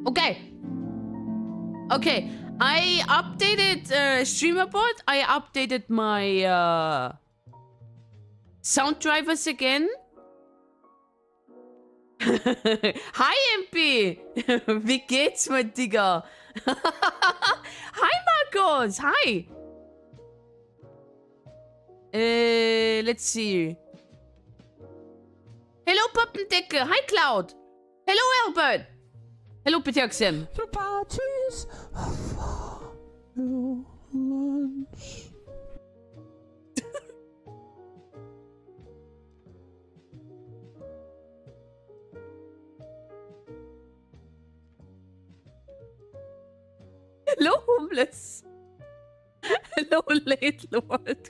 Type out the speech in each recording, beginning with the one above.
Okay. Okay. I updated StreamerBot. I updated my sound drivers again. Hi, MP. Wie geht's, mein Digga? Hi, Marcos. Hi. Let's see. Hello, Puppendecke. Hi, Cloud. Hello, Albert. Hello, Peterxen. The parties of your lunch. Hello, homeless. Hello, late lord.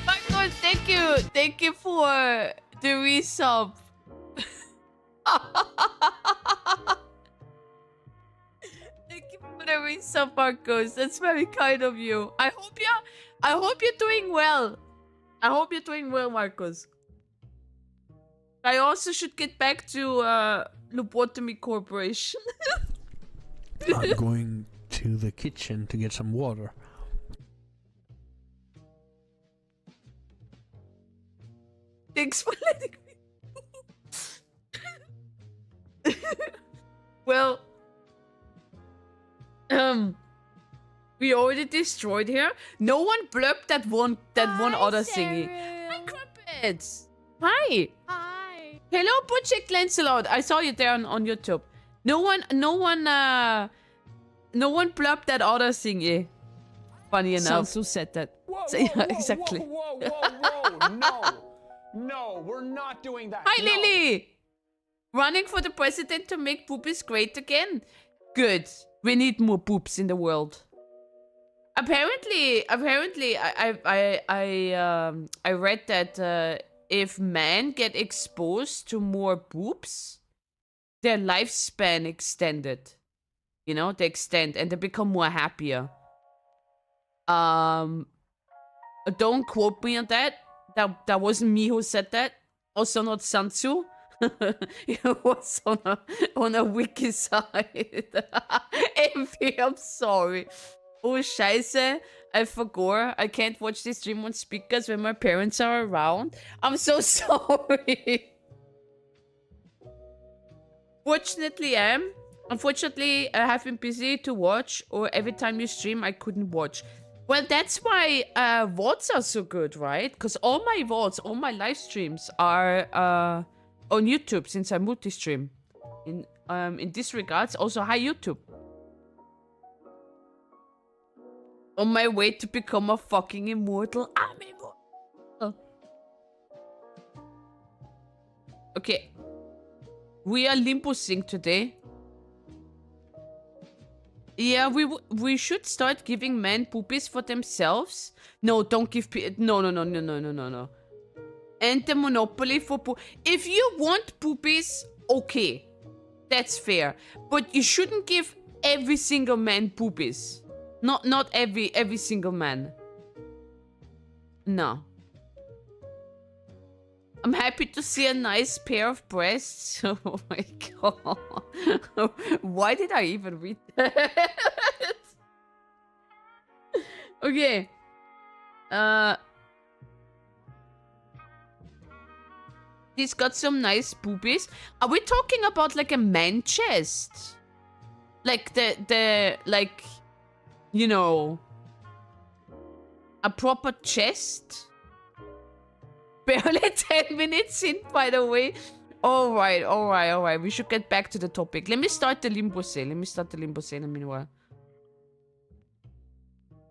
Marcos, thank you. Thank you for the resub. Thank you for the resub, Marcos. That's very kind of you. I hope you're doing well. I hope you're doing well, Marcos. I also should get back to Lobotomy Corporation. I'm going to the kitchen to get some water. Thanks for letting me. Well, we already destroyed here. No one blurbed that one other thingy. Hi, Crumpets. Hi. Hi. Hello, Project Lancelot. I saw you there on YouTube. No one blurbed that other thingy. Funny enough. Sansu said that. Whoa, So, whoa, yeah, whoa, exactly. Whoa, whoa, whoa, whoa. No. No, we're not doing that. Hi, No. Lily. Running for the president to make boobies great again. Good. We need more boobs in the world. Apparently, I read that if men get exposed to more boobs, their lifespan extended. You know, they extend and they become more happier. Don't quote me on that. That wasn't me who said that. Also not Sansu. It was on a wiki site. Envy, I'm sorry. Oh, scheiße. I forgot. I can't watch this stream on speakers when my parents are around. I'm so sorry. Unfortunately, I have been busy to watch, or every time you stream, I couldn't watch. Well, that's why VODs are so good, right? Because all my VODs, all my live streams are on YouTube, since I multi-stream. In this regards, also hi YouTube. On my way to become a fucking immortal. I'm immortal. Okay. We are limbusing today. Yeah, we should start giving men boobies for themselves. No, don't give no. And the monopoly for if you want boobies, okay, that's fair. But you shouldn't give every single man boobies. Not every single man. No. I'm happy to see a nice pair of breasts. Oh my god. Why did I even read that? Okay. He's got some nice boobies. Are we talking about like a man chest? Like the like, you know, a proper chest? Barely 10 minutes in, by the way. Alright. We should get back to the topic. Let me start the limbo sale. In a meanwhile.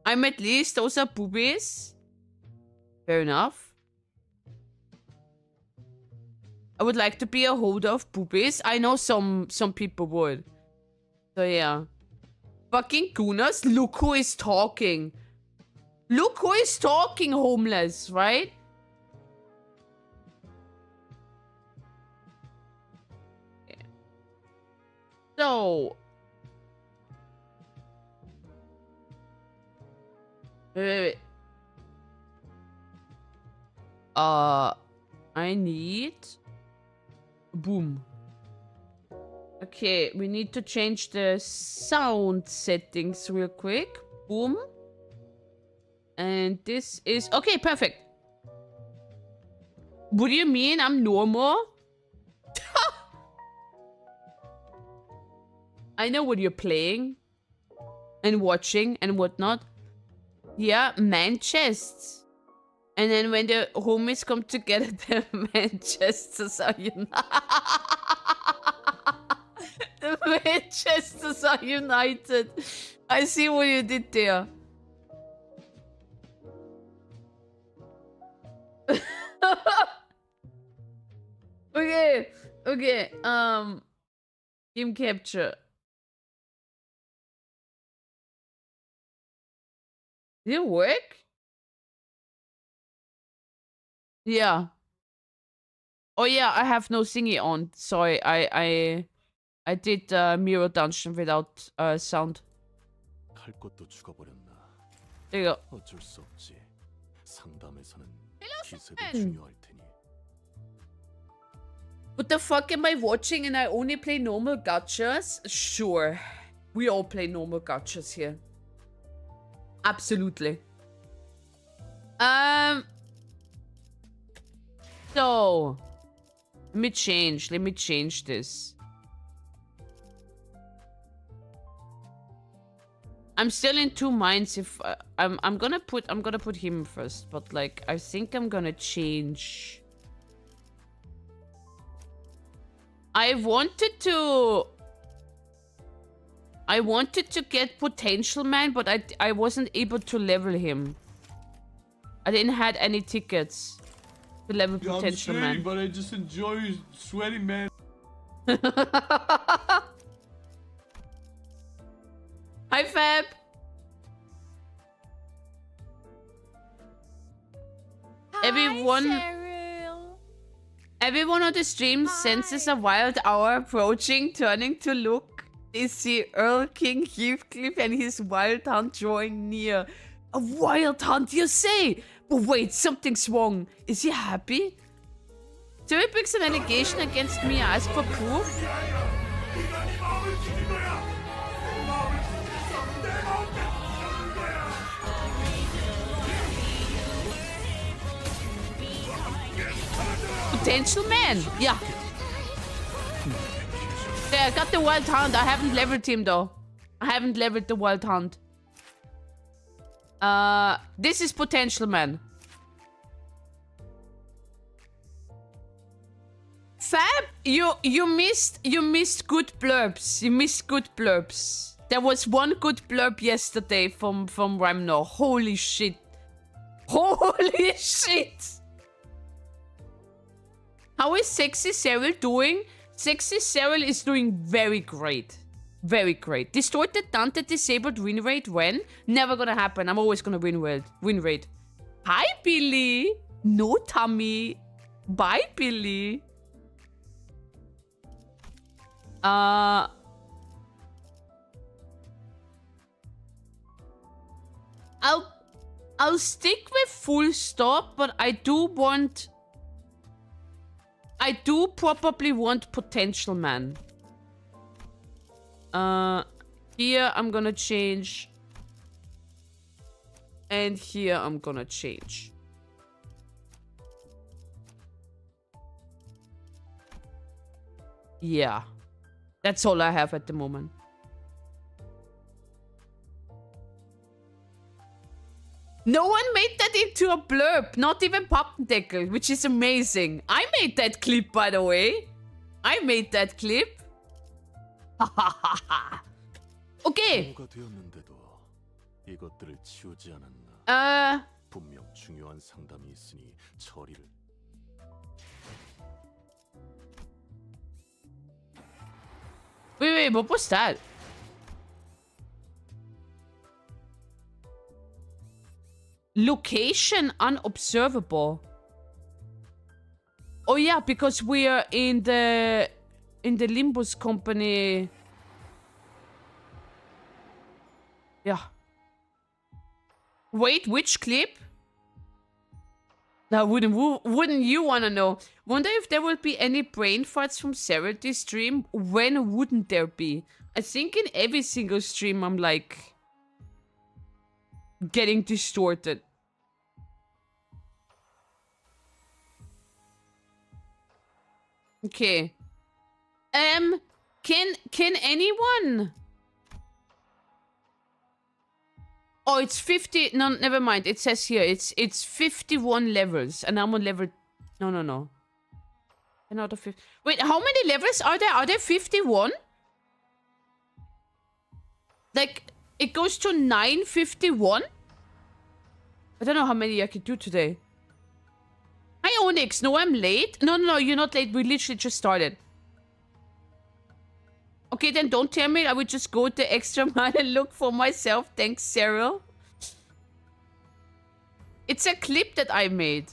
I'm at least. Those are boobies. Fair enough. I would like to be a holder of boobies. I know some people would. So yeah. Fucking gooners. Look who is talking. Look who is talking, homeless, right? So. Wait. I need. Boom. Okay, we need to change the sound settings real quick. Boom. And this is... Okay, perfect. What do you mean I'm normal? I know what you're playing. And watching and whatnot. Yeah, man chests. And then when the homies come together, the man chests are united. The man chests are united. I see what you did there. Okay, okay, game capture. Did it work? Yeah. Oh yeah, I have no thingy on. Sorry, I did Mirror Dungeon without sound. 할 것도 죽어버렸나. There you go. 어쩔 수 없지. 상담에서는 기세도 Sam. 중요할 테니. What the fuck am I watching and I only play normal gachas? Sure. We all play normal gachas here. Absolutely. So. Let me change this. I'm still in two minds if I'm gonna put him first, but like I think I'm gonna change. I wanted to get Potential Man, but I wasn't able to level him. I didn't had any tickets to level Potential I'm Man. but I just enjoy sweating, man. Hi, Fab. Everyone on the stream senses a wild hour approaching, turning to look. They see Earl King Heathcliff and his wild hunt drawing near. A wild hunt, you say? But wait, something's wrong. Is he happy? Terry brings an allegation against me. Ask for proof. Potential Man, yeah. Yeah, I got the Wild Hunt. I haven't leveled him though. I haven't leveled the Wild Hunt. This is Potential Man. Fab, you missed good blurbs. You missed good blurbs. There was one good blurb yesterday from Ramno. Holy shit. Holy shit. How is Sexy Cyril doing? Sexy Cyril is doing very great. Very great. Distorted Dante disabled win rate when? Never gonna happen. I'm always gonna win rate. Hi, Billy. No tummy. Bye, Billy. I'll stick with full stop, but I do probably want Potential Man. Here I'm gonna change. And here I'm gonna change. Yeah. That's all I have at the moment. No one made that into a blurb, not even Pappendeckle, which is amazing. I made that clip, by the way. I made that clip. Okay. 뭐가 되었는데도 이것들을 치우지 않았나. 분명 중요한 상담이 있으니 처리를. Wait, what was that? Location unobservable. Oh yeah, because we are in the Limbus Company Yeah. Wait, which clip? Now, wouldn't you want to know? Wonder if there will be any brain farts from Sarah this stream. When wouldn't there be? I think in every single stream I'm like getting distorted. Okay. Can anyone? Oh, it's 50. No, never mind. It says here it's 51 levels, and I'm on level. No. 10 out of 50. Wait, how many levels are there? Are there 51? Like it goes to 951. I don't know how many I could do today. Hi Onyx. No, I'm late. No, you're not late. We literally just started. Okay, then don't tell me I would just go the extra mile and look for myself. Thanks, Cyril. It's a clip that I made.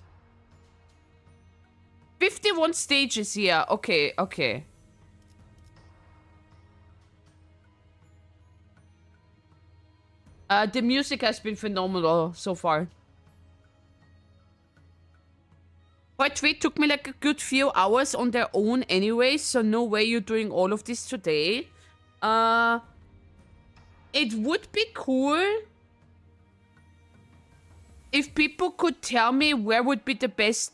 51 stages here. Okay. The music has been phenomenal so far. Part 3 took me like a good few hours on their own anyway, so no way you're doing all of this today. It would be cool if people could tell me where would be the best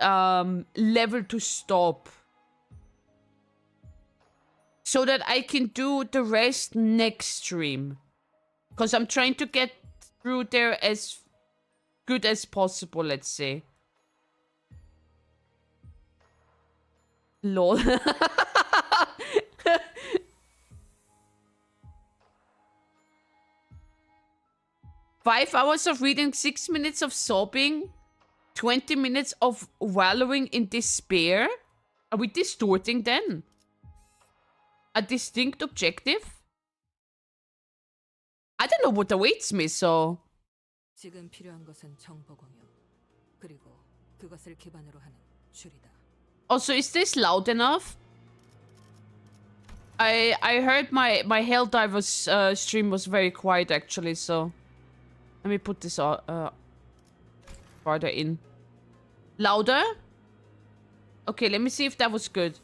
level to stop. So that I can do the rest next stream. Because I'm trying to get through there as good as possible, let's say. Lol. 5 hours of reading, 6 minutes of sobbing, 20 minutes of wallowing in despair. Are we distorting then? A distinct objective? I don't know what awaits me, so... 지금 필요한 것은 정보 공유. 그리고 그것을 기반으로 하는 줄이다. Also, is this loud enough? I heard my Helldivers stream was very quiet actually, so let me put this farther in. Louder? Okay, let me see if that was good.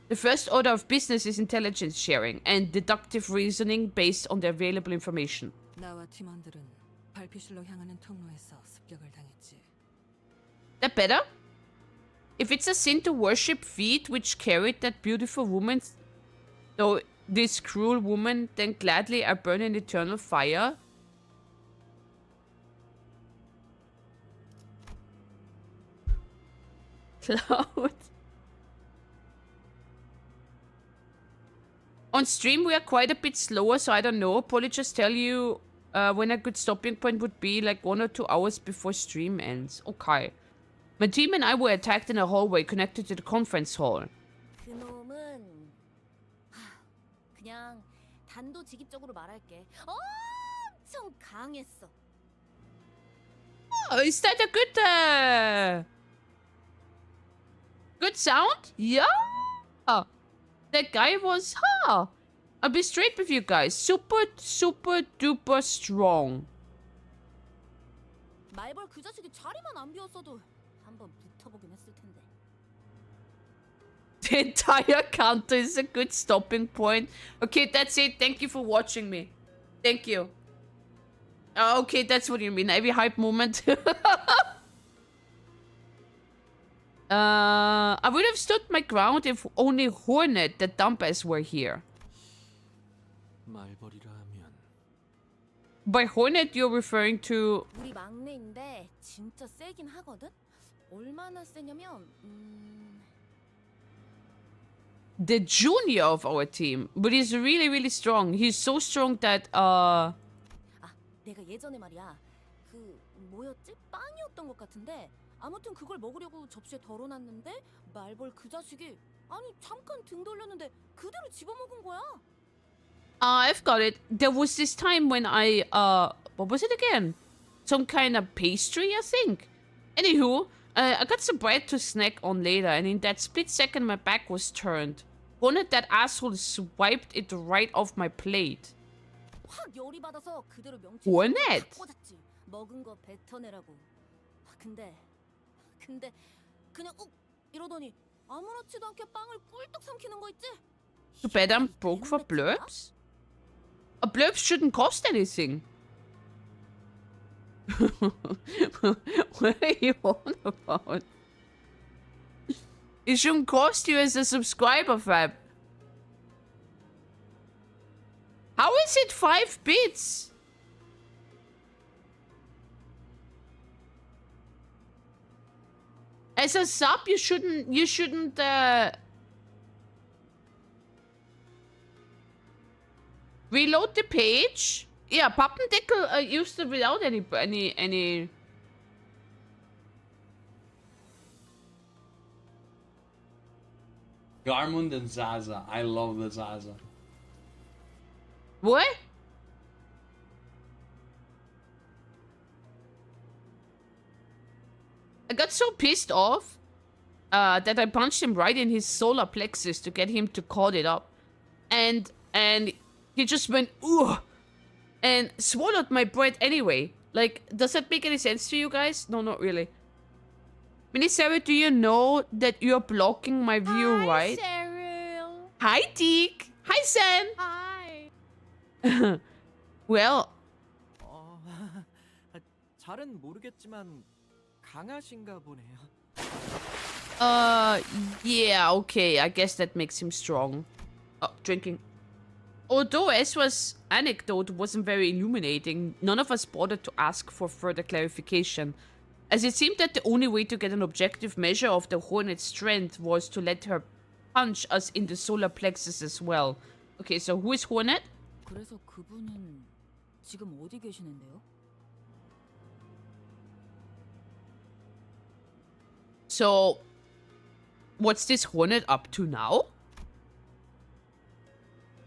The first order of business is intelligence sharing and deductive reasoning based on the available information. 나와 팀원들은 발피실로 향하는 통로에서 습격을 당했지. That better? If it's a sin to worship feet which carried that beautiful woman, though this cruel woman, then gladly I burn in eternal fire. Cloud. On stream we are quite a bit slower, so I don't know. Probably just tell you when a good stopping point would be, like 1 or 2 hours before stream ends. Okay. My team and I were attacked in a hallway connected to the conference hall. 그놈은 그냥 단도직입적으로 말할게. 엄청 강했어. Oh, is that a good sound? Yeah. That guy was, I'll be straight with you guys. Super duper strong. 말벌 그 자식이 자리만 안 비웠어도 한번 붙어보긴 했을 텐데. The entire counter is a good stopping point. Okay, that's it. Thank you for watching me. Thank you. Okay, that's what you mean. Every hype moment. I would have stood my ground if only Hornet, the dumbass, were here. 말벌이라 하면 By Hornet, you're referring to... 우리 막내인데 진짜 세긴 하거든. 얼마나 세냐면 the junior of our team. But he's really strong. He's so strong that, 아, 내가 예전에 말이야. 그 뭐였지? 빵이었던 것 같은데. 아무튼 그걸 먹으려고 접시에 덜어놨는데 말벌 그 자식이 아니 잠깐 등 돌렸는데 그대로 집어먹은 거야. I've got it. There was this time when I, what was it again? Some kind of pastry, I think. Anywho, I got some bread to snack on later, and in that split second my back was turned. Wanted that asshole swiped it right off my plate. 확 열이 받아서 그대로 명치 Hornet? 꽂았지. 먹은 거 뱉어내라고. 근데 그냥 욱 이러더니 아무렇지도 않게 빵을 꿀떡 삼키는 거 있지? Too bad I'm broke for blurbs. A blurb shouldn't cost anything. What are you on about? It shouldn't cost you as a subscriber, fam. How is it 5 bits? As a sub, you shouldn't reload the page. Yeah, Pappendeckel used it without any. Garmund and Zaza. I love the Zaza. What? I got so pissed off that I punched him right in his solar plexus to get him to call it up. And he just went, ooh, and swallowed my bread anyway. Like, does that make any sense to you guys? No, not really. Mini-Sarah, do you know that you're blocking my view, right? Cheryl. Hi, Teek. Hi, Sam. Hi. Well, 잘은 모르겠지만 강하신가 보네요. yeah, okay. I guess that makes him strong. Oh, drinking. Although Ezra's anecdote wasn't very illuminating, none of us bothered to ask for further clarification, as it seemed that the only way to get an objective measure of the Hornet's strength was to let her punch us in the solar plexus as well. Okay, so who is Hornet? 그래서 그분은 지금 어디 계시는데요? So, what's this Hornet up to now?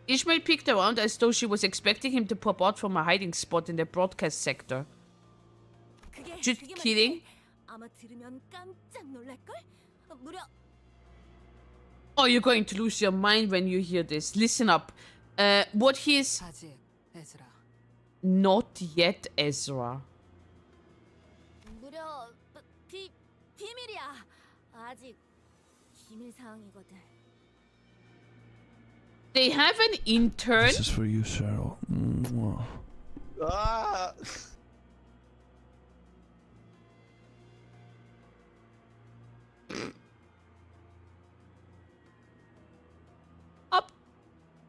Ishmael peeked around as though she was expecting him to pop out from a hiding spot in the broadcast sector. Just kidding. 아마 들으면 깜짝 놀랄걸? 무려 Oh, you're going to lose your mind when you hear this. Listen up. What he's... 아직 에즈라. Not yet, Ezra. 무려 비밀이야. 아직 기밀 사항이거든. They have an intern? This is for you, Cheryl. Mwah. Ah!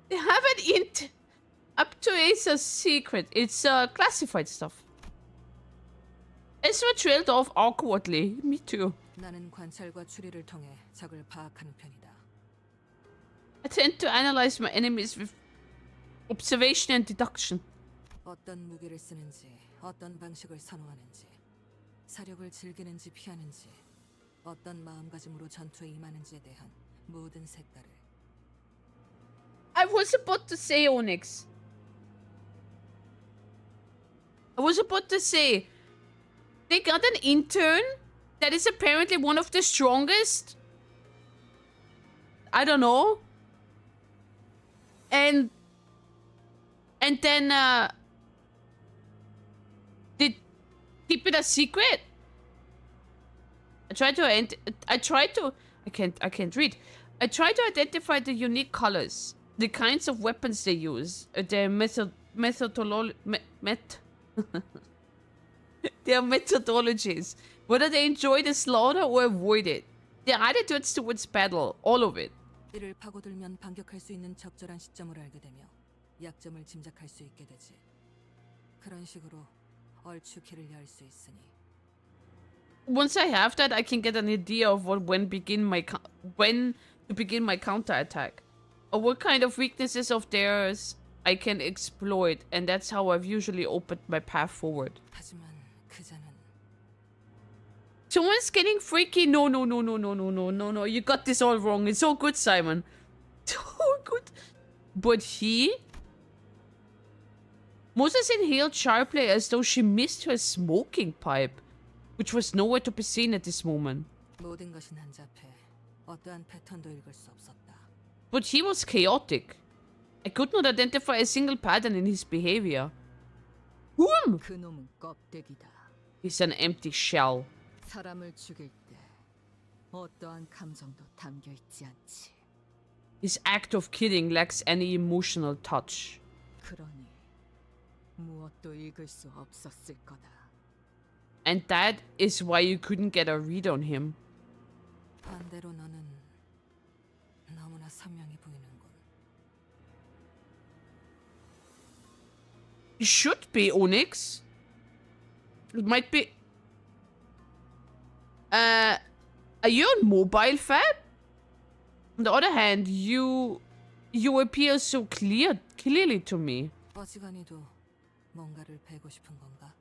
They have an int... Up to Asa's secret. It's classified stuff. Ezra trailed off awkwardly. Me too. 나는 관찰과 추리를 통해 적을 파악하는 편이다. I tend to analyze my enemies with observation and deduction. 어떤 무기를 쓰는지, 어떤 방식을 선호하는지, 사력을 즐기는지 피하는지, 어떤 마음가짐으로 전투에 임하는지에 대한 모든 색깔을. I was about to say, Onyx. I was about to say, they got an intern that is apparently one of the strongest. I don't know. And then they keep it a secret. I tried to I can't read. I tried to identify the unique colors, the kinds of weapons they use, their their methodologies, whether they enjoy the slaughter or avoid it, their attitudes towards battle, all of it. 이를 파고들면 반격할 수 있는 적절한 시점을 알게 되며 약점을 짐작할 수 있게 되지. 그런 식으로 얼추 길을 열 수 있으니. Once I have that, I can get an idea of when to begin my counterattack, or what kind of weaknesses of theirs I can exploit, and that's how I've usually opened my path forward. 하지만 그자는 Someone's getting freaky. No. You got this all wrong. It's all good, Simon. So good. But Moses inhaled sharply as though she missed her smoking pipe, which was nowhere to be seen at this moment. 모든 것이 난잡해 어떠한 패턴도 읽을 수 없었다. But he was chaotic. I could not identify a single pattern in his behavior. Whom? 그놈은 껍데기다. He's an empty shell. 사람을 죽일 때 어떠한 감정도 담겨 있지 않지. His act of killing lacks any emotional touch. 그러니 무엇도 읽을 수 없었을 거다. And that is why you couldn't get a read on him. 반대로 너는 너무나 선명해 보이는군. It should be Onyx. It might be. Are you on mobile, Fab? On the other hand, you appear so clearly to me. 어지간히도 뭔가를 베고 싶은 건가?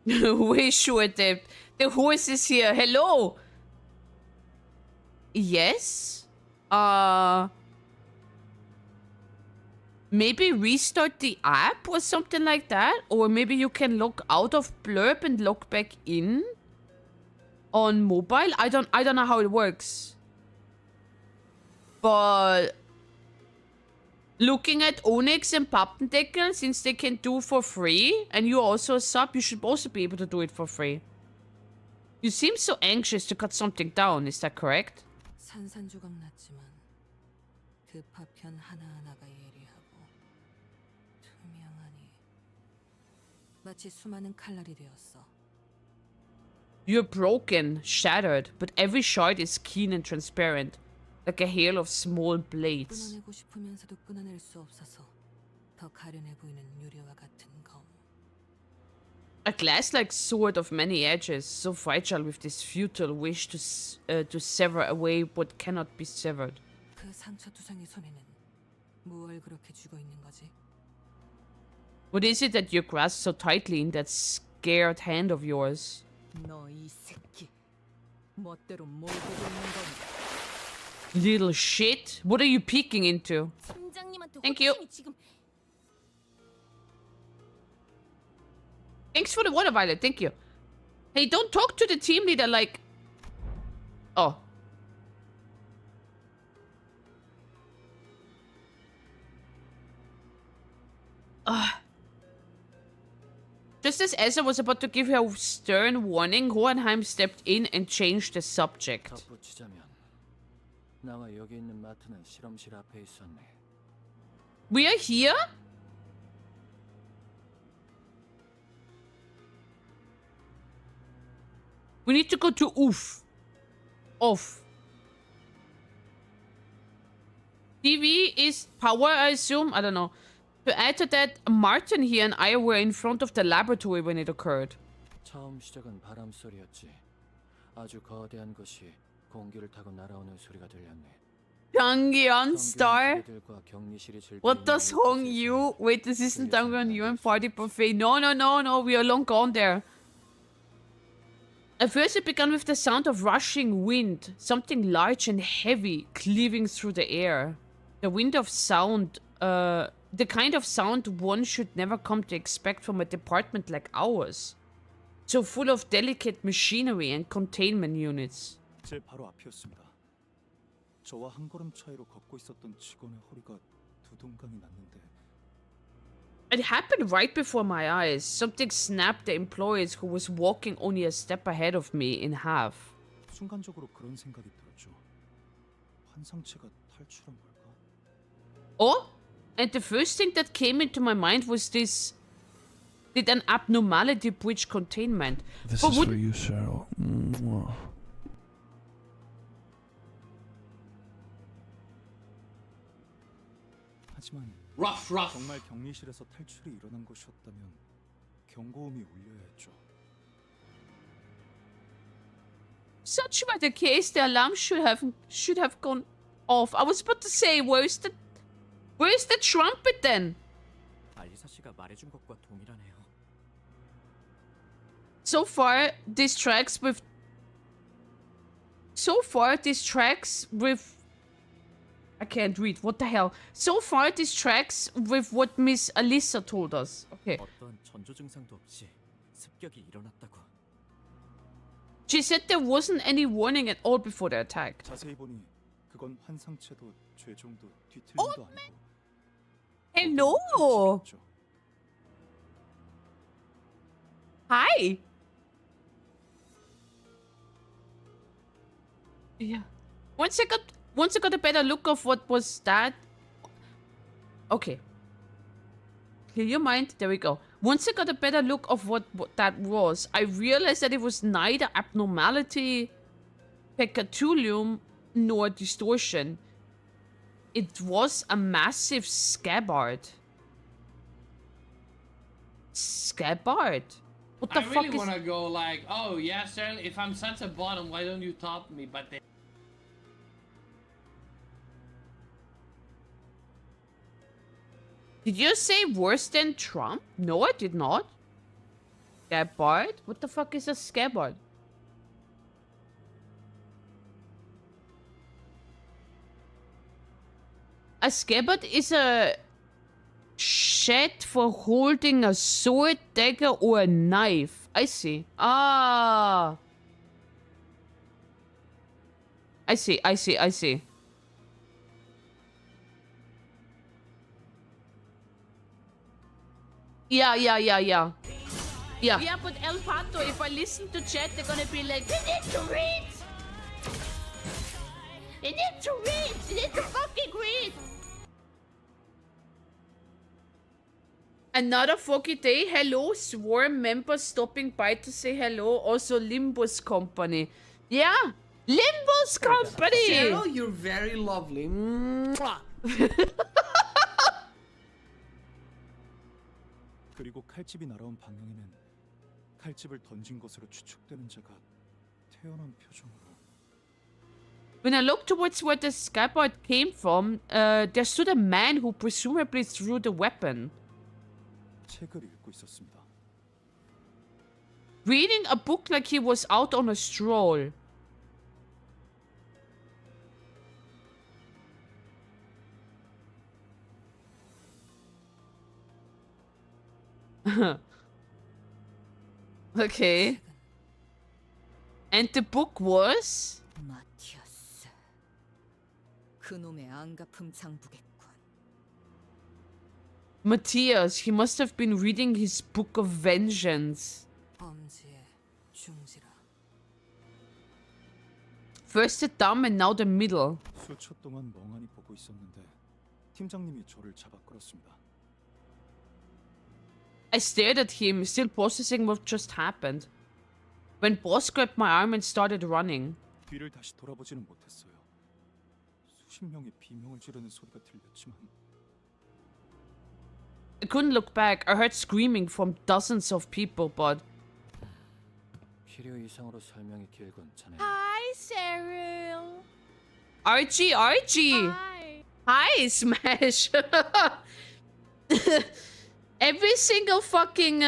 Way sure the horse is here. Hello. Yes. Maybe restart the app or something like that, or maybe you can log out of Blurb and log back in on mobile. I don't know how it works. But looking at Onyx and Pappendeckel, since they can do for free, and you're also a sub, you should also be able to do it for free. You seem so anxious to cut something down, is that correct? 산산조각 났지만 그 파편 하나하나가 예리하고 투명하니 마치 수많은 칼날이 되었어. You're broken, shattered, but every shard is keen and transparent, like a hail of small blades. 끊어내고 싶으면서도 끊어낼 수 없어서 더 가련해 보이는 유리와 같은 검. A glass-like sword of many edges, so fragile with this futile wish to sever away what cannot be severed. 그 상처투성이 손에는 무얼 그렇게 쥐고 있는 거지? What is it that you grasp so tightly in that scared hand of yours? 너 이 새끼 멋대로 몰고 있는 거니? Little shit. What are you peeking into? 팀장님한테 Thank you. 호칭이 지금 Thanks for the water, Violet. Thank you. Hey, don't talk to the team leader like... Oh. Just as Ezra was about to give her a stern warning, Hohenheim stepped in and changed the subject. 덧붙이자면 나와 여기 있는 마트는 실험실 앞에 있었네. We are here? We need to go to Oof. Off. TV is power, I assume? I don't know. To add to that, Martin here and I were in front of the laboratory when it occurred. 처음 시작은 바람 소리였지. 아주 거대한 것이 공기를 타고 날아오는 소리가 들렸네. Pyongyang Star? 친구들과 격리실이 즐기는 What does Hong Yu? Wait, this isn't Dangan Yu and Party Buffet. No, we are long gone there. At first it began with the sound of rushing wind, something large and heavy cleaving through the air. The wind of sound, the kind of sound one should never come to expect from a department like ours. So full of delicate machinery and containment units. 제 바로 앞이었습니다. 저와 한 걸음 차이로 걷고 있었던 직원의 허리가 두동강이 났는데 It happened right before my eyes. Something snapped the employee who was walking only a step ahead of me in half. 순간적으로 그런 생각이 들었죠. 환상체가 탈출한 걸까? Oh, and the first thing that came into my mind was this. Did an abnormality breach containment? This But is would- for you, Cheryl. Mwah. 하지만 Rough. 정말 격리실에서 탈출이 일어난 것이었다면 경고음이 울려야 했죠. Such were the case, the alarm should have gone off. I was about to say, where's the trumpet then? 알리사 씨가 말해준 것과 동일하네요. So far, this tracks with. I can't read. What the hell? So far, this tracks with what Miss Alyssa told us. Okay. 어떤 전조 증상도 없이 습격이 일어났다고. She said there wasn't any warning at all before the attack. 자세히 보니 그건 환상체도 죄종도 뒤틀림도 아니고. Hello. 단순했죠. Hi. Yeah. Once I got a better look of what was that. Okay. Clear your mind. There we go. Once I got a better look of what that was, I realized that it was neither abnormality, peculium, nor distortion. It was a massive scabbard. Scabbard? What the I fuck really is... want to go like, oh yeah, sir, if I'm such a bottom, why don't you top me? But they... Did you say worse than Trump? No, I did not. Scabbard? What the fuck is a scabbard? A scabbard is a shed for holding a sword, dagger, or a knife. I see. Ah. I see. Yeah. Yeah, but El Pato, if I listen to chat, they're gonna be like, they need to read! They need to read! They need to fucking read! Another foggy day. Hello, swarm members stopping by to say hello. Also, Limbus Company. Yeah, Limbus Company! Cheryl, you're very lovely. Mwah. 그리고 칼집이 날아온 방향에는 칼집을 던진 것으로 추측되는 자가 태어난 표정으로. When I looked towards where the scabbard came from, there stood a man who presumably threw the weapon. 책을 읽고 있었습니다. Reading a book like he was out on a stroll. Okay. And the book was? 마티아스. 그놈의 안가품 장부겠군. Matthias. He must have been reading his book of vengeance. 범죄의 중지라. First the thumb and now the middle. 수초 동안 멍하니 보고 있었는데 팀장님이 저를 잡아 끌었습니다. I stared at him, still processing what just happened. When boss grabbed my arm and started running. 뒤를 다시 돌아보지는 못했어요. 수십 명의 비명을 지르는 소리가 들렸지만 I couldn't look back. I heard screaming from dozens of people, but... 필요 이상으로 설명이 길군, 자네. Hi, Cheryl. Archie! Hi. Hi, Smash! Every single fucking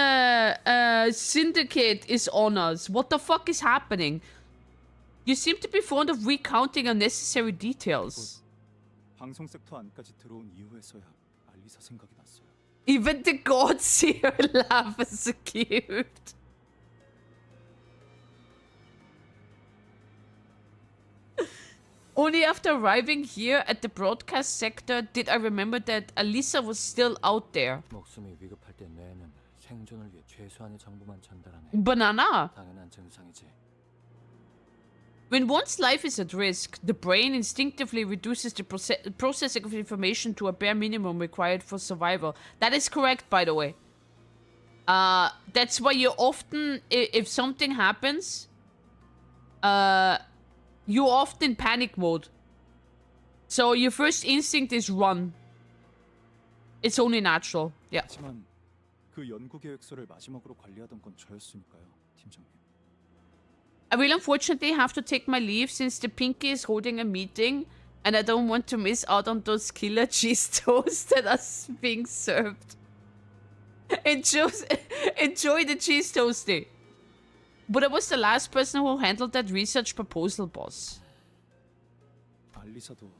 syndicate is on us. What the fuck is happening? You seem to be fond of recounting unnecessary details. 방송 섹터 안까지 들어온 이후에서야 알리사 생각이 났어요. Even the gods here laugh so cute. Only after arriving here at the broadcast sector did I remember that Alisa was still out there. 목숨이 위급할 때 뇌는 생존을 위해 최소한의 정보만 전달하네. Banana! 당연한 증상이지. When one's life is at risk, the brain instinctively reduces the processing of information to a bare minimum required for survival. That is correct, by the way. That's why you often, if something happens, you're often in panic mode. So your first instinct is run. It's only natural. Yeah. 하지만 그 연구 계획서를 마지막으로 관리하던 건 저였으니까요, 팀장님. I will unfortunately have to take my leave since the Pinky is holding a meeting and I don't want to miss out on those killer cheese toasts that are being served. Enjoy the cheese toasty. But I was the last person who handled that research proposal, boss. 알리사도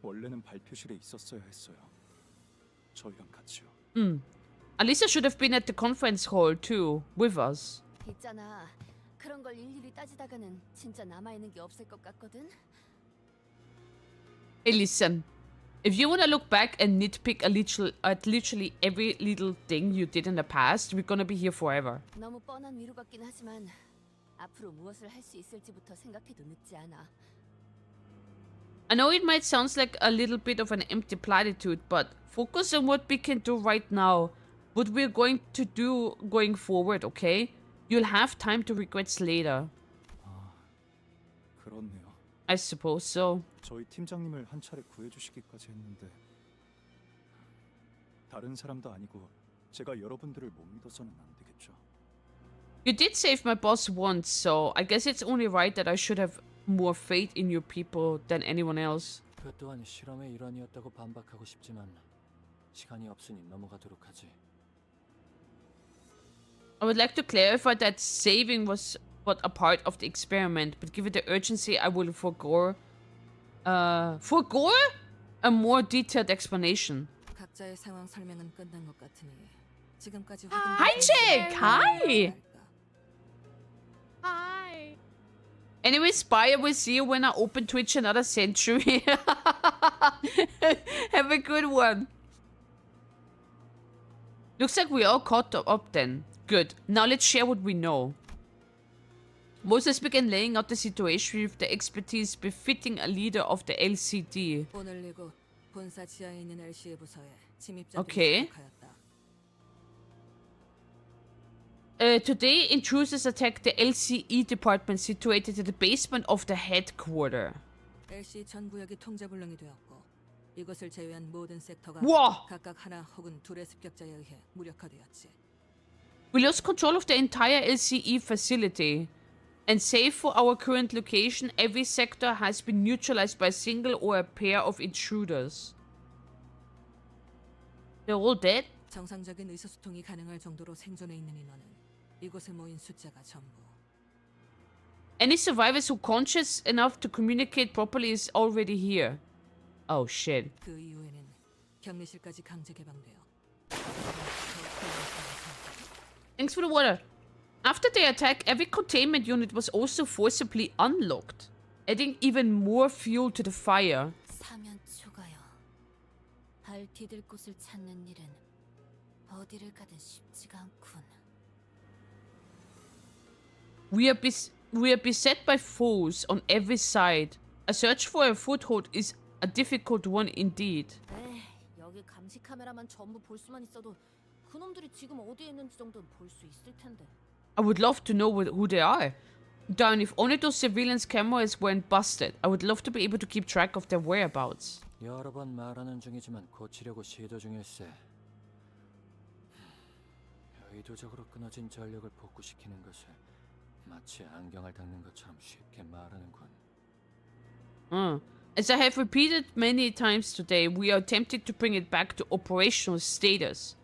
원래는 발표실에 있었어야 했어요. 저희랑 같이요. Alisa should have been at the conference hall too, with us. 있잖아. 그런 걸 일일이 따지다가는 진짜 남아있는 게 없을 것 같거든. Hey, listen. If you want to look back and nitpick at literally every little thing you did in the past, we're gonna be here forever. 너무 뻔한 위로 같긴 하지만 앞으로 무엇을 할 수 있을지부터 생각해도 늦지 않아. I know it might sound like a little bit of an empty platitude, but focus on what we can do right now. What we're going to do going forward, okay? You'll have time to regrets later. 그렇네요. I suppose so. 저희 팀장님을 한 차례 구해주시기까지 했는데 다른 사람도 아니고 제가 여러분들을 못 믿어서는 안 되겠죠. You did save my boss once, so I guess it's only right that I should have more faith in your people than anyone else. 그 또한 실험의 일환이었다고 반박하고 싶지만 시간이 없으니 넘어가도록 하지. I would like to clarify that saving was but a part of the experiment, but given the urgency, I will forgo a more detailed explanation. 각자의 상황 설명은 끝난 것 같으니 지금까지 Hi, chick! Hi! Hi. Anyway, Spy, I will see you when I open Twitch another century. Have a good one. Looks like we all caught up then. Good. Now let's share what we know. Moses began laying out the situation with the expertise befitting a leader of the LCD. 오늘 이곳 본사 지하에 있는 LCE 부서에 침입자들이 Okay. 접촉하였다. Today, intruders attacked the LCE department situated in the basement of the headquarter. LCE 전 구역이 통제불능이 되었고 이곳을 제외한 모든 섹터가 우와! 각각 하나 혹은 둘의 습격자에 의해 무력화되었지. We lost control of the entire LCE facility. And save for our current location, every sector has been neutralized by a single or a pair of intruders. They're all dead? 정상적인 의사소통이 가능할 정도로 생존해 있는 인원은 이곳에 모인 숫자가 전부. Any survivors who conscious enough to communicate properly is already here. Oh shit. 그 이후에는 격리실까지 강제 개방되어. Thanks for the water. After the attack, every containment unit was also forcibly unlocked, adding even more fuel to the fire. 사면 초가요. 발 디딜 곳을 찾는 일은 어디를 가든 쉽지가 않군. We are beset by foes on every side. A search for a foothold is a difficult one indeed. 에이, 여기 감시 카메라만 전부 볼 수만 있어도 그놈들이 지금 어디에 있는지 정도는 볼 수 있을 텐데. I would love to know who they are. Darn, if only those surveillance cameras weren't busted. I would love to be able to keep track of their whereabouts. 여러 번 말하는 중이지만 고치려고 시도 중일세. 의도적으로 끊어진 전력을 복구시키는 것을 마치 안경을 닦는 것처럼 쉽게 말하는군. As I have repeated many times today, we are attempting to bring it back to operational status.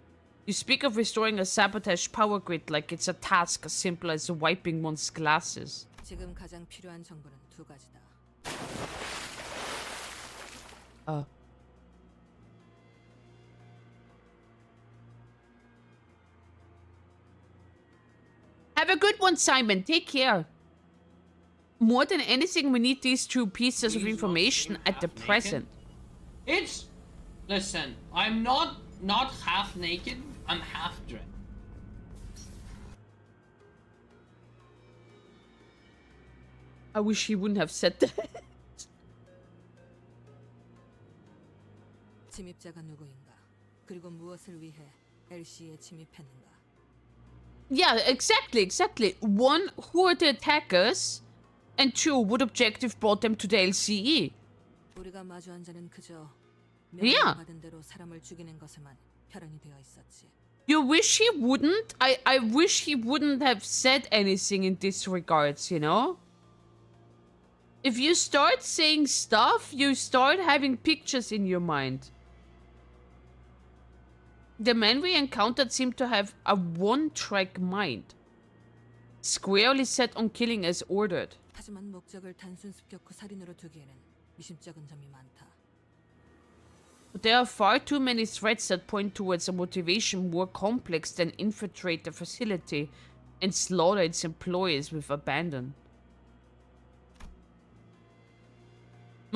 You speak of restoring a sabotage power grid like it's a task as simple as wiping one's glasses. 지금 가장 필요한 정보는 두 가지다. Have a good one, Simon. Take care. More than anything, we need these two pieces of information at the present. It's... Listen, I'm not half naked, I'm half dressed. I wish he wouldn't have said that. 침입자가 누구인가? 그리고 무엇을 위해 LC에 침입했는가? Yeah, exactly. One, who are the attackers? And two, what objective brought them to the LCE? 우리가 마주한 자는 그저 Yeah. 명령받은 대로 사람을 죽이는 것에만 혈안이 되어 있었지. You wish he wouldn't? I wish he wouldn't have said anything in this regards, you know? If you start saying stuff, you start having pictures in your mind. The men we encountered seemed to have a one-track mind. Squarely set on killing as ordered. 하지만 목적을 단순 습격 후 살인으로 두기에는 미심쩍은 점이 많다. But there are far too many threats that point towards a motivation more complex than infiltrate the facility and slaughter its employees with abandon.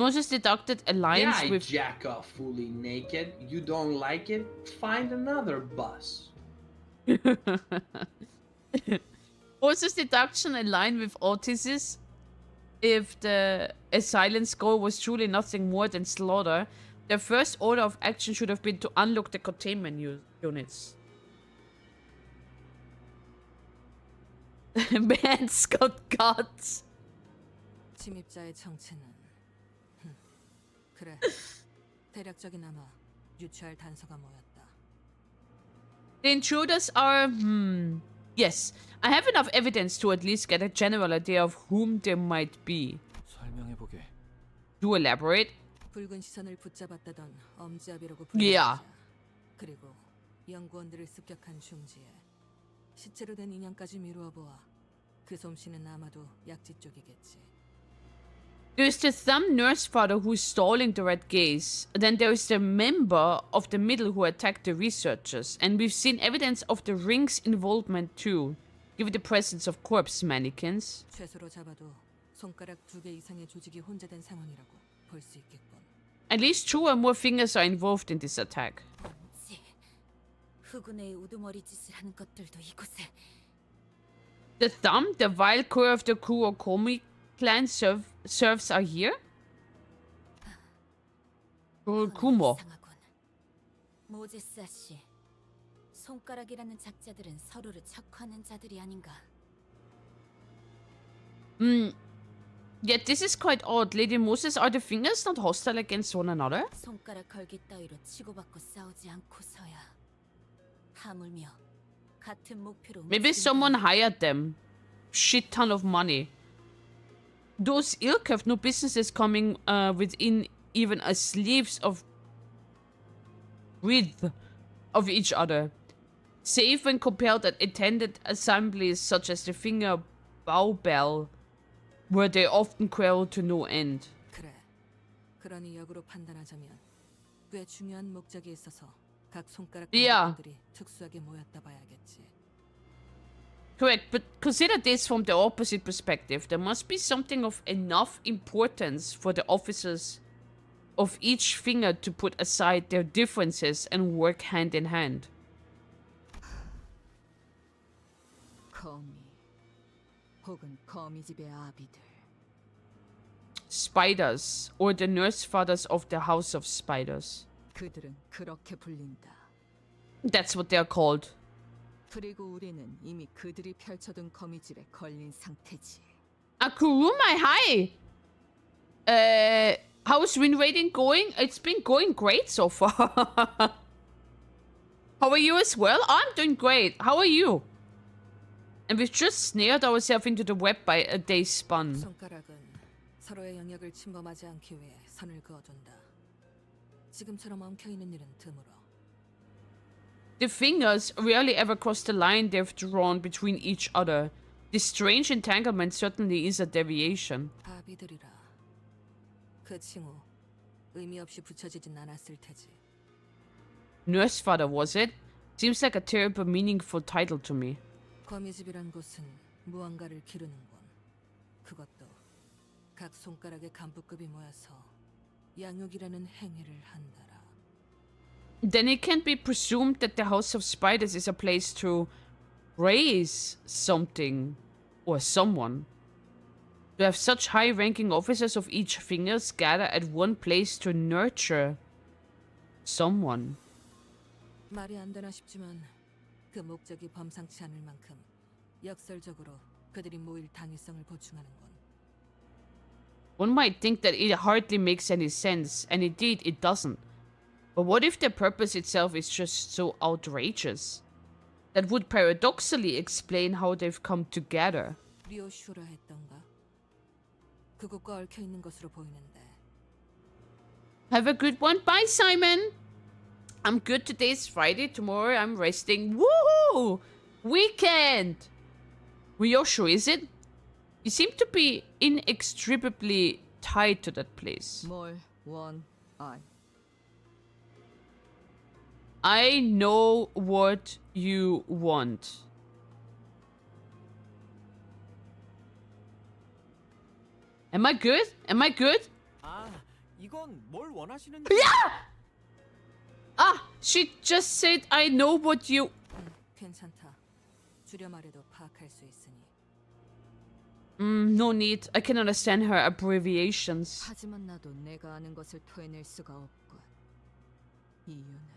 Moses deducted alliance Yeah, I with... jack off fully naked. You don't like it? Find another bus. Moses' deduction aligned with Otis's. If the Asylum's goal was truly nothing more than slaughter, their first order of action should have been to unlock the containment units. Man's got guts. 침입자의 정체는 그래. 대략적이나마 유추할 단서가 모였다. The intruders are... Yes, I have enough evidence to at least get a general idea of whom they might be. 설명해보게. To elaborate? 붉은 시선을 붙잡았다던 엄지아비라고 Yeah. 불리자. 그리고 연구원들을 습격한 중지에 시체로 된 인형까지 미루어 보아 그 솜씨는 아마도 약지 쪽이겠지. There's the thumb nurse father who's stalling the red gaze. Then there's the member of the middle who attacked the researchers. And we've seen evidence of the ring's involvement too, given the presence of corpse mannequins. 최소로 잡아도 손가락 2개 이상의 조직이 혼재된 상황이라고 볼 수 있겠군. At least 2 or more fingers are involved in this attack. 흑운의 우두머리 짓을 하는 것들도 이곳에. The thumb, the vile core of the Kurokomi clan serfs are here? Kumo. 모제스 씨, 손가락이라는 작자들은 서로를 척하는 자들이 아닌가? Yet this is quite odd. Lady Moses, are the fingers not hostile against one another? 손가락 걸기 따위로 치고받고 싸우지 않고서야 하물며 같은 목표로. Maybe someone hired them. Shit ton of money. Those ilk have no businesses coming within even a sleeves of width of each other. Save when compelled at attended assemblies such as the finger bow bell, where they often quarrel to no end. 그래. 그러니 역으로 판단하자면 꽤 중요한 목적이 있어서 각 손가락 강도들이 특수하게 모였다 봐야겠지. Correct, but consider this from the opposite perspective. There must be something of enough importance for the officers of each finger to put aside their differences and work hand in hand. 거미 혹은 거미집의 아비들. Spiders, or the nurse fathers of the House of Spiders. 그들은 그렇게 불린다. That's what they're called. 그리고 우리는 이미 그들이 펼쳐둔 거미집에 걸린 상태지. Kurumai, hi! How's win rating going? It's been going great so far. How are you as well? I'm doing great. How are you? And we've just snared ourselves into the web by a day spun. 손가락은 서로의 영역을 침범하지 않기 위해 선을 그어둔다. 지금처럼 엉켜있는 일은 드물어. The fingers rarely ever cross the line they've drawn between each other. This strange entanglement certainly is a deviation. 아비들이라. 그 칭호 의미 없이 붙여지진 않았을 테지. Nurse father, was it? Seems like a terrible, meaningful title to me. 거미집이란 곳은 무언가를 기르는군. 그것도 각 손가락의 간부급이 모여서 양육이라는 행위를 한다라. Then it can't be presumed that the House of Spiders is a place to raise something or someone. To have such high-ranking officers of each fingers gather at one place to nurture someone. 말이 안 되나 싶지만 그 목적이 범상치 않을 만큼 역설적으로 그들이 모일 당위성을 보충하는군. One might think that it hardly makes any sense, and indeed it doesn't. But what if the purpose itself is just so outrageous? That would paradoxically explain how they've come together. ryoshu라 했던가? 그곳과 얽혀 있는 것으로 보이는데. Have a good one. Bye, Simon. I'm good. Today's Friday. Tomorrow I'm resting. Woohoo! Weekend! Ryoshu, is it? You seem to be inextricably tied to that place. 뭘 원, I know what you want. Am I good? Am I good? 이건 뭘 원하시는지. Ah, she just said I know what you... 괜찮다. 줄여 말해도 파악할 수 있으니. no need. I can understand her abbreviations. 하지만 나도 내가 아는 것을 토해낼 수가 없군. 이유는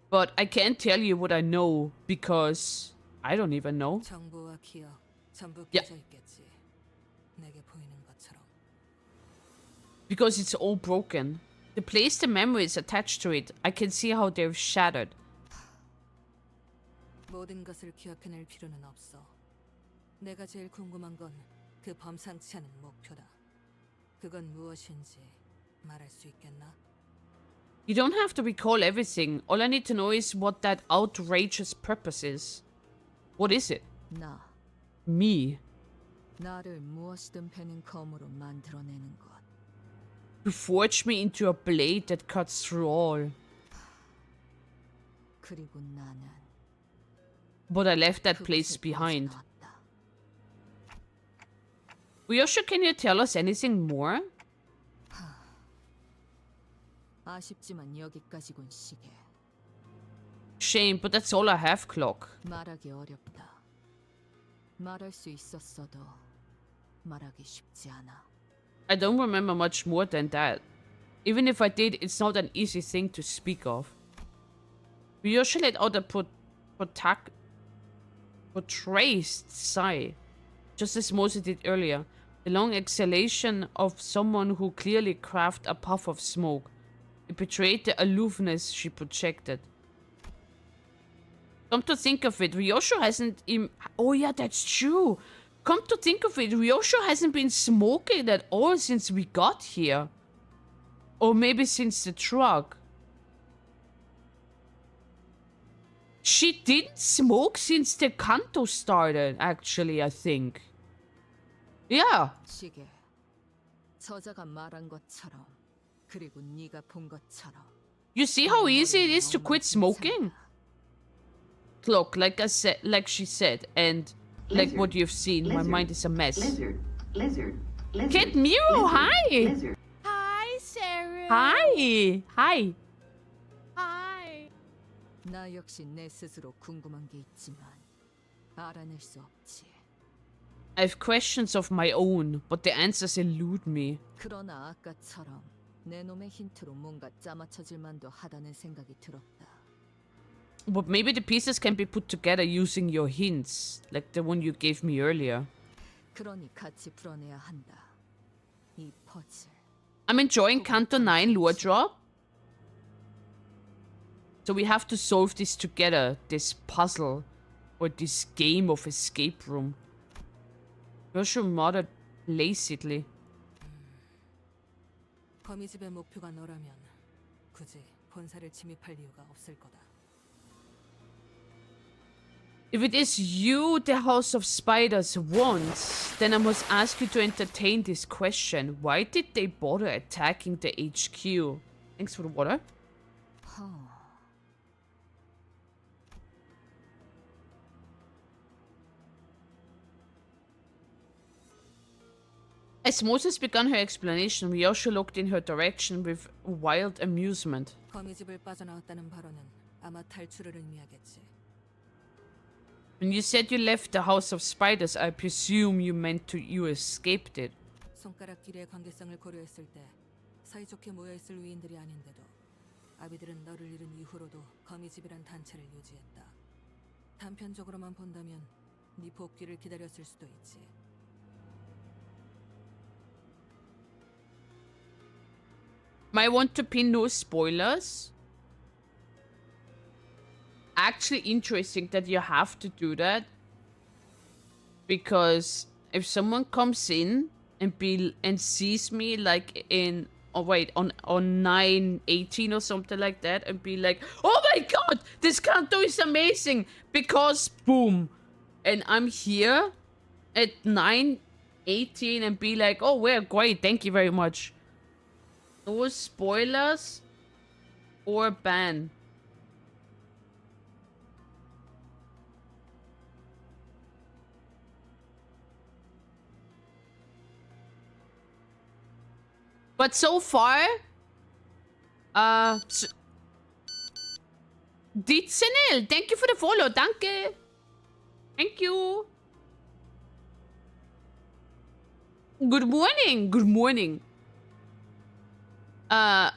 But I can't tell you what I know because I don't even know. 정보와 기억 전부 야. 깨져 있겠지. 내게 보이는 것처럼. Because it's all broken. The place the memory is attached to it, I can see how they're shattered. 모든 것을 기억해낼 필요는 없어. 내가 제일 궁금한 건 그 범상치 않은 목표다. 그건 무엇인지 말할 수 있겠나? You don't have to recall everything. All I need to know is what that outrageous purpose is. What is it? 나 Me. 나를 무엇이든 베는 검으로 만들어내는 것. You forged me into a blade that cuts through all. 그리고 나는 But I left that place 그곳을 behind. 빠져나왔다. Ryoshu, can you tell us anything more? 아쉽지만 여기까지군 시계. Shame, but that's all I have, Clock. 말하기 어렵다. 말할 수 있었어도 말하기 쉽지 않아. I don't remember much more than that. Even if I did, it's not an easy thing to speak of. Ryoshu let out a portrayed sigh, just as Moses did earlier. The long exhalation of someone who clearly craved a puff of smoke. It betrayed the aloofness she projected. Come to think of it, Ryoshu hasn't even... Oh yeah, that's true. Come to think of it, Ryoshu hasn't been smoking at all since we got here. Or maybe since the truck. She didn't smoke since the Kanto started, actually, I think. Yeah. 시계. 저자가 말한 것처럼 그리고 네가 본 것처럼. You see how easy it is to quit smoking? Clock, like she said, and like what you've seen, my mind is a mess. Kid Miro, hi! Hi, Sarah. Hi! Hi! Hi. 나 역시 내 스스로 궁금한 게 있지만 알아낼 수 없지. I have questions of my own, but the answers elude me. 그러나 아까처럼 내 놈의 힌트로 뭔가 짜맞춰질 만도 하다는 생각이 들었다. But maybe the pieces can be put together using your hints, like the one you gave me earlier. 그러니 같이 풀어내야 한다. 이 퍼즐. I'm enjoying Kanto 9 lore drop. So we have to solve this together, this puzzle, or this game of escape room. Ryoshu muttered lazily. 거미집의 목표가 너라면 굳이 본사를 침입할 이유가 없을 거다. If it is you the House of Spiders wants, then I must ask you to entertain this question. Why did they bother attacking the HQ? Thanks for the water. As Moses began her explanation, Ryoshu looked in her direction with wild amusement. 거미집을 빠져나왔다는 발언은 아마 탈출을 의미하겠지. When you said you left the House of Spiders, I presume you meant you escaped it. 손가락 길이의 관계성을 고려했을 때 사이좋게 모여있을 위인들이 아닌데도 아비들은 너를 잃은 이후로도 거미집이란 단체를 유지했다. 단편적으로만 본다면 네 복귀를 기다렸을 수도 있지. Might want to pin no spoilers. Actually interesting that you have to do that. Because if someone comes in and sees me like in on 9:18 or something like that and be like, oh my god, this Kanto is amazing because boom, and I'm here at 9:18 and be like, oh, we're great, thank you very much. No spoilers or ban. But so far, Ditsenel, thank you for the follow. Danke. Thank you. Good morning. Good morning. But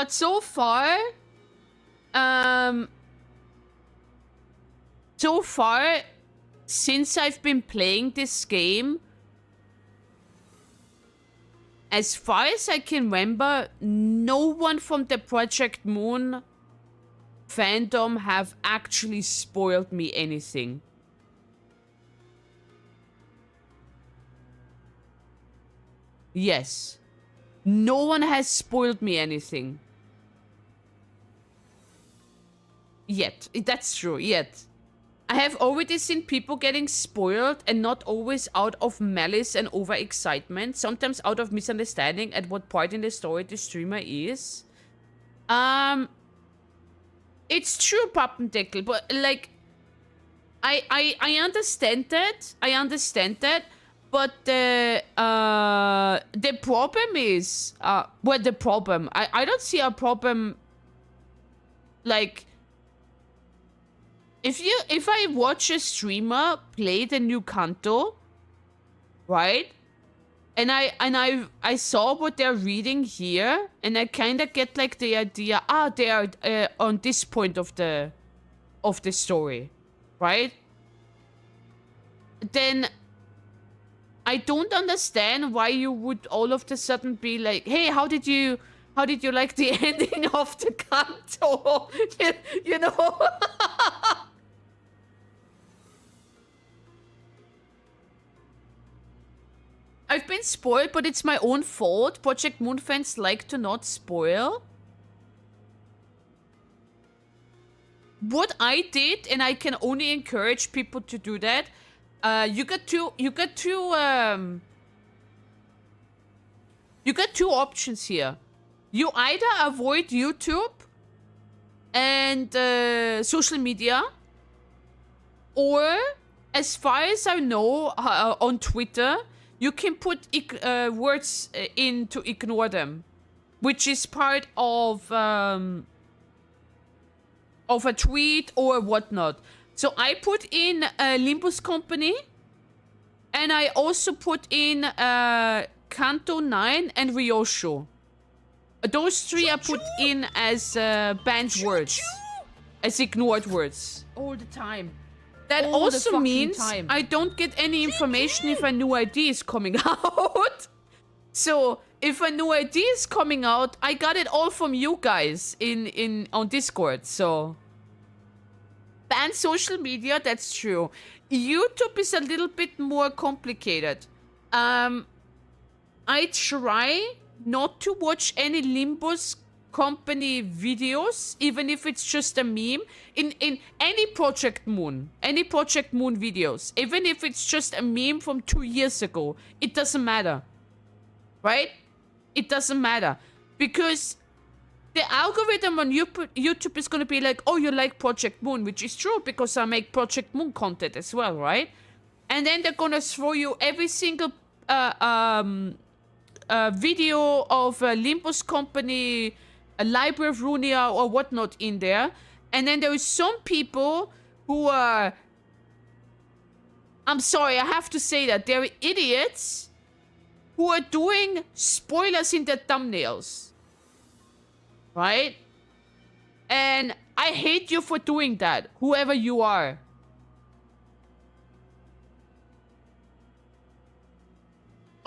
so far, since I've been playing this game, as far as I can remember, no one from the Project Moon fandom have actually spoiled me anything. Yes. No one has spoiled me anything. Yet. That's true, yet. I have already seen people getting spoiled, and not always out of malice and overexcitement. Sometimes out of misunderstanding at what point in the story the streamer is. It's true, Pappendeckel, but like, I understand that. I understand that. But the problem is, well, the problem, I don't see a problem, like, if I watch a streamer play the new Kanto, right, and I saw what they're reading here, and I kind of get like the idea, they are on this point of the story, right? Then I don't understand why you would all of a sudden be like, hey, how did you like the ending of the Kanto? You know? I've been spoiled, but it's my own fault. Project Moon fans like to not spoil. What I did, and I can only encourage people to do that, you got two options here. You either avoid YouTube and social media, or, as far as I know, on Twitter, you can put words in to ignore them, which is part of a tweet or whatnot. So I put in Limbus Company, and I also put in Kanto 9 and ryoshu. Those three I put in as banned words, as ignored words all the time. That All the also fucking means time. I don't get any information if a new ID is coming out. So if a new ID is coming out, I got it all from you guys on Discord. So ban social media, that's true. YouTube is a little bit more complicated. I try not to watch any Limbus Company videos, even if it's just a meme, in any Project Moon videos, even if it's just a meme from 2 years ago, it doesn't matter, right? It doesn't matter, because the algorithm on YouTube is going to be like, oh, you like Project Moon, which is true, because I make Project Moon content as well, right? And then they're going to throw you every single video of Limbus Company, a Library of Runia or whatnot in there. And then there is some people who are, I'm sorry, I have to say that, they're idiots who are doing spoilers in their thumbnails. Right? And I hate you for doing that, whoever you are.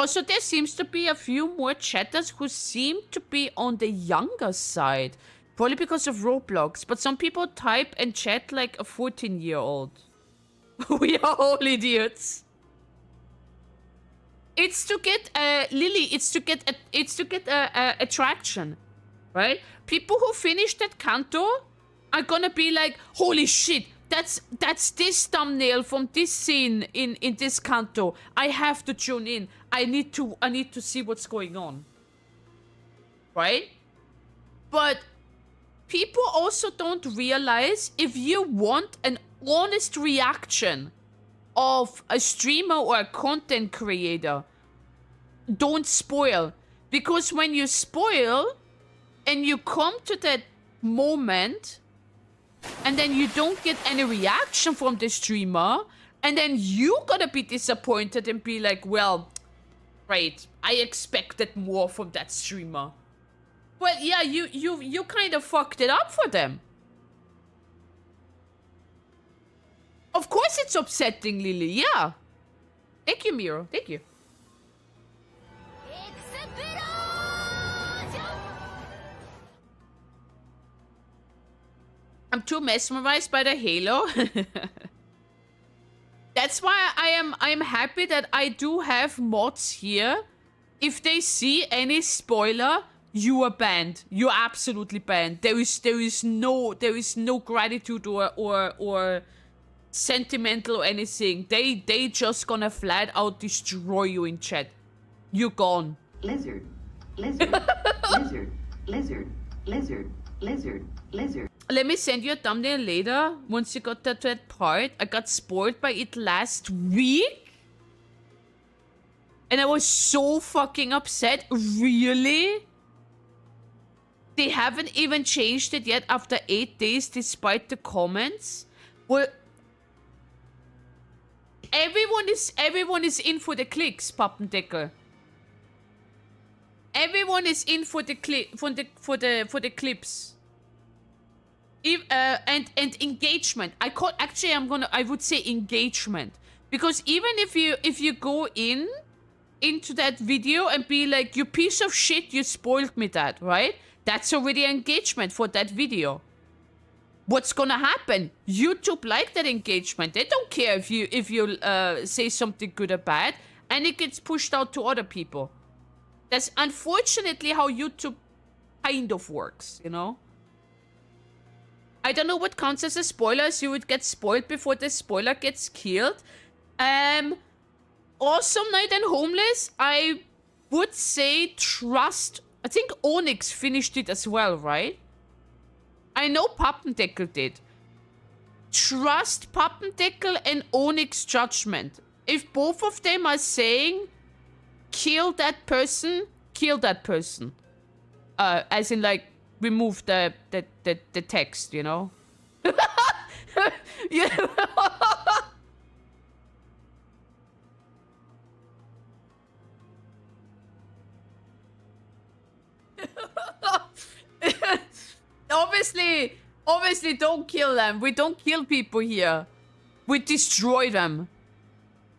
Also, there seems to be a few more chatters who seem to be on the younger side. Probably because of Roblox. But some people type and chat like a 14-year-old. We are all idiots. It's to get, Lily, it's to get attraction. Right? People who finish that Kanto are gonna be like, holy shit, that's this thumbnail from this scene in this Kanto. I have to tune in. I need to see what's going on. Right? But people also don't realize, if you want an honest reaction of a streamer or a content creator, don't spoil. Because when you spoil and you come to that moment and then you don't get any reaction from the streamer, and then you gotta be disappointed and be like, well, great, I expected more from that streamer. Well, yeah, you kind of fucked it up for them. Of course it's upsetting, Lily, yeah. Thank you, Miro, thank you. I'm too mesmerized by the halo. That's why I am happy that I do have mods here. If they see any spoiler, you are banned. You're absolutely banned. There is no gratitude or sentimental or anything. They just gonna flat out destroy you in chat. You're gone. Lizard, lizard, lizard, lizard, lizard, lizard, lizard. Let me send you a thumbnail later. Once you got to that part, I got spoiled by it last week. And I was so fucking upset. Really? They haven't even changed it yet after 8 days despite the comments? Well, everyone is in for the clicks, Pappendecker. Everyone is in for the clips. And engagement. I would say engagement, because even if you go into that video and be like, you piece of shit, you spoiled me that, right? That's already engagement for that video. What's gonna happen? YouTube like that engagement. They don't care if you say something good or bad, and it gets pushed out to other people. That's unfortunately how YouTube kind of works, you know? I don't know what counts as a spoiler, as you would get spoiled before the spoiler gets killed. Awesome Night and Homeless, I would say trust. I think Onyx finished it as well, right? I know Pappendeckel did. Trust Pappendeckel and Onyx judgment. If both of them are saying, kill that person, kill that person. As in, like, remove the text, you know? Yeah. Obviously don't kill them. We don't kill people here. We destroy them.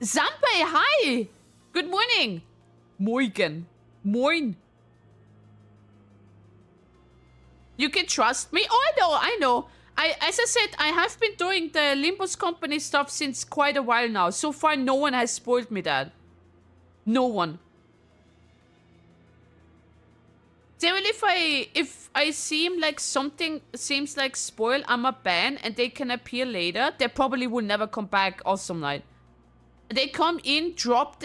Zampe, hi! Good morning. Morgen. Moin. You can trust me. Oh, I know. As I said, I have been doing the Limbus Company stuff since quite a while now. So far, no one has spoiled me that. No one. Still, if I seem like something seems like spoil, I'm a ban and they can appear later. They probably will never come back. Awesome Night. They come in, drop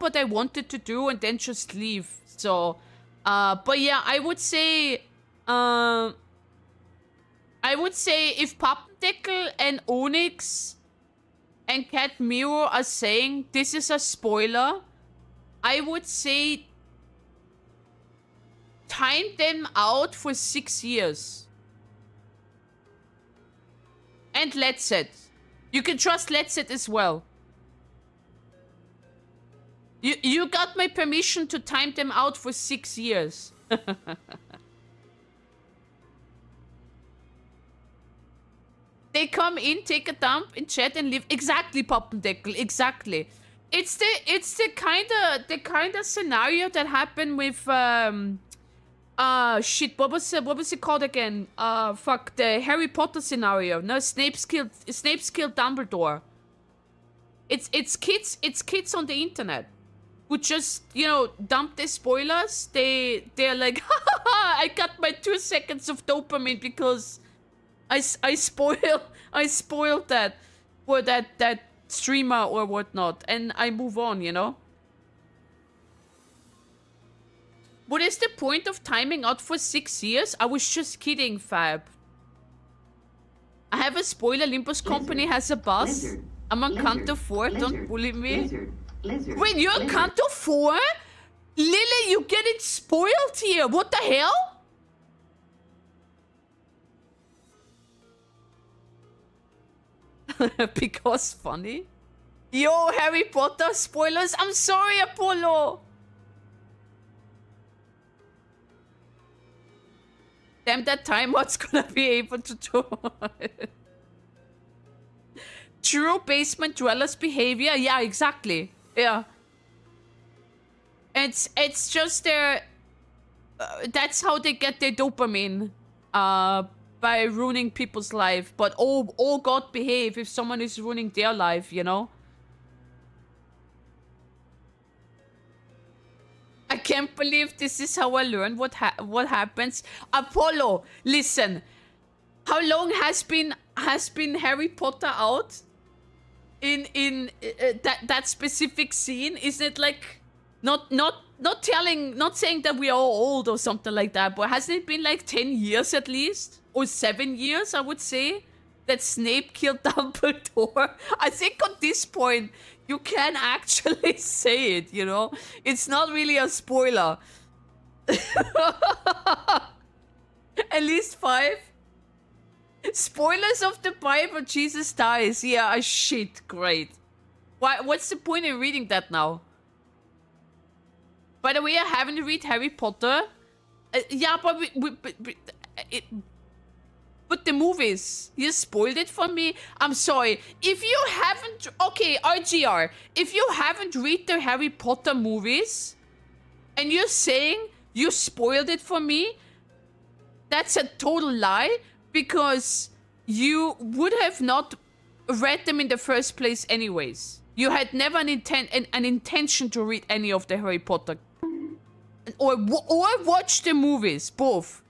what they wanted to do, and then just leave. So, but yeah, I would say if Pappendeckel and Onyx and Cat Miro are saying this is a spoiler, I would say time them out for 6 years. And Let's It. You can trust Let's It as well. You got my permission to time them out for 6 years. They come in, take a dump in chat and leave. Exactly, Pappendeckel. Exactly. It's the kind of scenario that happened with shit. What was it called again? Fuck, the Harry Potter scenario. No, Snape's killed Dumbledore. It's kids on the internet who just, you know, dump their spoilers. They're like, I got my 2 seconds of dopamine because I spoiled that for that streamer or whatnot, and I move on, you know. What is the point of timing out for 6 years? I was just kidding, Fab. I have a spoiler. Limbus Company has a bus. I'm on Canto 4. Don't bully me. Wait, you're on Canto 4? Lily, you get it spoiled here. What the hell? Because funny. Yo, Harry Potter spoilers. I'm sorry, Apollo. Damn, that time what's gonna be able to do it. True basement dwellers behavior. Yeah, exactly. Yeah. It's just their... that's how they get their dopamine. By ruining people's life. But oh God, behave if someone is ruining their life, you know? I can't believe this is how I learn what happens. Apollo, listen. How long has been Harry Potter out? In that specific scene? Isn't it like not saying that we are all old or something like that, but hasn't it been like 10 years at least? Or 7 years, I would say, that Snape killed Dumbledore. I think at this point, you can actually say it, you know? It's not really a spoiler. At least 5. Spoilers of the Bible, Jesus dies. Yeah, shit, great. What's the point in reading that now? By the way, I haven't read Harry Potter. Yeah, but but the movies, you spoiled it for me. I'm sorry. If you haven't... Okay, RGR. If you haven't read the Harry Potter movies, and you're saying you spoiled it for me, that's a total lie, because you would have not read them in the first place anyways. You had never an intention to read any of the Harry Potter. Or watch the movies, both.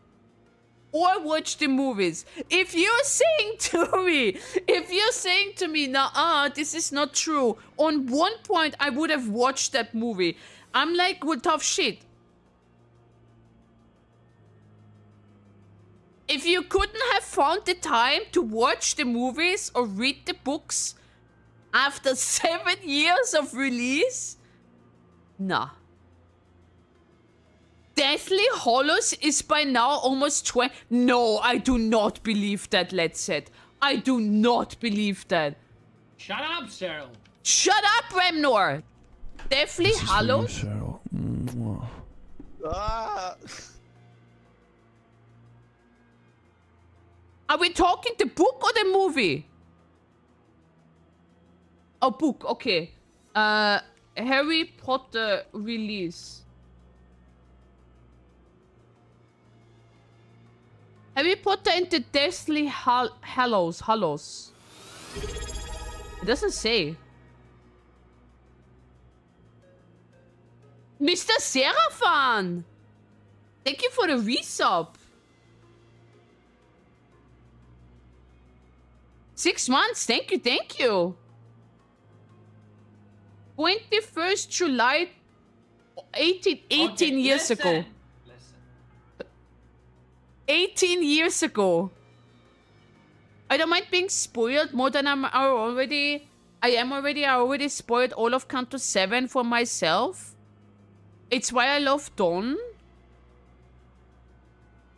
Or watch the movies. If you're saying to me, nah, this is not true. On one point, I would have watched that movie. I'm like, well, tough shit. If you couldn't have found the time to watch the movies or read the books after 7 years of release, nah. Deathly Hallows is by now almost 20... No, I do not believe that, let's say. I do not believe that. Shut up, Cyril. Shut up, Remnor. Deathly Hallows? Ah. Are we talking the book or the movie? Oh, book, okay. Harry Potter release. Harry Potter and the Deathly Hallows. It doesn't say. Mr. Seraphan! Thank you for the resub. 6 months, thank you. 21st July, 18 years ago. 18 years ago. I don't mind being spoiled more than I already spoiled all of Canto 7 for myself. It's why I love Dawn.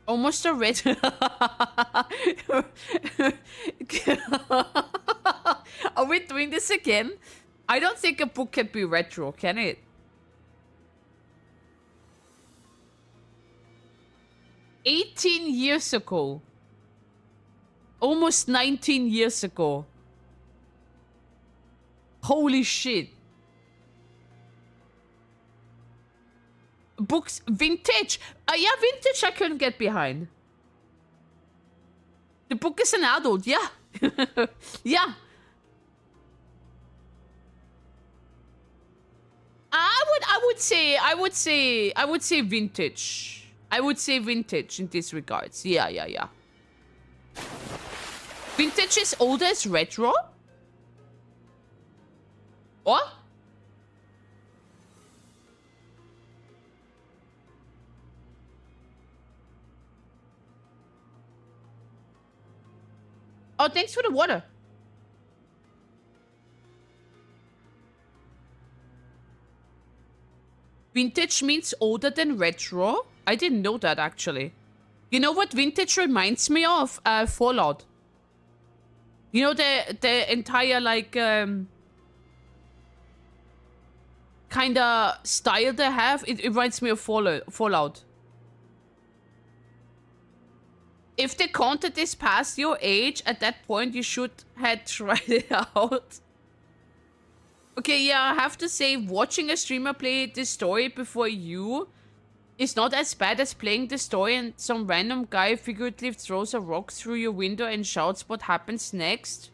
Almost a red. Are we doing this again? I don't think a book can be retro, can it? $18 years ago. Almost 19 years ago. Holy shit. Books, vintage. Yeah, vintage I couldn't get behind. The book is an adult, yeah. Yeah. I would say vintage. I would say vintage in these regards. Yeah. Vintage is older as retro? What? Oh, thanks for the water. Vintage means older than retro. I didn't know that, actually. You know what vintage reminds me of? Fallout. You know, the entire, like, kind of style they have? It reminds me of Fallout. If the content is past your age, at that point you should have tried it out. Okay, yeah, I have to say, watching a streamer play this story before you is not as bad as playing the story and some random guy figuratively throws a rock through your window and shouts what happens next.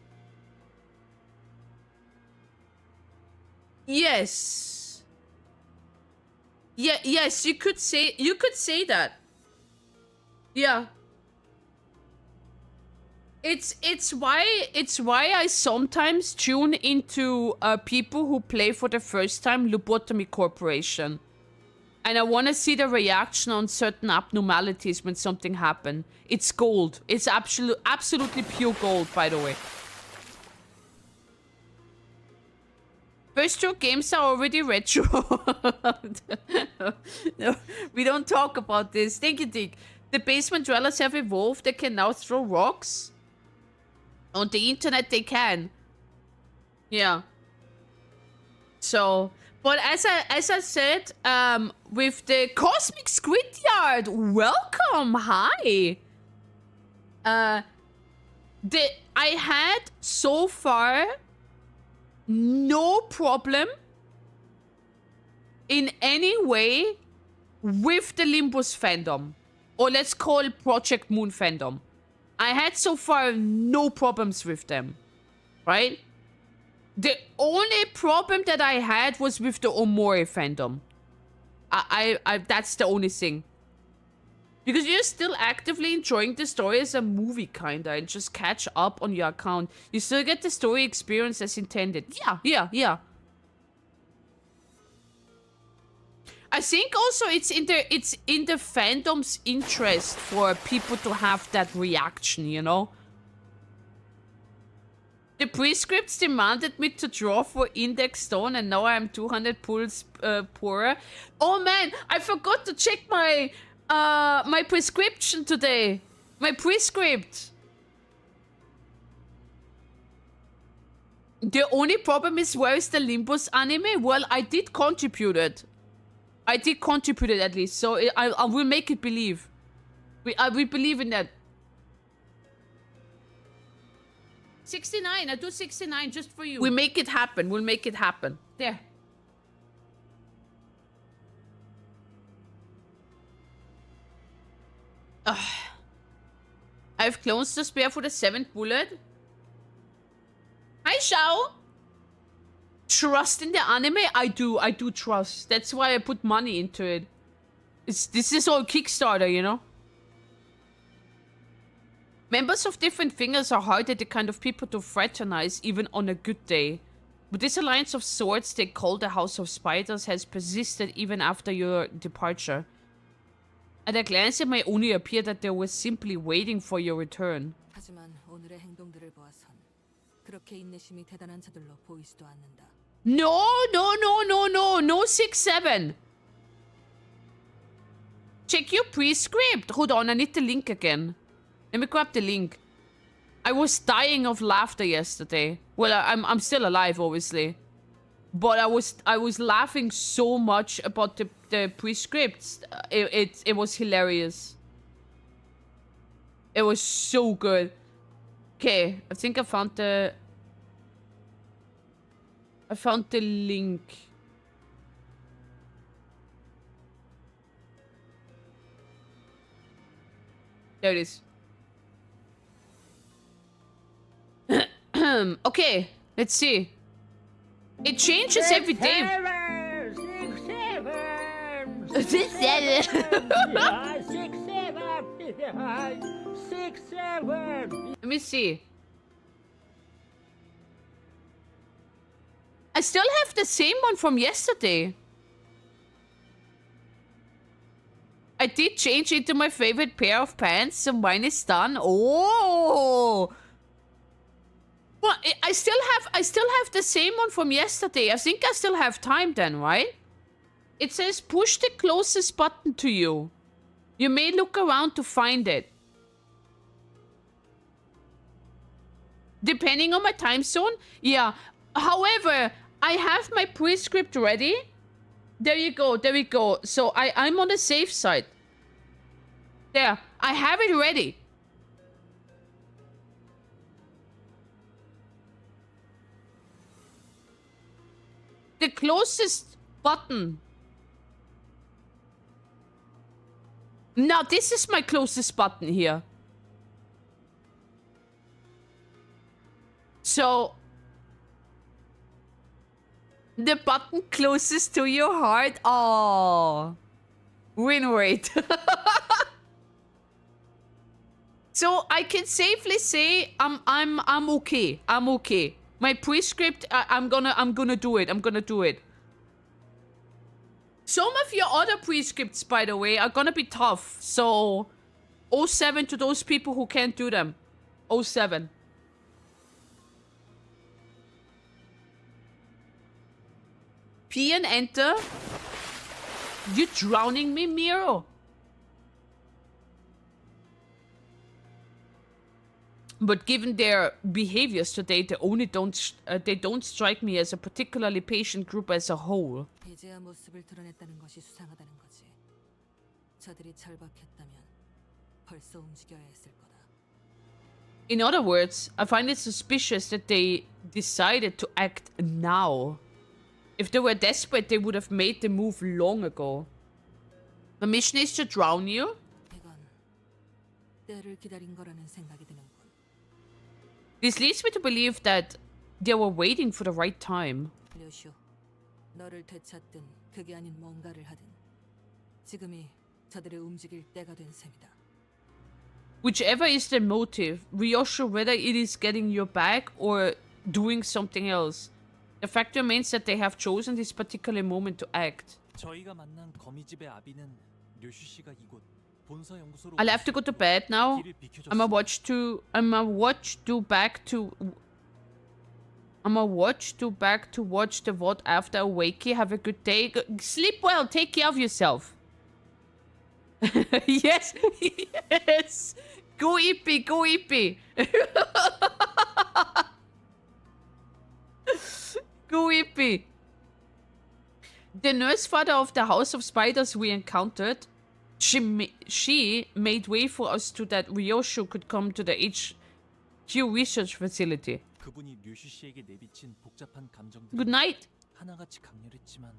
Yes. Yeah, yes, you could say that. Yeah. It's why I sometimes tune into people who play for the first time Lobotomy Corporation. And I want to see the reaction on certain abnormalities when something happens. It's gold. It's absolutely pure gold, by the way. First two games are already retro. No, we don't talk about this. Thank you, Dick. The basement dwellers have evolved. They can now throw rocks. On the internet, they can. Yeah. So... But as I said, with the Cosmic Squidyard, welcome, hi. I had so far no problem in any way with the Limbus fandom, or let's call it Project Moon fandom. I had so far no problems with them, right? The only problem that I had was with the Omori fandom. That's the only thing. Because you're still actively enjoying the story as a movie, kinda, and just catch up on your account. You still get the story experience as intended. Yeah. I think also it's in the fandom's interest for people to have that reaction, you know? The prescripts demanded me to draw for Index Stone, and now I'm 200 pulls poorer. Oh man, I forgot to check my my prescription today. My prescript. The only problem is, where is the Limbus anime? Well, I did contribute it. I did contribute it at least, so I will make it believe. We believe in that. 69, I do 69 just for you. We make it happen. We'll make it happen. There. I have clones to spare for the 7th bullet. Hi, Xiao. Trust in the anime? I do trust. That's why I put money into it. This is all Kickstarter, you know? Members of different fingers are hardly the kind of people to fraternize even on a good day. But this alliance of sorts they call the House of Spiders has persisted even after your departure. At a glance it may only appear that they were simply waiting for your return. No 6-7. Check your prescript. Hold on, I need the link again. Let me grab the link. I was dying of laughter yesterday. Well, I'm still alive, obviously. But I was laughing so much about the prescripts. It was hilarious. It was so good. Okay, I think I found the link. There it is. Okay, let's see. It changes every day. 6-7. Let me see. I still have the same one from yesterday. I did change into my favorite pair of pants, so mine is done. Oh! Well, I still have the same one from yesterday. I think I still have time then, right? It says push the closest button to you. You may look around to find it. Depending on my time zone, yeah. However, I have my prescript ready. There you go, there we go. So I'm on the safe side. There, I have it ready. The closest button. Now, this is my closest button here. So, the button closest to your heart. Oh, win rate. So I can safely say I'm okay. I'm okay. My prescript, I'm gonna do it. I'm gonna do it. Some of your other prescripts, by the way, are gonna be tough. So, 07 to those people who can't do them. 07. P and enter. You drowning me, Miro? But given their behaviors today, they don't strike me as a particularly patient group as a whole. 이제야 모습을 드러냈다는 것이 수상하다는 거지. 저들이 절박했다면 벌써 움직여야 했을 거다. In other words, I find it suspicious that they decided to act now. If they were desperate, they would have made the move long ago. The mission is to drown you? 이건 때를 기다린 거라는 생각이 드는군. This leads me to believe that they were waiting for the right time. 류슈, 너를 되찾든 그게 아닌 뭔가를 하든 지금이 저들의 움직일 때가 된 셈이다. Whichever is the motive, ryoshu, whether it is getting your back or doing something else, the fact remains that they have chosen this particular moment to act. 저희가 만난 거미집의 아비는 류슈 씨가 이곳 본사 연구소로 I'll have to go to bed now. I'ma watch back to watch the VOD after Awakey. Have a good day. Sleep well. Take care of yourself. Yes. Yes. Go Ippy. Go Ippy. Go Ippy. The nurse father of the House of Spiders we encountered, she made way for us so that ryoshu could come to the HQ research facility. 그분이 류슈 씨에게 내비친 복잡한 감정들. Good night. 하나같이 강렬했지만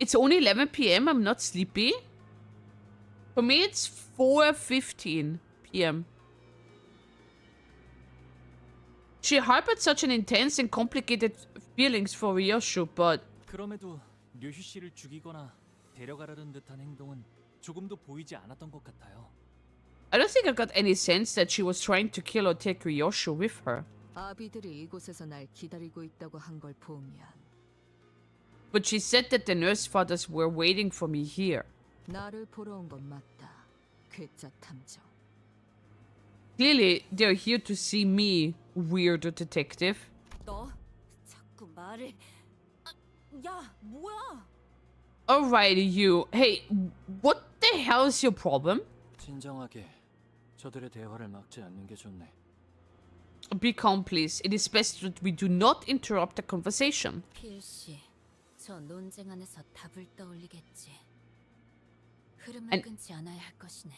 It's only 11 p.m. I'm not sleepy. For me, it's 4:15 p.m. She harbored such an intense and complicated feelings for ryoshu, but 그럼에도 류슈 씨를 죽이거나 데려가려는 듯한 행동은 조금도 보이지 않았던 것 같아요. I don't think I got any sense that she was trying to kill or take ryoshu with her. 아비들이 이곳에서 날 기다리고 있다고 한 걸 보면 But she said that the nurse fathers were waiting for me here. 나를 보러 온 건 맞다. 괴짜 탐정. Clearly, they're here to see me, weirdo detective. 너 자꾸 말을. 야, 뭐야? Alright, you. Hey, what the hell is your problem? 진정하게 저들의 대화를 막지 않는 게 좋네. Be calm, please. It is best that we do not interrupt the conversation. 필시, 저 논쟁 안에서 답을 떠올리겠지. 흐름을 And- 끊지 않아야 할 것이네.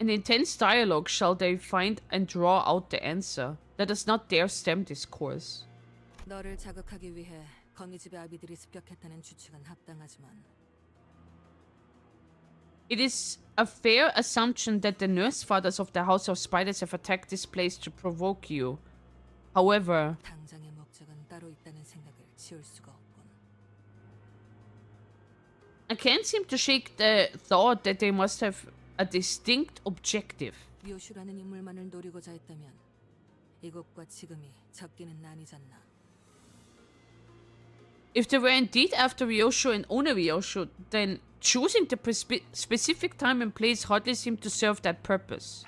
In intense dialogue shall they find and draw out the answer. Let us not dare stem this course. 너를 자극하기 위해 거미집의 아비들이 습격했다는 추측은 합당하지만 It is a fair assumption that the nurse fathers of the House of Spiders have attacked this place to provoke you. However, 당장의 목적은 따로 있다는 생각을 지울 수가 없군. I can't seem to shake the thought that they must have a distinct objective. 요슈라는 인물만을 노리고자 했다면 이곳과 지금이 적기는 아니잖나. If they were indeed after ryoshu and only ryoshu, then choosing the specific time and place hardly seemed to serve that purpose.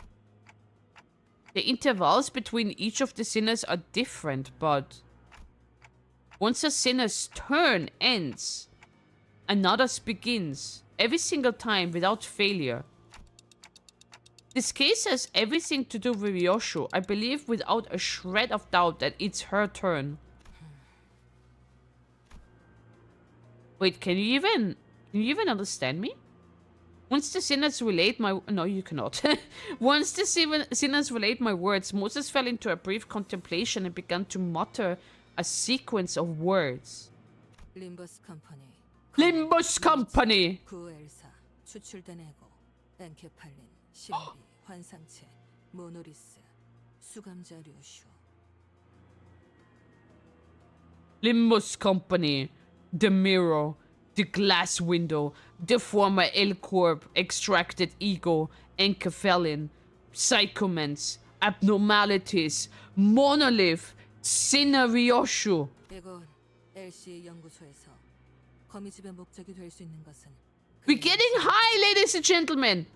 The intervals between each of the sinners are different, but Once a sinner's turn ends, another's begins. Every single time without failure. This case has everything to do with Ryoshu. I believe without a shred of doubt that it's her turn. Wait, can you even understand me? Once the sinners relate my... No, you cannot. Once the sinners relate my words, Moses fell into a brief contemplation and began to mutter a sequence of words. Limbus Company. Limbus Company! 구엘사, 추출된 에고, 엔케팔린, 신비, 환상체, 모노리스, 수감자 류슈. Limbus Company. The mirror. The glass window. The former L-Corp. Extracted ego. Encephalin. Psychoments. Abnormalities. Monolith. Sinner Ryoshu. 이건 LCE 연구소에서 거미집의 목적이 될 수 있는 것은 We're getting high, ladies and gentlemen!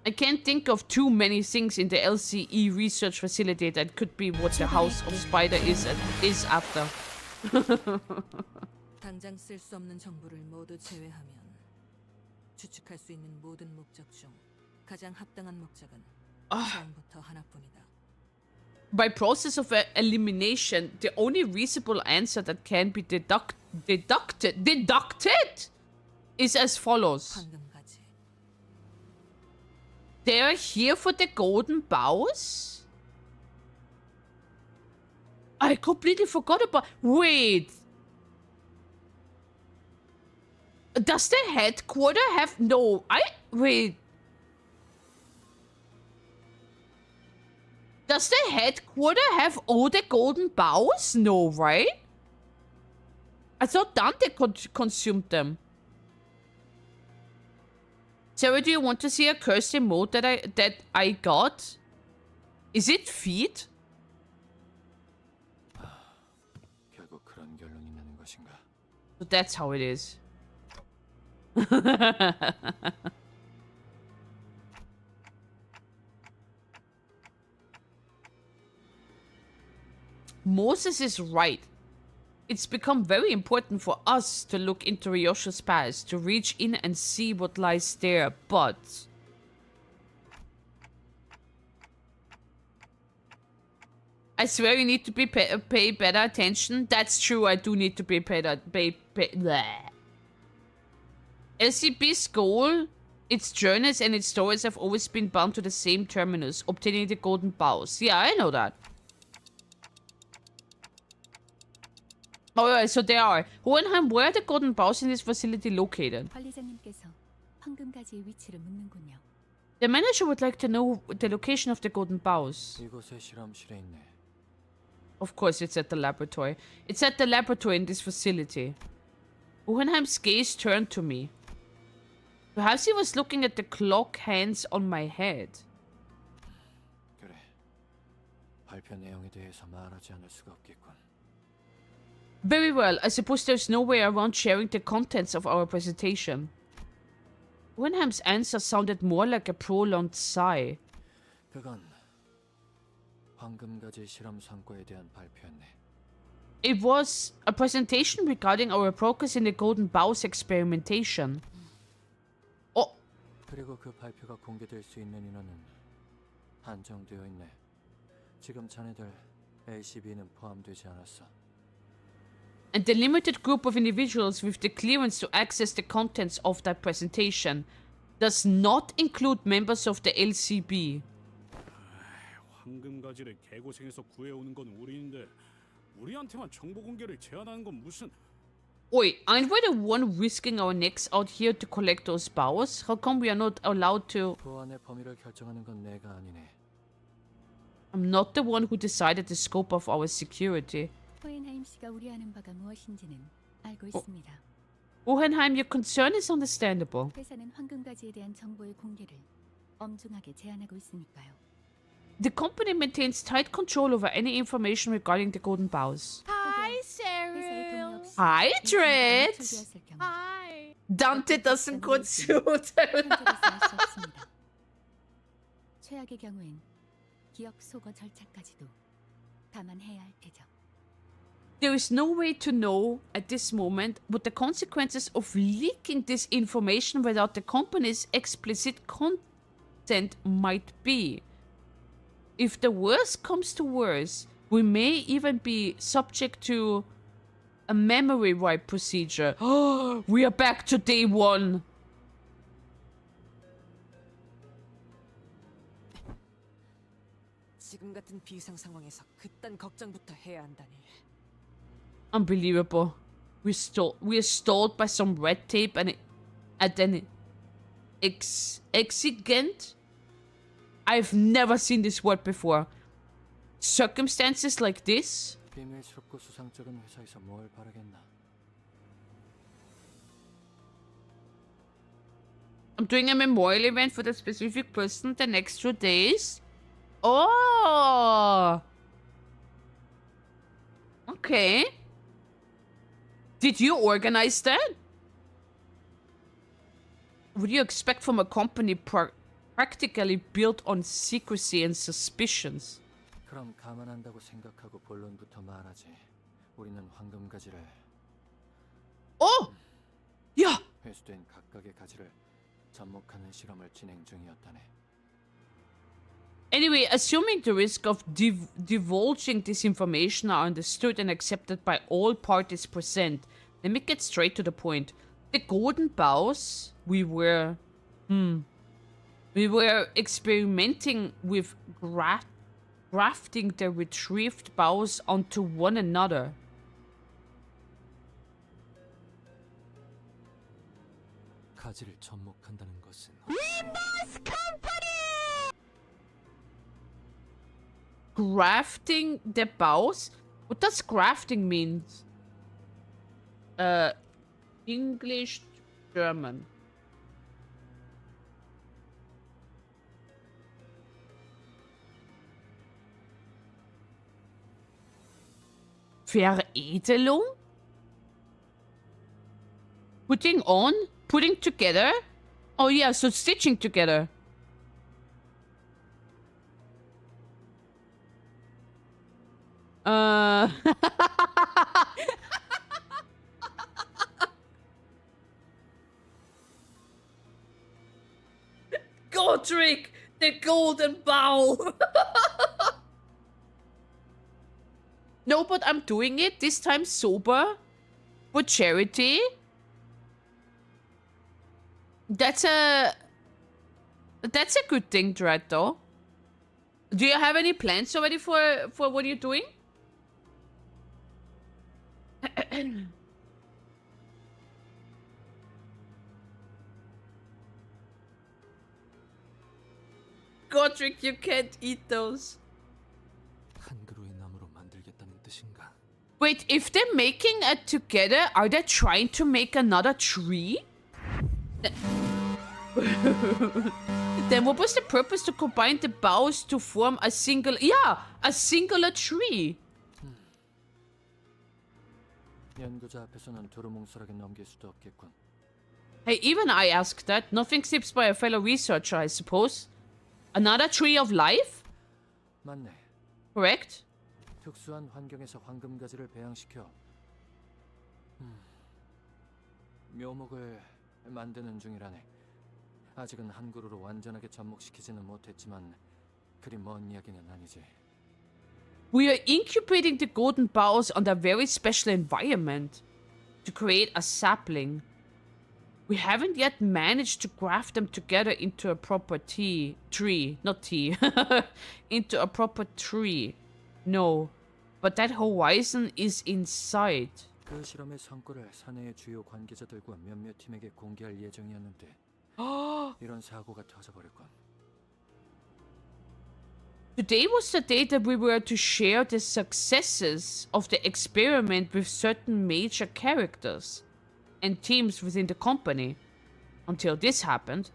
I can't think of too many things in the LCE research facility that could be what the House of Spider is after. 당장 쓸 수 없는 정보를 모두 제외하면 추측할 수 있는 모든 목적 중 가장 합당한 목적은 처음부터 하나뿐이다. By process of elimination, the only reasonable answer that can be deducted is as follows. They are here for the golden bows? I completely forgot about... Wait. Does the headquarter have... No, Wait. Does the headquarter have all the golden bows? No, right? I thought Dante consumed them. Sarah, do you want to see a cursed emote that I got? Is it feet? 결국 그런 결론이 나는 것인가? So that's how it is. Moses is right. It's become very important for us to look into Ryoshu's past, to reach in and see what lies there, but... I swear you need to be pay better attention. That's true, I do need to be LCB's goal, its journeys and its stories have always been bound to the same terminus, obtaining the golden bows. Yeah, I know that. Oh, yeah, so they are. Hohenheim, where are the golden bows in this facility located? The manager would like to know the location of the golden bows. 이곳에 실험실에 있네. Of course, it's at the laboratory. It's at the laboratory in this facility. Hohenheim's gaze turned to me. Perhaps he was looking at the clock hands on my head. 그래. 발표 내용에 대해서 말하지 않을 수가 없겠군. Very well. I suppose there's no way around sharing the contents of our presentation. Hohenheim's answer sounded more like a prolonged sigh. 그건 황금가지 실험 성과에 대한 발표였네. It was a presentation regarding our progress in the Golden Bows experimentation. Oh. 그리고 그 발표가 공개될 수 있는 인원은 한정되어 있네. 지금 자네들 LCB는 포함되지 않았어. And the limited group of individuals with the clearance to access the contents of that presentation does not include members of the LCB. 황금가지를 개고생해서 구해오는 건 우리인데 우리한테만 정보 공개를 제한하는 건 무슨... Oi, aren't we the one risking our necks out here to collect those bows? How come we are not allowed to... 보안의 범위를 결정하는 건 내가 아니네. I'm not the one who decided the scope of our security. 호헨하임 씨가 우려하는 바가 무엇인지는 알고 있습니다. Hohenheim, your concern is understandable. 회사는 황금가지에 대한 정보의 공개를 엄중하게 제한하고 있으니까요. The company maintains tight control over any information regarding the golden bows. Hi, Sarah. Hi, Dread. Hi. Dante doesn't consume. 최악의 경우엔 기억 소거 절차까지도 감안해야 할 테죠. There is no way to know at this moment what the consequences of leaking this information without the company's explicit consent might be. If the worst comes to worst, we may even be subject to a memory wipe procedure. Oh, we are back to day one. 지금 같은 비상 상황에서 그딴 걱정부터 해야 한다니. Unbelievable. We're stalled by some red tape and an exigent. I've never seen this word before. Circumstances like this. 비밀스럽고 수상쩍은 회사에서 뭘 바라겠나? I'm doing a memorial event for the specific person the next 2 days. Oh. Okay. Did you organize that? What do you expect from a company practically built on secrecy and suspicions? 그럼 감안한다고 생각하고 본론부터 말하지. 우리는 황금 가지를. 어! 야! 회수된 각각의 가지를 접목하는 실험을 진행 중이었다네. Anyway, assuming the risk of divulging this information are understood and accepted by all parties present, let me get straight to the point. The golden bows, we were experimenting with grafting the retrieved bows onto one another. 가지를 접목한다는 것은 Limbus Company! Grafting the bows? What does grafting mean? English, German. Veredelung? Putting on? Putting together? Oh yeah, so stitching together. Godric, the golden bow. No, but I'm doing it this time sober for charity. That's a good thing, Dread, though. Do you have any plans already for what you're doing? Godric, you can't eat those. 한 그루의 나무로 만들겠다는 뜻인가? Wait, if they're making it together, are they trying to make another tree? Then what was the purpose to combine the boughs to form a single... Yeah, a singular tree. 연구자 앞에서는 두루뭉술하게 넘길 수도 없겠군. Hey, even I asked that. Nothing slips by a fellow researcher, I suppose. Another tree of life? 맞네. Correct? 특수한 환경에서 황금 가지를 배양시켜 묘목을 만드는 중이라네. 아직은 한 그루로 완전하게 접목시키지는 못했지만 그리 먼 이야기는 아니지. We are incubating the golden bows under a very special environment to create a sapling. We haven't yet managed to graft them together into a proper tree, not tea, into a proper tree. No, but that horizon is in sight. 그 실험의 성과를 사내의 주요 관계자들과 몇몇 팀에게 공개할 예정이었는데 이런 사고가 터져버렸군. Today was the day that we were to share the successes of the experiment with certain major characters and teams within the company. Until this happened.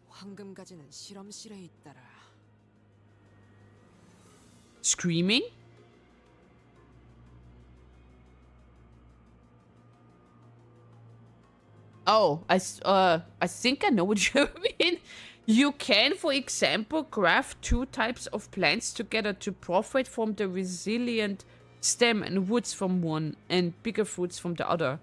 황금 가지는 실험실에 있더라. Screaming? Oh, I think I know what you mean. You can, for example, graft two types of plants together to profit from the resilient stem and woods from one and bigger fruits from the other.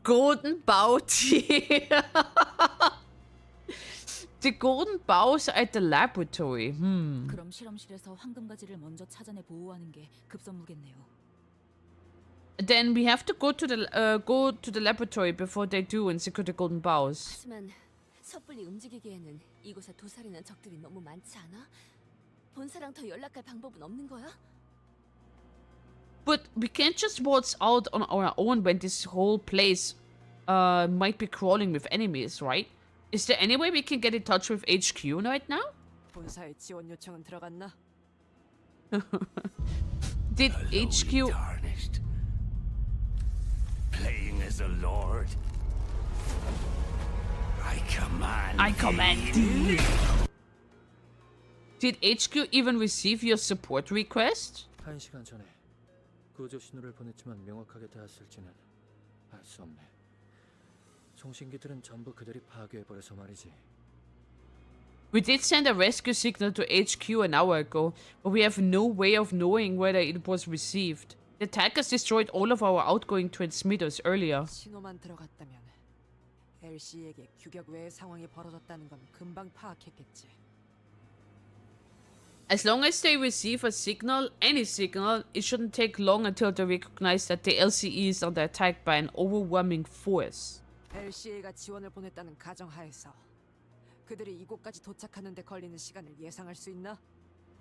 Golden bounty. The golden bows at the laboratory. 그럼 실험실에서 황금가지를 먼저 찾아내 보호하는 게 급선무겠네요. Then we have to go to the laboratory before they do and secure the golden bows. 하지만 섣불리 움직이기에는 이곳에 도사리는 적들이 너무 많지 않아? 본사랑 더 연락할 방법은 없는 거야? But we can't just waltz out on our own when this whole place might be crawling with enemies, right? Is there any way we can get in touch with HQ right now? 본사에 지원 요청은 들어갔나? Did HQ... Playing as a lord. I command thee. Did HQ even receive your support request? 1시간 전에 구조 신호를 보냈지만 명확하게 닿았을지는 알 수 없네. 송신기들은 전부 그들이 파괴해버려서 말이지. We did send a rescue signal to HQ an hour ago, but we have no way of knowing whether it was received. The attackers destroyed all of our outgoing transmitters earlier. 신호만 들어갔다면 LCE에게 규격 외의 상황이 벌어졌다는 건 금방 파악했겠지. As long as they receive a signal, any signal, it shouldn't take long until they recognize that the LCE is under attack by an overwhelming force. LCE가 지원을 보냈다는 가정하에서 그들이 이곳까지 도착하는 데 걸리는 시간을 예상할 수 있나?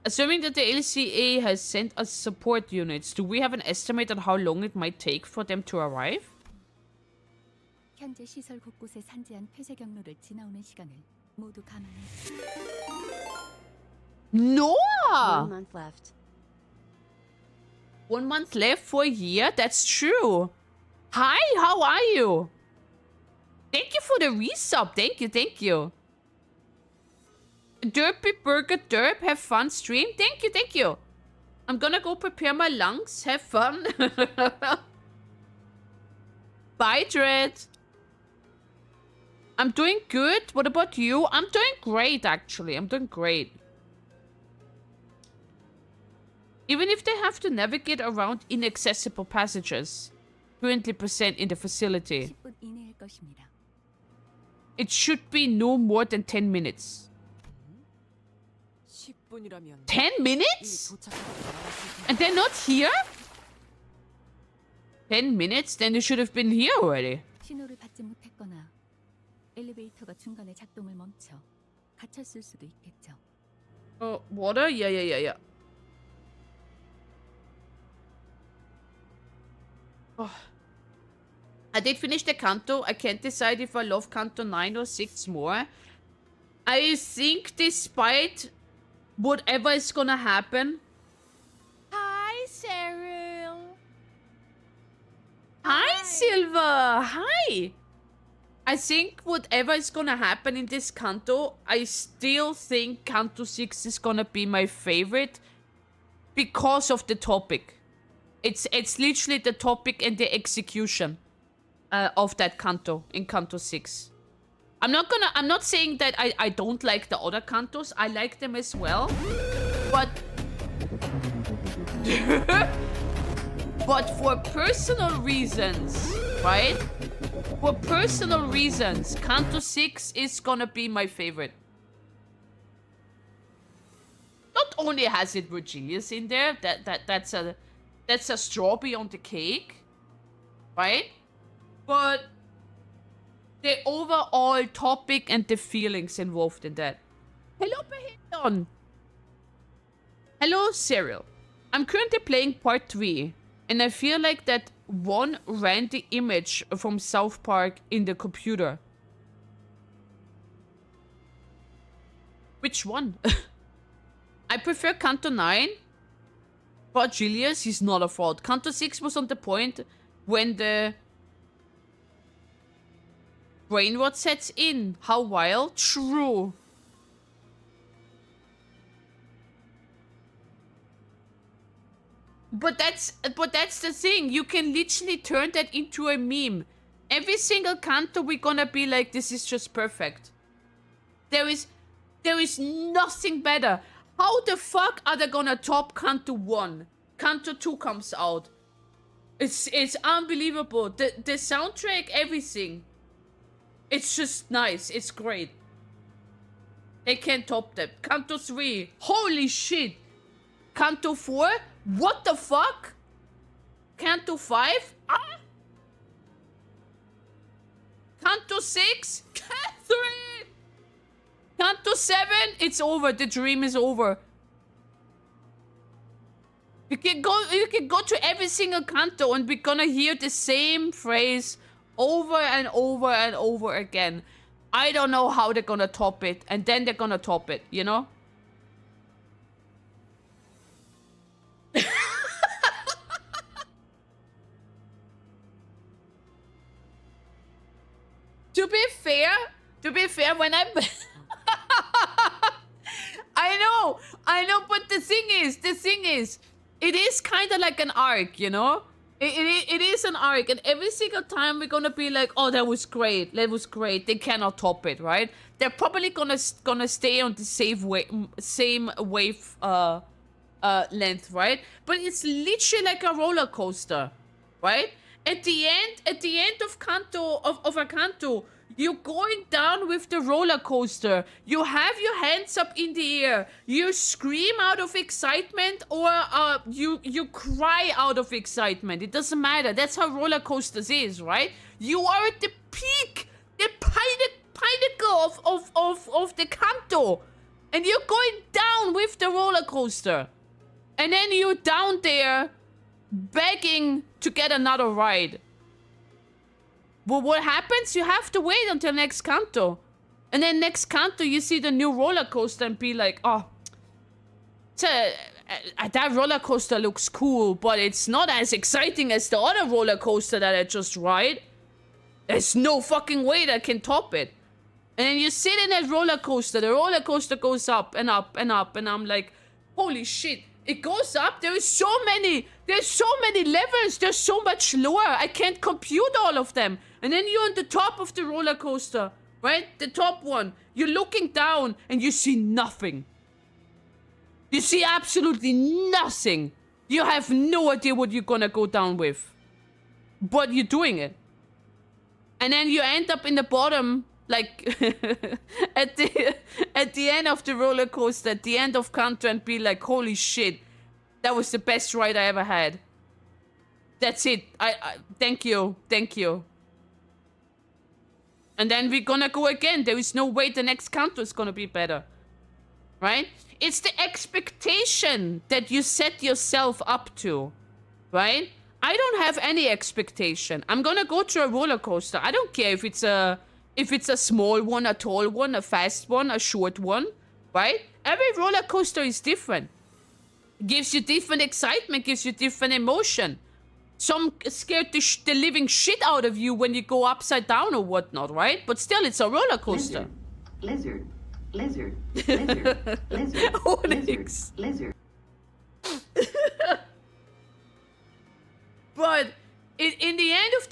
Assuming that the LCA has sent us support units, do we have an estimate on how long it might take for them to arrive? 현재 시설 곳곳에 산재한 폐쇄 경로를 지나오는 시간을 모두 감안해. Noah! 1 month left. 1 month left for a year? That's true. Hi, how are you? Thank you for the resub. Thank you, thank you. Derpy Burger Derp, have fun stream. Thank you, thank you. I'm gonna go prepare my lungs. Have fun. Bye, Dread. I'm doing good. What about you? I'm doing great, actually. I'm doing great. Even if they have to navigate around inaccessible passages currently present in the facility. 10분 이내일 것입니다. It should be no more than 10 minutes. 10분이라면 10 minutes? And they're not here? 10 minutes? Then they should have been here already. 신호를 받지 못했거나 엘리베이터가 중간에 작동을 멈춰 갇혔을 수도 있겠죠. Water? Yeah. Oh. I did finish the Kanto. I can't decide if I love Kanto 9 or 6 more. I think despite whatever is gonna happen... Hi, Cyril. Hi, Silver. Hi. I think whatever is gonna happen in this Kanto, I still think Kanto 6 is gonna be my favorite because of the topic. It's literally the topic and the execution of that Kanto in Kanto 6. I'm not saying that I don't like the other Kantos. I like them as well. But but for personal reasons, right? For personal reasons, Kanto 6 is gonna be my favorite. Not only has it Virgilius in there, that's a strawberry on the cake, right? But the overall topic and the feelings involved in that. Hello, Behedon. Hello, Cyril. I'm currently playing part 3, and I feel like that one ran the image from South Park in the computer. Which one? I prefer Kanto 9. But Julius is not a fraud. Kanto 6 was on the point when the brain rot sets in. How wild? True. But that's the thing. You can literally turn that into a meme. Every single canto we're gonna be like, this is just perfect. There is nothing better. How the fuck are they gonna top Canto 1? Canto 2 comes out. It's unbelievable. The soundtrack, everything. It's just nice. It's great. They can't top them. Canto 3. Holy shit. Canto 4. What the fuck? Canto 5. Ah. Canto 6. Catherine. Canto 7. It's over. The dream is over. You can go to every single canto and we're gonna hear the same phrase over and over and over again. I don't know how they're gonna top it, and then they're gonna top it, you know? To be fair, when I'm... I know, but the thing is, it is kind of like an arc, you know? It is an arc, and every single time we're gonna be like, oh, that was great, they cannot top it, right? They're probably gonna stay on the same wave length, right? But it's literally like a roller coaster, right? At the end of a canto, you're going down with the roller coaster. You have your hands up in the air. You scream out of excitement, or you cry out of excitement. It doesn't matter. That's how roller coasters is, right? You are at the peak, the pinnacle of the canto, and you're going down with the roller coaster, and then you're down there begging to get another ride. But what happens? You have to wait until next canto. And then next canto, you see the new roller coaster and be like, oh, that roller coaster looks cool, but it's not as exciting as the other roller coaster that I just ride. There's no fucking way that can top it. And then you sit in that roller coaster. The roller coaster goes up and up and up. And I'm like, holy shit. It goes up. There's so many levels. There's so much lore. I can't compute all of them. And then you're on the top of the roller coaster, right? The top one. You're looking down and you see nothing. You see absolutely nothing. You have no idea what you're gonna go down with. But you're doing it. And then you end up in the bottom, like at the end of the roller coaster, at the end of Canto, and be like, holy shit, that was the best ride I ever had. That's it. I thank you. And then we're gonna go again. There is no way the next Canto is gonna be better. Right? It's the expectation that you set yourself up to. Right? I don't have any expectation. I'm gonna go to a roller coaster. I don't care if it's a small one, a tall one, a fast one, a short one, right? Every roller coaster is different. Gives you different excitement, gives you different emotion. Some scared the living shit out of you when you go upside down or whatnot, right? But still, it's a roller coaster. Lizard. Onyx. Lizard. But in the end of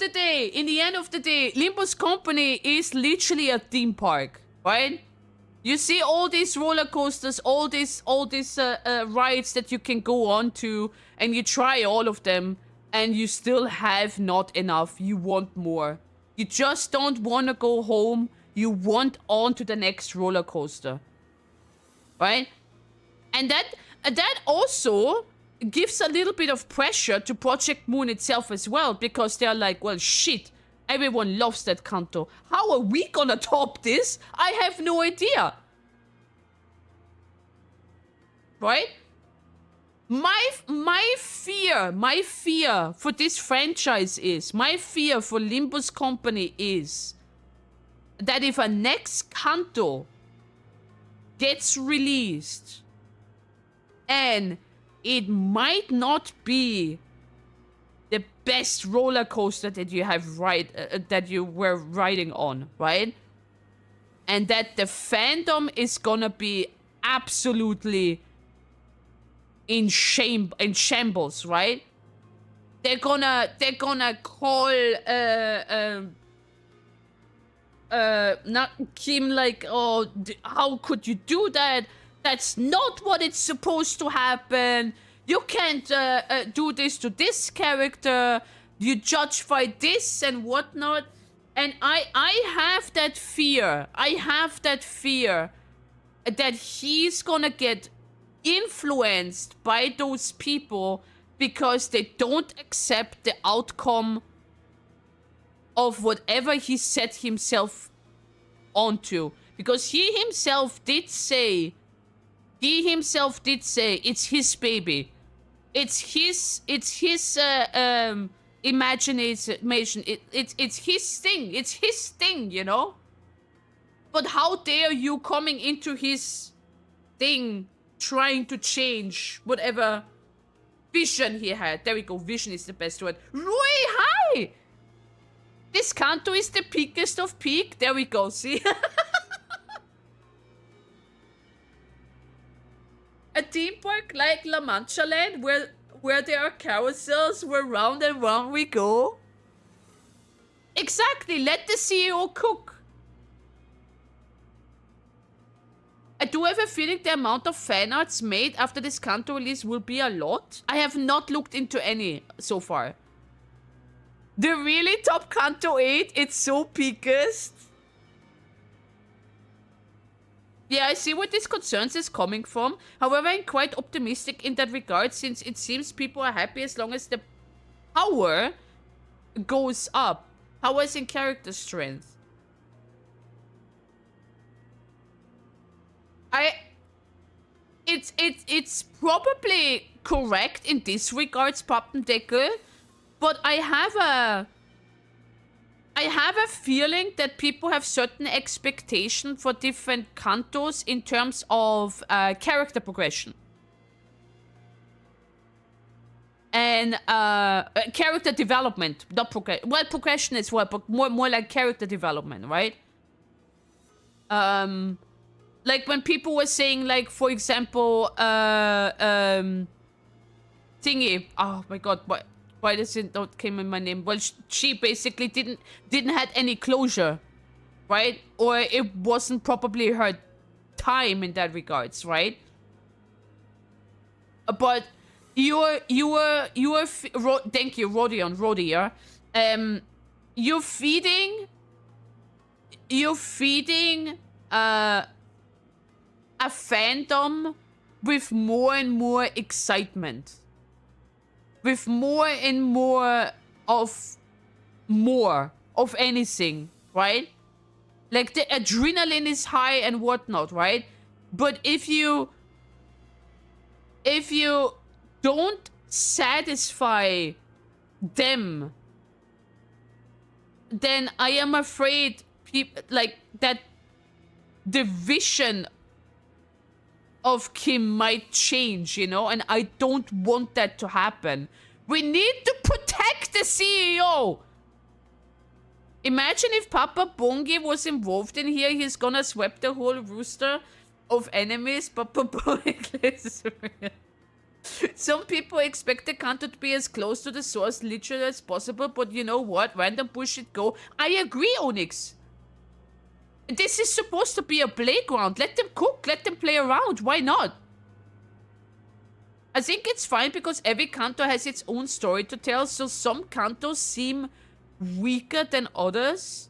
the day, Limbus Company is literally a theme park, right? You see all these roller coasters, all these rides that you can go on to, and you try all of them, and you still have not enough. You want more. You just don't want to go home. You want on to the next roller coaster, right? And that also gives a little bit of pressure to Project Moon itself as well, because they're like, well, shit, everyone loves that Canto. How are we gonna top this? I have no idea. Right? My fear for this franchise is, my fear for Limbus Company is that if a next Canto gets released and it might not be the best roller coaster that you have that you were riding on, right? And that the fandom is gonna be absolutely in shambles, right? They're gonna call not Kim like, oh, how could you do that? That's not what it's supposed to happen. You can't do this to this character. You judge by this and whatnot. And I have that fear. I have that fear that he's gonna get influenced by those people because they don't accept the outcome of whatever he set himself onto. Because he himself did say it's his baby. It's his imagination. It's his thing. It's his thing, you know? But how dare you coming into his thing trying to change whatever vision he had. There we go. Vision is the best word. Rui, hi! This Kanto is the peakest of peak. There we go, see? A theme park like La Mancha Land where there are carousels where round and round we go. Exactly, let the CEO cook. I do have a feeling the amount of fan arts made after this Kanto release will be a lot. I have not looked into any so far. The really top Kanto 8, it's so peakest. Yeah, I see where this concerns is coming from. However, I'm quite optimistic in that regard since it seems people are happy as long as the power goes up. Power is in character strength. It's probably correct in this regards, Pappendeckel, but I have a feeling that people have certain expectation for different Kantos in terms of character progression. And character development, not progression. Well, progression is well, but more like character development, right? Like when people were saying, like, for example, thingy. Oh my god, why does it not came in my name? Well, she basically didn't had any closure, right? Or it wasn't probably her time in that regards, right? But you were thank you, Rodion. You're feeding a fandom with more and more excitement. With more and more of anything, right? Like the adrenaline is high and whatnot, right? But if you don't satisfy them, then I am afraid people like that the vision of Kim might change, you know, and I don't want that to happen. We need to protect the CEO. Imagine if Papa Bongi was involved in here, he's gonna sweep the whole rooster of enemies. Papa Bongi. Some people expect the Kanto to be as close to the source literally as possible, but you know what? Random bullshit go. I agree, Onyx. This is supposed to be a playground. Let them cook. Let them play around. Why not? I think it's fine because every Kanto has its own story to tell. So some Kantos seem weaker than others.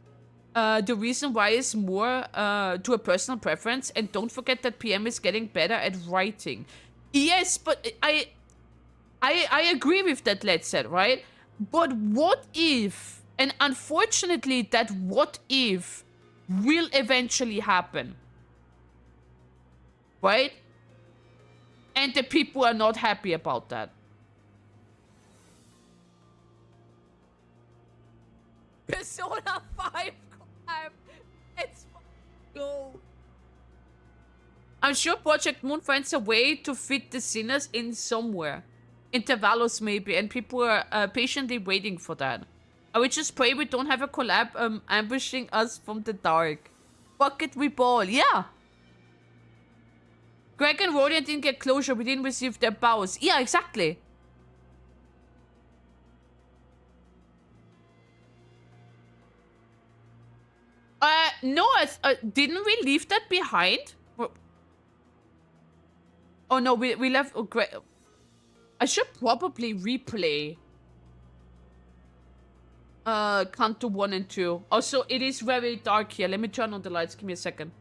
The reason why is more to a personal preference. And don't forget that PM is getting better at writing. Yes, but I agree with that, let's say, right? But what if, and unfortunately that what if will eventually happen, right? And the people are not happy about that. Persona 5 collab. Let's go. I'm sure Project Moon finds a way to fit the sinners in somewhere. Intervalos maybe, and people are patiently waiting for that. I would just pray we don't have a collab ambushing us from the dark. Bucket we ball, yeah. Greg and Rodian didn't get closure, we didn't receive their bows. Yeah, exactly. No, didn't we leave that behind? Oh no, we left. Oh, great. I should probably replay Kanto 1 and 2. Also, it is very dark here. Let me turn on the lights. Give me a second.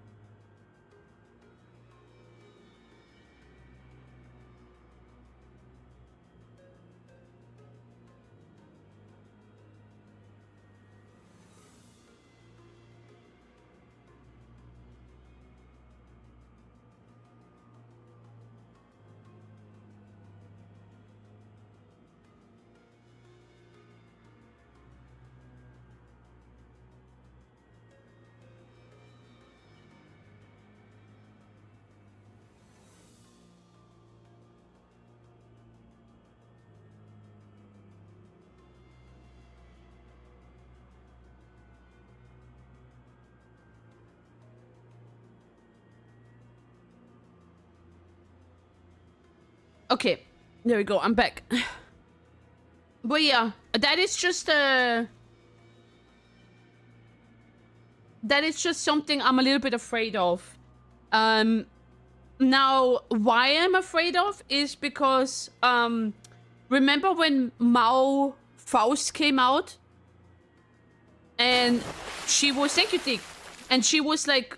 Okay, there we go. I'm back. But yeah, that is just something I'm a little bit afraid of. Now, why I'm afraid of is because remember when Mao Faust came out, and she was, thank you, Dick, and she was like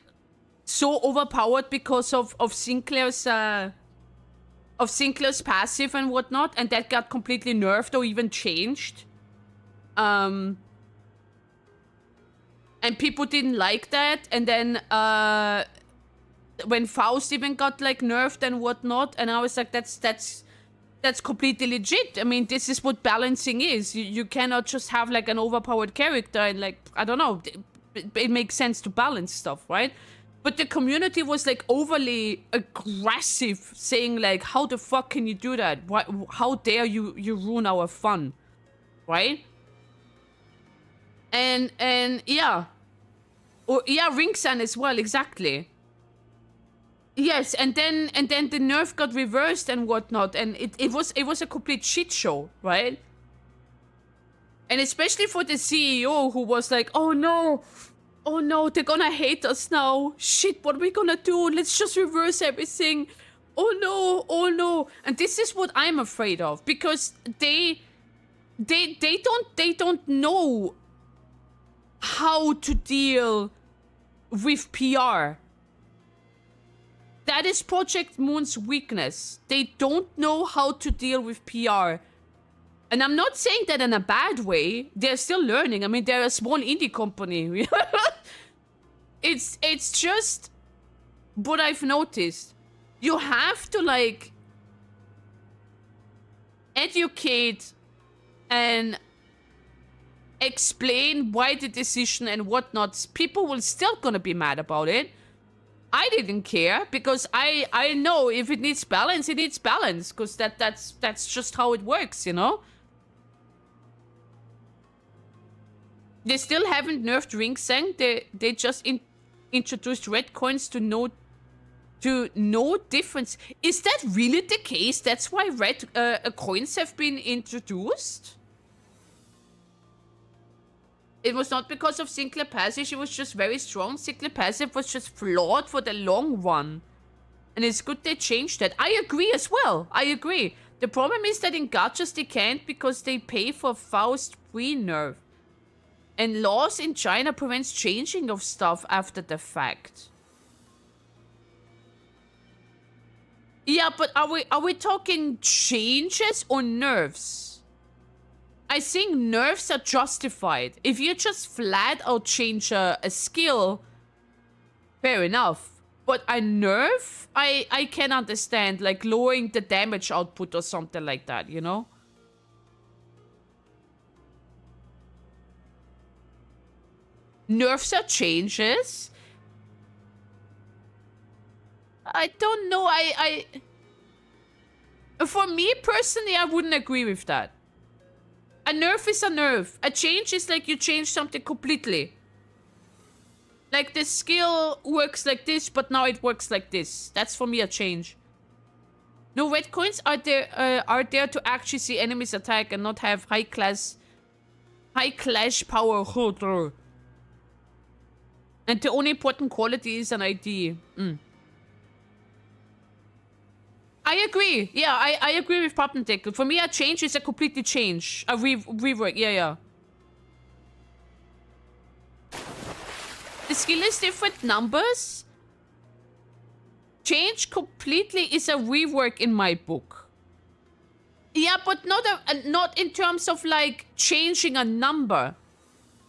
so overpowered because of Sinclair's passive and whatnot, and that got completely nerfed or even changed. And people didn't like that, and then when Faust even got like nerfed and whatnot, and I was like, that's completely legit. I mean, this is what balancing is. You cannot just have like an overpowered character and like, I don't know, it makes sense to balance stuff, right? But the community was like overly aggressive, saying like, how the fuck can you do that? How dare you ruin our fun, right? And yeah. Or yeah, Ringsan as well, exactly. Yes, and then the nerf got reversed and whatnot, and it was a complete shit show, right? And especially for the CEO, who was like, oh no, they're gonna hate us now. Shit, what are we gonna do? Let's just reverse everything. Oh no. And this is what I'm afraid of, because they don't know how to deal with PR. That is Project Moon's weakness. They don't know how to deal with PR. And I'm not saying that in a bad way. They're still learning. I mean, they're a small indie company. It's just what I've noticed. You have to like educate and explain why the decision and whatnot. People will still gonna be mad about it. I didn't care, because I know if it needs balance, it needs balance, because that's just how it works, you know? They still haven't nerfed Ringsang. They just introduced red coins to no difference. Is that really the case? That's why red coins have been introduced? It was not because of Sinclair Passive, she was just very strong. Sinclair Passive was just flawed for the long run. And it's good they changed that. I agree as well. I agree. The problem is that in gachas they can't, because they pay for Faust pre-nerf. And laws in China prevents changing of stuff after the fact. Yeah, but are we talking changes or nerfs? I think nerfs are justified. If you just flat out change a skill, fair enough. But a nerf, I can understand, like lowering the damage output or something like that, you know? Nerfs are changes? I don't know, for me personally, I wouldn't agree with that. A nerf is a nerf. A change is like you change something completely. Like the skill works like this, but now it works like this. That's for me a change. No, red coins are there to actually see enemies attack and not have high clash power. And the only important quality is an ID. I agree. Yeah, I agree with Pappendick. For me, a change is a completely change. A rework. Yeah. The skill is different numbers. Change completely is a rework in my book. Yeah, but not in terms of like changing a number.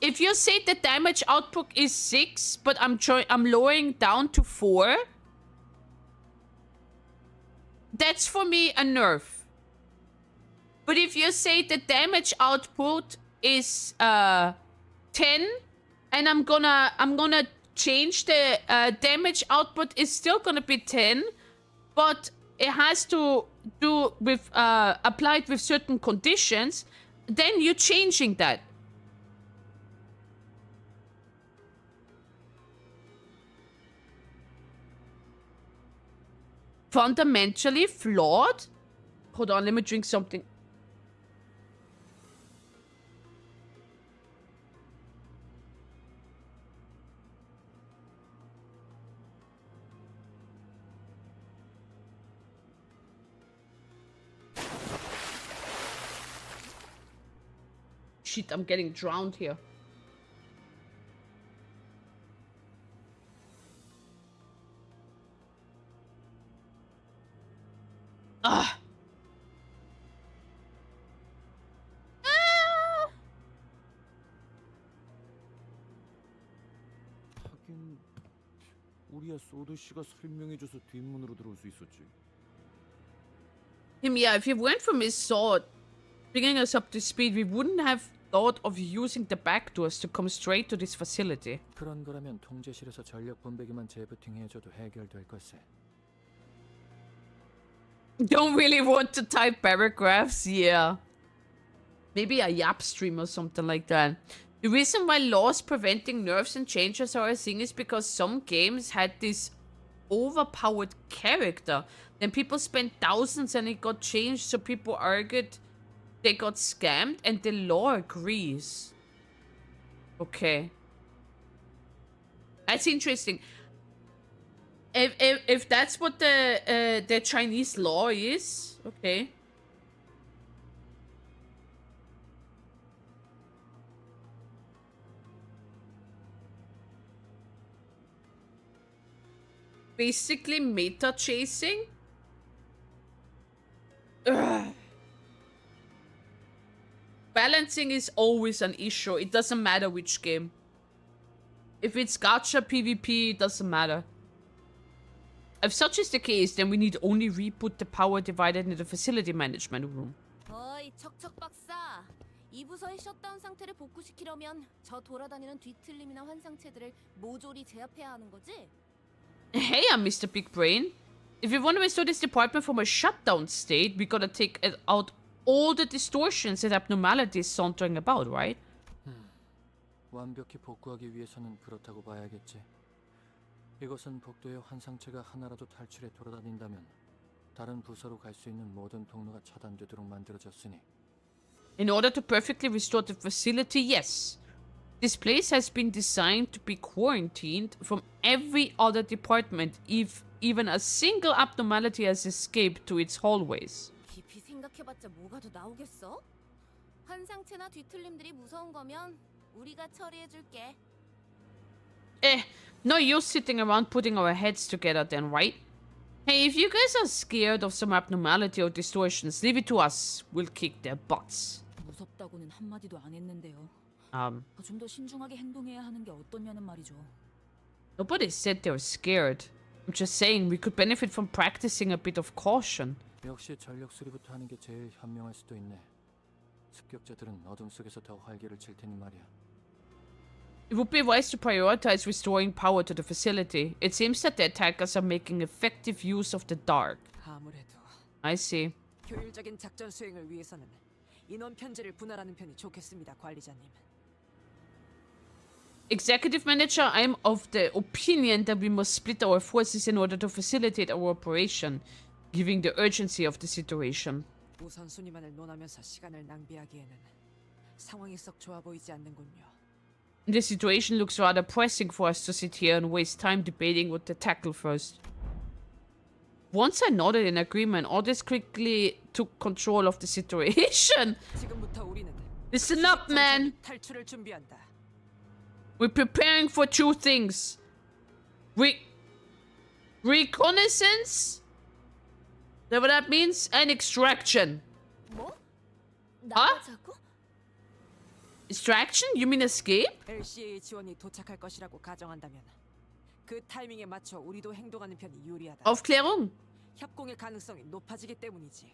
If you say the damage output is 6, but I'm lowering down to 4, that's for me a nerf. But if you say the damage output is 10, and I'm gonna change the damage output is still gonna be 10, but it has to do with applied with certain conditions, then you're changing that. Fundamentally flawed? Hold on, let me drink something. Shit, I'm getting drowned here. Ah. 하긴 우리야 소드 씨가 설명해줘서 뒷문으로 들어올 수 있었지. Yeah, if you went from his sword, bringing us up to speed, we wouldn't have thought of using the back doors to come straight to this facility. 그런 거라면 통제실에서 전력 분배기만 재부팅해줘도 해결될 것에. Don't really want to type paragraphs, yeah. Maybe a Yap stream or something like that. The reason why laws preventing nerfs and changes are a thing is because some games had this overpowered character. Then people spent thousands and it got changed, so people argued they got scammed, and the law agrees. Okay. That's interesting. If that's what the Chinese law is, okay. Basically meta chasing. Ugh. Balancing is always an issue. It doesn't matter which game. If it's gacha PvP, it doesn't matter. If such is the case, then we need only reboot the power divider in the facility management room. 어이 척척 박사. 이 부서의 셧다운 상태를 복구시키려면 저 돌아다니는 뒤틀림이나 환상체들을 모조리 제압해야 하는 거지? Hey, I'm Mr. Big Brain. If we want to restore this department from a shutdown state, we gotta take out all the distortions and abnormalities sauntering about, right? 완벽히 복구하기 위해서는 그렇다고 봐야겠지. 이것은 복도의 환상체가 하나라도 탈출해 돌아다닌다면 다른 부서로 갈 수 있는 모든 통로가 차단되도록 만들어졌으니. In order to perfectly restore the facility, yes. This place has been designed to be quarantined from every other department if even a single abnormality has escaped to its hallways. 깊이 생각해봤자 뭐가 더 나오겠어? 환상체나 뒤틀림들이 무서운 거면 우리가 처리해줄게. No use sitting around putting our heads together then, right? Hey, if you guys are scared of some abnormality or distortions, leave it to us. We'll kick their butts. 무섭다고는 한마디도 안 했는데요. 좀 더 신중하게 행동해야 하는 게 어떠냐는 말이죠. Nobody said they were scared. I'm just saying we could benefit from practicing a bit of caution. 역시 전력 수리부터 하는 게 제일 현명할 수도 있네. 습격자들은 어둠 속에서 더 활기를 칠 테니 말이야. It would be wise to prioritize restoring power to the facility. It seems that the attackers are making effective use of the dark. 아무래도 I see. 효율적인 작전 수행을 위해서는 인원 편제를 분할하는 편이 좋겠습니다, 관리자님. Executive Manager, I'm of the opinion that we must split our forces in order to facilitate our operation, given the urgency of the situation. 우선순위만을 논하면서 시간을 낭비하기에는 상황이 썩 좋아 보이지 않는군요. The situation looks rather pressing for us to sit here and waste time debating what to tackle first. Once I nodded in agreement, others quickly took control of the situation. Listen up, man. We're preparing for two things. Reconnaissance? Is that what that means? And extraction. Huh? Extraction? You mean escape? LCE 지원이 도착할 것이라고 가정한다면 그 타이밍에 맞춰 우리도 행동하는 편이 유리하다. Aufklärung. 협공의 가능성이 높아지기 때문이지.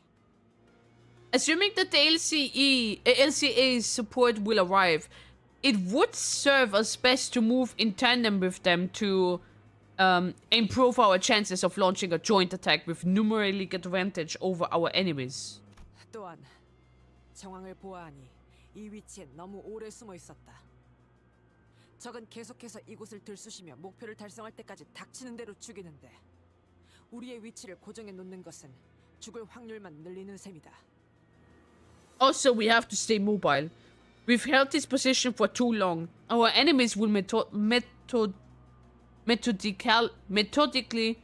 Assuming that the LCA's support will arrive, it would serve us best to move in tandem with them to improve our chances of launching a joint attack with numeric advantage over our enemies. 또한 정황을 보아하니 이 위치에 너무 오래 숨어 있었다. 적은 계속해서 이곳을 들쑤시며 목표를 달성할 때까지 닥치는 대로 죽이는데 우리의 위치를 고정해 놓는 것은 죽을 확률만 늘리는 셈이다. Also, we have to stay mobile. We've held this position for too long. Our enemies will methodically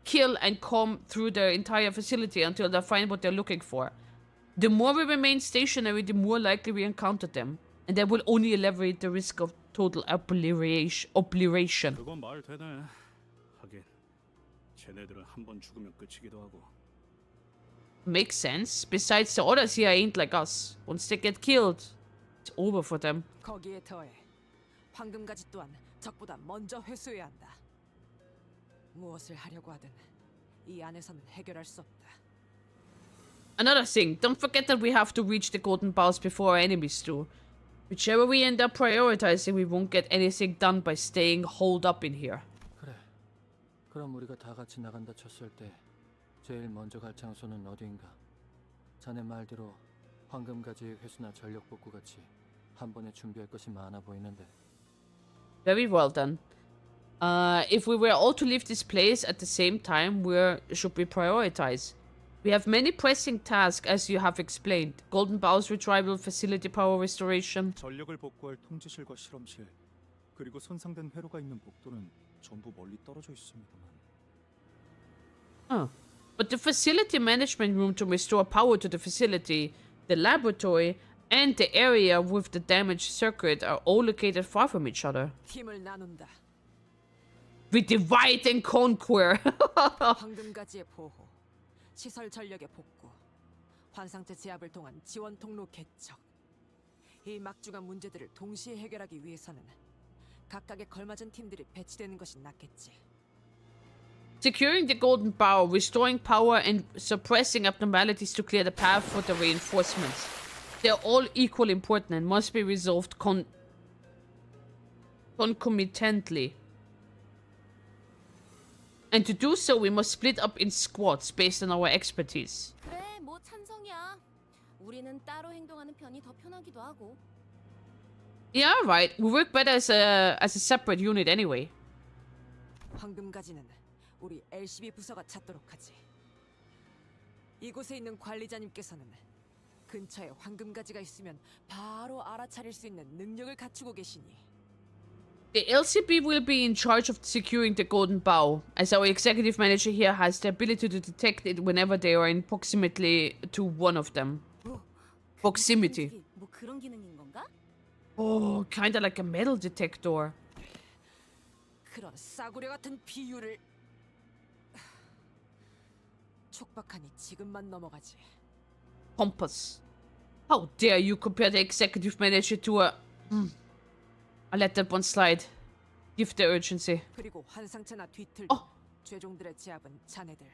kill and comb through the entire facility until they find what they're looking for. The more we remain stationary, the more likely we encounter them, and that will only elevate the risk of total obliteration. 그건 말 되네. 하긴 쟤네들은 한 번 죽으면 끝이기도 하고. Makes sense. Besides, the others here ain't like us. Once they get killed, it's over for them. 거기에 더해 황금가지 또한 적보다 먼저 회수해야 한다. 무엇을 하려고 하든 이 안에서는 해결할 수 없다. Another thing, don't forget that we have to reach the golden bowls before our enemies do. Whichever we end up prioritizing, we won't get anything done by staying holed up in here. 그래. 그럼 우리가 다 같이 나간다 쳤을 때 제일 먼저 갈 장소는 어디인가? 자네 말대로 황금가지 회수나 전력 복구 같이 한 번에 준비할 것이 많아 보이는데. Very well done. If we were all to leave this place at the same time, where should we prioritize? We have many pressing tasks, as you have explained. Golden Bowls retrieval, facility power restoration. 전력을 복구할 통제실과 실험실, 그리고 손상된 회로가 있는 복도는 전부 멀리 떨어져 있습니다만. Oh. But the facility management room to restore power to the facility, the laboratory, and the area with the damaged circuit are all located far from each other. 팀을 나눈다. We divide and conquer. 황금가지의 보호, 시설 전력의 복구, 환상체 제압을 통한 지원 통로 개척. 이 막중한 문제들을 동시에 해결하기 위해서는 각각에 걸맞은 팀들이 배치되는 것이 낫겠지. Securing the golden bow, restoring power, and suppressing abnormalities to clear the path for the reinforcements. They're all equally important and must be resolved concomitantly. And to do so, we must split up in squads based on our expertise. 그래, 뭐 찬성이야. 우리는 따로 행동하는 편이 더 편하기도 하고. Yeah, right. We work better as a separate unit anyway. 황금가지는 우리 LCB 부서가 찾도록 하지. 이곳에 있는 관리자님께서는 근처에 황금가지가 있으면 바로 알아차릴 수 있는 능력을 갖추고 계시니. The LCB will be in charge of securing the golden bow, as our executive manager here has the ability to detect it whenever they are in proximity to one of them. Proximity. 뭐 그런 기능인 건가? Oh, kinda like a metal detector. 그런 싸구려 같은 비유를 촉박하니 지금만 넘어가지. Compass. How dare you compare the executive manager to a... I'll let that one slide. Give the urgency. 그리고 환상체나 뒤틀 최종들의 제압은 자네들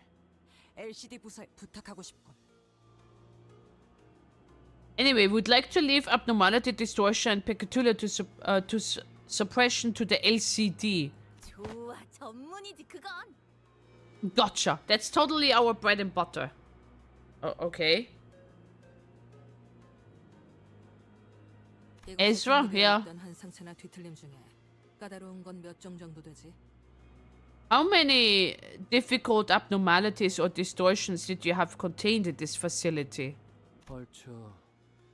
LCD 부서에 부탁하고 싶군. Anyway, we'd like to leave abnormality, distortion, and peculiar to suppression to the LCD. 좋아, 전문이지 그건. Gotcha. That's totally our bread and butter. Okay. Ezra, yeah. 환상체나 뒤틀림 중에 까다로운 건 몇 종 정도 되지? How many difficult abnormalities or distortions did you have contained in this facility? 얼추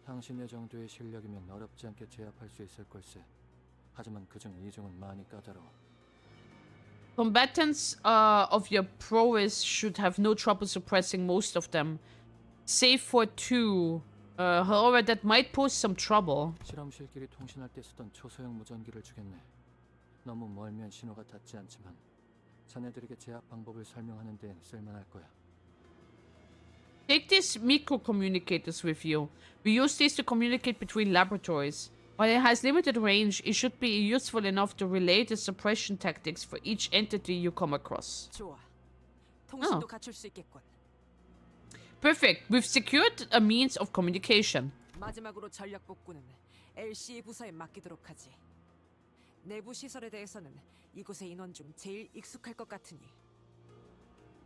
당신의 정도의 실력이면 어렵지 않게 제압할 수 있을 걸세. 하지만 그중 이중은 많이 까다로워. Combatants of your prowess should have no trouble suppressing most of them, save for 2. However, that might pose some trouble. 실험실끼리 통신할 때 쓰던 초소형 무전기를 주겠네. 너무 멀면 신호가 닿지 않지만 자네들에게 제압 방법을 설명하는 데엔 쓸만할 거야. Take these micro communicators with you. We use these to communicate between laboratories. While it has limited range, it should be useful enough to relay the suppression tactics for each entity you come across. 좋아. 통신도 갖출 수 있겠군. Perfect. We've secured a means of communication. 마지막으로 전략 복구는 LCE 부서에 맡기도록 하지. 내부 시설에 대해서는 이곳의 인원 중 제일 익숙할 것 같으니.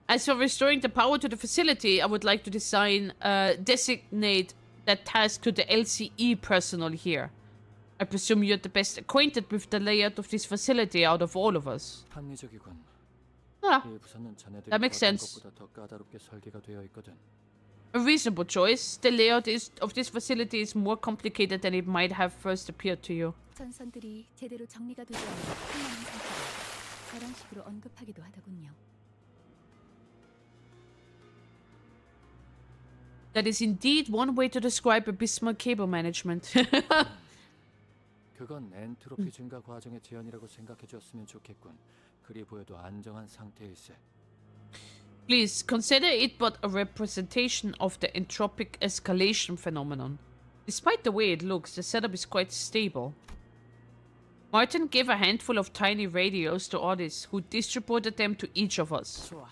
As for restoring the power to the facility, I would like to designate that task to the LCE personnel here. I presume you're the best acquainted with the layout of this facility out of all of us. 합리적이군. Ah, 이 부서는 자네들이 that makes sense. 것보다 더 까다롭게 설계가 되어 있거든. A reasonable choice. The layout of this facility is more complicated than it might have first appeared to you. 전선들이 제대로 정리가 되지 않은 혼란한 상태를 저런 식으로 언급하기도 하더군요. That is indeed one way to describe abysmal cable management. 그건 엔트로피 증가 과정의 제한이라고 생각해 줬으면 좋겠군. 그리 보여도 안정한 상태일세. Please consider it but a representation of the entropic escalation phenomenon. Despite the way it looks, the setup is quite stable. Martin gave a handful of tiny radios to Otis, who distributed them to each of us. 좋아.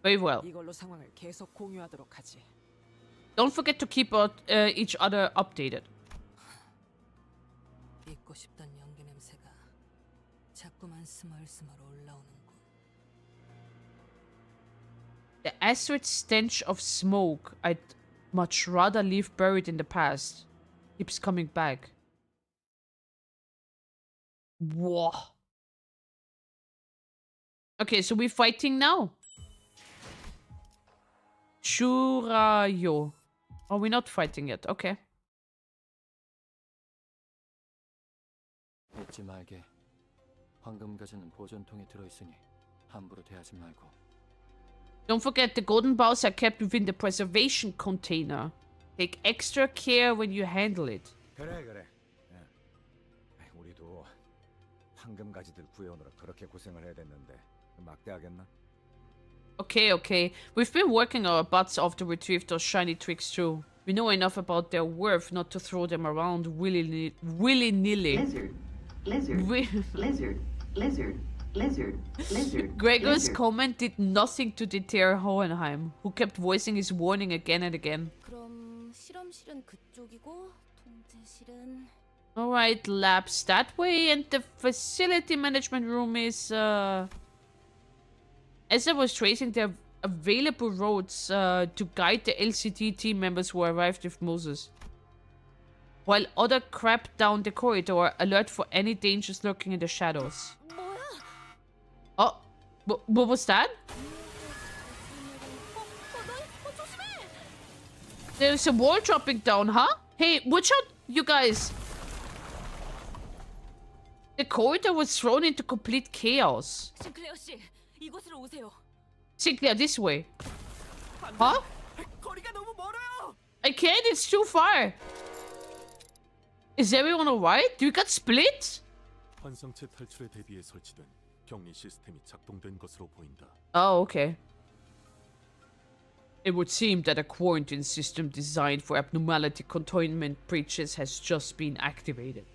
Very well. 이걸로 상황을 계속 공유하도록 하지. Don't forget to keep each other updated. 잊고 싶던 연기 냄새가 자꾸만 스멀스멀 올라오는군. The acrid stench of smoke I'd much rather leave buried in the past keeps coming back. Whoa. Okay, so we're fighting now. Shurayo. Oh, we're not fighting yet. Okay. 잊지 말게. 황금 가지는 보존통에 들어있으니 함부로 대하지 말고. Don't forget the golden bowls are kept within the preservation container. Take extra care when you handle it. 그래. 우리도 황금 가지들 구해오느라 그렇게 고생을 해야 됐는데 막대하겠나? Okay. We've been working our butts off to retrieve those shiny tricks too. We know enough about their worth not to throw them around willy-nilly. Lizard. Gregor's comment did nothing to deter Hohenheim, who kept voicing his warning again and again. 그럼 실험실은 그쪽이고 통제실은 Alright, labs that way, and the facility management room is, as I was tracing the available roads to guide the LCT team members who arrived with Moses. While other crept down the corridor, alert for any dangers lurking in the shadows. Oh, what was that? There's a wall dropping down, huh? Hey, watch out, you guys. The corridor was thrown into complete chaos. 싱클레어 씨, 이곳으로 오세요. Sinclair, this way. Huh? I can't, it's too far. Is everyone alright? Do you got split? 환상체 탈출에 대비해 설치된 격리 시스템이 작동된 것으로 보인다. Oh, okay. It would seem that a quarantine system designed for abnormality containment breaches has just been activated.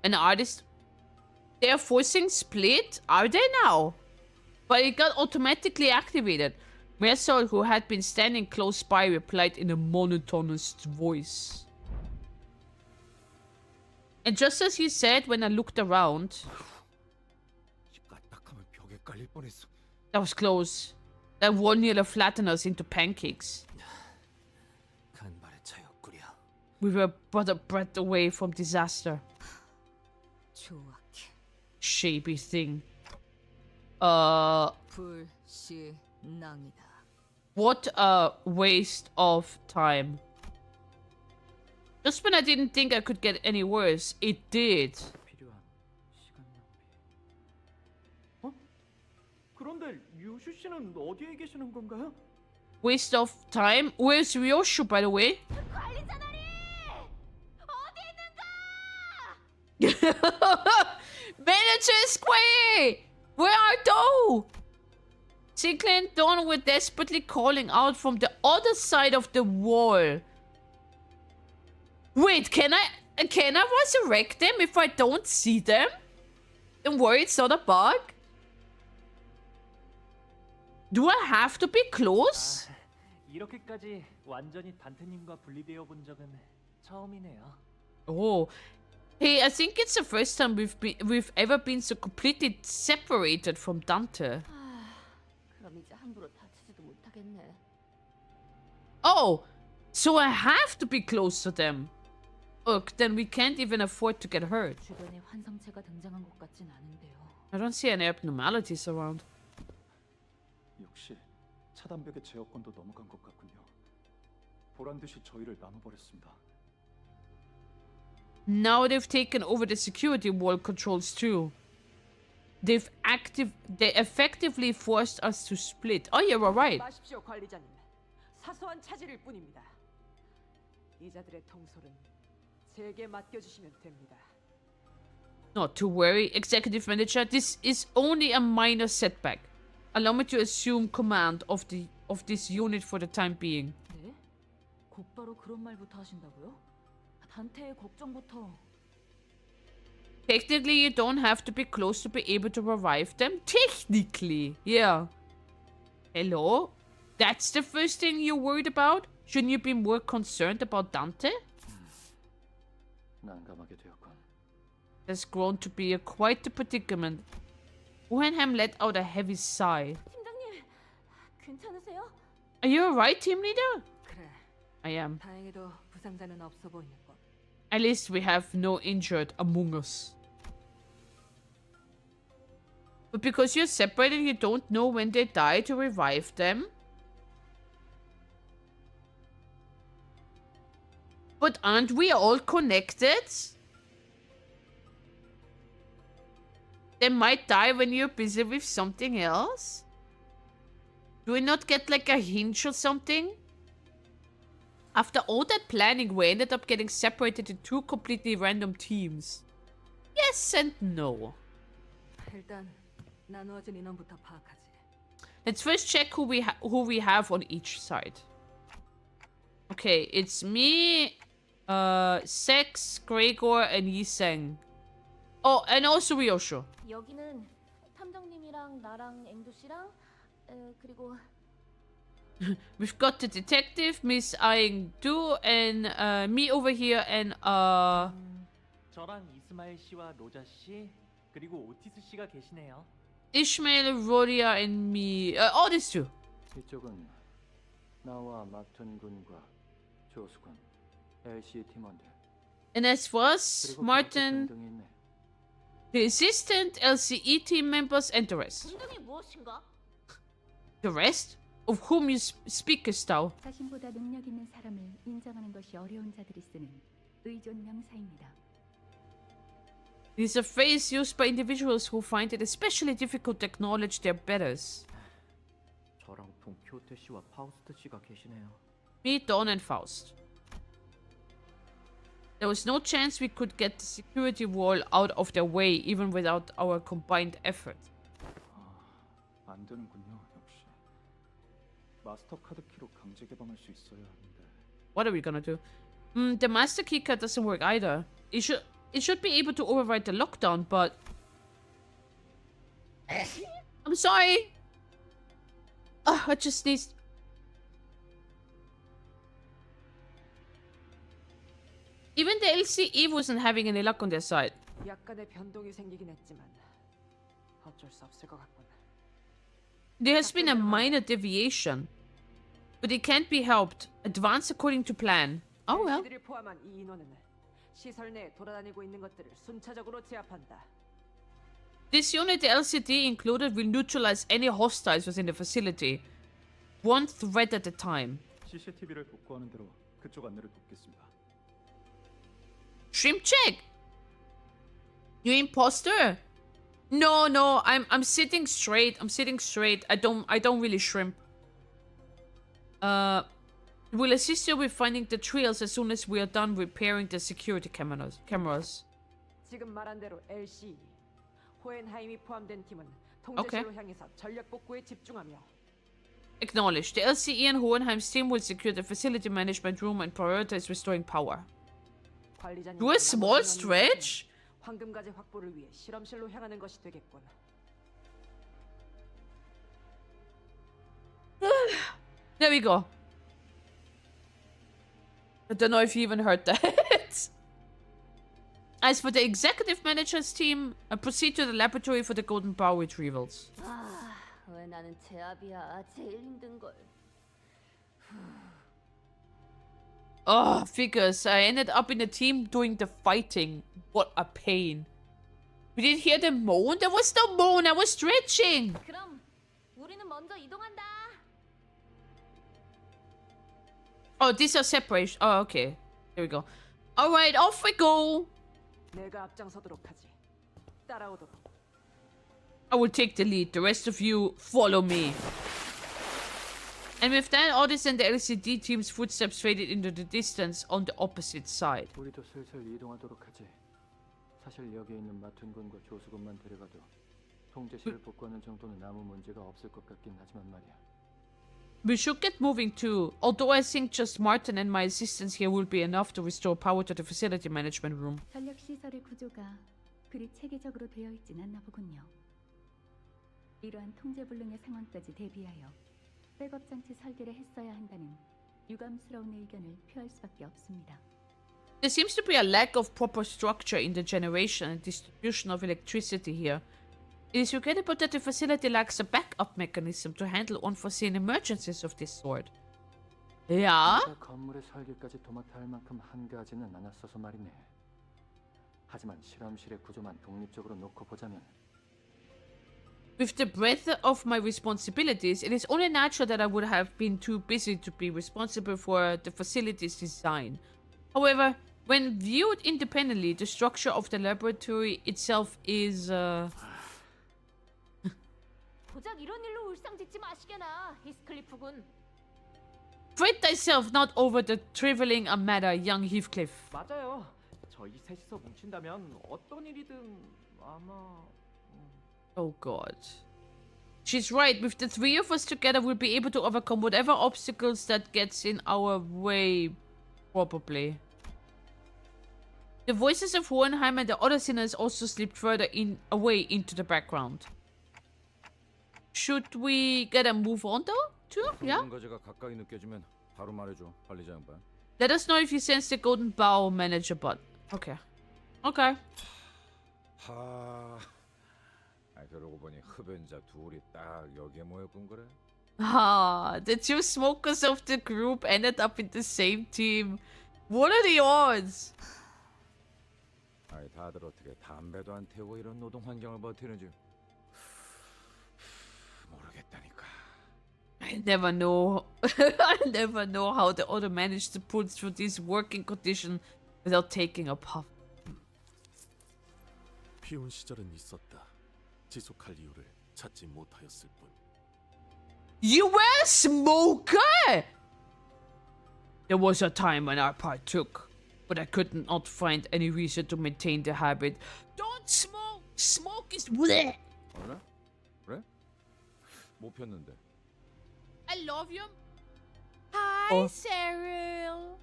An artist... They're forcing split? Are they now? But it got automatically activated. Mersol, who had been standing close by, replied in a monotonous voice. And just as he said when I looked around... That was close. That one nearly flattened us into pancakes. We were but a breath away from disaster. Shapy thing. What a waste of time. Just when I didn't think I could get any worse, it did. 그런데 요슈 씨는 어디에 계시는 건가요? Waste of time. Where's ryoshu, by the way? Manager Square! Where are thou? Sinclair and Dawn were desperately calling out from the other side of the wall. Wait, can I resurrect them if I don't see them? Don't worry, it's not a bug. Do I have to be close? 이렇게까지 완전히 단테님과 분리되어 본 적은 처음이네요. Oh. Hey, I think it's the first time we've ever been so completely separated from Dante. 그럼 이제 함부로 다치지도 못하겠네. Oh, so I have to be close to them. Look, then we can't even afford to get hurt. 주변에 환상체가 등장한 것 같진 않은데요. I don't see any abnormalities around. 역시 차단벽의 제어권도 넘어간 것 같군요. 보란 듯이 저희를 나눠버렸습니다. Now they've taken over the security wall controls too. They effectively forced us to split. Oh, you were right. 마십시오, 관리자님. 사소한 차질일 뿐입니다. 이자들의 통솔은 제게 맡겨주시면 됩니다. Not to worry, Executive Manager. This is only a minor setback. Allow me to assume command of this unit for the time being. 네? 곧바로 그런 말부터 하신다고요? 단테의 걱정부터. Technically, you don't have to be close to be able to revive them. Technically, yeah. Hello? That's the first thing you're worried about? Shouldn't you be more concerned about Dante? 난감하게 되었군. Has grown to be quite the predicament. Hohenheim let out a heavy sigh. 팀장님, 괜찮으세요? Are you alright, team leader? 그래. I am. 다행히도 부상자는 없어 보이는 것. At least we have no injured among us. But because you're separated, you don't know when they die to revive them. But aren't we all connected? They might die when you're busy with something else? Do we not get like a hint or something? After all that planning, we ended up getting separated in two completely random teams. Yes and no. 일단 나누어진 인원부터 파악하지. Let's first check who we have on each side. Okay, it's me, Sex, Gregor, and Yiseng. Oh, and also ryoshu. 여기는 탐정님이랑 나랑 앵두 씨랑 그리고 We've got the detective, Miss Aing-du, and me over here, and 저랑 이스마일 씨와 로자 씨 그리고 오티스 씨가 계시네요. Ishmael, Rodia, and me. All these two. 이쪽은 나와 마튼 군과 조수 군, LCE 팀원들. And as for us, Martin, the assistant, LCE team members, and the rest. 분명히 무엇인가? The rest? Of whom you speakest thou? 자신보다 능력 있는 사람을 인정하는 것이 어려운 자들이 쓰는 의존 명사입니다. It is a phrase used by individuals who find it especially difficult to acknowledge their betters. 저랑 동키호테 씨와 파우스트 씨가 계시네요. Me, Dawn, and Faust. There was no chance we could get the security wall out of their way even without our combined effort. 안 되는군요, 역시. 마스터 카드 키로 강제 개방할 수 있어야 하는데. What are we gonna do? The master keycard doesn't work either. It should be able to override the lockdown, but I'm sorry. I just need. Even the LCE wasn't having any luck on their side. 약간의 변동이 생기긴 했지만 어쩔 수 없을 것 같군. There has been a minor deviation, but it can't be helped. Advance according to plan. Oh well. LCD를 포함한 이 인원은 시설 내에 돌아다니고 있는 것들을 순차적으로 제압한다. This unit, the LCD included, will neutralize any hostiles within the facility, one threat at a time. CCTV를 복구하는 대로 그쪽 안내를 돕겠습니다. Shrimp check. You imposter. No, I'm sitting straight. I'm sitting straight. I don't really shrimp. We'll assist you with finding the trails as soon as we are done repairing the security cameras. 지금 말한 대로 LCE, 호헨하임이 포함된 팀은 통제실로 향해서 전력 복구에 집중하며. Acknowledged. The LCE and Hohenheim's team will secure the facility management room and prioritize restoring power. Do a small stretch? 황금가재 확보를 위해 실험실로 향하는 것이 되겠군. There we go. I don't know if you even heard that. As for the executive manager's team, proceed to the laboratory for the golden bow retrievals. 왜 나는 제압이야. 제일 힘든 걸. Oh, figures. I ended up in a team doing the fighting. What a pain. We didn't hear the moan? There was no moan. I was stretching. 그럼 우리는 먼저 이동한다. Oh, these are separation. Oh, okay. There we go. Alright, off we go. 내가 앞장서도록 하지. 따라오도록. I will take the lead. The rest of you follow me. And with that, Otis and the LCD team's footsteps faded into the distance on the opposite side. 우리도 슬슬 이동하도록 하지. 사실 여기에 있는 마툰군과 조수군만 데려가도 통제실을 복구하는 정도는 아무 문제가 없을 것 같긴 하지만 말이야. We should get moving too, although I think just Martin and my assistants here will be enough to restore power to the facility management room. 전력 시설의 구조가 그리 체계적으로 되어 있진 않나 보군요. 이러한 통제불능의 상황까지 대비하여 백업 장치 설계를 했어야 한다는 유감스러운 의견을 표할 수밖에 없습니다. There seems to be a lack of proper structure in the generation and distribution of electricity here. It is regrettable that the facility lacks a backup mechanism to handle unforeseen emergencies of this sort. Yeah? 건물의 설계까지 도맡아 할 만큼 한가하지는 않았어서 말이네. 하지만 실험실의 구조만 독립적으로 놓고 보자면 With the breadth of my responsibilities, it is only natural that I would have been too busy to be responsible for the facility's design. However, when viewed independently, the structure of the laboratory itself is 고작 이런 일로 울상짓지 마시게나, 히스클리프군. Fret thyself not over the trivialing a matter, young Heathcliff. 맞아요. 저희 셋이서 뭉친다면 어떤 일이든 아마. Oh god. She's right. With the three of us together, we'll be able to overcome whatever obstacles that gets in our way. Probably. The voices of Hohenheim and the other sinners also slipped further away into the background. Should we get a move on though? Too? Yeah? 가까이 느껴지면 바로 말해줘. 관리자 양반. Let us know if you sense the golden bow manager bot. Okay. Okay. 그러고 보니 흡연자 둘이 딱 여기에 모였군 그래. The two smokers of the group ended up in the same team. What are the odds? 다들 어떻게 담배도 안 태우고 이런 노동 환경을 버티는지 모르겠다니까. I never know. I never know how the other managed to pull through this working condition without taking a puff. 피운 시절은 있었다. 지속할 이유를 찾지 못하였을 뿐. You were a smoker? There was a time when I partook, but I could not find any reason to maintain the habit. Don't smoke! Smoke is bleh! 그래? 그래? 못 폈는데. I love you. Hi, Cheryl.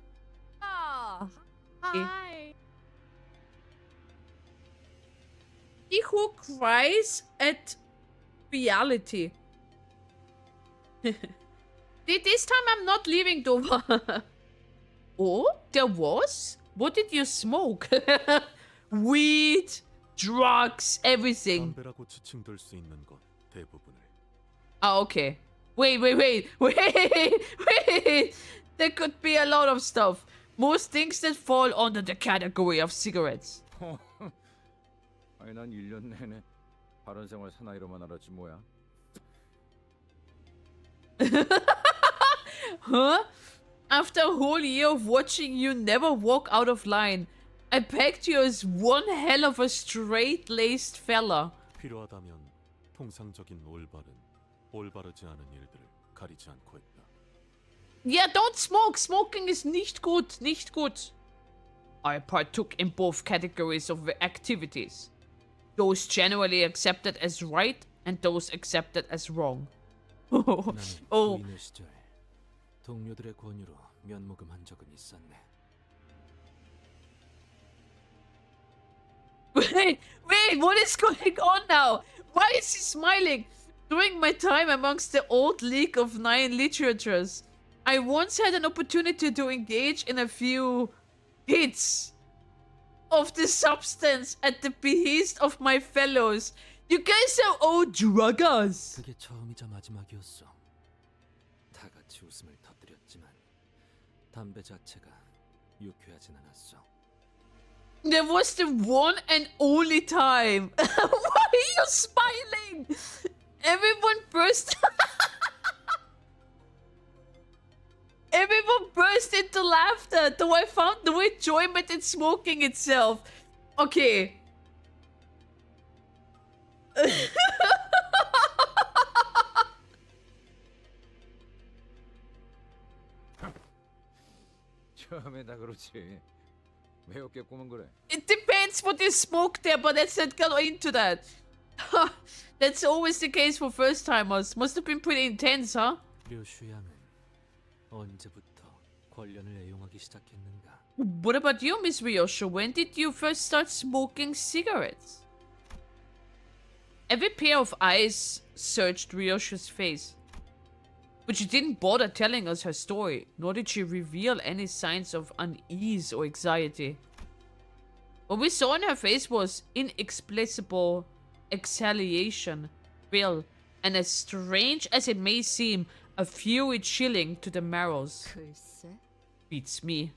Hi. He who cries at reality. This time I'm not leaving Dover. Oh, there was? What did you smoke? Weed, drugs, everything. 담배라고 지칭될 수 있는 것 대부분을. Ah, okay. Wait. There could be a lot of stuff. Most things that fall under the category of cigarettes. 아니 난 1년 내내 바른 생활 사나이로만 알았지 뭐야. Huh? After a whole year of watching you never walk out of line, I pegged you as one hell of a straight-laced fella. 필요하다면 통상적인 올바르지 않은 일들을 가리지 않고 했다. Yeah, don't smoke. Smoking is nicht gut, nicht gut. I partook in both categories of activities. Those generally accepted as right and those accepted as wrong. 나는 Oh. 부인의 시절 동료들의 권유로 면목음한 적은 있었네. Wait, what is going on now? Why is he smiling? During my time amongst the old League of Nine literatures, I once had an opportunity to engage in a few hits of the substance at the behest of my fellows. You guys are all druggers. 그게 처음이자 마지막이었어. 다 같이 웃음을 터뜨렸지만 담배 자체가 유쾌하진 않았어. There was the one and only time. Why are you smiling? Everyone burst. Everyone burst into laughter, though I found no enjoyment in smoking itself. Okay. 처음에 다 그렇지. 왜 어깨 꼬면 그래? It depends what you smoke there, but let's not go into that. That's always the case for first timers. Must have been pretty intense, huh? 류슈 양은 언제부터 권련을 애용하기 시작했는가? What about you, Miss Ryoshu? When did you first start smoking cigarettes? Every pair of eyes searched Ryoshu's face. But she didn't bother telling us her story, nor did she reveal any signs of unease or anxiety. What we saw in her face was inexplicable exhalation, real, and as strange as it may seem, a fury chilling to the marrows. 글쎄, Beats me.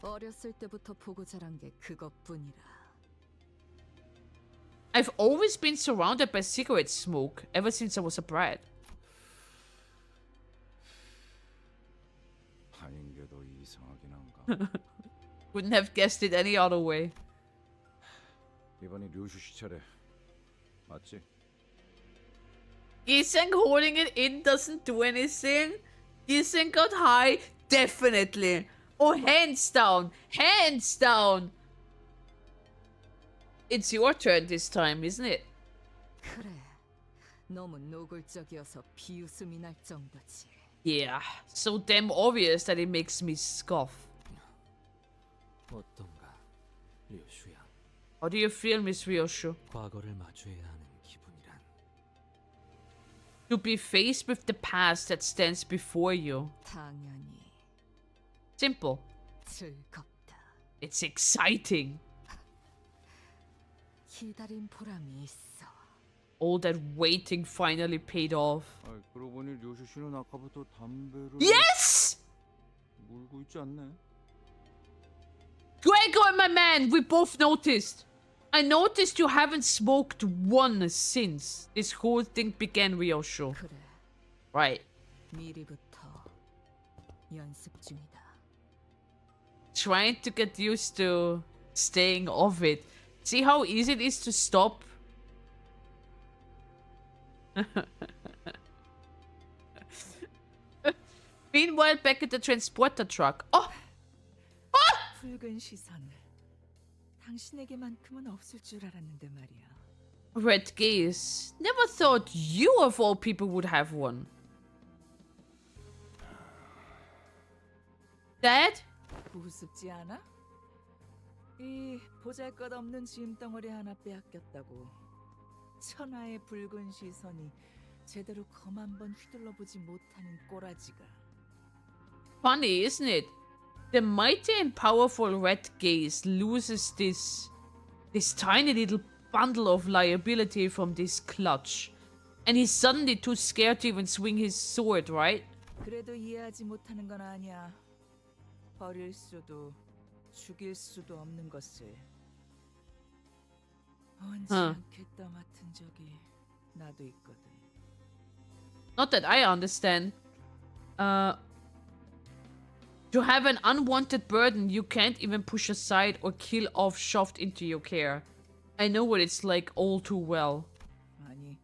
어렸을 때부터 보고 자란 게 그것뿐이라. I've always been surrounded by cigarette smoke ever since I was a brat. 아닌 게 더 이상하긴 한가? Wouldn't have guessed it any other way. 이번이 류슈 씨 차례. 맞지? Giesen holding it in doesn't do anything. Giesen got high, definitely. Oh, hands down, hands down. It's your turn this time, isn't it? 그래, 너무 노골적이어서 비웃음이 날 정도지. Yeah, so damn obvious that it makes me scoff. 어떤가, 류슈야? How do you feel, Miss Ryoshu? 과거를 마주해야 하는 기분이란. To be faced with the past that stands before you. 당연히. Simple. 즐겁다. It's exciting. 기다린 보람이 있어. All that waiting finally paid off. 아, 그러고 보니 류슈 씨는 아까부터 담배를 Yes! 물고 있지 않네. Gregor, my man, we both noticed. I noticed you haven't smoked one since this whole thing began, Ryoshu. 그래. Right. 미리부터 연습 중이다. Trying to get used to staying off it. See how easy it is to stop? Meanwhile, back at the transporter truck. Oh! 붉은 시선. 당신에게만큼은 없을 줄 알았는데 말이야. Red gaze. Never thought you of all people would have one. Dad? 우습지 않아? 이 보잘것없는 짐덩어리 하나 빼앗겼다고 천하의 붉은 시선이 제대로 검 한번 휘둘러보지 못하는 꼬라지가. Funny, isn't it? The mighty and powerful red gaze loses this tiny little bundle of liability from this clutch. And he's suddenly too scared to even swing his sword, right? 그래도 이해하지 못하는 건 아니야. 버릴 수도 죽일 수도 없는 것을 원치 않게 떠맡은 적이 나도 있거든. Not that I understand. To have an unwanted burden you can't even push aside or kill off shoved into your care. I know what it's like all too well. 아니.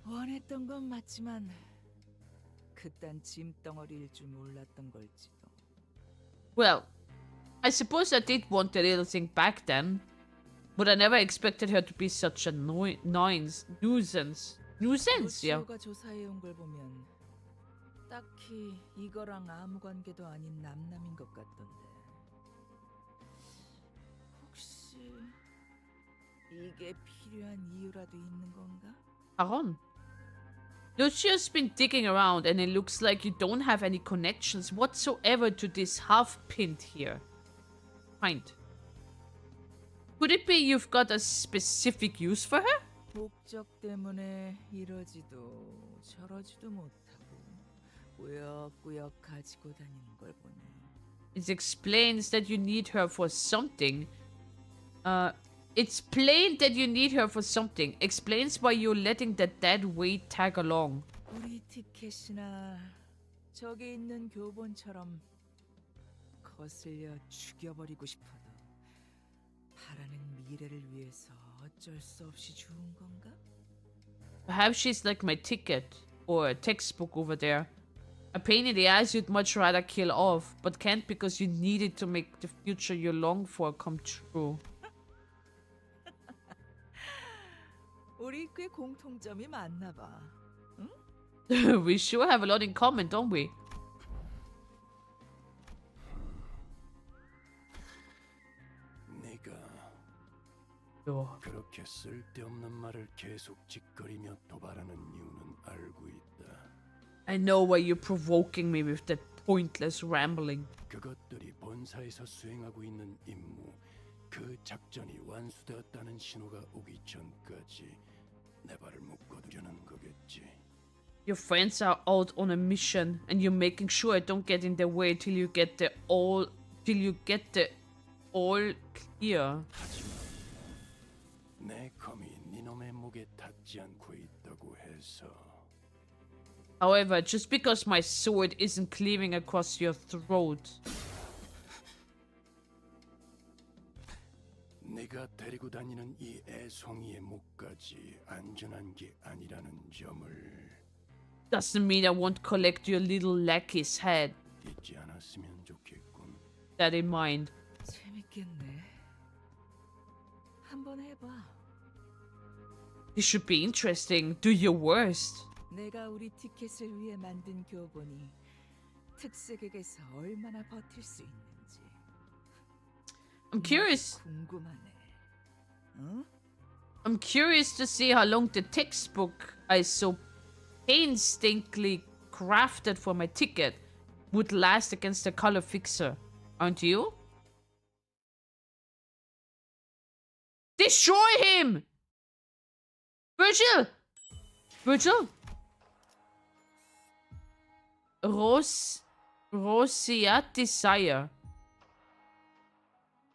원했던 건 맞지만 그딴 짐덩어리일 줄 몰랐던 걸지도. Well, I suppose I did want the little thing back then, but I never expected her to be such a nuisance. Yeah. 로치오가 조사해온 걸 보면 딱히 이거랑 아무 관계도 아닌 남남인 것 같던데. 혹시 이게 필요한 이유라도 있는 건가? Aaron. Lucio's been digging around and it looks like you don't have any connections whatsoever to this half-pint here. Pint. Could it be you've got a specific use for her? 목적 때문에 이러지도 저러지도 못하고 꾸역꾸역 가지고 다니는 걸 보니. It explains that you need her for something. It's plain that you need her for something. Explains why you're letting that dead weight tag along. 우리 티켓이나 저기 있는 교본처럼 거슬려 죽여버리고 싶어도 바라는 미래를 위해서 어쩔 수 없이 죽은 건가? Perhaps she's like my ticket or a textbook over there. A pain in the ass you'd much rather kill off, but can't because you need it to make the future you long for come true. 우리 꽤 공통점이 많나 봐. 응? We sure have a lot in common, don't we? 네가 그렇게 쓸데없는 말을 계속 짓거리며 도발하는 이유는 알고 있다. I know why you're provoking me with that pointless rambling. 그것들이 본사에서 수행하고 있는 임무, 그 작전이 완수되었다는 신호가 오기 전까지 내 발을 묶어두려는 거겠지. Your friends are out on a mission, and you're making sure I don't get in their way till you get the all clear. 내 검이 네놈의 목에 닿지 않고 있다고 해서. However, just because my sword isn't cleaving across your throat. 네가 데리고 다니는 이 애송이의 목까지 안전한 게 아니라는 점을 Doesn't mean I won't collect your little lackey's head. 잊지 않았으면 좋겠군. That in mind. 재밌겠네. 한번 해봐. This should be interesting. Do your worst. 내가 우리 티켓을 위해 만든 교본이 특색에게서 얼마나 버틸 수 있는지. I'm curious. 궁금하네. 응? I'm curious to see how long the textbook I so painstakingly crafted for my ticket would last against the color fixer. Aren't you? Destroy him! Virgil! Virgil? Rosiat Desire.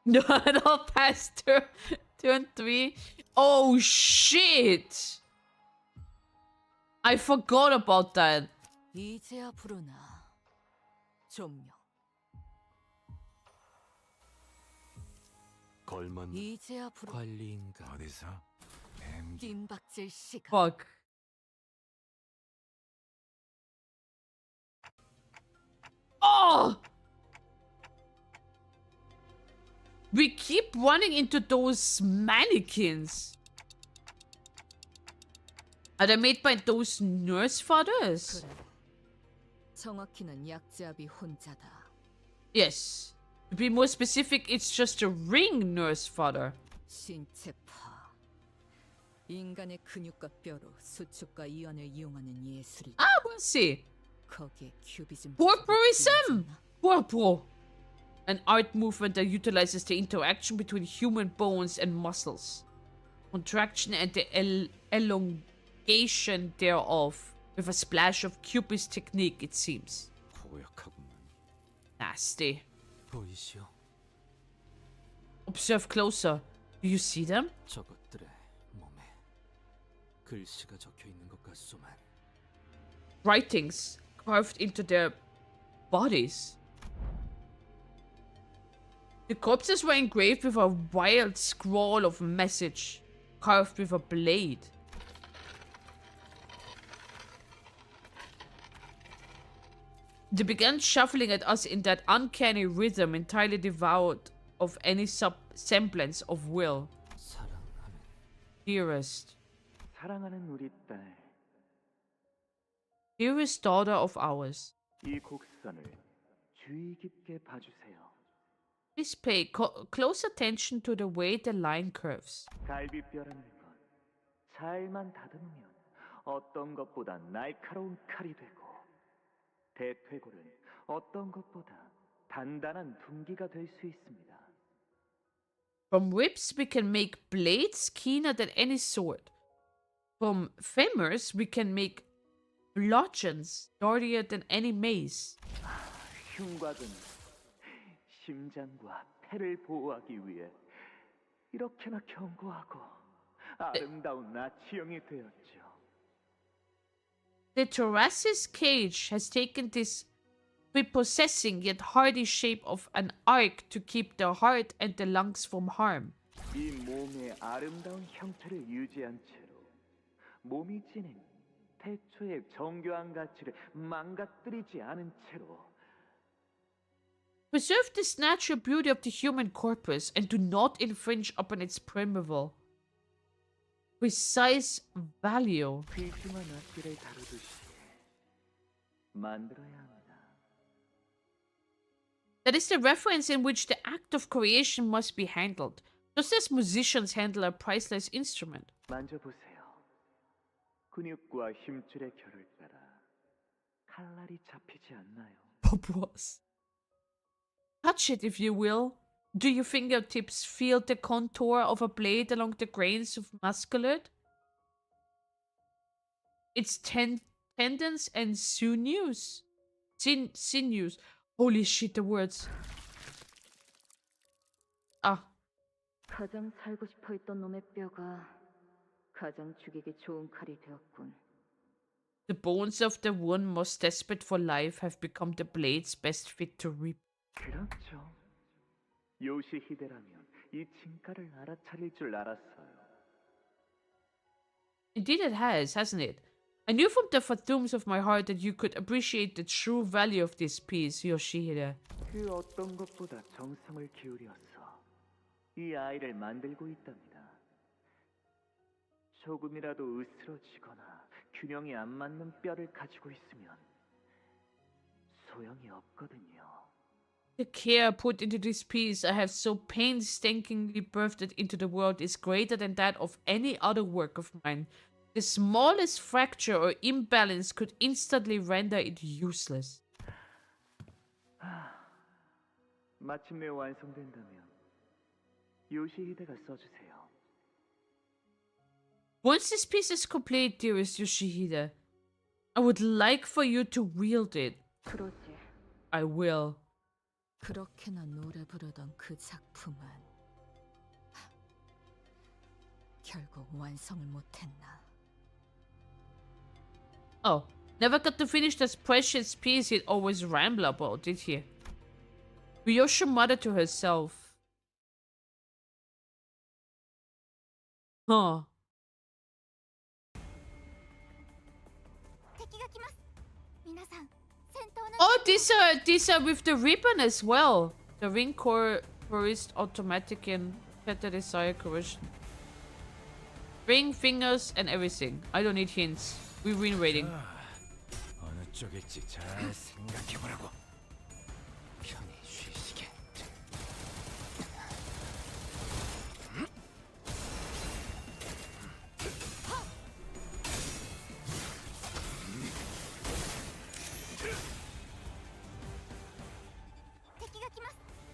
No, not past turn 3. Oh shit! I forgot about that. 이제야 부르나. 좀요. 걸만 이제야 부르. 관리인가 어디서 뜀박질 시간. Fuck. Oh! We keep running into those mannequins. Are they made by those nurse fathers? 그래. 정확히는 약제압이 혼자다. Yes. To be more specific, it's just a ring nurse father. 신체파. 인간의 근육과 뼈로 수축과 이완을 이용하는 예술이. Ah, we'll see. 거기에 큐비즘. Corporism! Corpo. An art movement that utilizes the interaction between human bones and muscles. Contraction and the elongation thereof. With a splash of cubist technique, it seems. Nasty. 보이시오? Observe closer. Do you see them? 저것들의 몸에 글씨가 적혀 있는 것 같소만. writings carved into their bodies. The corpses were engraved with a wild scroll of message carved with a blade. They began shuffling at us in that uncanny rhythm entirely devoid of any semblance of will. Dearest. 사랑하는 우리 딸, Dearest daughter of ours. 이 곡선을 주의 깊게 봐주세요. Please pay close attention to the way the line curves. 갈비뼈라는 건 잘만 다듬으면 어떤 것보다 날카로운 칼이 되고 대퇴골은 어떤 것보다 단단한 둔기가 될 수 있습니다. From ribs we can make blades keener than any sword. From femurs we can make bludgeons sturdier than any mace. 흉곽은 심장과 폐를 보호하기 위해 이렇게나 견고하고 아름다운 나치형이 되었죠. The thoracic cage has taken this prepossessing yet hardy shape of an arc to keep the heart and the lungs from harm. 이 몸의 아름다운 형태를 유지한 채로 몸이 지닌 태초의 정교한 가치를 망가뜨리지 않은 채로 Preserve this natural beauty of the human corpus and do not infringe upon its primeval, precise value. 귀중한 악기를 다루듯이 만들어야 합니다. That is the reference in which the act of creation must be handled, just as musicians handle a priceless instrument. 만져보세요. 근육과 힘줄의 결을 따라 칼날이 잡히지 않나요? Bobos. Touch it if you will. Do your fingertips feel the contour of a blade along the grains of musculate? Its tendons and sinews. Sinews. Holy shit, the words. Ah. 가장 살고 싶어 했던 놈의 뼈가 가장 죽이기 좋은 칼이 되었군. The bones of the one most desperate for life have become the blades best fit to reap. 그렇죠. 요시히데라면 이 진가를 알아차릴 줄 알았어요. Indeed it has, hasn't it? I knew from the fathoms of my heart that you could appreciate the true value of this piece, Yoshihide. 그 어떤 것보다 정성을 기울여서 이 아이를 만들고 있답니다. 조금이라도 으스러지거나 균형이 안 맞는 뼈를 가지고 있으면 소용이 없거든요. The care put into this piece I have so painstakingly birthed it into the world is greater than that of any other work of mine. The smallest fracture or imbalance could instantly render it useless. 마침내 완성된다면 요시히데가 써주세요. Once this piece is complete, dearest Yoshihide, I would like for you to wield it. 그러지. I will. 그렇게나 노래 부르던 그 작품은 결국 완성을 못했나? Oh, never got to finish this precious piece he'd always ramble about, did he? Ryoshu muttered to herself. Huh. Oh, these are with the ribbon as well. The ring core forest automatic and better desire corrosion. Ring, fingers, and everything. I don't need hints. We win rating. 어느 쪽일지 잘 생각해보라고. 편히 쉬시게.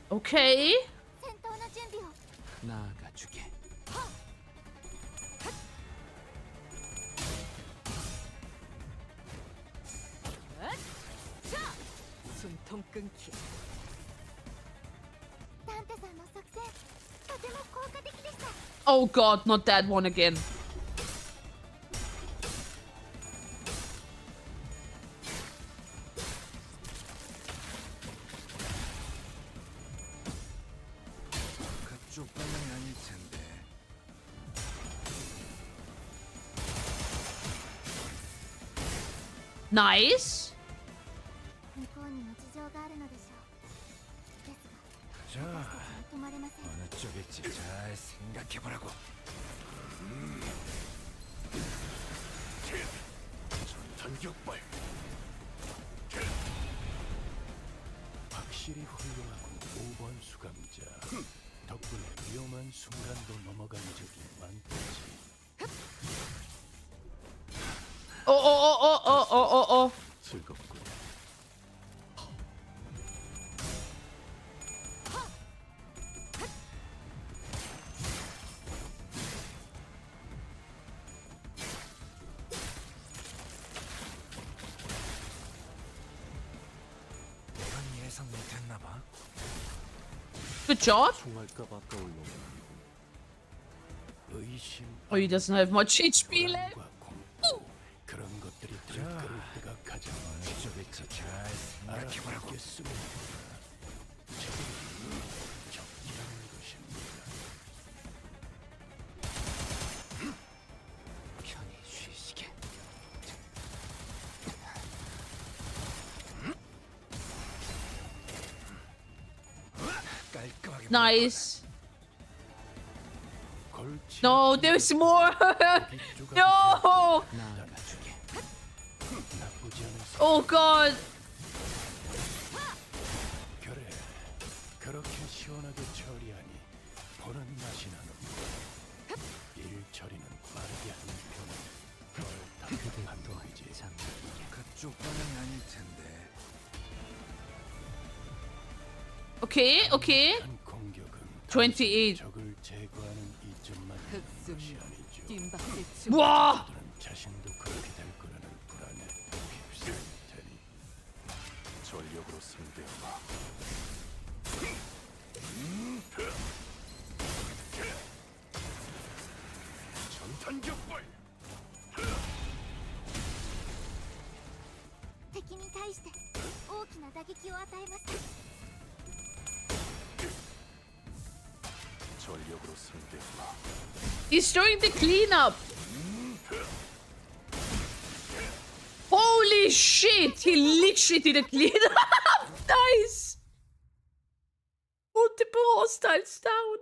Okay. 나가주게. 숨통 끊기. Oh god, not that one again. Nice. 자, 어느 쪽일지 잘 생각해보라고. 전격발. 확실히 훌륭하군, 5번 수감자. 덕분에 위험한 순간도 넘어간 적이 많겠지. 즐겁군. 이건 예상 못했나봐. Good job. 총알값 아까울 놈. Oh, he doesn't have much HP left. 그런 것들이 들끓을 때가 가장 어느 쪽일지 잘 생각해보라고. 적이라는 것입니다. 편히 쉬시게. 깔끔하게. Nice. No, there's more. No. Oh God. 그래, 그렇게 시원하게 처리하니 보는 맛이 나는. 일 처리는 빠르게 하는 편은 덜 답답하지. 그쪽 반응이 아닐 텐데. Okay, okay. 28. 적을 제거하는 이점만 것이 아니죠. 와. 자신도 그렇게 될 거라는 불안에 휩쓸릴 테니 전력으로 상대해봐. 전탄격발. 敵に対して大きな打撃を与えます。 전력으로 상대해봐. He's doing the cleanup. Holy shit! He literally did a cleanup. Nice. Multiple hostiles down.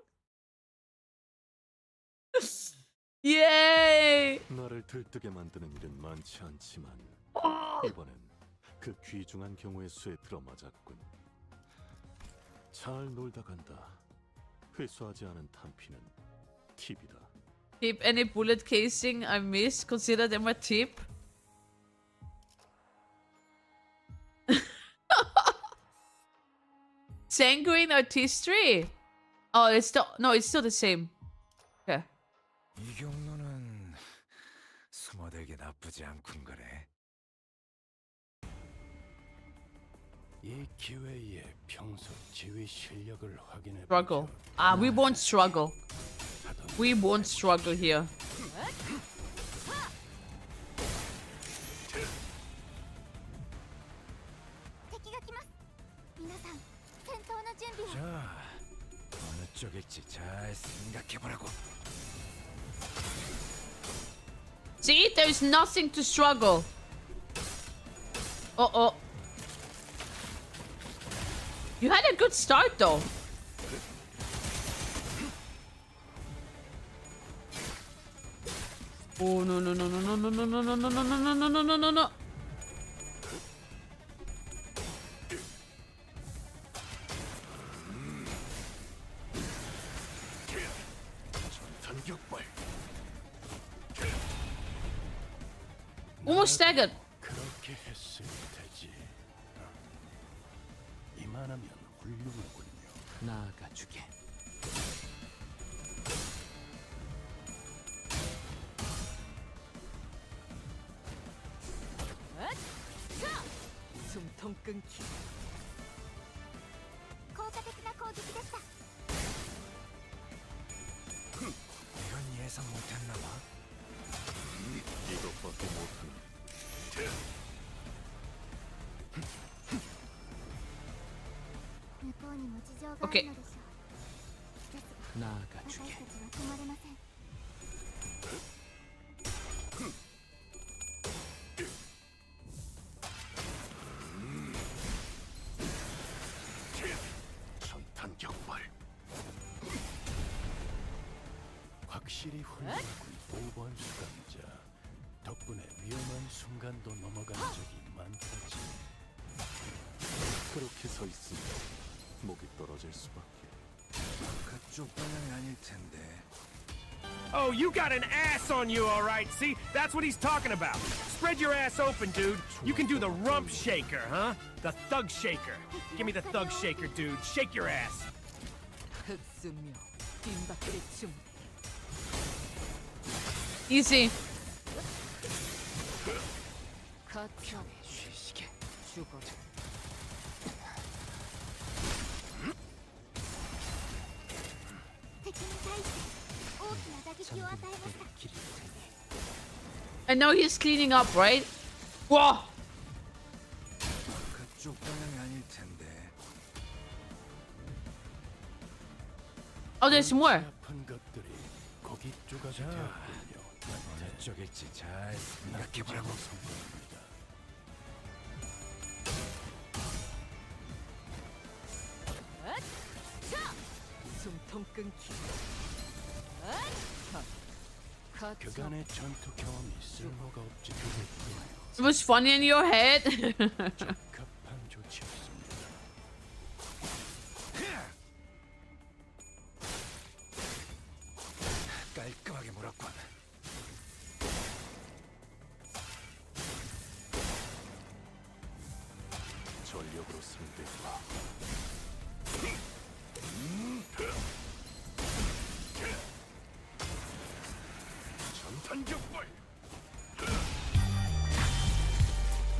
Yay! 나를 들뜨게 만드는 일은 많지 않지만 이번엔 그 귀중한 경우의 수에 들어맞았군. 잘 놀다 간다. 회수하지 않은 탄피는 팁이다. Keep any bullet casing I miss. Consider them a tip. Sanguine artistry. Oh, it's still it's still the same. Okay. 이 경로는 숨어들기 나쁘지 않군 거래. 이 기회에 평소 지휘 실력을 확인해. Struggle. Ah, we won't struggle. We won't struggle here. 자, 어느 쪽일지 잘 생각해보라고. See, there's nothing to struggle. Uh-oh. You had a good start, though. Oh, no, no, no, no, no, no, no, no, no, no, no, no, no, no, no, no, no. Almost staggered. 그렇게 했을 테지. 이만하면 훌륭하군요. 나가주게. 숨통 끊기. 効果的な攻撃でした。 이건 예상 못했나 봐. 이것밖에 못하는. 向こうにも事情がある Okay. のでしょう。ですが、私たちは止まれません。 자, 확실히 훌륭하군 5번 수감자. 덕분에 위험한 순간도 넘어간 적이 많다지. 그렇게 서 있으면 목이 떨어질 수밖에. 그쪽 방향이 아닐 텐데. Oh, you got an ass on you, all right. See, that's what he's talking about. Spread your ass open, dude. You can do the rump shaker, huh? The thug shaker. Give me the thug shaker, dude. Shake your ass. 흑수묘, 빈박들의 춤. Easy. 거참 쉬시게 죽어줘. I know he's cleaning up, right? Whoa! 그쪽 방향이 아닐 텐데. Oh, there's more. 아픈 것들이 거기 쪼가져 되었군요. 어느 쪽일지 잘 생각해보라고 성공입니다. 숨통 끊기. 그간의 전투 경험이 쓸모가 없지 그랬고요. It was funny in your head. 적합한 조치였습니다. 깔끔하게 물었군. 전력으로 상대해봐. 전탄격발.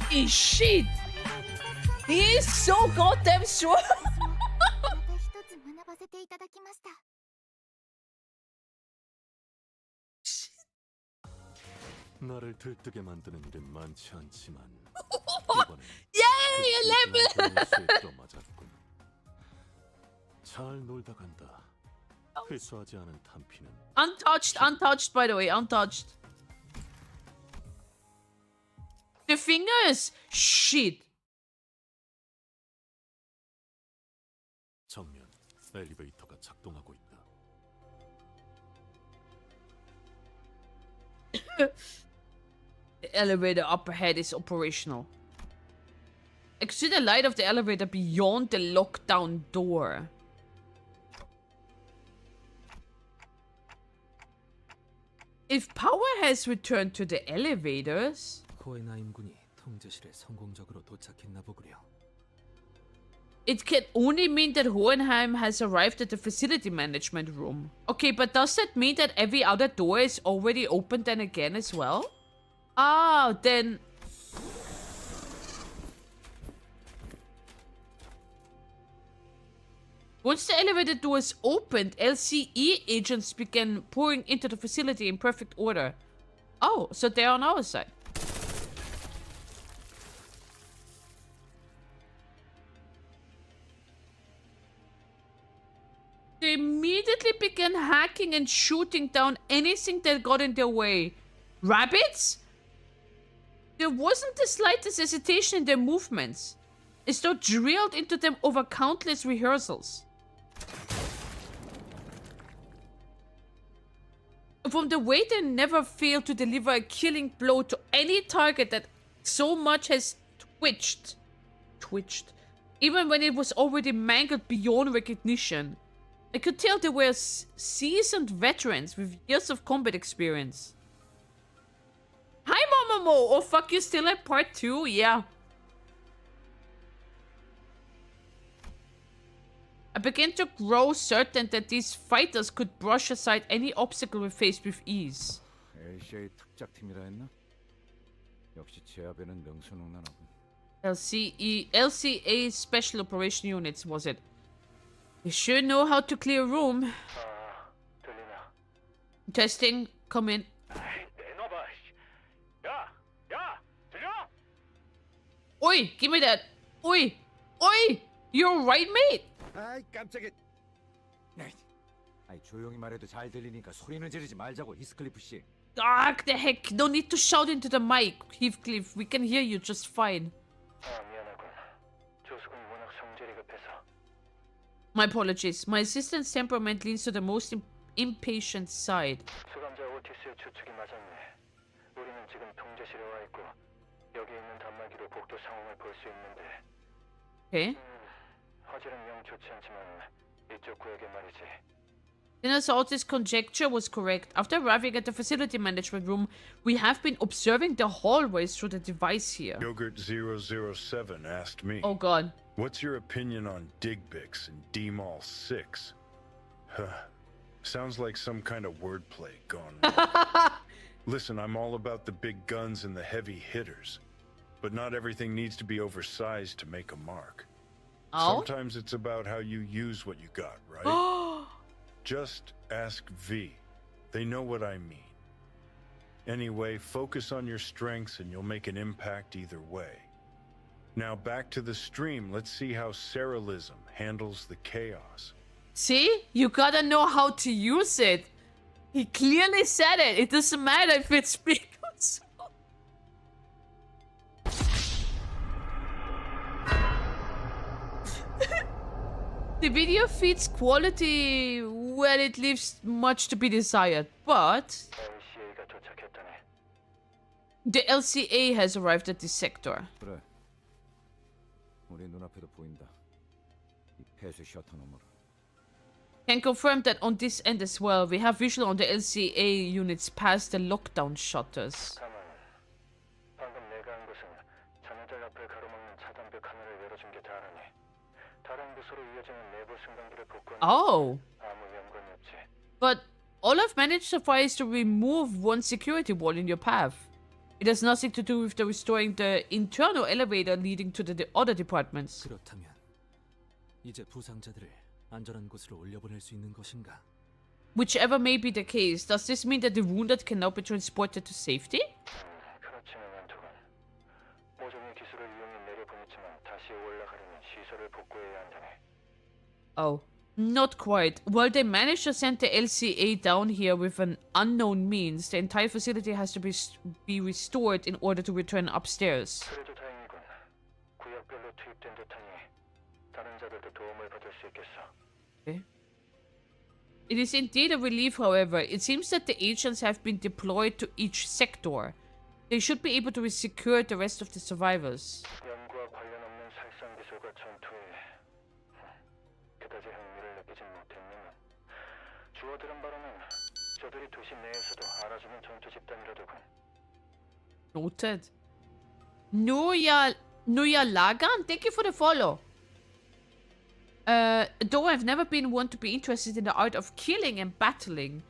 Holy shit! He is so goddamn strong! 나를 들뜨게 만드는 일은 많지 않지만 이번엔 Yay! 11! 맞았군. 잘 놀다 간다. 회수하지 않은 탄피는 Untouched, by the way, untouched. The fingers! Shit! 정면 엘리베이터가 작동하고 있다. The elevator up ahead is operational. I can see the light of the elevator beyond the lockdown door. If power has returned to the elevators, 호에나임군이 통제실에 성공적으로 도착했나 보구려. it can only mean that Hohenheim has arrived at the facility management room. Okay, but does that mean that every other door is already open then again as well? Ah, then... Once the elevator doors opened, LCE agents began pouring into the facility in perfect order. Oh, so they're on our side. They immediately began hacking and shooting down anything that got in their way. Rabbits? There wasn't the slightest hesitation in their movements, as though drilled into them over countless rehearsals. From the way they never failed to deliver a killing blow to any target that so much has twitched, even when it was already mangled beyond recognition. I could tell they were seasoned veterans with years of combat experience. Hi, Momomo! Oh, fuck, you still at part 2? Yeah. I began to grow certain that these fighters could brush aside any obstacle we faced with ease. LCA 특작팀이라 했나? 역시 제압에는 능수능란하군. LCA Special Operation Units, was it? They sure know how to clear a room. Testing, come in. Oi, give me that. Oi, oi, you're right, mate. 아이 깜짝이야. 아이 조용히 말해도 잘 들리니까 소리는 지르지 말자고 히스클리프 씨. Ah, the heck, no need to shout into the mic, Heathcliff. We can hear you just fine. My apologies. My assistant's temperament leans to the most impatient sighed. 수감자 오티스의 추측이 맞았네. 우리는 지금 통제실에 와 있고 여기 있는 단말기로 복도 상황을 볼 수 있는데. Okay. 화질은 영 좋지 않지만 이쪽 구역에 말이지. Otis' conjecture was correct. After arriving at the facility management room, we have been observing the hallways through the device here. Yogurt 007 asked me. Oh god. What's your opinion on Digbix and D-Mall 6? Huh. Sounds like some kind of wordplay gone wrong. Listen, I'm all about the big guns and the heavy hitters. But not everything needs to be oversized to make a mark. Oh? Sometimes it's about how you use what you got, right? Just ask V. They know what I mean. Anyway, focus on your strengths and you'll make an impact either way. Now back to the stream. Let's see how Serialism handles the chaos. See? You gotta know how to use it. He clearly said it. It doesn't matter if it's big or small. The video feeds quality, well, it leaves much to be desired, but the LCA has arrived at this sector. 그래. 우리 눈앞에도 보인다. 이 폐쇄 셔터 너머로. Can confirm that on this end as well. We have visual on the LCA units past the lockdown shutters. 방금 내가 한 것은 자네들 앞을 가로막는 차단벽 하나를 열어준 게 다라니. 다른 부서로 이어지는 내부 승강기를 복구하는 Oh. 아무 연관이 없지. But all I've managed so far is to remove one security wall in your path. It has nothing to do with the restoring the internal elevator leading to the other departments. 그렇다면 이제 부상자들을 안전한 곳으로 올려보낼 수 있는 것인가? Whichever may be the case, does this mean that the wounded can now be transported to safety? 그렇지는 않더군. 모종의 기술을 이용해 내려보냈지만 다시 올라가려면 시설을 복구해야 한다네. Oh, not quite. While they managed to send the LCA down here with an unknown means, the entire facility has to be restored in order to return upstairs. 그래도 다행이군. 구역별로 투입된 듯하니 다른 자들도 도움을 받을 수 있겠어. Okay. It is indeed a relief, however. It seems that the agents have been deployed to each sector. They should be able to secure the rest of the survivors. 연구와 관련 없는 살상 기술과 전투에 그다지 흥미를 느끼진 못했지만 주워 들은 바로는 저들이 도시 내에서도 알아주는 전투 집단이라더군. Noted. Nuya Lagan, thank you for the follow. Though I've never been one to be interested in the art of killing and battling,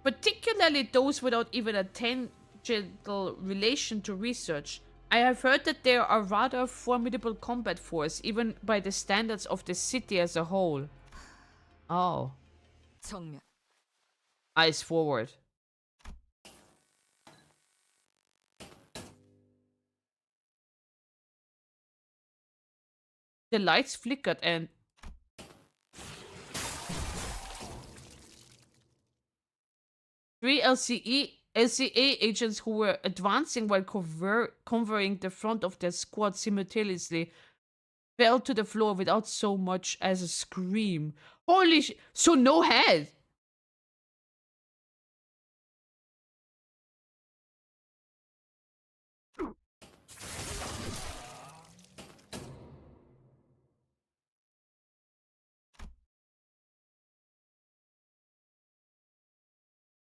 particularly those without even a tangential relation to research, I have heard that they are a rather formidable combat force, even by the standards of the city as a whole. Oh. 정면. Eyes forward. The lights flickered and... Three LCA agents who were advancing while covering the front of their squad simultaneously fell to the floor without so much as a scream. Holy sh... So no head!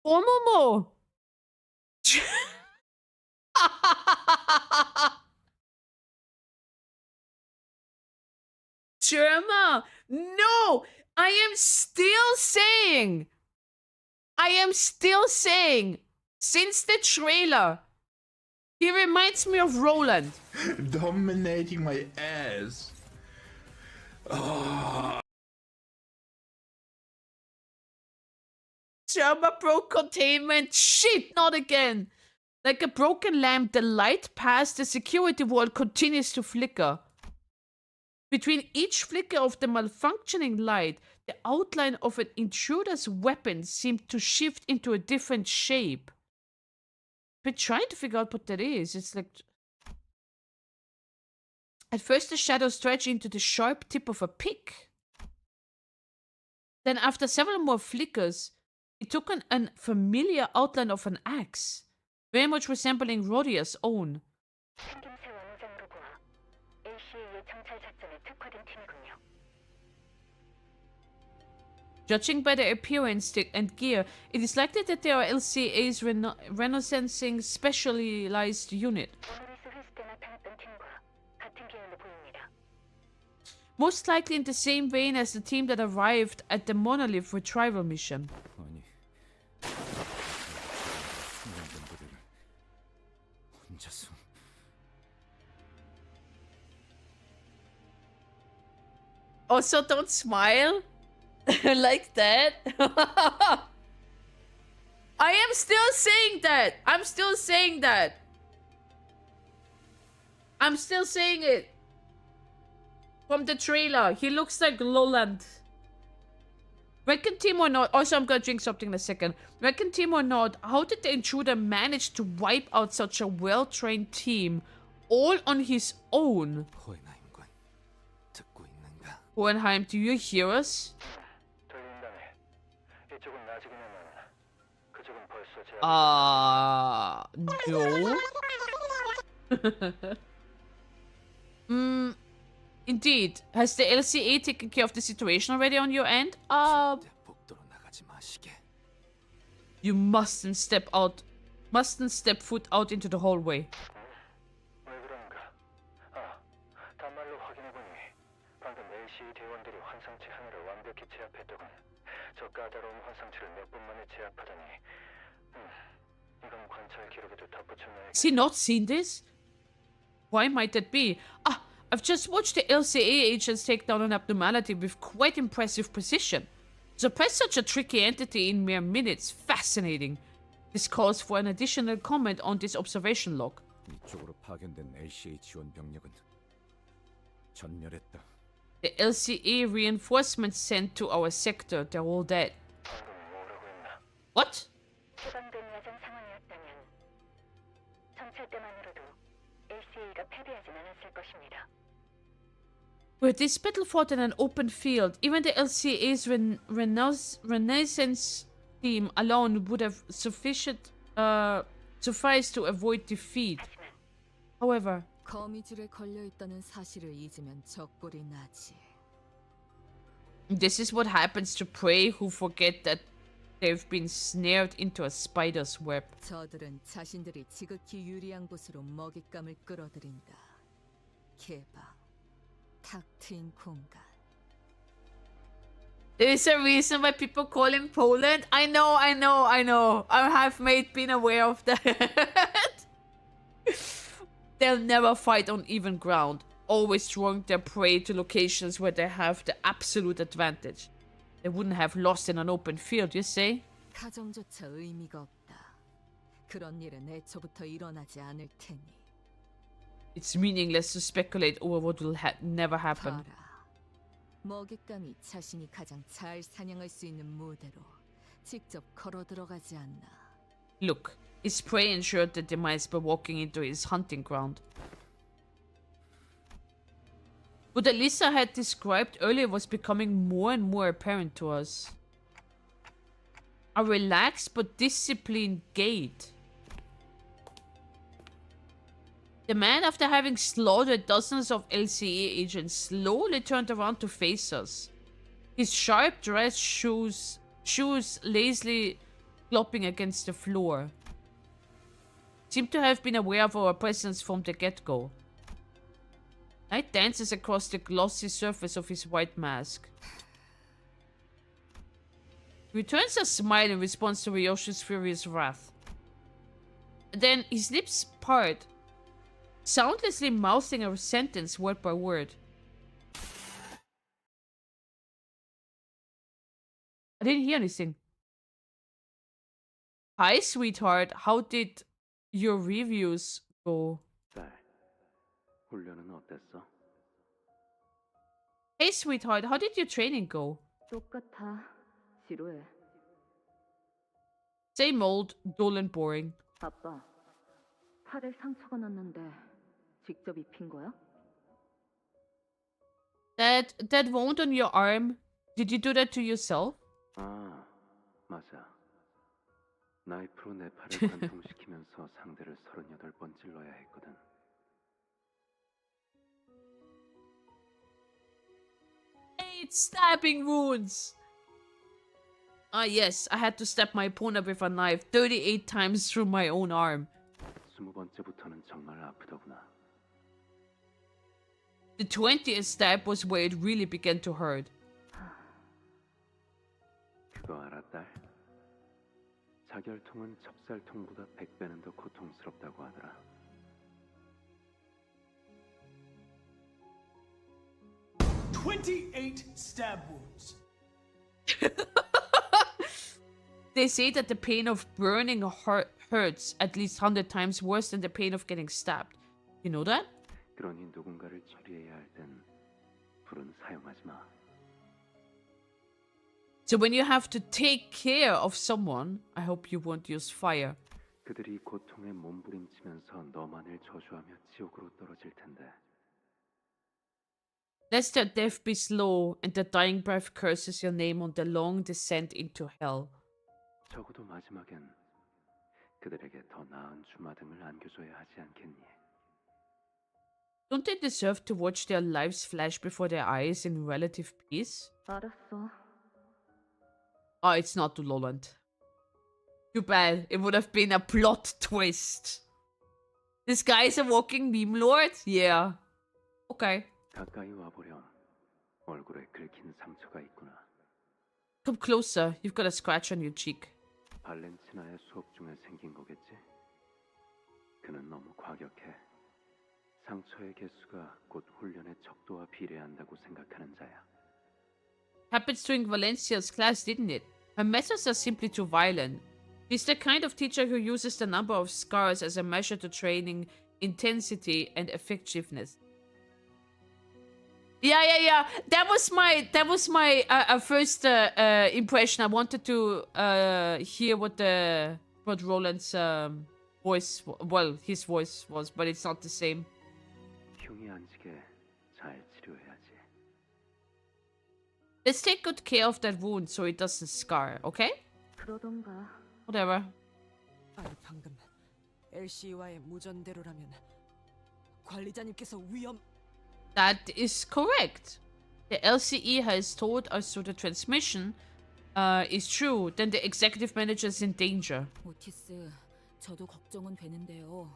어머머! Germa! No! I am still saying, since the trailer, he reminds me of Roland. Dominating my ass. Oh. Germa broke containment. Shit, not again. Like a broken lamp, the light past the security wall continues to flicker. Between each flicker of the malfunctioning light, the outline of an intruder's weapon seemed to shift into a different shape. Been trying to figure out what that is. It's like... At first the shadow stretched into the sharp tip of a pick. Then after several more flickers, It took an familiar outline of an axe, very much resembling Rodia's own. 생김새 원우장으로 보아 LCE의 정찰 작전에 특화된 팀이군요. Judging by their appearance and gear, it is likely that they are LCA's renaissancing specialized unit. 오노리스 회수 때 나타났던 팀과 같은 계열로 보입니다. Most likely in the same vein as the team that arrived at the Monolith retrieval mission. 아니, 숙련된 혼자서. Also, don't smile like that. I am still saying that. I'm still saying that. I'm still saying it. From the trailer, he looks like Lowland. Reckon team or not, also I'm gonna drink something in a second. Reckon team or not, how did the intruder manage to wipe out such a well-trained team all on his own? Hohenheim, do you hear us? No. Indeed. Has the LCE taken care of the situation already on your end? You mustn't step foot out into the hallway. 왜 그런가? 단말로 확인해보니 방금 LCE 대원들이 환상체 하나를 완벽히 제압했더군. 저 까다로운 환상체를 몇 분 만에 제압하다니. 이건 관찰 기록에도 덧붙여놔야겠다. Has he not seen this? Why might that be? I've just watched the LCA agents take down an abnormality with quite impressive precision. Suppress such a tricky entity in mere minutes. Fascinating. This calls for an additional comment on this observation log. 이쪽으로 파견된 LCA 지원 병력은 전멸했다. The LCA reinforcements sent to our sector, they're all dead. What? 해방된 야전 상황이었다면 정찰 때만으로도 LCA가 패배하진 않았을 것입니다. Were this battle fought in an open field, even the LCA's Renaissance team alone would have sufficed to avoid defeat. However, 거미줄에 걸려 있다는 사실을 잊으면 적골이 나지. this is what happens to prey who forget that they've been snared into a spider's web. 저들은 자신들이 지극히 유리한 곳으로 먹잇감을 끌어들인다. 개방, 탁 트인 공간. There's a reason why people call him Poland. I know. I have been aware of that. They'll never fight on even ground, always drawing their prey to locations where they have the absolute advantage. They wouldn't have lost in an open field, you say? 가정조차 의미가 없다. 그런 일은 애초부터 일어나지 않을 테니. It's meaningless to speculate over what will never happen. 봐라. 먹잇감이 자신이 가장 잘 사냥할 수 있는 무대로 직접 걸어 들어가지 않나. Look, his prey ensured the demise by walking into his hunting ground. What Alyssa had described earlier was becoming more and more apparent to us. A relaxed but disciplined gait. The man, after having slaughtered dozens of LCE agents, slowly turned around to face us. His sharp dress shoes lazily flopping against the floor. Seemed to have been aware of our presence from the get-go. Light dances across the glossy surface of his white mask. He returns a smile in response to Ryoshu's furious wrath. Then his lips part, soundlessly mouthing a sentence word by word. I didn't hear anything. Hi, sweetheart. How did your reviews go? 훈련은 어땠어? Hey, sweetheart. How did your training go? 똑같아. 지루해. Same old, dull and boring. 아빠, 팔에 상처가 났는데 직접 입힌 거야? That wound on your arm, did you do that to yourself? 아, 맞아. 나이프로 내 팔을 관통시키면서 상대를 38번 찔러야 했거든. Eight stabbing wounds. Ah, yes, I had to stab my opponent with a knife 38 times through my own arm. 20번째부터는 정말 아프더구나. The 20th stab was where it really began to hurt. 그거 알아, 딸? 자결통은 찹쌀통보다 100배는 더 고통스럽다고 하더라. "28 stab wounds." They say that the pain of burning hurts at least 100 times worse than the pain of getting stabbed. You know that? 그러니 누군가를 처리해야 할 땐 불은 사용하지 마. So when you have to take care of someone, I hope you won't use fire. 그들이 고통에 몸부림치면서 너만을 저주하며 지옥으로 떨어질 텐데. Lest their death be slow and their dying breath curses your name on the long descent into hell. 적어도 마지막엔 그들에게 더 나은 주마등을 안겨줘야 하지 않겠니? Don't they deserve to watch their lives flash before their eyes in relative peace? 알았어. Oh, it's not to Lowland. Too bad. It would have been a plot twist. This guy is a walking meme lord? Yeah. Okay. 가까이 와보렴. 얼굴에 긁힌 상처가 있구나. Come closer. You've got a scratch on your cheek. 발렌티나의 수업 중에 생긴 거겠지? 그는 너무 과격해. 상처의 개수가 곧 훈련의 척도와 비례한다고 생각하는 자야. Happens during Valencia's class, didn't it? Her methods are simply too violent. She's the kind of teacher who uses the number of scars as a measure to training intensity and effectiveness. Yeah. That was my first impression. I wanted to hear what Roland's voice, well, his voice was, but it's not the same. 흉이 안 지게 잘 치료해야지. Let's take good care of that wound so it doesn't scar, okay? 그러던가. Whatever. 아니 방금 LCE와의 무전대로라면 관리자님께서 위험. That is correct. The LCE has told us so the transmission is true. Then the executive manager is in danger. 오티스, 저도 걱정은 되는데요.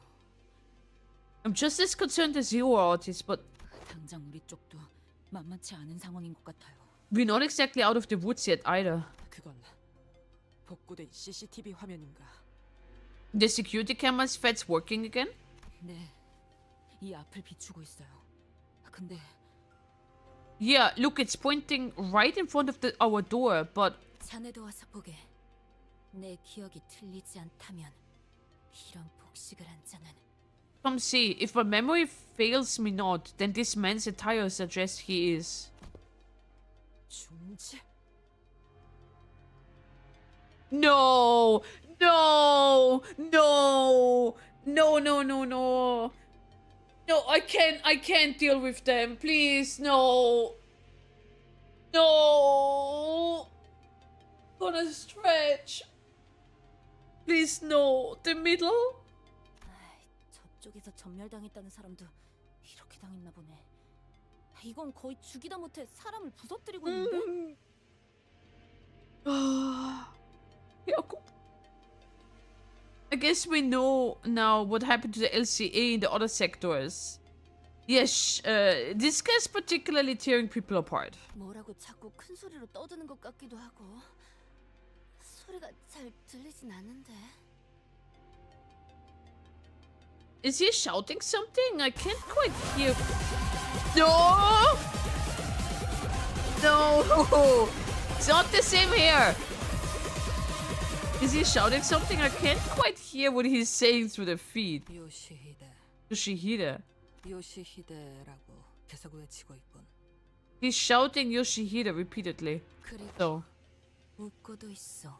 I'm just as concerned as you are, Otis, but 당장 우리 쪽도 만만치 않은 상황인 것 같아요. we're not exactly out of the woods yet either. 그건 복구된 CCTV 화면인가? The security camera's fed's working again? 네, 이 앞을 비추고 있어요. 근데 Yeah, look, it's pointing right in front of our door, but 자네도 와서 보게. 내 기억이 틀리지 않다면 이런 복식을 한 자는 come see. If my memory fails me not, then this man's attire suggests he is. 중재? No! No! No! No, no, no, no! No, I can't deal with them. Please, no. No. Gonna stretch. Please, no. The middle? 저쪽에서 전멸당했다는 사람도 이렇게 당했나 보네. 이건 거의 죽이다 못해 사람을 부서뜨리고 있는데? I guess we know now what happened to the LCE in the other sectors. Yes, this guy's particularly tearing people apart. 뭐라고 자꾸 큰 소리로 떠드는 것 같기도 하고 소리가 잘 들리진 않는데. Is he shouting something? I can't quite hear. No! No! It's not the same here. Is he shouting something? I can't quite hear what he's saying through the feed. Yoshihide. 요시히데라고 계속 외치고 있군. He's shouting Yoshihide repeatedly. So. 웃고도 있어.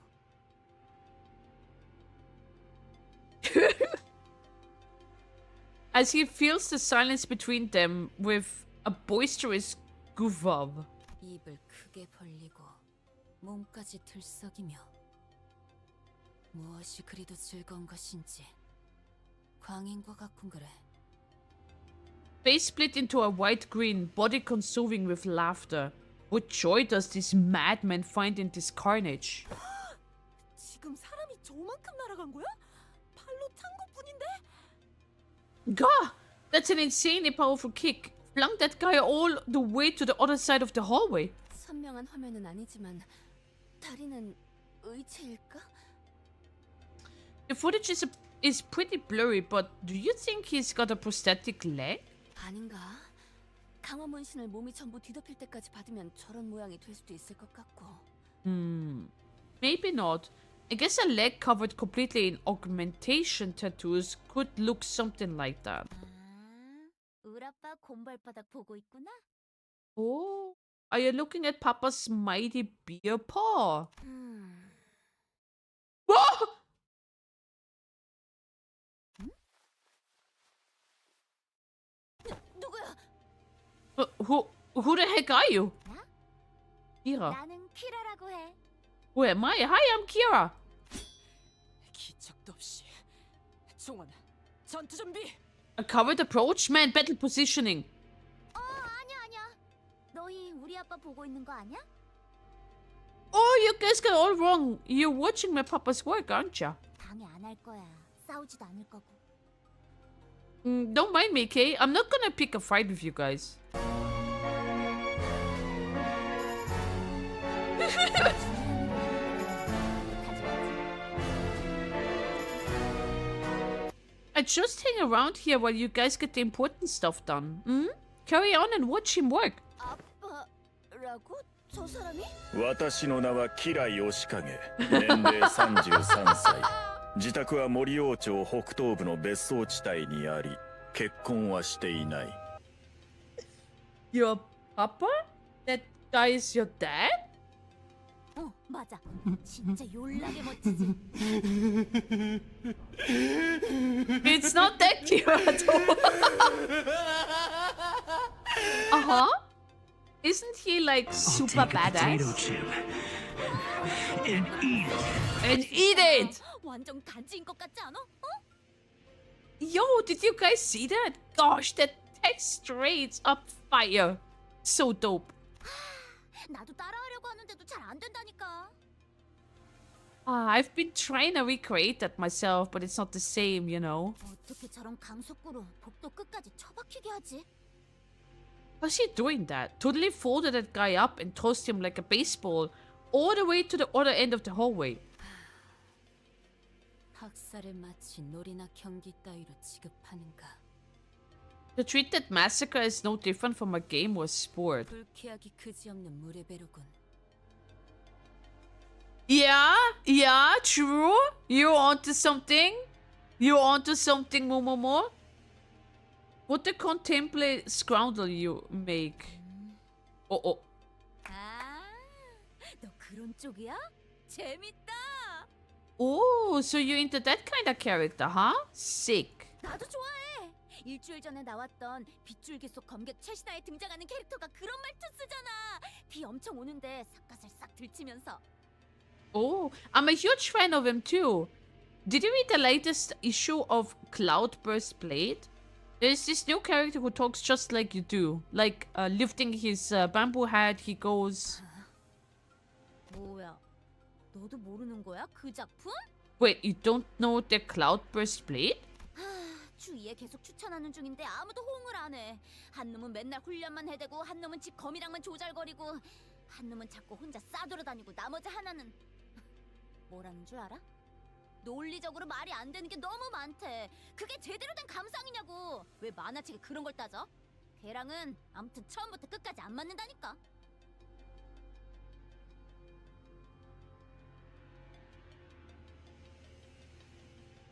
As he fills the silence between them with a boisterous guffaw. 입을 크게 벌리고 몸까지 들썩이며 무엇이 그리도 즐거운 것인지 광인과 같군 그래. Face split into a white-green, body consuming with laughter. What joy does this madman find in this carnage? 지금 사람이 저만큼 날아간 거야? 발로 찬 것뿐인데? God, that's an insanely powerful kick. Flung that guy all the way to the other side of the hallway. 선명한 화면은 아니지만 다리는 의체일까? The footage is pretty blurry, but do you think he's got a prosthetic leg? 아닌가? 강화 문신을 몸이 전부 뒤덮일 때까지 받으면 저런 모양이 될 수도 있을 것 같고. Maybe not. I guess a leg covered completely in augmentation tattoos could look something like that. 우라빠 곰발바닥 보고 있구나. Oh, are you looking at Papa's mighty beer paw? Whoa! 누구야? Who the heck are you? Kira. 나는 키라라고 해. Who am I? Hi, I'm Kira. 기척도 없이. 종원, 전투 준비. A covered approach? Man, battle positioning. 아니야. 너희 우리 아빠 보고 있는 거 아니야? Oh, you guys got all wrong. You're watching my papa's work, aren't you? 방해 안 할 거야. 싸우지도 않을 거고. Don't mind me, Kay. I'm not gonna pick a fight with you guys. I just hang around here while you guys get the important stuff done. Carry on and watch him work. 아빠라고? 저 사람이? 私の名はキラヨシカゲ。年齢33歳。自宅は森王町北東部の別荘地帯にあり、結婚はしていない。Your papa? That guy is your dad? 맞아. 진짜 yor라게 멋지지. It's not that cute at all. Isn't he like super badass? And eat it. And eat it! 완전 간지인 것 같지 않아? Yo, did you guys see that? Gosh, that text straight up fire. So dope. 나도 따라하려고 하는데도 잘 안 된다니까. I've been trying to recreate that myself, but it's not the same, you know. 어떻게 저런 강속구로 복도 끝까지 처박히게 하지? How's he doing that? Totally folded that guy up and tossed him like a baseball all the way to the other end of the hallway. 학살을 마치 놀이나 경기 따위로 취급하는가? To treat that massacre as no different from a game or sport. 불쾌하기 그지없는 물의 배로군. Yeah, true. You're onto something. You're onto something, Momomo. What the contemplate scoundrel you make. Oh. 너 그런 쪽이야? 재밌다. Oh, so you're into that kind of character, huh? Sick. 나도 좋아해. 일주일 전에 나왔던 빗줄기 속 검객 최신화에 등장하는 캐릭터가 그런 말투 쓰잖아. 비 엄청 오는데 삿갓을 싹 들치면서. Oh, I'm a huge fan of him too. Did you read the latest issue of Cloudburst Blade? There's this new character who talks just like you do. Like, lifting his bamboo hat, he goes... 뭐야? 너도 모르는 거야? 그 작품? Wait, you don't know the Cloudburst Blade? 주위에 계속 추천하는 중인데 아무도 호응을 안 해. 한 놈은 맨날 훈련만 해대고 한 놈은 집 거미랑만 조잘거리고 한 놈은 자꾸 혼자 싸돌아다니고 나머지 하나는 뭐라는 줄 알아? 논리적으로 말이 안 되는 게 너무 많대. 그게 제대로 된 감상이냐고. 왜 만화책에 그런 걸 따져? 걔랑은 아무튼 처음부터 끝까지 안 맞는다니까.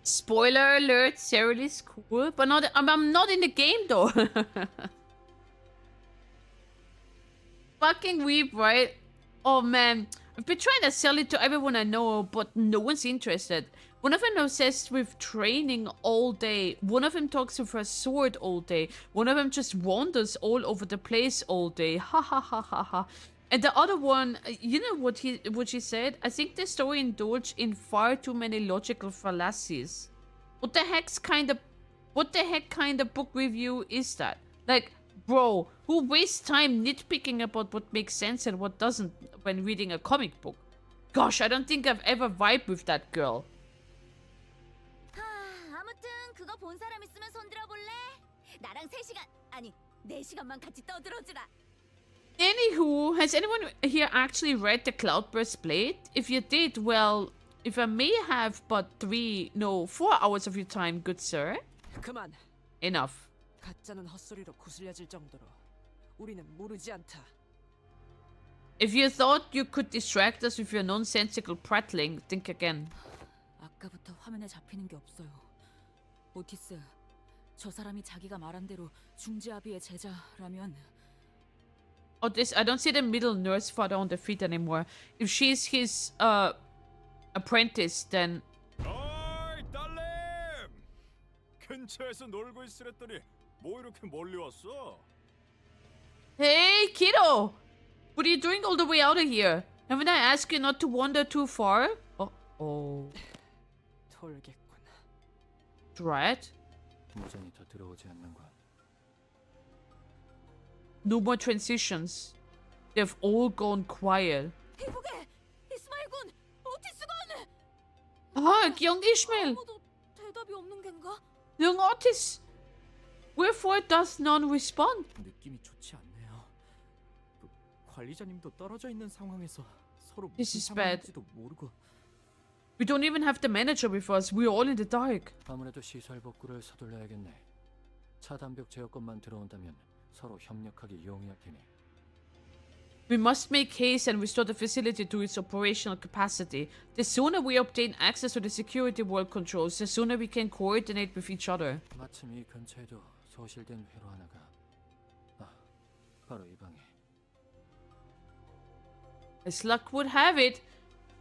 Spoiler alert, Cyril is cool, but I'm not in the game though. Fucking weep, right? Oh man, I've been trying to sell it to everyone I know, but no one's interested. One of them obsessed with training all day. One of them talks with a sword all day. One of them just wanders all over the place all day. Ha ha ha ha ha. And the other one, you know what she said? I think the story indulged in far too many logical fallacies. What the heck kind of book review is that? Like, bro, who wastes time nitpicking about what makes sense and what doesn't when reading a comic book? Gosh, I don't think I've ever vibed with that girl. 아무튼 그거 본 사람 있으면 손 들어볼래? 나랑 3시간 아니 4시간만 같이 떠들어주라. Anywho, has anyone here actually read the Cloudburst Blade? If you did, well, if I may have but 4 hours of your time, good sir. 그만. Enough. 가짜는 헛소리로 구슬려질 정도로 우리는 모르지 않다. If you thought you could distract us with your nonsensical prattling, think again. 아까부터 화면에 잡히는 게 없어요. 오티스, 저 사람이 자기가 말한 대로 중지아비의 제자라면 Oh, I don't see the middle nurse father on the feet anymore. If she's his apprentice, then. 어이, 딸내미! 근처에서 놀고 있으랬더니 뭐 이렇게 멀리 왔어? Hey, kiddo! What are you doing all the way out of here? Haven't I asked you not to wander too far? Oh. 돌겠군. Right? 무전이 더 들어오지 않는군. No more transitions. They've all gone quiet. 이보게! 이스마일군! 오티스군! Ah, young Ishmael! 아무도 대답이 없는 겐가? Young Otis! Wherefore does none respond? 느낌이 좋지 않네요. 관리자님도 떨어져 있는 상황에서 서로 This 무슨 is bad. 상황인지도 모르고. We don't even have the manager with us. We're all in the dark. 아무래도 시설 복구를 서둘러야겠네. 차단벽 제어권만 들어온다면 서로 협력하기 용이할 테니. We must make haste and restore the facility to its operational capacity. The sooner we obtain access to the security world controls, the sooner we can coordinate with each other. 마침 이 근처에도 소실된 회로 하나가. 바로 이 방에. As luck would have it,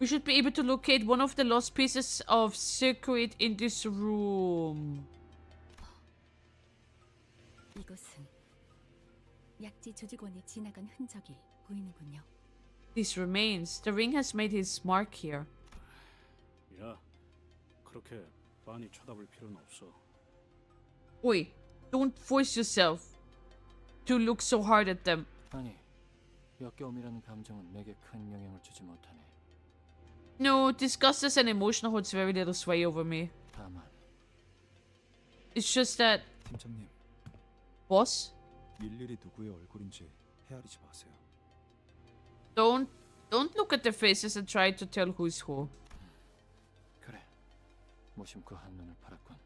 we should be able to locate one of the lost pieces of circuit in this room. 이것은 약지 조직원이 지나간 흔적이 보이는군요. This remains. The ring has made his mark here. 야, 그렇게 빤히 쳐다볼 필요는 없어. Oi, don't force yourself to look so hard at them. 아니, 역겨움이라는 감정은 내게 큰 영향을 주지 못하네. No, disgust as an emotion holds very little sway over me. 다만. It's just that. 팀장님. Boss? 일일이 누구의 얼굴인지 헤아리지 마세요. Don't look at their faces and try to tell who's who. 그래. 무심코 한눈을 팔았군.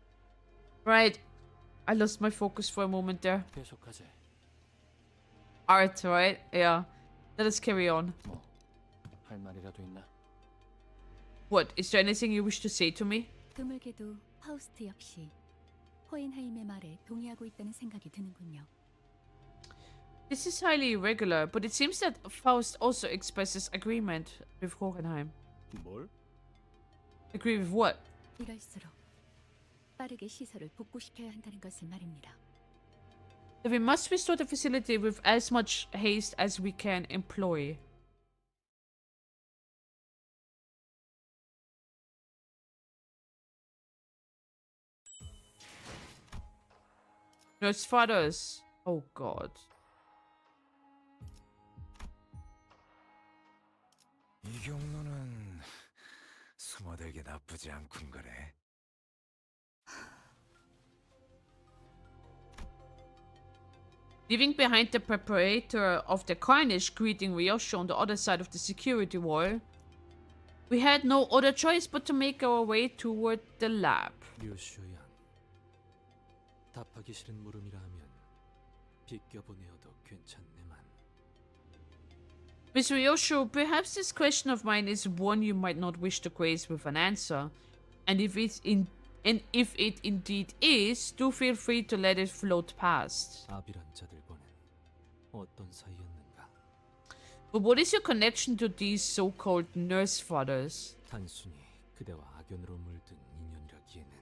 Right. I lost my focus for a moment there. 계속하지. Art, right? Yeah. Let us carry on. 뭐, 할 말이라도 있나? What? Is there anything you wish to say to me? 드물게도 파우스트 역시 호엔하임의 말에 동의하고 있다는 생각이 드는군요. This is highly irregular, but it seems that Faust also expresses agreement with Hohenheim. 뭘? Agree with what? 이럴수록 빠르게 시설을 복구시켜야 한다는 것을 말입니다. That we must restore the facility with as much haste as we can employ. Nurse fathers. Oh God. 이 경로는 숨어들기 나쁘지 않군 그래. Leaving behind the preparator of the carnage greeting ryoshu on the other side of the security wall, we had no other choice but to make our way toward the lab. ryoshu 양, 답하기 싫은 물음이라 하면 비껴보내어도 괜찮네만. Miss Ryoshu, perhaps this question of mine is one you might not wish to grace with an answer, and if it indeed is, do feel free to let it float past. 아비란 자들과는 어떤 사이였는가? But what is your connection to these so-called nurse fathers? 단순히 그대와 악연으로 물든 인연이라기에는.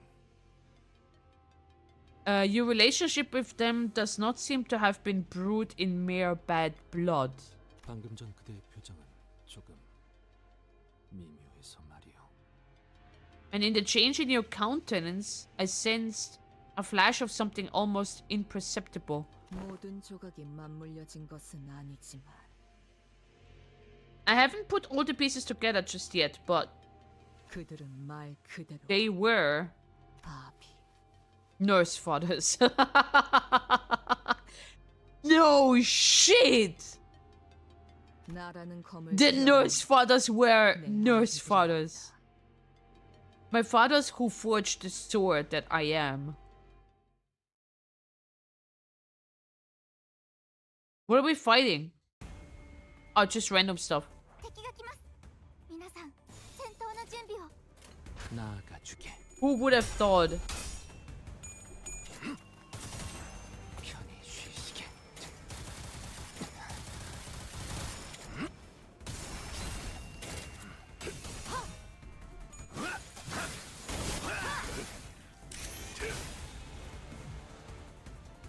Your relationship with them does not seem to have been brewed in mere bad blood. 방금 전 그대의 표정은 조금 미묘해서 말이오. And in the change in your countenance, I sensed a flash of something almost imperceptible. 모든 조각이 맞물려진 것은 아니지만 I haven't put all the pieces together just yet, but 그들은 말 그대로 they were nurse fathers. No shit! 나라는 검을 The nurse fathers were nurse fathers. My fathers who forged the sword that I am. What are we fighting? Oh, just random stuff. 나아가주게. Who would have thought? 편히 쉬시게.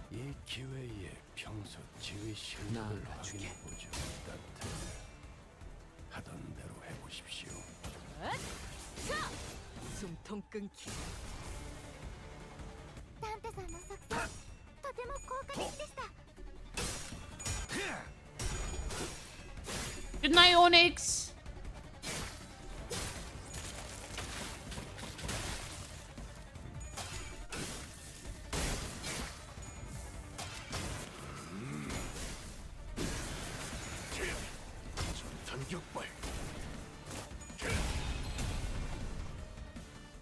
이 기회에 평소 지휘 실력을 확인해보죠. 따뜻해. 하던 대로 해보십시오. 숨통 끊기. Good night, Onyx. 전격발.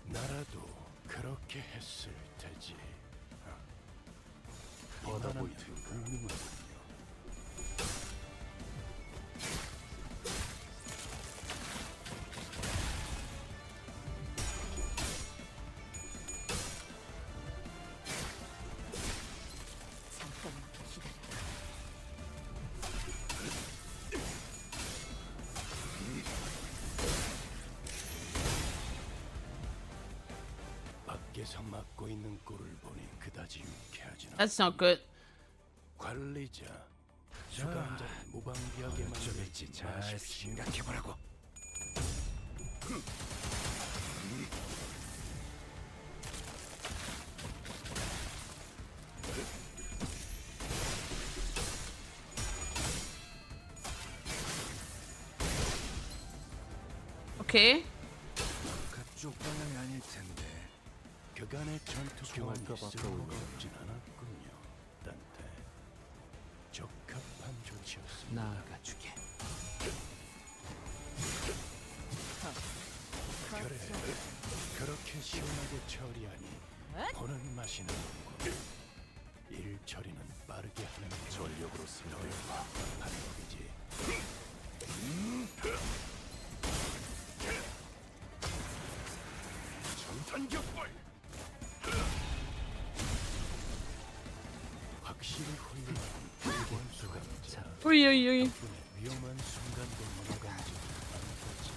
나라도 그렇게 했을 테지. 보다 보이는 훌륭하군요. 밖에서 맡고 있는 꼴을 보니 그다지 유쾌하진 않아. That's not good. 관리자, 수감자를 무방비하게 만들지 잘 생각해보라고. Okay. 그쪽 방향이 아닐 텐데. 그간의 전투 경험이 쓸모가 없진 않았군요. 딴테 적합한 조치였습니다. 나아가주게. 그래, 그렇게 시원하게 처리하니 보는 맛이 나고 일 처리는 빠르게 하는 전력으로 승리해봐. 방법이지. 전탄격발. 확실히 훌륭한 일본 수감자. Oi, oi, oi. 위험한 순간도 넘어간지 않은 거지.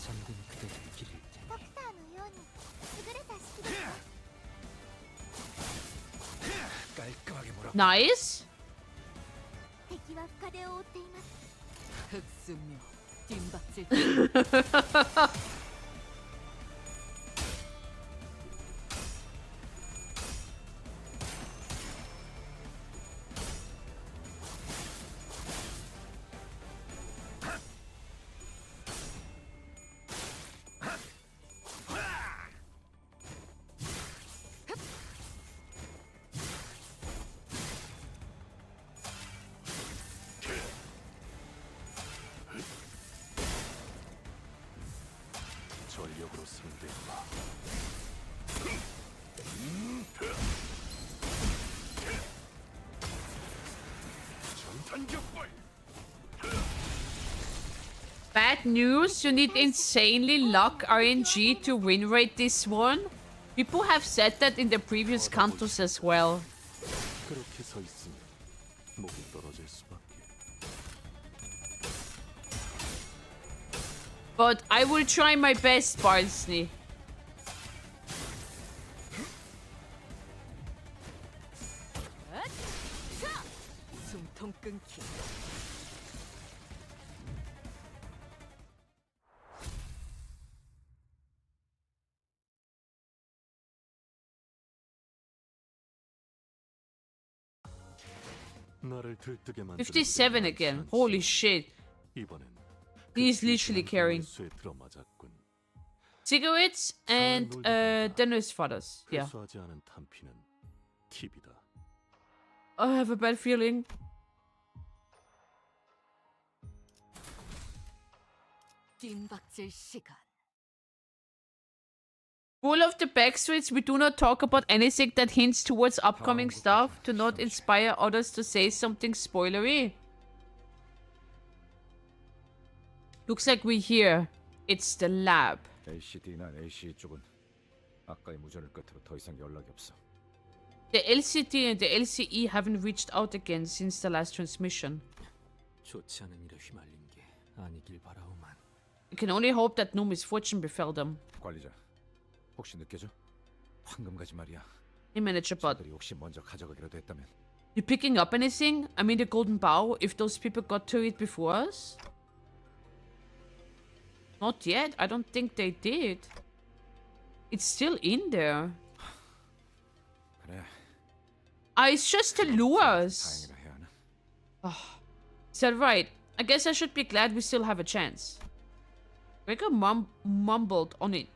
잠든 그대를 기릴 테니. 깔끔하게 몰아. Nice. 흑수묘 뒷박질. 전력으로 승리해봐. 전탄격발. Bad news, you need insanely luck RNG to win rate this one. People have said that in the previous cantos as well. 그렇게 서 있으면 목이 떨어질 수밖에. But I will try my best, Barnsley. 숨통 끊기. 나를 들뜨게 만드는 57 again. Holy shit. 이번엔 He is literally carrying 쇠에 들어맞았군. cigarettes and the nurse fathers. Yeah. 회수하지 않은 탄피는 팁이다. I have a bad feeling. 뜀박질 시간. Rule of the backstreets, we do not talk about anything that hints towards upcoming stuff to not inspire others to say something spoilery. Looks like we're here. It's the lab. LCD나 LCE 쪽은 아까의 무전을 끝으로 더 이상 연락이 없어. The LCD and the LCE haven't reached out again since the last transmission. 좋지 않은 일에 휘말린 게 아니길 바라오만. We can only hope that no misfortune befell them. 관리자, 혹시 느껴져? 황금가지 말이야. Hey, Manager Bud. 저들이 혹시 먼저 가져가기라도 했다면. You picking up anything? I mean the golden bow, if those people got to it before us? Not yet. I don't think they did. It's still in there. 그래. It's just to lure us. 다행이라 해야 하나? Is that right? I guess I should be glad we still have a chance. Gregor mumbled on in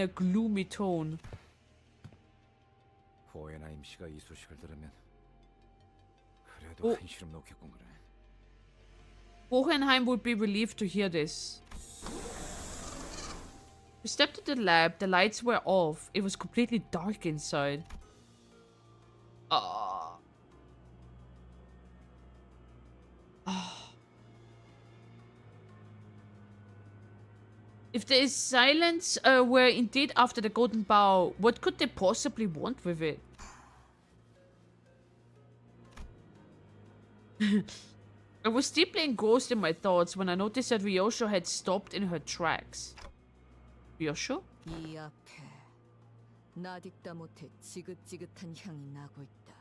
a gloomy tone. 호에나임 씨가 이 소식을 들으면 그래도 한시름 놓겠군 그래. Hohenheim would be relieved to hear this. We stepped to the lab. The lights were off. It was completely dark inside. If the silence were indeed after the golden bow, what could they possibly want with it? I was deeply engrossed in my thoughts when I noticed that Ryoshu had stopped in her tracks. Ryoshu? 이 앞에 나딕다 못해 지긋지긋한 향이 나고 있다.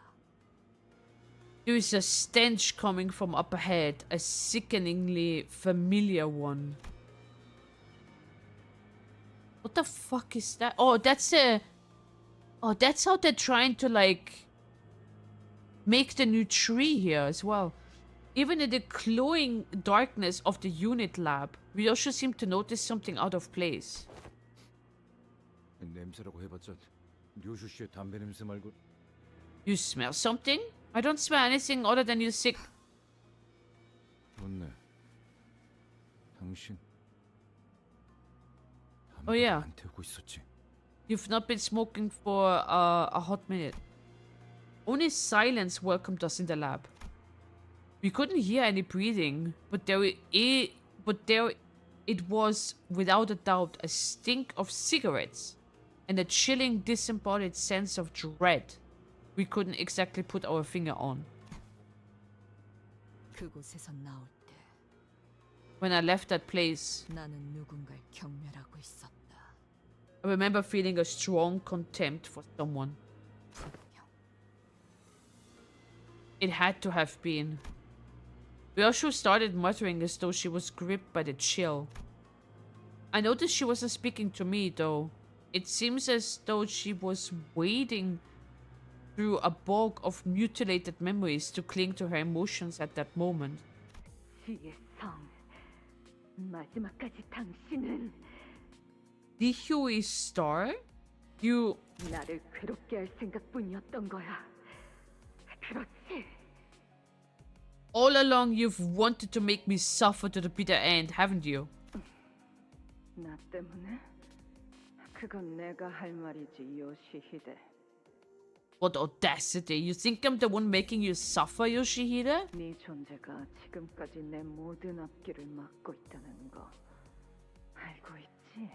There is a stench coming from up ahead, a sickeningly familiar one. What the fuck is that? Oh, that's a... Oh, that's how they're trying to, like, make the new tree here as well. Even in the glowing darkness of the unit lab, we also seem to notice something out of place. 냄새라고 해봤자 류슈 씨의 담배 냄새 말고. You smell something? I don't smell anything other than you sick. 맞네. 당신. Oh yeah. 안 태우고 있었지. You've not been smoking for a hot minute. Only silence welcomed us in the lab. We couldn't hear any breathing, but there it was without a doubt a stink of cigarettes and a chilling disembodied sense of dread we couldn't exactly put our finger on. 그곳에서 나올 때 When I left that place, 나는 누군가를 경멸하고 있었다. I remember feeling a strong contempt for someone. It had to have been. Ryoshu started muttering as though she was gripped by the chill. I noticed she wasn't speaking to me, though. It seems as though she was wading through a bog of mutilated memories to cling to her emotions at that moment. 마지막까지 당신은 Nihyui's star? You... 나를 괴롭게 할 생각뿐이었던 거야. 그렇지? All along you've wanted to make me suffer to the bitter end, haven't you? 나 때문에? 그건 내가 할 말이지, 요시히데. What audacity! You think I'm the one making you suffer, Yoshihide? 네 존재가 지금까지 내 모든 앞길을 막고 있다는 거 알고 있지?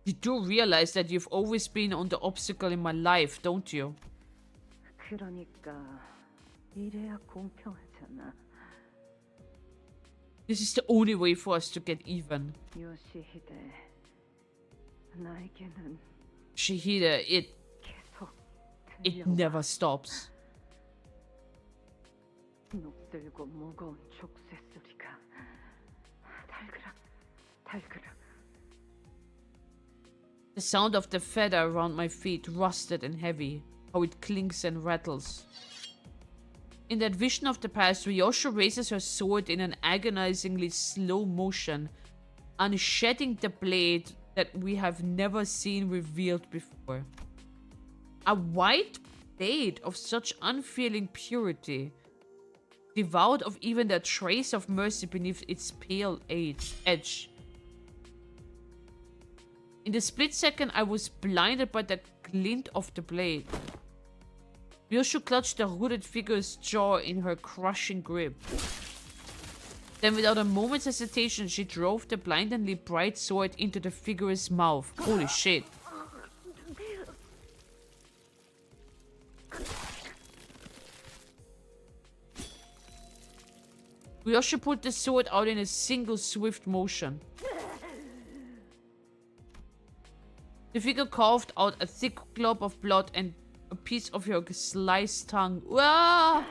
You do realize that you've always been on the obstacle in my life, don't you? 그러니까 이래야 공평하잖아. This is the only way for us to get even. 요시히데, 나에게는 Shihide, it never stops. 녹슬고 무거운 족쇄 소리가 달그락. The sound of the feather around my feet, rusted and heavy, how it clinks and rattles. In that vision of the past, Ryoshu raises her sword in an agonizingly slow motion, unshedding the blade that we have never seen revealed before. A white blade of such unfeeling purity, devoid of even a trace of mercy beneath its pale edge. In the split second, I was blinded by the glint of the blade. Ryoshu clutched the hooded figure's jaw in her crushing grip. Then, without a moment's hesitation, she drove the blindingly bright sword into the figure's mouth. Holy shit. Ryoshu pulled the sword out in a single swift motion. The figure coughed out a thick glob of blood and a piece of her sliced tongue. Wah!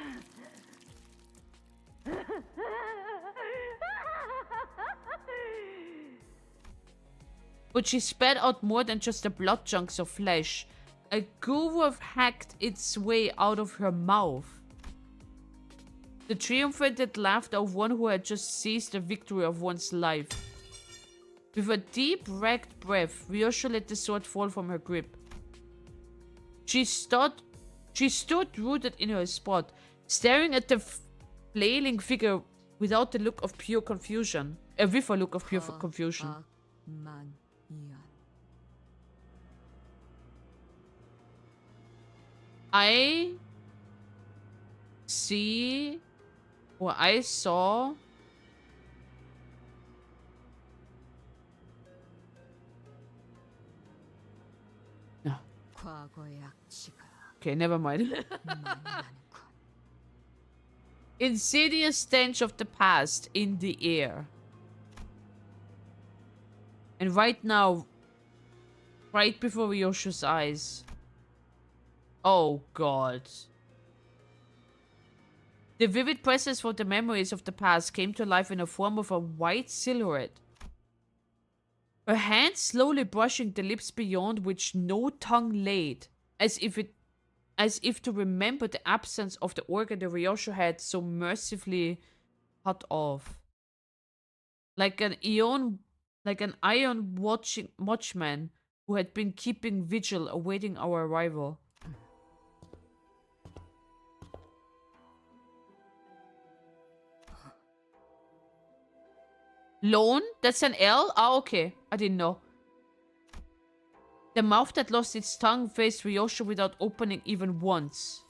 But she spat out more than just the blood chunks of flesh. A ghoul hacked its way out of her mouth. The triumphant laughter of one who had just seized the victory of one's life. With a deep, ragged breath, Ryoshu let the sword fall from her grip. She stood rooted in her spot, staring at the flailing figure without the look of pure confusion. With a look of pure confusion. I see, or I saw, no. Okay, never mind. Insidious stench of the past in the air. And right now, right before Ryoshu's eyes. Oh god. The vivid presence of the memories of the past came to life in the form of a white silhouette. Her hand slowly brushing the lips beyond which no tongue laid, as if to remember the absence of the organ the Ryoshu had so mercifully cut off. Like an iron watchman who had been keeping vigil awaiting our arrival. Lone? That's an L? Ah, okay. I didn't know. The mouth that lost its tongue faced Ryoshu without opening even once.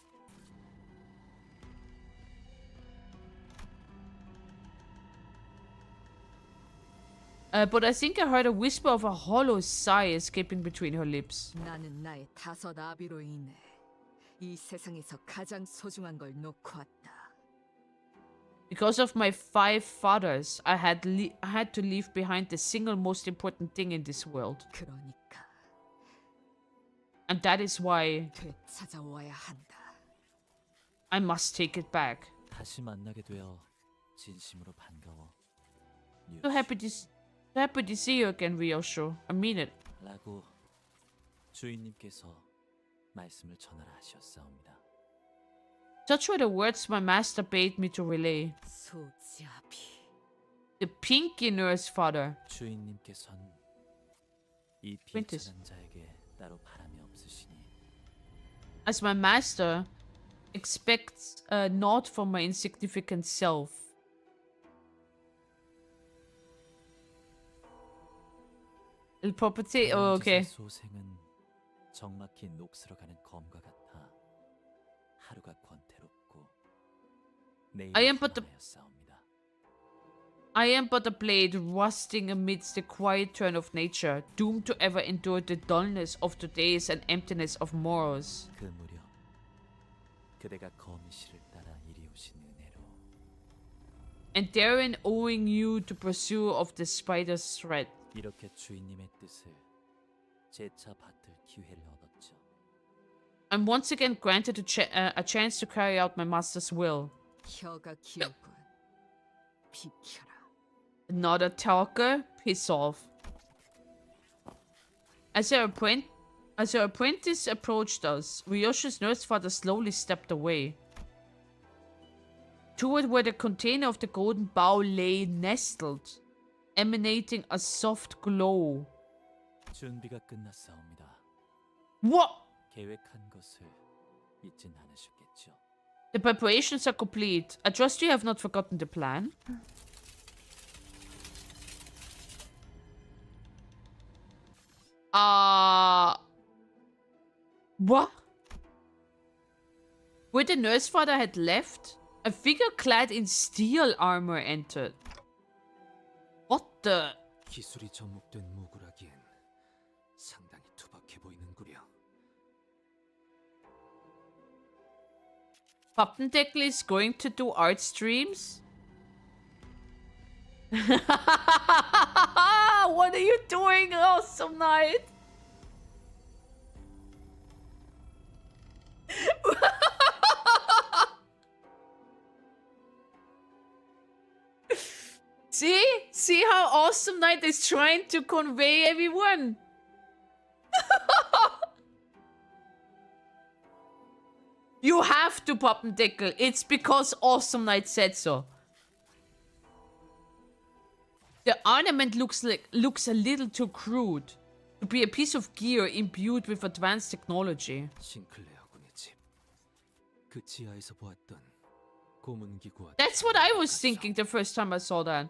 But I think I heard a whisper of a hollow sigh escaping between her lips. 나는 나의 5 아비로 인해 이 세상에서 가장 소중한 걸 놓고 왔다. Because of my 5 fathers, I had to leave behind the single most important thing in this world. 그러니까 And that is why 되찾아와야 한다. I must take it back. 다시 만나게 되어 진심으로 반가워. So happy to see you again, Ryoshu. I mean it. 라고 주인님께서 말씀을 전하라 하셨사옵니다. Such were the words my master bade me to relay. The pinky nurse father. 주인님께선 이 비천한 자에게 따로 바람이 없으시니. As my master expects naught from my insignificant self. El property. Oh, okay. 소생은 적막히 녹슬어가는 검과 같아 하루가 권태롭고 I am but a blade rusting amidst the quiet turn of nature, doomed to ever endure the dullness of the days and emptiness of morrows. 그 무렵 그대가 거미실을 따라 이리 오신 은혜로 And therein owing you to pursue of the spider's thread. 이렇게 주인님의 뜻을 재차 받들 기회를 얻었죠. I'm once again granted a chance to carry out my master's will. 혀가 길군. 비켜라. Not a talker? Piss off. As her apprentice approached us, Ryoshu's nurse father slowly stepped away. Toward where the container of the golden bow lay nestled, emanating a soft glow. 준비가 끝났사옵니다. What? 계획한 것을 잊진 않으셨겠죠? The preparations are complete. I trust you have not forgotten the plan. What? Where the nurse father had left, a figure clad in steel armor entered. What the? 기술이 접목된 무구라기엔 상당히 투박해 보이는구려. Pappendeckle is going to do art streams? What are you doing, Awesome Knight? See how Awesome Knight is trying to convey everyone? You have to, Pappendeckle. It's because Awesome Knight said so. The ornament looks a little too crude to be a piece of gear imbued with advanced technology. 싱클레어군의 집. 그 지하에서 보았던 고문 기구와 That's what I was thinking the first time I saw that.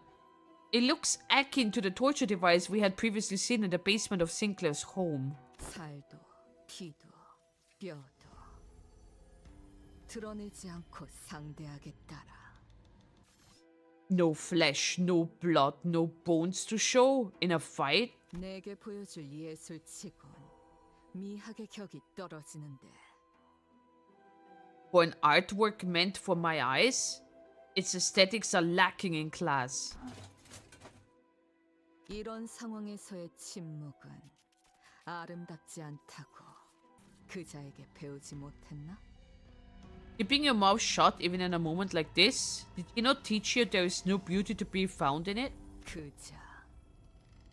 It looks akin to the torture device we had previously seen in the basement of Sinclair's home. 살도, 피도, 뼈도 드러내지 않고 상대하겠다라. No flesh, no blood, no bones to show in a fight. 내게 보여줄 예술치곤 미학의 격이 떨어지는데. For an artwork meant for my eyes, its aesthetics are lacking in class. 이런 상황에서의 침묵은 아름답지 않다고 그자에게 배우지 못했나? Keeping your mouth shut even in a moment like this? Did he not teach you there is no beauty to be found in it? 그자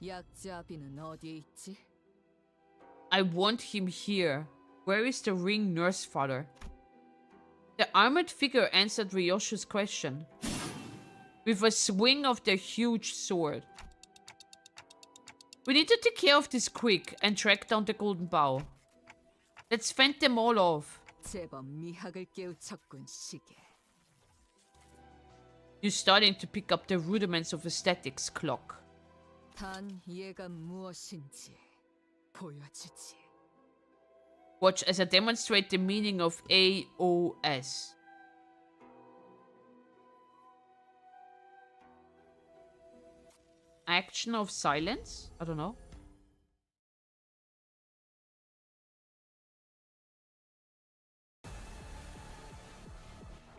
약자비는 어디에 있지? I want him here. Where is the ring nurse father? The armored figure answered Ryoshu's question with a swing of their huge sword. We need to take care of this quick and track down the golden bow. Let's fend them all off. 제법 미학을 깨우쳤군 시계. You're starting to pick up the rudiments of aesthetics, clock. 단 얘가 무엇인지 보여주지. Watch as I demonstrate the meaning of AOS. Action of silence? I don't know.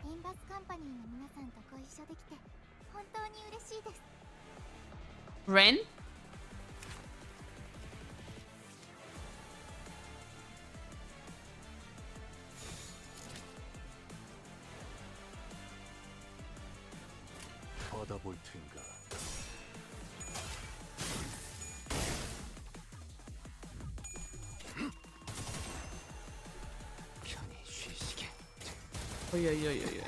Limbus Company の皆さんとご一緒できて本当に嬉しいです。Ren? 바다볼트인가? 편히 쉬시게. 오예예예예.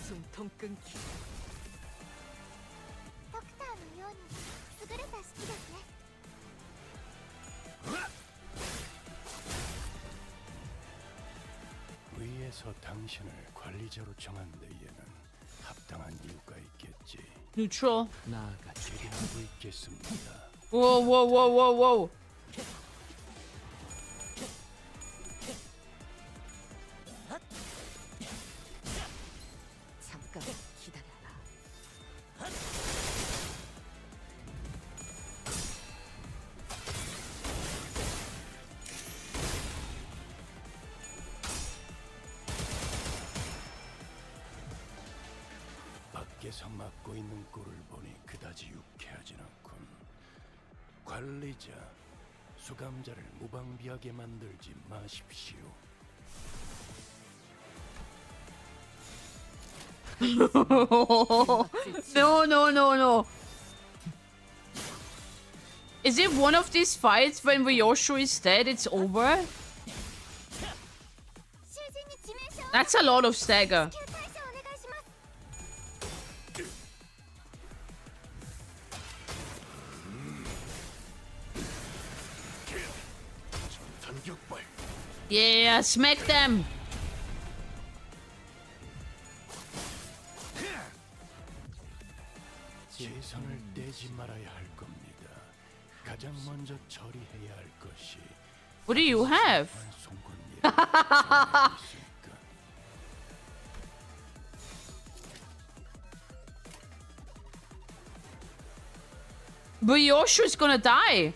숨통 끊기. ドクターのように優れた式ですね。 위에서 당신을 관리자로 정한 데에는 합당한 이유가 있겠지. Neutral. 나아가 추리하고 있겠습니다. Whoa, whoa, whoa, whoa, whoa. 잠깐 기다려라. 밖에서 맡고 있는 꼴을 보니 그다지 유쾌하진 않군. 관리자, 수감자를 무방비하게 만들지 마십시오. No. Is it one of these fights when Ryoshu is dead, it's over? That's a lot of stagger. Yeah, smack them. 최선을 떼지 말아야 할 겁니다. 가장 먼저 처리해야 할 것이 What do you have? But Ryoshu is gonna die.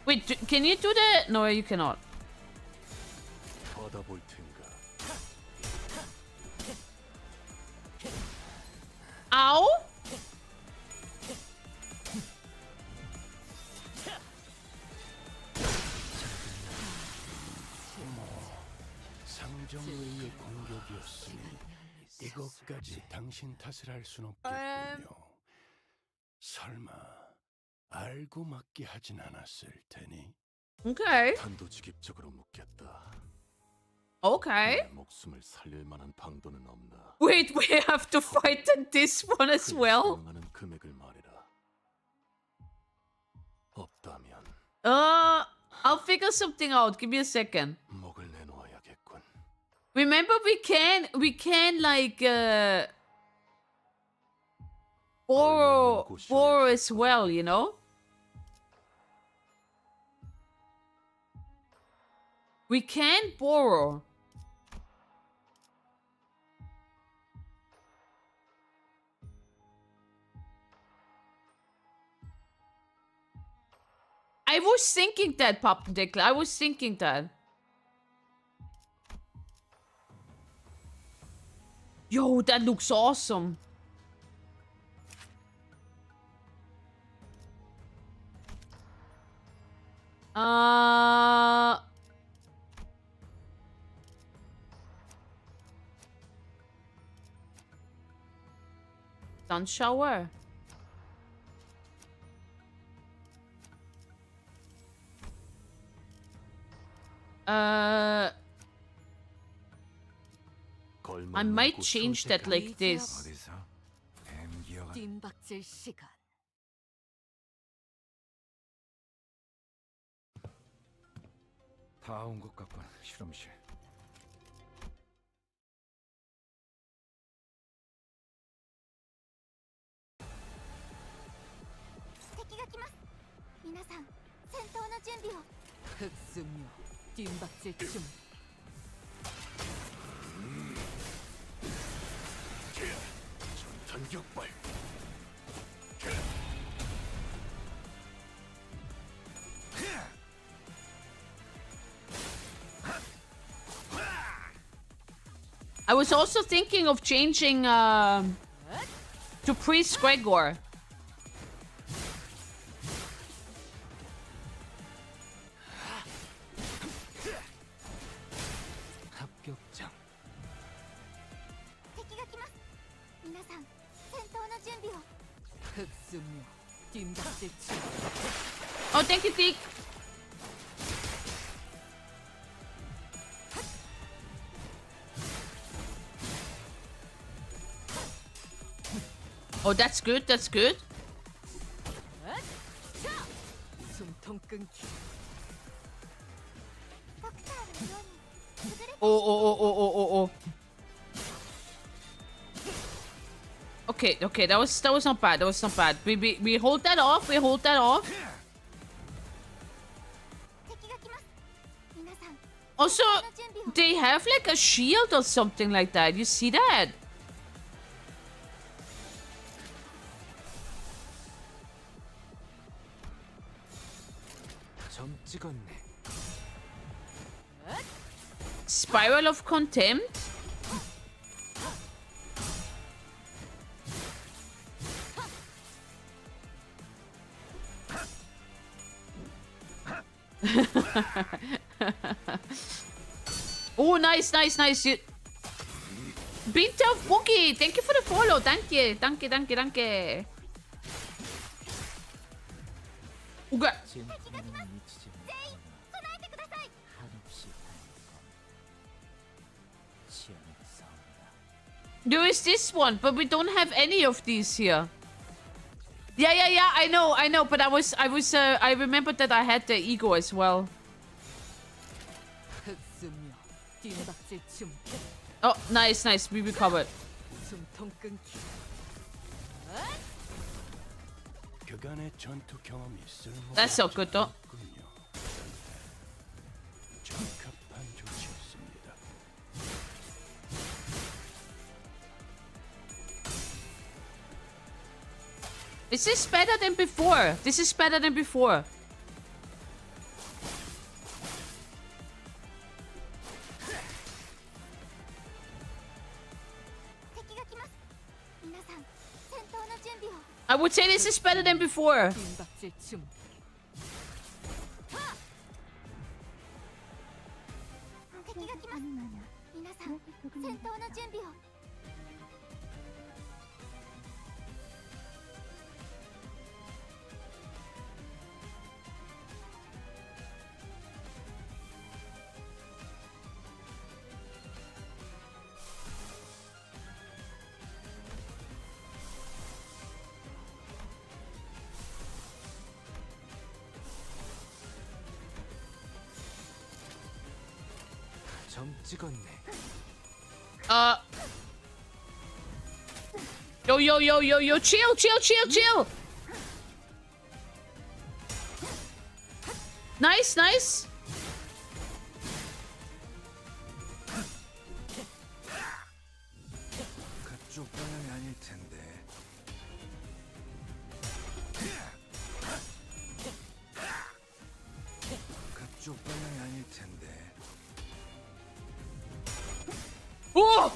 Wait, can you do that? No, you cannot. 받아볼 텐가. Ow? 상정의의 공격이었으니 이것까지 당신 탓을 할 순 없겠군요. 설마 알고 맞게 하진 않았을 테니. Okay. 단도직입적으로 묻겠다. Okay. 내 목숨을 살릴 만한 방도는 없나? Wait, we have to fight this one as well. 수행하는 금액을 말해라. 없다면 I'll figure something out. Give me a second. 목을 내놓아야겠군. Remember, we can like borrow as well, you know. We can borrow. I was thinking that, Pop Dick. I was thinking that. Yo, that looks awesome. Sun shower. I might change that like this. 뜀박질 시간. 다 온 것 같군. 실험실. 흑수묘 뜀박질 중. 전격발. I was also thinking of changing to Priest Gregor. 합격장. 흑수묘 뜀박질 중. Oh, thank you, Teak. Oh, that's good. That's good. 숨통 끊기. Oh. Okay, that was not bad. That was not bad. We hold that off. We hold that off. Also, they have like a shield or something like that. You see that? 점 찍었네. Spiral of Contempt. Oh, nice, nice, nice. Beat of Wookie, thank you for the follow. Thank you. Okay. There is this one, but we don't have any of these here. Yeah, I know, but I remembered that I had the ego as well. Oh, nice, we recovered. That's so good though. This is better than before. This is better than before. I would say this is better than before. Yo, chill. Nice. 그쪽 방향이 아닐 텐데. 그쪽 방향이 아닐 텐데. 오!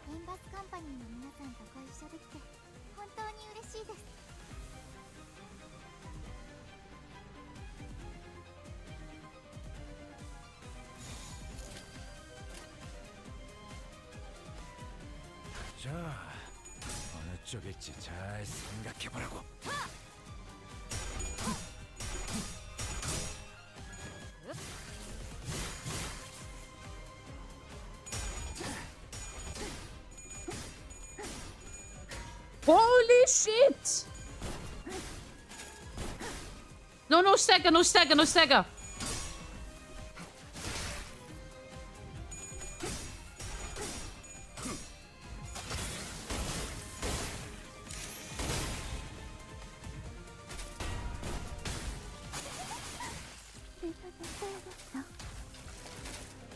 Limbus Company の皆さんとご一緒できて本当に嬉しいです。 자, 어느 쪽일지 잘 생각해보라고. Holy shit! No stagger.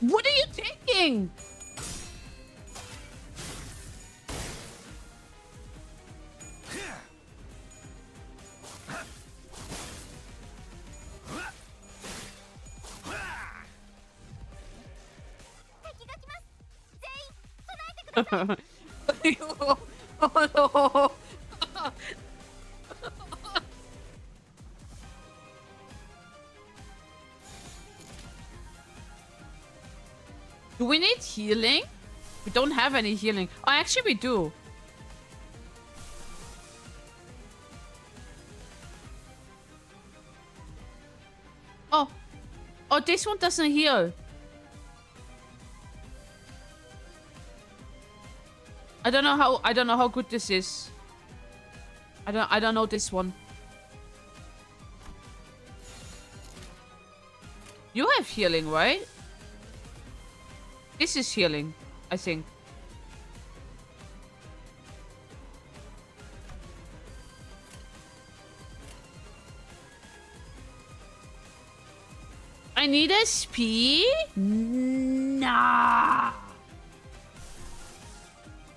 What are you taking? Oh no! Do we need healing? We don't have any healing. Oh, actually we do. Oh, this one doesn't heal. I don't know how good this is. I don't know this one. You have healing, right? This is healing, I think. I need SP? Nah.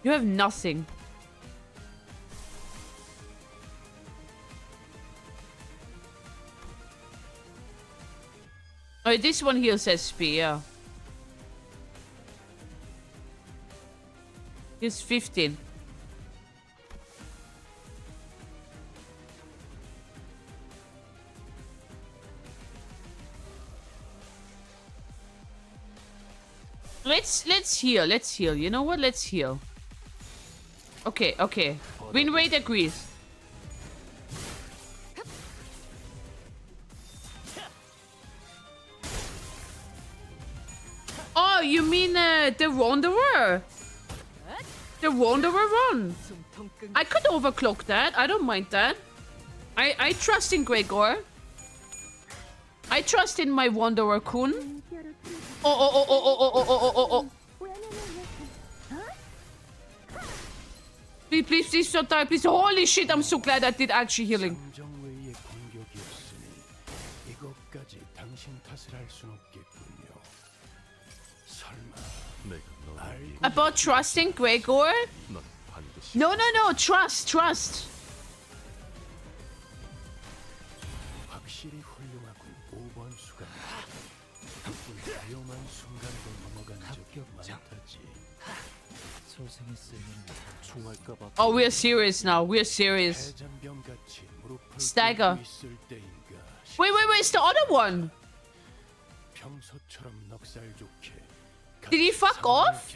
You have nothing. Oh, this one heals SP, yeah. He's 15. Let's heal. Let's heal. You know what? Let's heal. Okay, okay. Win rate agrees. Oh, you mean the Wanderer? The Wanderer run. I could overclock that. I don't mind that. I trust in Gregor. I trust in my Wanderer Kun. Oh. Please, please don't die, please. Holy shit, I'm so glad I did actually healing. About trusting Gregor? No, trust. Oh, we're serious now. We're serious. Stagger. Wait, it's the other one. Did he fuck off?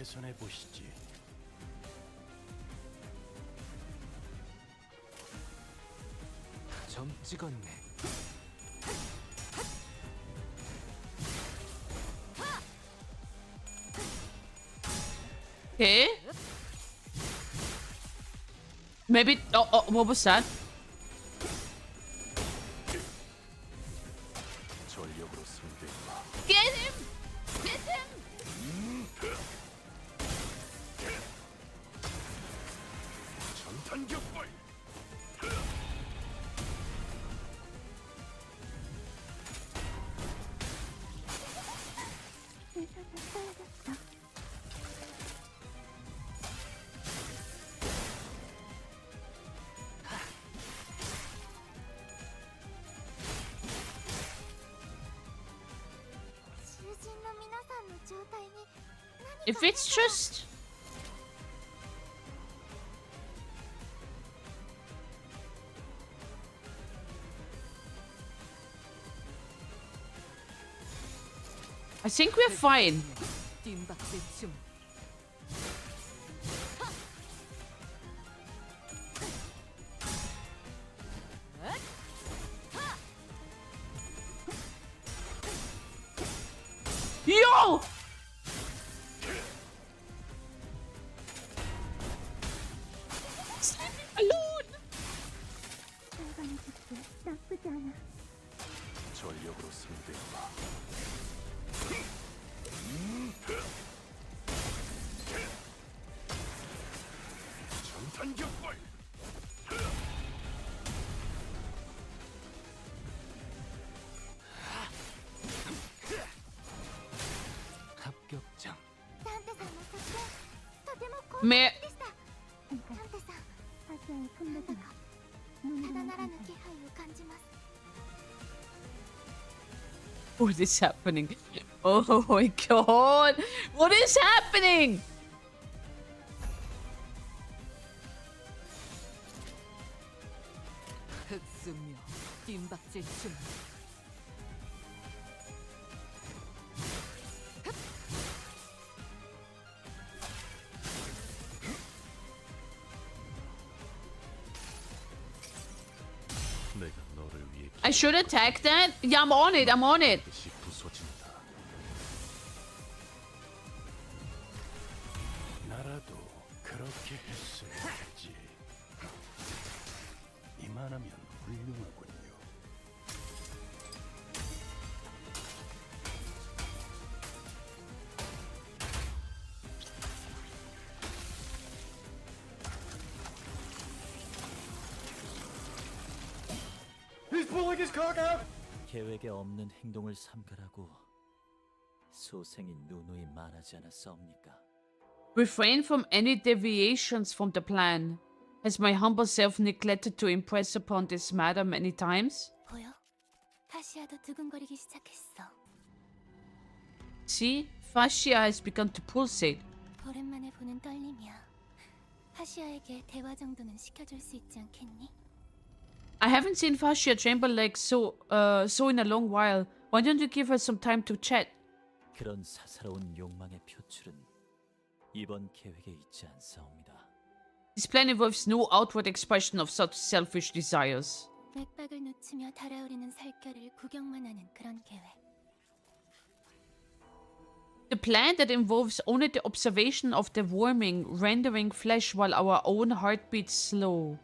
Okay. Maybe. Oh, what was that? Get him! Get him! If it's just... I think we're fine. Yo! May... What is happening? Oh my god! What is happening? I should attack that? Yeah, I'm on it. I'm on it. He's pulling his cock out! 계획에 없는 행동을 삼가라고 소생이 누누이 말하지 않았사옵니까? Refrain from any deviations from the plan. Has my humble self neglected to impress upon this matter many times? 보여? 파시아도 두근거리기 시작했어. See, fascia has begun to pulsate. 오랜만에 보는 떨림이야. 파시아에게 대화 정도는 시켜줄 수 있지 않겠니? I haven't seen fascia tremble like so in a long while. Why don't you give her some time to chat? 그런 사사로운 욕망의 표출은 이번 계획에 있지 않사옵니다. This plan involves no outward expression of such selfish desires. 맥박을 놓치며 달아오르는 살결을 구경만 하는 그런 계획. The plan that involves only the observation of the warming, rendering flesh while our own heart beats slow.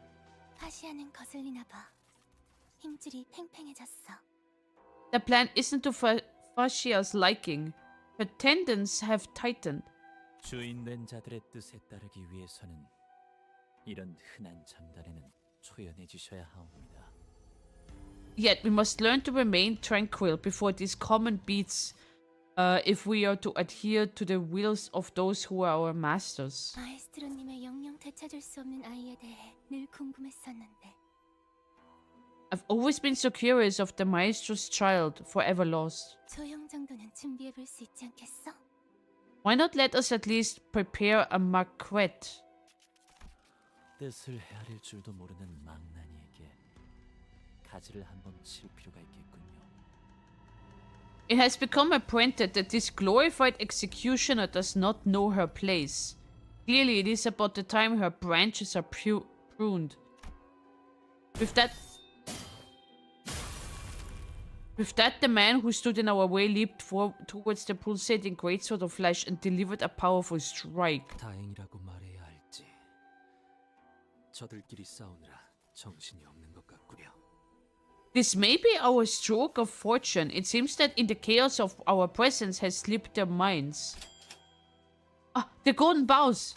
파시아는 거슬리나 봐. 힘줄이 팽팽해졌어. The plan isn't to fascia's liking. Her tendons have tightened. 주인된 자들의 뜻에 따르기 위해서는 이런 흔한 장단에는 초연해지셔야 하옵니다. Yet we must learn to remain tranquil before these common beats if we are to adhere to the wills of those who are our masters. 마에스트로님의 영영 되찾을 수 없는 아이에 대해 늘 궁금했었는데. I've always been so curious of the maestro's child, forever lost. 조형 정도는 준비해볼 수 있지 않겠어? Why not let us at least prepare a maquette? 뜻을 헤아릴 줄도 모르는 망나니에게 가지를 한번 칠 필요가 있겠군요. It has become apparent that this glorified executioner does not know her place. Clearly, it is about the time her branches are pruned. With that, the man who stood in our way leaped towards the pulsating greatsword of flesh and delivered a powerful strike. 다행이라고 말해야 할지. 저들끼리 싸우느라 정신이 없는 것 같구려. This may be our stroke of fortune. It seems that in the chaos of our presence has slipped their minds. Ah, the golden bows!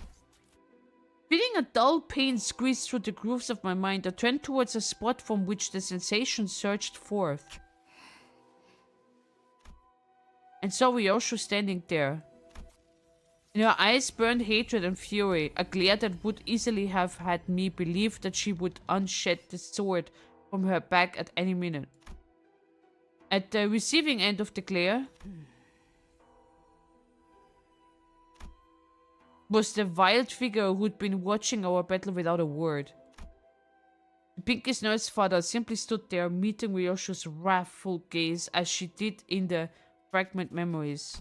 Feeling a dull pain squeeze through the grooves of my mind, I turned towards a spot from which the sensation surged forth. And saw Ryoshu standing there. In her eyes burned hatred and fury, a glare that would easily have had me believe that she would unsheath the sword from her back at any minute. At the receiving end of the glare was the veiled figure who'd been watching our battle without a word. The pinkish nurse father simply stood there, meeting Ryoshu's wrathful gaze as she did in the fragment memories.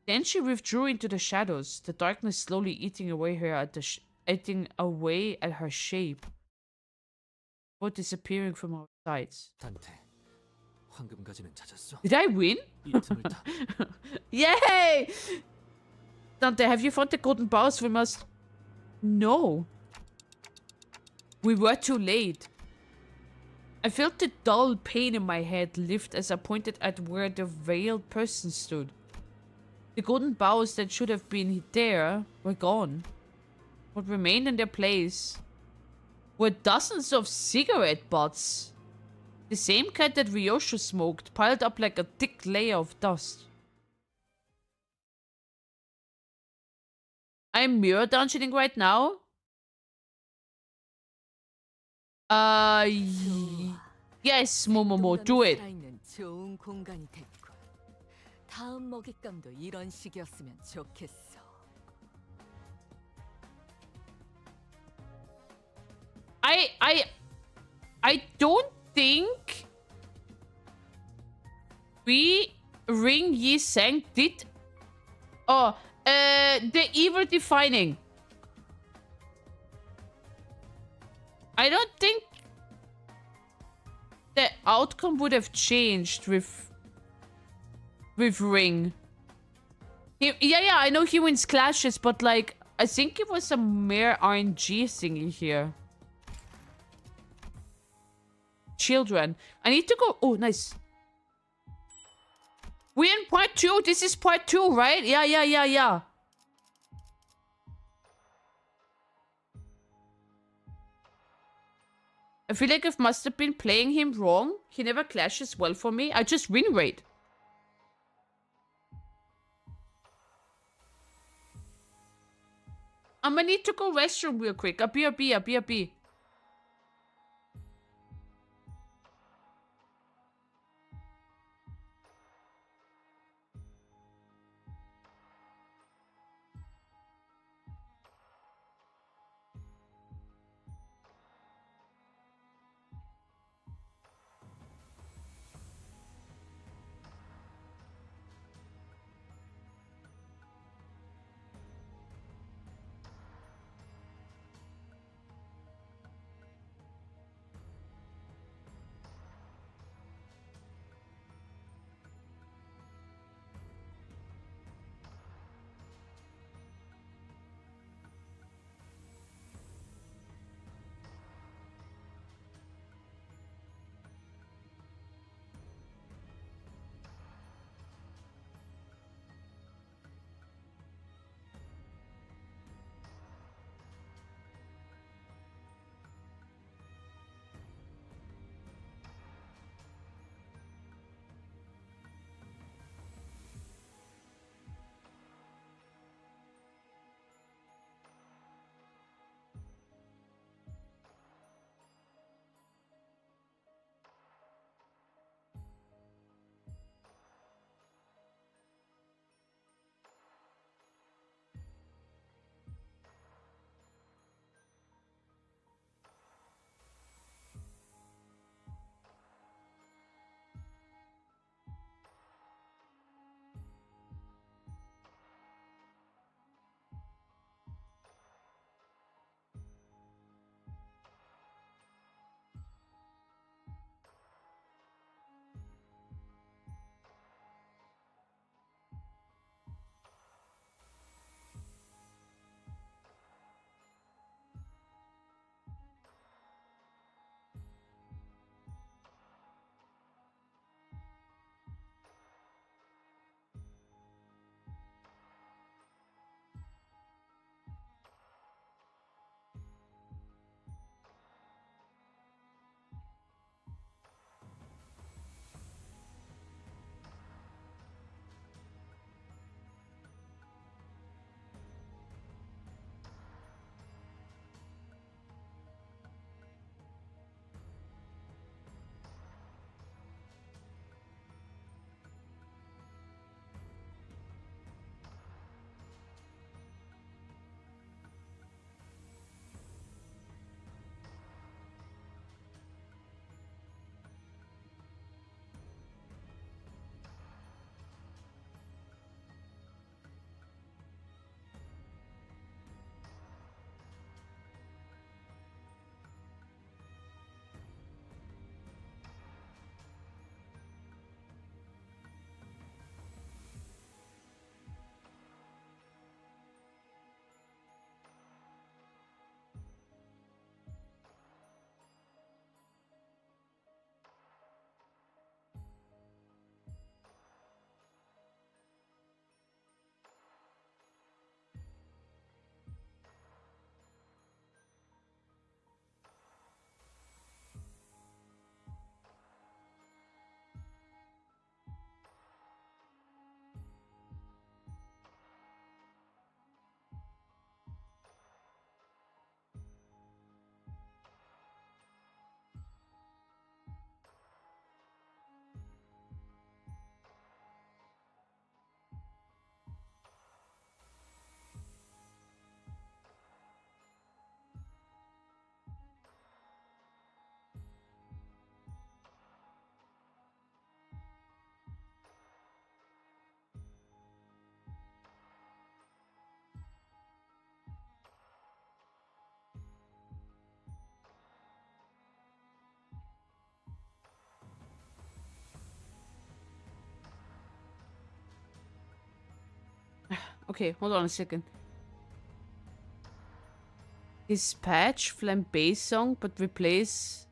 Then she withdrew into the shadows, the darkness slowly eating away at her shape, or disappearing from our sights. 단테, 황금 가지는 찾았어? Did I win? 이 틈을 타. Yay! Dante, have you found the golden bows? We must... No. We were too late. I felt the dull pain in my head lift as I pointed at where the veiled person stood. The golden bows that should have been there were gone. What remained in their place were dozens of cigarette butts. The same kind that Ryoshu smoked, piled up like a thick layer of dust. I'm mirror dungeoning right now? Yes, Momomo, do it. 좋은 공간이 됐군. 다음 먹잇감도 이런 식이었으면 좋겠어. I don't think we Ring Yi Sang did. Oh, the evil defining. I don't think the outcome would have changed with Ring. Yeah, I know he wins clashes, but like, I think it was a mere RNG thingy here. Children. I need to go. Oh, nice. We're in part 2. This is part 2, right? Yeah. I feel like I must have been playing him wrong. He never clashes well for me. I just win rate. I'm gonna need to go restroom real quick. A B. Okay, hold on a second. Dispatch flambe song, but replace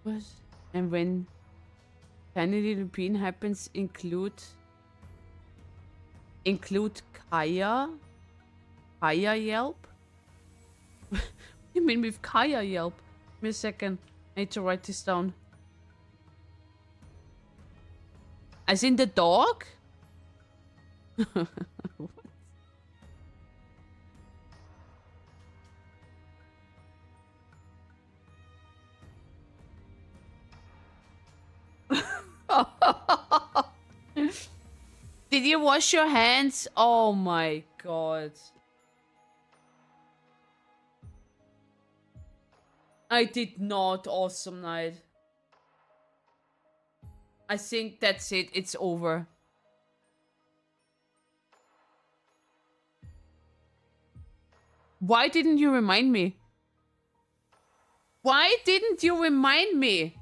what? And when tiny little bean happens, include Kaya Yelp. What do you mean with Kaya Yelp? me a second. I need to write this down. As in the dog? Did you wash your hands? Oh my god. I did not. Awesome night. I think that's it. It's over. Why didn't you remind me? Why didn't you remind me?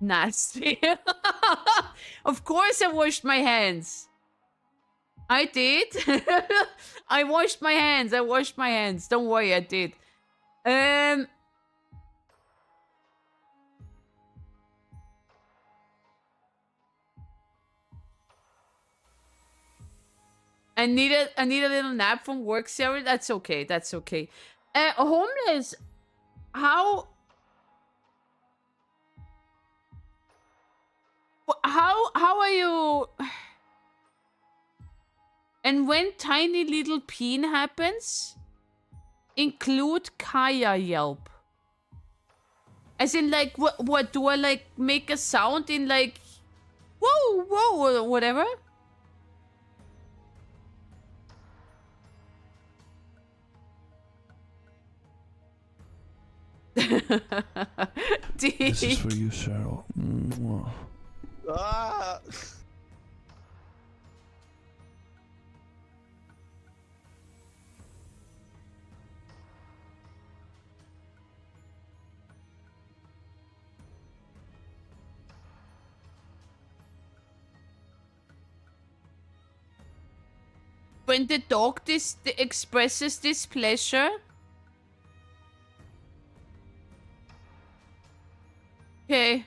Nasty. Of course I washed my hands. I did. I washed my hands. I washed my hands. Don't worry, I did. I need a little nap from work, Sarah. That's okay. That's okay. Homeless. How are you? And when tiny little peen happens, include Kaya Yelp. As in, like, what do I, like, make a sound in, like, whoa, whoa, or whatever? This is for you, Cheryl. Mwah. Ah! When the dog expresses displeasure. Okay.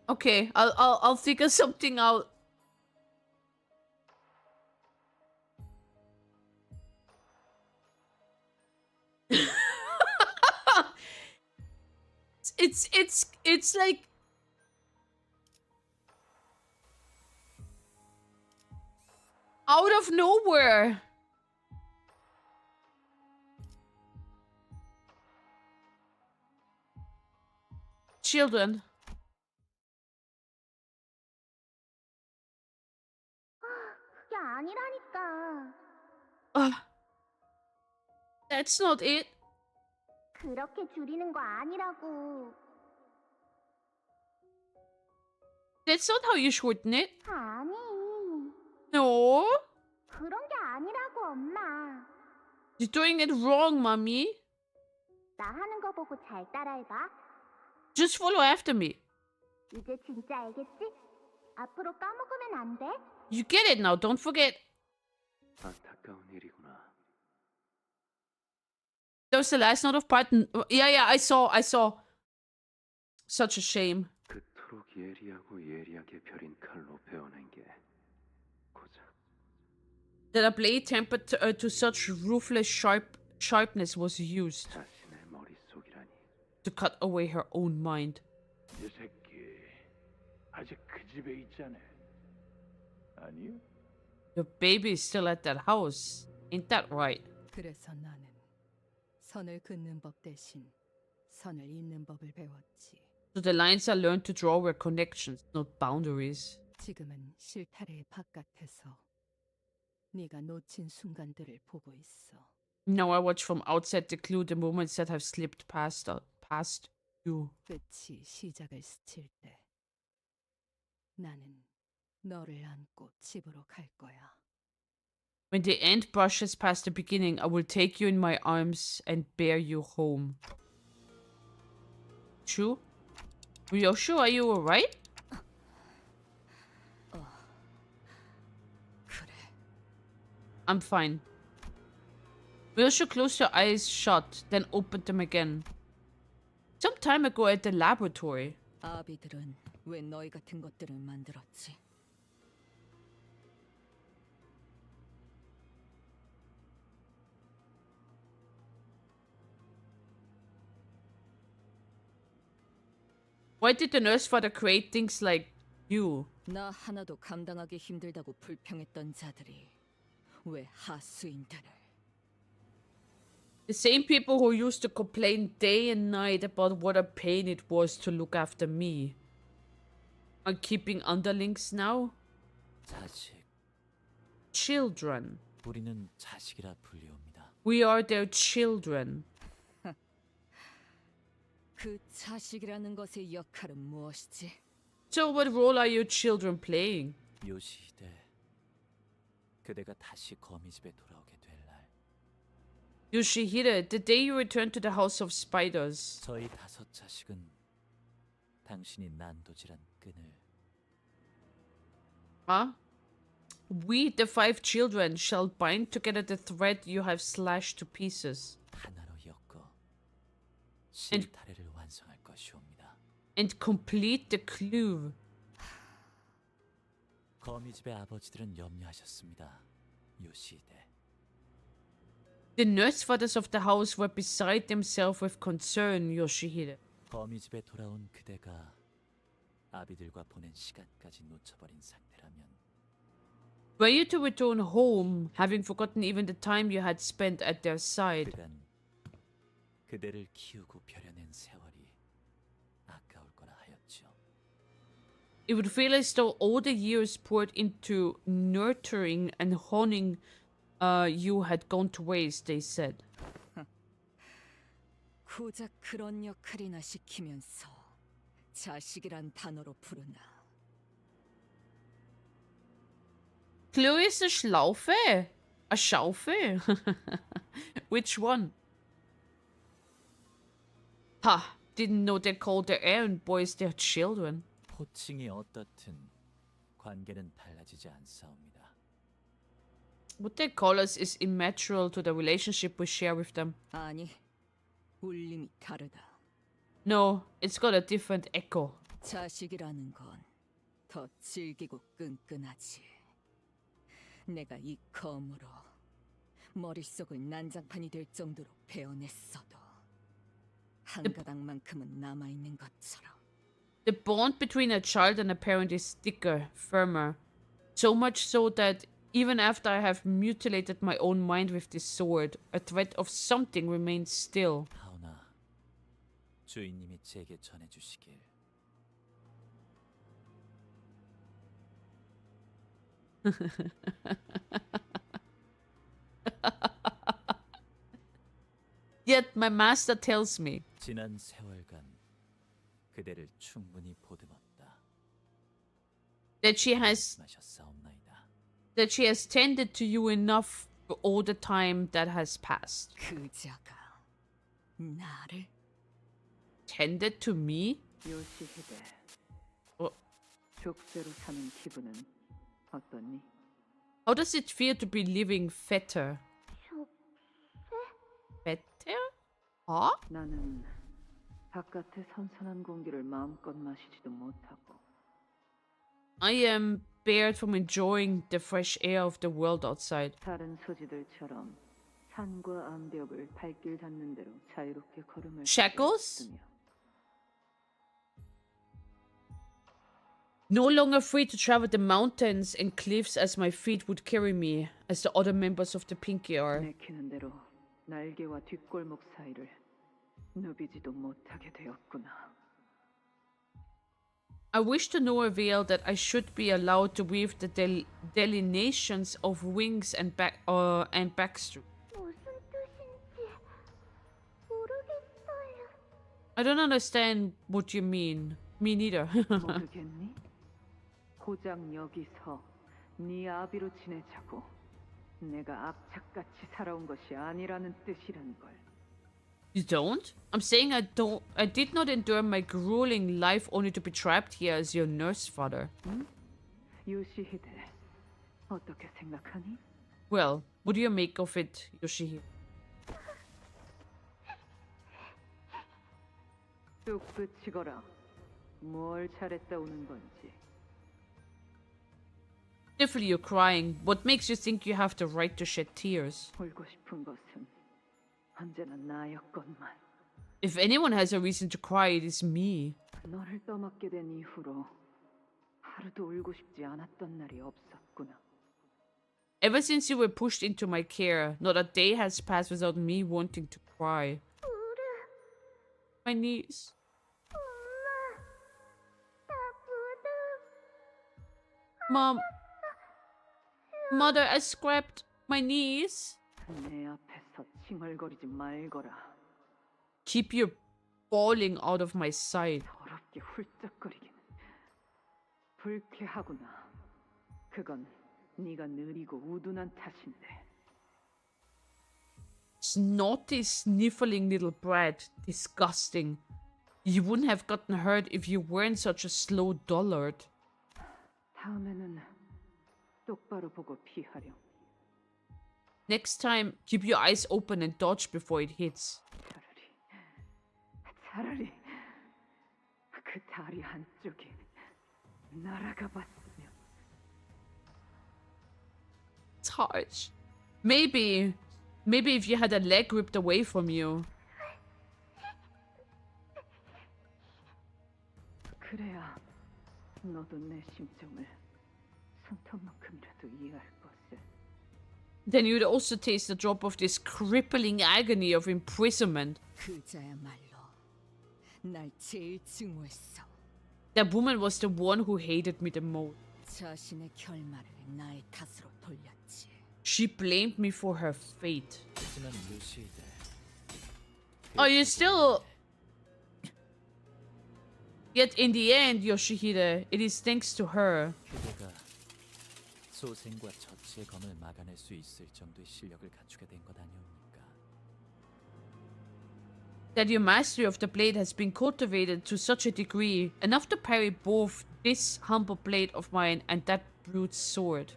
Okay, I'll figure something out. It's like out of nowhere. Children. 그게 아니라니까. That's not it. 그렇게 줄이는 거 아니라고. That's not how you shorten it. 아니. No. 그런 게 아니라고, 엄마. You're doing it wrong, mommy. 나 하는 거 보고 잘 따라해봐. Just follow after me. 이제 진짜 알겠지? 앞으로 까먹으면 안 돼. You get it now. Don't forget. 안타까운 일이구나. That was the last note of part. Yeah, I saw. Such a shame. 그토록 예리하고 예리하게 벼린 칼로 베어낸 게 고작 That a blade tempered to such ruthless sharpness was used 자신의 머릿속이라니. to cut away her own mind. 이 새끼 아직 그 집에 있잖아. 아니요? The baby is still at that house. Ain't that right? 그래서 나는 선을 긋는 법 대신 선을 잇는 법을 배웠지. So the lines I learned to draw were connections, not boundaries. 지금은 실타래 바깥에서 네가 놓친 순간들을 보고 있어. Now I watch from outside the clue the moments that have slipped past you. 끝이 시작을 스칠 때 나는 너를 안고 집으로 갈 거야. When the end brushes past the beginning, I will take you in my arms and bear you home. Shu? Ryoshu, are you alright? 그래. I'm fine. Ryoshu closed her eyes shut, then opened them again. Some time ago at the laboratory. 아비들은 왜 너희 같은 것들을 만들었지? Why did the nurse father create things like you? 나 하나도 감당하기 힘들다고 불평했던 자들이 왜 하수인들을? The same people who used to complain day and night about what a pain it was to look after me are keeping underlings now? 자식. Children. 우리는 자식이라 불리웁니다. We are their children. 그 자식이라는 것의 역할은 무엇이지? So what role are your children playing? 요시히데, 그대가 다시 거미집에 돌아오게 될 날, Yoshihide, the day you return to the House of Spiders. 저희 5 자식은 당신이 난도질한 끈을 Huh? We, the 5 children, shall bind together the thread you have slashed to pieces. 하나로 엮어 실타래를 완성할 것이옵니다. And complete the clue. 거미집의 아버지들은 염려하셨습니다. 요시히데. The nurse fathers of the house were beside themselves with concern, Yoshihide. 거미집에 돌아온 그대가 아비들과 보낸 시간까지 놓쳐버린 상태라면 Were you to return home, having forgotten even the time you had spent at their side? 그간 그대를 키우고 벼려낸 세월이 아까울 거라 하였죠. It would feel as though all the years poured into nurturing and honing you had gone to waste, they said. 고작 그런 역할이나 시키면서 자식이란 단어로 부르나. Chloe is a Schlaufe? A Schaufel? Which one? Ha! Didn't know they called their errand boys their children. 호칭이 어떻든 관계는 달라지지 않사옵니다. What they call us is immaterial to the relationship we share with them. 아니, 울림이 다르다. No, it's got a different echo. 자식이라는 건 더 질기고 끈끈하지. 내가 이 검으로 머릿속을 난장판이 될 정도로 베어냈어도 한 가닥만큼은 남아있는 것처럼. The bond between a child and a parent is thicker, firmer. So much so that even after I have mutilated my own mind with this sword, a thread of something remains still. 하오나, 주인님이 제게 전해주시길. Yet my master tells me 지난 세월간 그대를 충분히 보듬었다. that she has tended to you enough for all the time that has passed. 그자가 나를 Tended to me? 요시히데. 족쇄로 사는 기분은 어떠니? How does it feel to be living fetter? Fetter? Huh? 나는 바깥의 선선한 공기를 마음껏 마시지도 못하고. I am barred from enjoying the fresh air of the world outside. 다른 소지들처럼 산과 암벽을 발길 닿는 대로 자유롭게 걸음을 Shackles? No longer free to travel the mountains and cliffs as my feet would carry me, as the other members of the Pinky are. 내키는 대로 날개와 뒷골목 사이를 누비지도 못하게 되었구나. I wish to no avail that I should be allowed to weave the delineations of wings and backstrap. I don't understand what you mean. Me neither. 모르겠니? 고작 여기서 네 아비로 지내자고 내가 악착같이 살아온 것이 아니라는 뜻이란 걸. You don't? I'm saying I did not endure my grueling life only to be trapped here as your nurse father. 응? 요시히데, 어떻게 생각하니? Well, what do you make of it, Yoshihide? 뚝 그치거라. 뭘 잘했다 오는 건지. Definitely you're crying. What makes you think you have the right to shed tears? 울고 싶은 것은 언제나 나였건만. If anyone has a reason to cry, it is me. 너를 떠맡게 된 이후로 하루도 울고 싶지 않았던 날이 없었구나. Ever since you were pushed into my care, not a day has passed without me wanting to cry. My knees. Mom. Mother, I scraped my knees. 내 앞에서 칭얼거리지 말거라. Keep your falling out of my sight. 더럽게 훌쩍거리기는 불쾌하구나. 그건 네가 느리고 우둔한 탓인데. Snotty, sniffling little brat. Disgusting. You wouldn't have gotten hurt if you weren't such a slow dullard. 다음에는 똑바로 보고 피하렴. Next time, keep your eyes open and dodge before it hits. 차라리 그 다리 한쪽에 날아가 봤으면. Touch. Maybe if you had a leg ripped away from you. 그래야 너도 내 심정을 손톱만큼이라도 이해할 것을. Then you'd also taste the drop of this crippling agony of imprisonment. 그자야말로 날 제일 증오했어. That woman was the one who hated me the most. 자신의 결말을 나의 탓으로 돌렸지. She blamed me for her fate. Oh, you still... Yet in the end, Yoshihide, it is thanks to her. 그대가 소생과 저치의 검을 막아낼 수 있을 정도의 실력을 갖추게 된 것 아니옵니까? That your mastery of the blade has been cultivated to such a degree, enough to parry both this humble blade of mine and that brute's sword.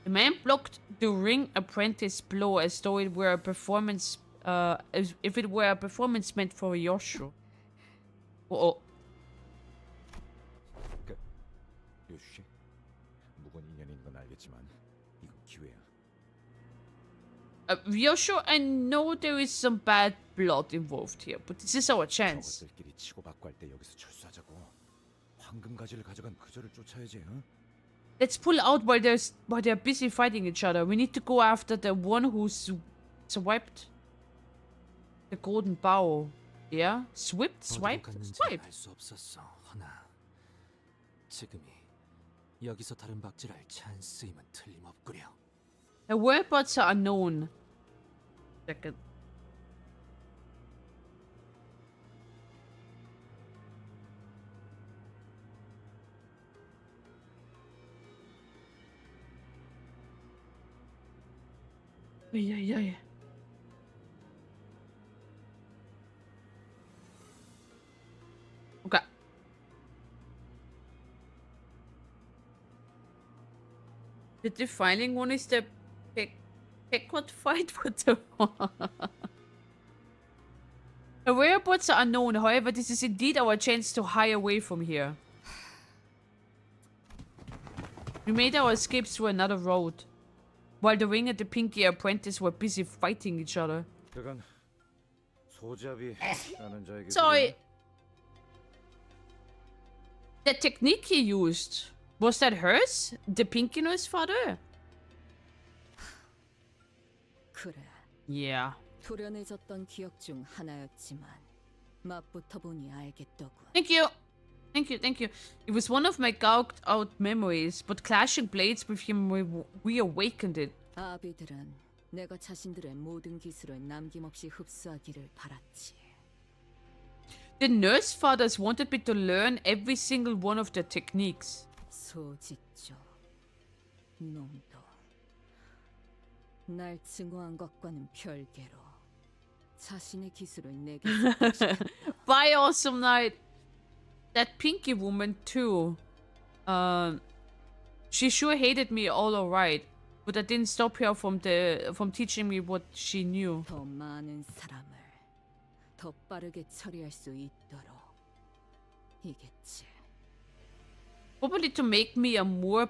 The man blocked the ring apprentice blow as though it were a performance, as if it were a performance meant for ryoshu. Oh. 요슈, 무건 인연인 건 알겠지만 이건 기회야. Ryoshu, I know there is some bad blood involved here, but this is our chance. 저것들끼리 치고받고 할 때 여기서 철수하자고. 황금 가지를 가져간 그저를 쫓아야지, 응? Let's pull out while they're busy fighting each other. We need to go after the one who swiped the golden bow. Yeah? Swiped? 알 수 없었어, 허나 지금이 여기서 다른 박질할 찬스임은 틀림없구려. The whereabouts are unknown. Second. Yeah. Okay. The defining one is the Peckwat fight with the The whereabouts are unknown, however, this is indeed our chance to hie away from here. We made our escape through another road, while the ring and the pinky apprentice were busy fighting each other. Sorry. The technique he used, was that hers? The pinky nose father? 그래. Yeah. 도련해졌던 기억 중 하나였지만 맛부터 보니 알겠더군. Thank you. It was one of my gouged out memories, but clashing blades with him reawakened it. 아비들은 내가 자신들의 모든 기술을 남김없이 흡수하기를 바랐지. The nurse fathers wanted me to learn every single one of the techniques. 소짓죠. 놈도 날 증오한 것과는 별개로 자신의 기술을 내게 Bye, awesome night. That pinky woman too. She sure hated me all alright, but that didn't stop her from teaching me what she knew. 더 많은 사람을 더 빠르게 처리할 수 있도록 이겠지. Probably to make me a more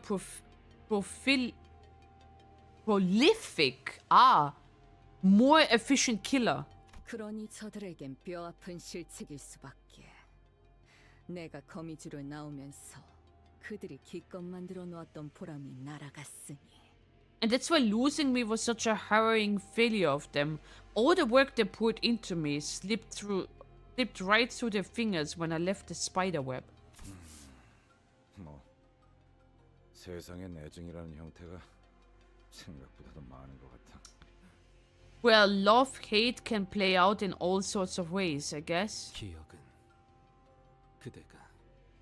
prolific, more efficient killer. 그러니 저들에겐 뼈아픈 실책일 수밖에. 내가 거미줄을 나오면서 그들이 기껏 만들어 놓았던 보람이 날아갔으니. And that's why losing me was such a harrowing failure of them. All the work they poured into me slipped right through their fingers when I left the spiderweb. 뭐 세상에 내증이라는 형태가 생각보다도 많은 것 같아. Well, love, hate can play out in all sorts of ways, I guess. 기억은 그대가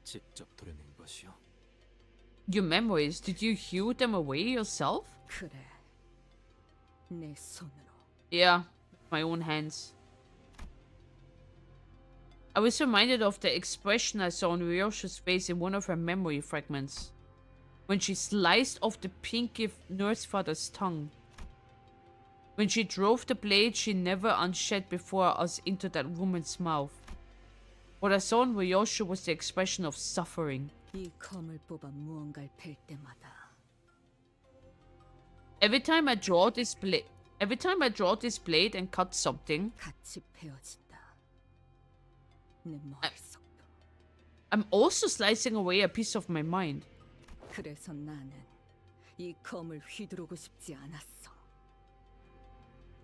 직접 도려낸 것이요. Your memories, did you hew them away yourself? 그래, 내 손으로. Yeah, with my own hands. I was reminded of the expression I saw on Ryoshu's face in one of her memory fragments, when she sliced off the pinky nurse father's tongue. When she drove the blade she never unshed before us into that woman's mouth. What I saw in Ryoshu was the expression of suffering. 이 검을 뽑아 무언가를 벨 때마다 Every time I draw this blade and cut something, 같이 베어진다. 내 머릿속도. I'm also slicing away a piece of my mind. 그래서 나는 이 검을 휘두르고 싶지 않았어.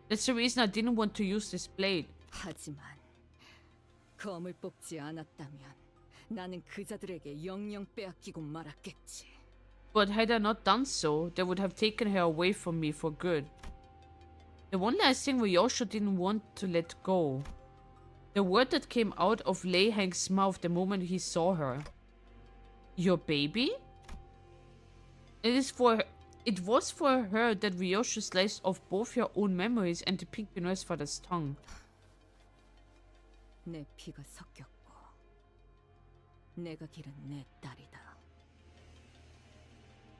That's the reason I didn't want to use this blade. 하지만 검을 뽑지 않았다면 나는 그자들에게 영영 빼앗기고 말았겠지. But had I not done so, they would have taken her away from me for good. The one last thing Ryoshu didn't want to let go. The word that came out of Lei Hang's mouth the moment he saw her. Your baby? It was for her that Ryoshu sliced off both her own memories and the pinky nurse father's tongue. 내 피가 섞였고 내가 기른 내 딸이다.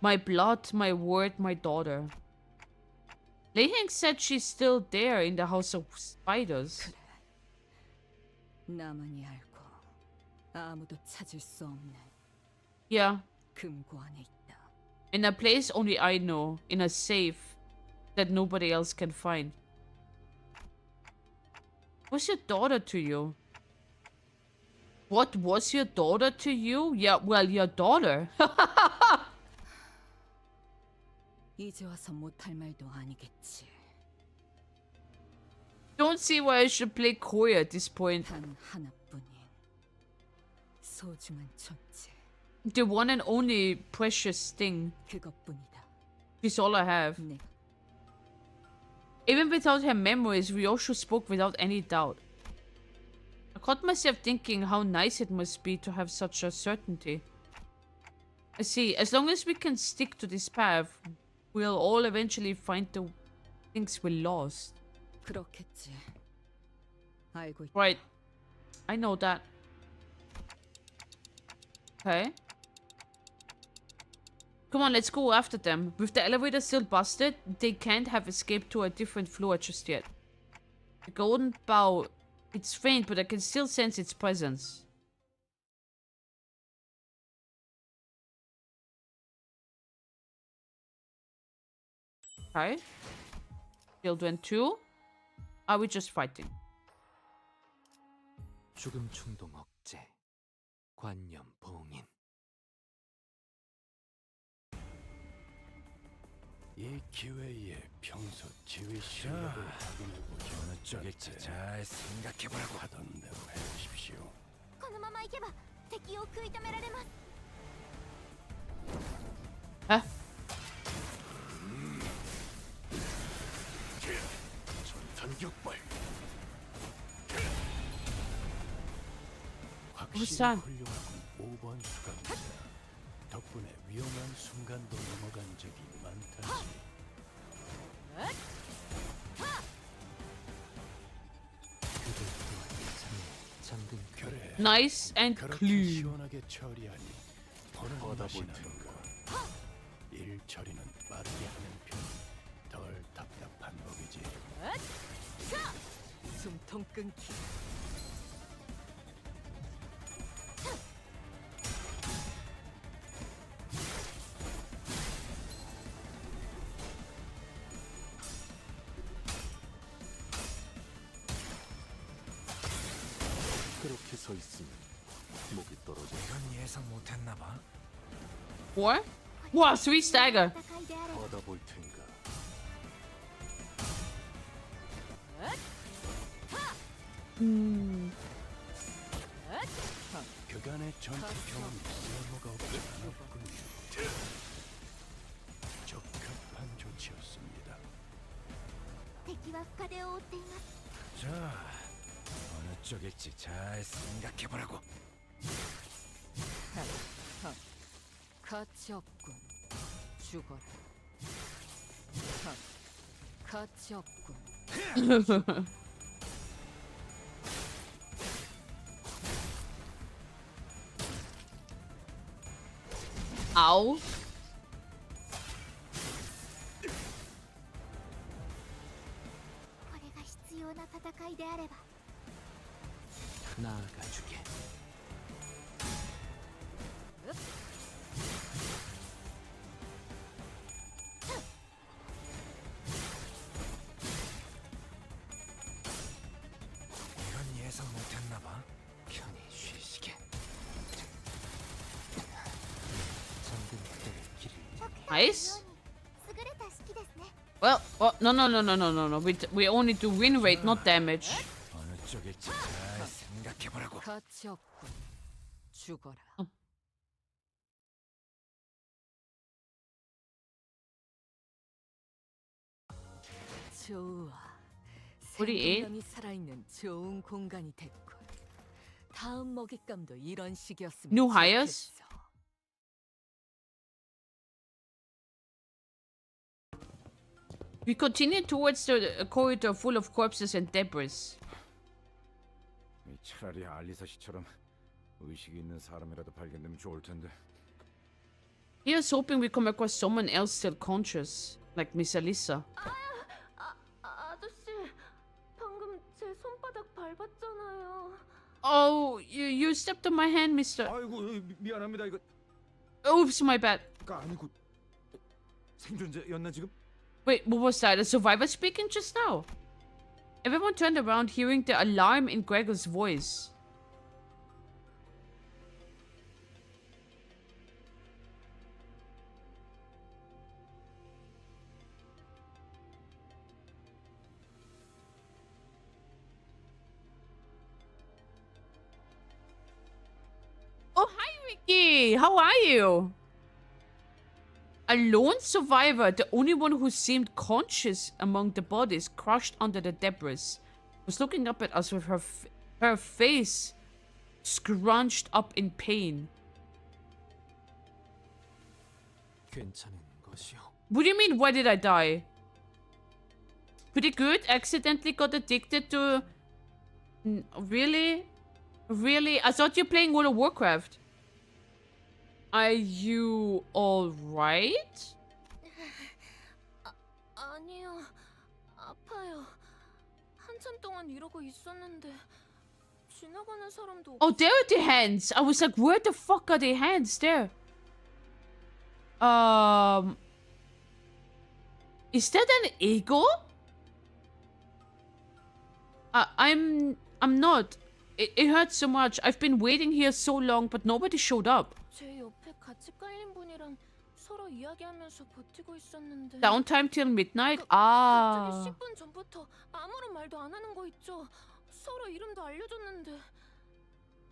My blood, my word, my daughter. Lei Hang said she's still there in the house of spiders. 그래. 나만이 알고 아무도 찾을 수 없는. Yeah. 금고 안에 있다. In a place only I know, in a safe that nobody else can find. What's your daughter to you? What was your daughter to you? Yeah, well, your daughter. 이제 와서 못할 말도 아니겠지. Don't see why I should play Koi at this point. 단 하나뿐인 소중한 존재. The one and only precious thing. 그것뿐이다. She's all I have. Even without her memories, Ryoshu spoke without any doubt. I caught myself thinking how nice it must be to have such a certainty. I see, as long as we can stick to this path, we'll all eventually find the things we lost. 그렇겠지. 알고 있다. Right. I know that. Okay. Come on, let's go after them. With the elevator still busted, they can't have escaped to a different floor just yet. The golden bow, it's faint, but I can still sense its presence. Okay. Children 2. Are we just fighting? 죽음 충동 억제, 관념 봉인. 이 기회에 평소 지휘 실력을 확인해보죠. 어느 쪽일지 잘 생각해보라고 하던 대로 해주십시오. このまま行けば敵を食い止められます。 Huh? 전탄격발. What's that? 확실히 훌륭한 5번 수감자. 덕분에 위험한 순간도 넘어간 적이 많다지. Nice and clean. 시원하게 처리하니 보는 맛이 나는 거. 일 처리는 빠르게 하는 편이 덜 답답한 법이지. 숨통 끊기. 4? Wow, 3 stagger. 받아볼 텐가. 그간의 전투 경험이 쓸모가 없지 않았군요. 적합한 조치였습니다. 敵は深手を負っています。 자, 어느 쪽일지 잘 생각해보라고. 가치 없군. 죽어라. 가치 없군. Ow. 나아가주게. 이건 예상 못했나봐. 편히 쉬시게. 잠든 그대의 길을 Nice. Well, no. We only do win rate, not damage. 어느 쪽일지 잘 생각해보라고. 가치 없군. 죽어라. 좋아. 생동감이 살아있는 좋은 공간이 됐군. 다음 먹잇감도 이런 식이었으면 New hires? 좋겠어. We continue towards the corridor full of corpses and debris. 차라리 알리사 씨처럼 의식이 있는 사람이라도 발견되면 좋을 텐데. Here's hoping we come across someone else still conscious, like Miss Alyssa. 아저씨, 방금 제 손바닥 밟았잖아요. Oh, you stepped on my hand, Mister. 아이고 미안합니다. 이거. Oops, my bad. 아니고 생존자였나 지금? Wait, what was that? A survivor speaking just now? Everyone turned around, hearing the alarm in Gregor's voice. Oh, hi, Ricky! How are you? A lone survivor, the only one who seemed conscious among the bodies crushed under the debris, was looking up at us with her face scrunched up in pain. 괜찮은 것이요. What do you mean, why did I die? Pretty good. Accidentally got addicted to... Really? Really? I thought you're playing World of Warcraft. Are you alright? 아니요, 아파요. 한참 동안 이러고 있었는데 지나가는 사람도. Oh, there are the hands. I was like, where the fuck are the hands there? Is that an eagle? I'm not. It hurts so much. I've been waiting here so long, but nobody showed up. 제 옆에 같이 깔린 분이랑 서로 이야기하면서 버티고 있었는데. Downtime till midnight? 갑자기 10분 전부터 아무런 말도 안 하는 거 있죠. 서로 이름도 알려줬는데.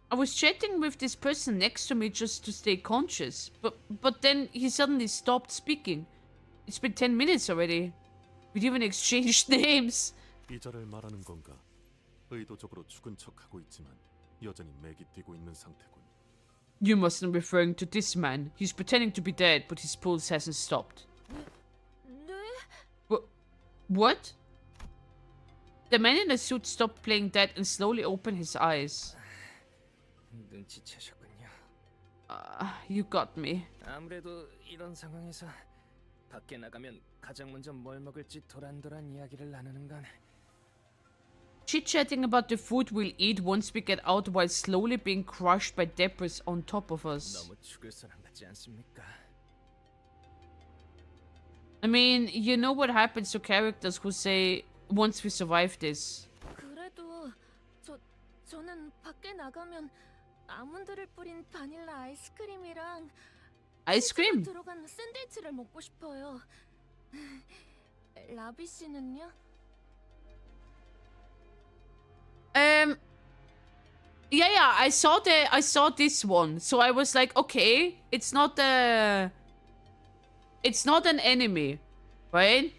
I was chatting with this person next to me just to stay conscious, but then he suddenly stopped speaking. It's been 10 minutes already. We didn't even exchanged names. 이자를 말하는 건가? 의도적으로 죽은 척하고 있지만 여전히 맥이 뛰고 있는 상태군. You mustn't be referring to this man. He's pretending to be dead, but his pulse hasn't stopped. 네? What? The man in the suit stopped playing dead and slowly opened his eyes. 눈치채셨군요. You got me. 아무래도 이런 상황에서 밖에 나가면 가장 먼저 뭘 먹을지 도란도란 이야기를 나누는 건 Chit-chatting about the food we'll eat once we get out while slowly being crushed by debris on top of us. 너무 죽을 사람 같지 않습니까? I mean, you know what happens to characters who say, once we survive this. 그래도 저는 밖에 나가면 아몬드를 뿌린 바닐라 아이스크림이랑 Ice cream. 들어간 샌드위치를 먹고 싶어요. 라비 씨는요? Yeah, I saw this one. So I was like, okay, it's not an enemy, right?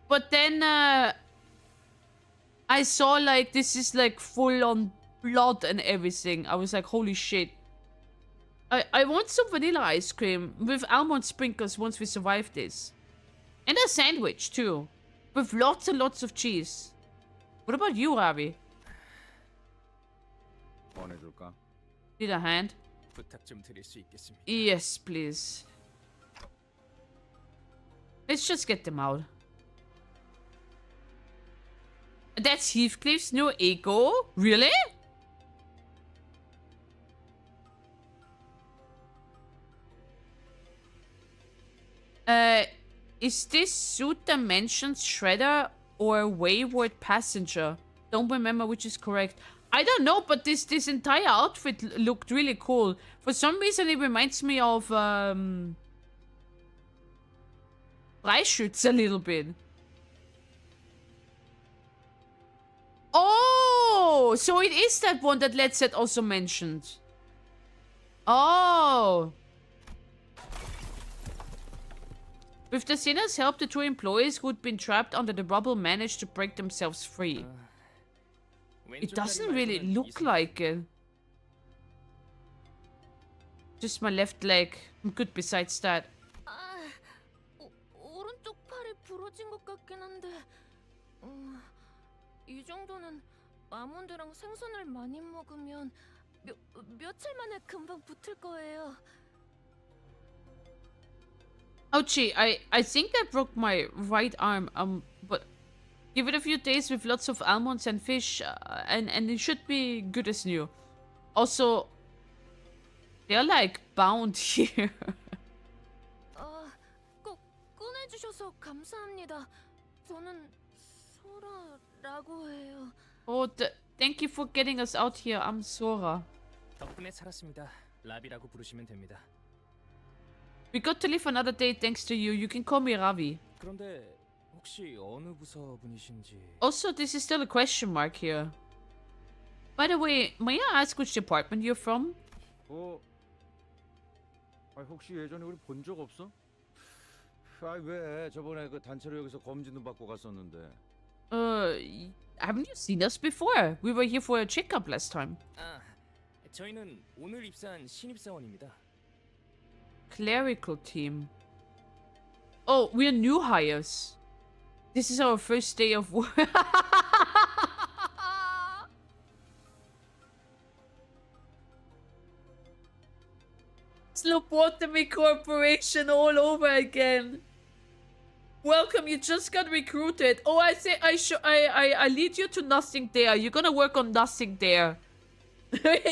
But then I saw like this is like full on blood and everything. I was like, holy shit. I want some vanilla ice cream with almond sprinkles once we survive this. And a sandwich too. With lots and lots of cheese. What about you, Ravi? 보내줄까? Need a hand? 부탁 좀 드릴 수 있겠습니까? Yes, please. Let's just get them out. That's Heathcliff's new ego? Really? Is this suit Dimensions Shredder or Wayward Passenger? Don't remember which is correct. I don't know, but this entire outfit looked really cool. For some reason, it reminds me of Ryoshu a little bit. Oh, so it is that one that Let's Set also mentioned. Oh. With the sinner's help, the two employees who'd been trapped under the rubble managed to break themselves free. It doesn't really look like it. Just my left leg. I'm good besides that. 오른쪽 팔이 부러진 것 같긴 한데 이 정도는 아몬드랑 생선을 많이 먹으면 며칠 만에 금방 붙을 거예요. Ouchie, I think I broke my right arm, but give it a few days with lots of almonds and fish, and it should be good as new. Also, they're like bound here. 꼭 꺼내주셔서 감사합니다. 저는 소라라고 해요. Oh, thank you for getting us out here. I'm Sora. 덕분에 살았습니다. 라비라고 부르시면 됩니다. We got to live another day thanks to you. You can call me Ravi. 그런데 혹시 어느 부서 분이신지? Also, this is still a question mark here. By the way, may I ask which department you're from? 혹시 예전에 우리 본 적 없어? 왜 저번에 그 단체로 여기서 검진도 받고 갔었는데. Haven't you seen us before? We were here for a checkup last time. 저희는 오늘 입사한 신입사원입니다. Clerical team. Oh, we're new hires. This is our first day of work. Slobotomy Corporation all over again. Welcome, you just got recruited. Oh, I lead you to nothing there. You're gonna work on nothing there.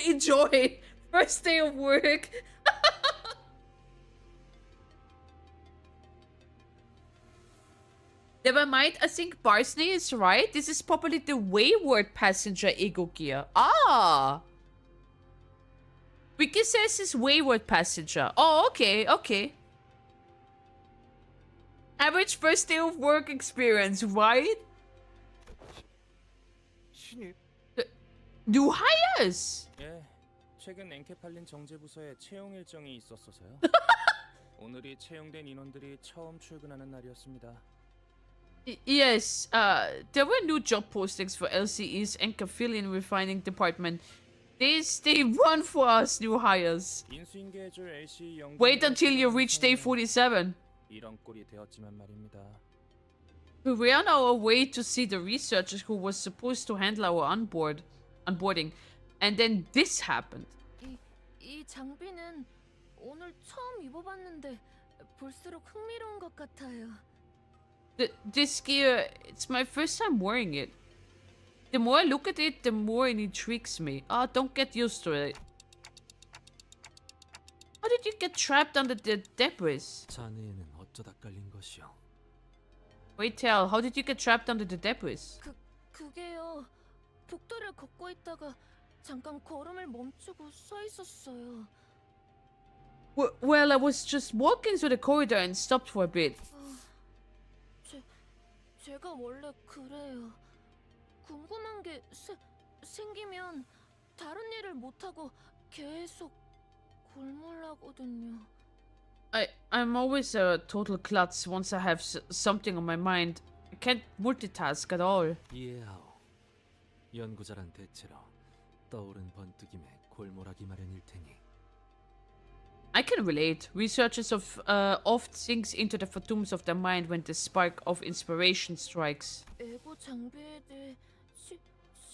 Enjoy. First day of work. Never mind, I think Barsney is right. This is probably the Wayward Passenger ego gear. Ah! Wiki says it's Wayward Passenger. Oh, okay, okay. Average first day of work experience, right? 신입? New hires! 예, 최근 엔케팔린 정제부서에 채용 일정이 있었어서요. 오늘이 채용된 인원들이 처음 출근하는 날이었습니다. Yes, there were new job postings for LCE's and Caphilian refining department. They run for us, new hires. Wait until you reach day 47. 이런 꼴이 되었지만 말입니다. We were on our way to see the researchers who was supposed to handle our onboarding, and then this happened. 이 장비는 오늘 처음 입어봤는데 볼수록 흥미로운 것 같아요. This gear, it's my first time wearing it. The more I look at it, the more it intrigues me. Ah, don't get used to it. How did you get trapped under the debris? 자네에는 어쩌다 깔린 것이오? Wait, tell. How did you get trapped under the debris? 그게요. 복도를 걷고 있다가 잠깐 걸음을 멈추고 서 있었어요. Well, I was just walking through the corridor and stopped for a bit. 제가 원래 그래요. 궁금한 게 생기면 다른 일을 못 하고 계속 골몰라거든요. I'm always a total klutz once I have something on my mind. I can't multitask at all. 이해하오. 연구자란 대체로 떠오른 번뜩임에 골몰하기 마련일 테니. I can relate. Researchers oft sinks into the fatums of their mind when the spark of inspiration strikes. 에고 장비에 대해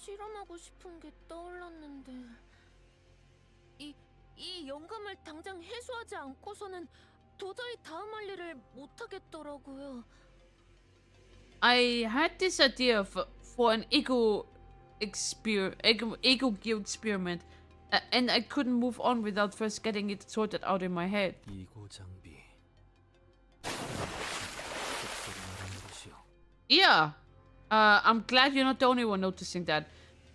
실험하고 싶은 게 떠올랐는데 이 영감을 당장 해소하지 않고서는 도저히 다음 할 일을 못 하겠더라고요. I had this idea for an ego gear experiment, and I couldn't move on without first getting it sorted out in my head. 이고 장비. Yeah, I'm glad you're not the only one noticing that.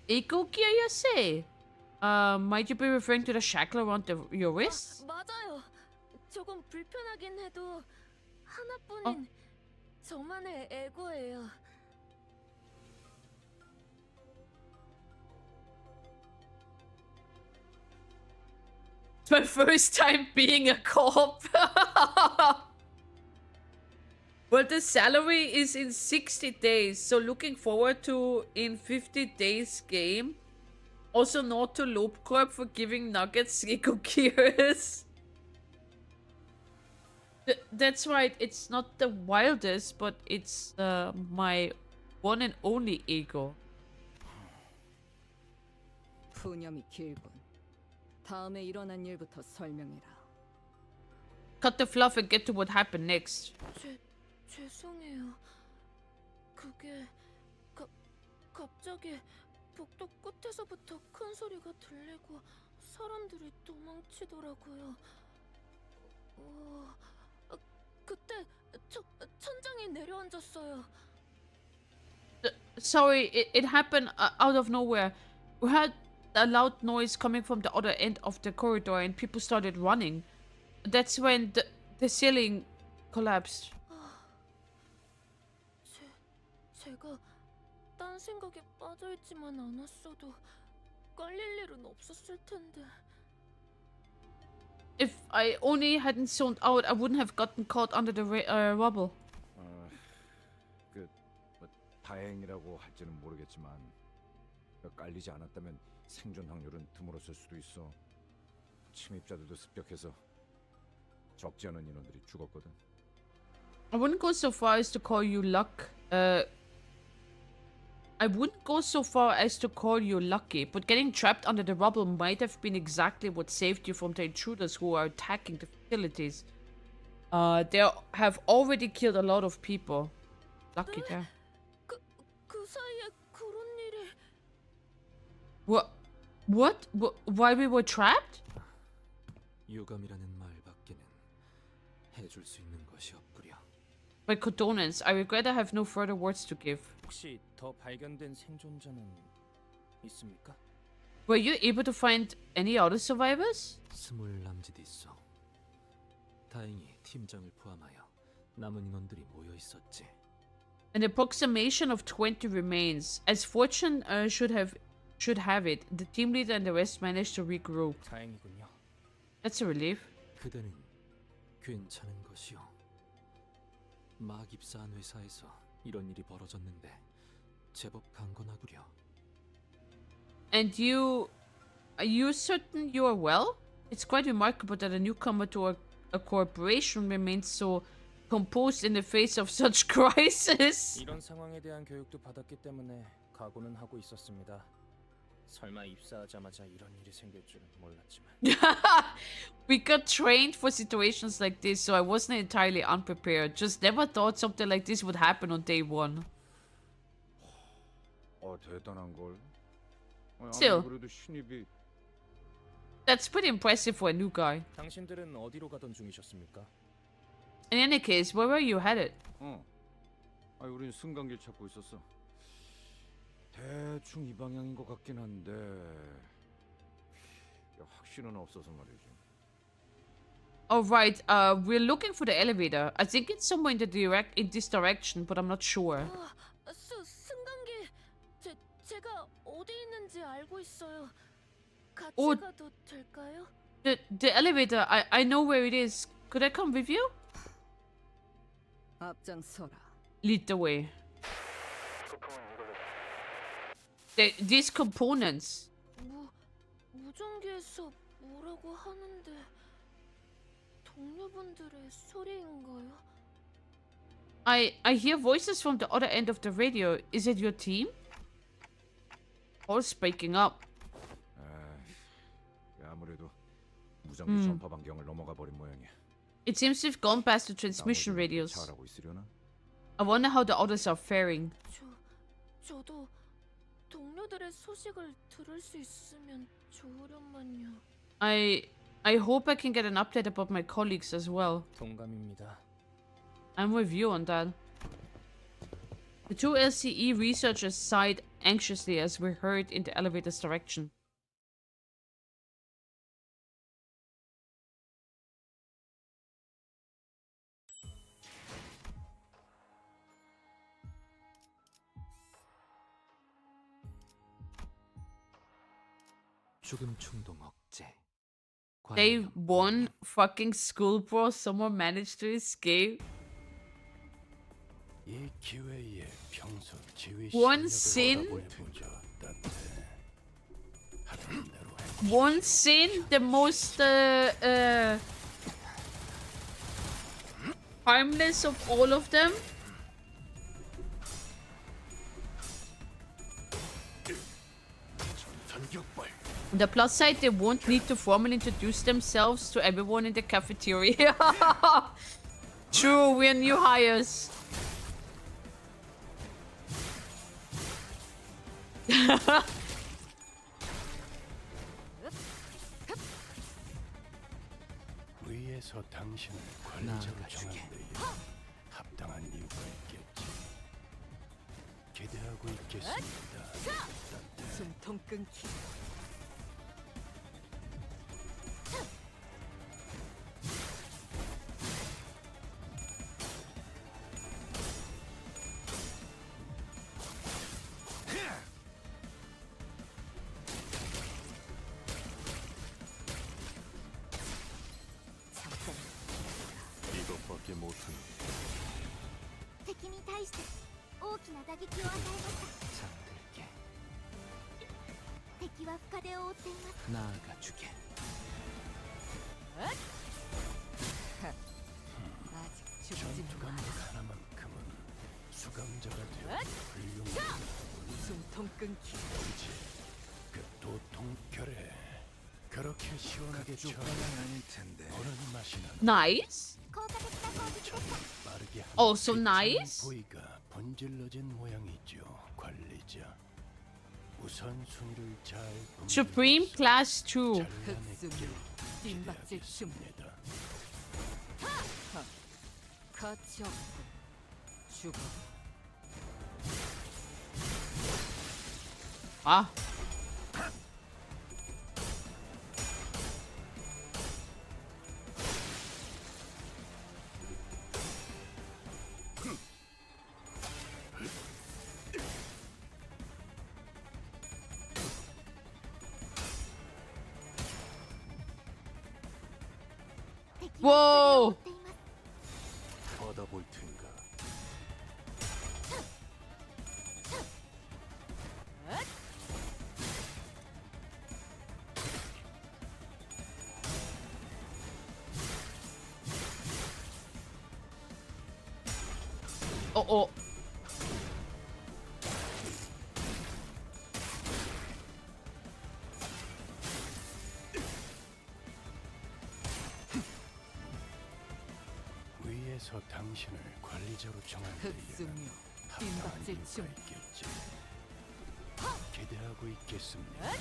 Ego gear, you say? Might you be referring to the shackle around your wrists? 맞아요. 조금 불편하긴 해도 하나뿐인 저만의 에고예요. It's my first time being a cop. Well, the salary is in 60 days, so looking forward to in 50 days game. Also, not to Loop Corp for giving Nuggets Ego Gears. That's right, it's not the wildest, but it's my one and only ego. 푸념이 길군. 다음에 일어난 일부터 설명해라. Cut the fluff and get to what happened next. 죄송해요. 그게 갑자기 복도 끝에서부터 큰 소리가 들리고 사람들이 도망치더라고요. 그때 천장이 내려앉았어요. Sorry, it happened out of nowhere. We had a loud noise coming from the other end of the corridor and people started running. That's when the ceiling collapsed. 제가 딴 생각에 빠져있지만 않았어도 깔릴 일은 없었을 텐데. If I only hadn't zoned out, I wouldn't have gotten caught under the rubble. 뭐 다행이라고 할지는 모르겠지만 깔리지 않았다면 생존 확률은 드물었을 수도 있어. 침입자들도 습격해서 적지 않은 인원들이 죽었거든. I wouldn't go so far as to call you lucky, but getting trapped under the rubble might have been exactly what saved you from the intruders who are attacking the facilities. They have already killed a lot of people. Lucky there. 그 사이에 그런 일이. What? Why we were trapped? 유감이라는 말밖에는 해줄 수 있는 것이 없구려. My condolence. I regret I have no further words to give. 혹시 더 발견된 생존자는 있습니까? Were you able to find any other survivors? 스물 남짓 있어. 다행히 팀장을 포함하여 남은 인원들이 모여 있었지. An approximation of 20 remains. As fortune should have it, the team leader and the rest managed to regroup. 다행이군요. That's a relief. 그대는 괜찮은 것이오. 막 입사한 회사에서 이런 일이 벌어졌는데 제법 강건하구려. And are you certain you are well? It's quite remarkable that a newcomer to a corporation remains so composed in the face of such crisis. 이런 상황에 대한 교육도 받았기 때문에 각오는 하고 있었습니다. 설마 입사하자마자 이런 일이 생길 줄은 몰랐지만. We got trained for situations like this, so I wasn't entirely unprepared. Just never thought something like this would happen on day one. 대단한 걸. Still, 그래도 신입이. That's pretty impressive for a new guy. 당신들은 어디로 가던 중이셨습니까? In any case, where were you headed? 우린 승강길 찾고 있었어. 대충 이 방향인 것 같긴 한데 확신은 없어서 말이지. Oh right, we're looking for the elevator. I think it's somewhere in this direction, but I'm not sure. 승강기 제가 어디 있는지 알고 있어요. 같이 오. 가도 될까요? The elevator, I know where it is. Could I come with you? 앞장서라. Lead the way. These components. 무전기에서 뭐라고 하는데 동료분들의 소리인가요? I hear voices from the other end of the radio. Is it your team? All breaking up. 아무래도 무전기 전파 반경을 넘어가 버린 모양이야. It seems we've gone past the transmission radios. 잘하고 있으려나? I wonder how the others are faring. 저도 동료들의 소식을 들을 수 있으면 좋으련만요. I hope I can get an update about my colleagues as well. 동감입니다. I'm with you on that. The two LCE researchers sighed anxiously as we hurried in the elevator's direction. 죽음 충동 억제. Day one, fucking school bro. Someone managed to escape. 이 기회에 평소 지휘 One sin. One sin, the most harmless of all of them. The plus side, they won't need to formally introduce themselves to everyone in the cafeteria. True, we're new hires. 위에서 당신을 관리자로 정한 데에 합당한 이유가 있겠지. 기대하고 있겠습니다. 숨통 끊기. 이것밖에 못하는 敵に対して大きな打撃を与えました 잠들게 敵は深手を負っています 나아가주게. 아직 죽지 전투 마라. 감독 하나만큼은 수감자가 되어 훌륭한 숨통 끊기. 동지 그 도통 결에 그렇게 시원하게 처방이 아닐 텐데 보는 맛이 나는 Nice. 빠르게 Also nice. 보이가 번질러진 모양이죠. 관리자 우선순위를 잘 Supreme Class 2. 뒷박질 줍니다. 가치 없고 죽어. Ah. Whoa! 받아볼 텐가. Oh. 위에서 당신을 관리자로 정한 데에는 합당한 이유가 있겠지. 기대하고 있겠습니다.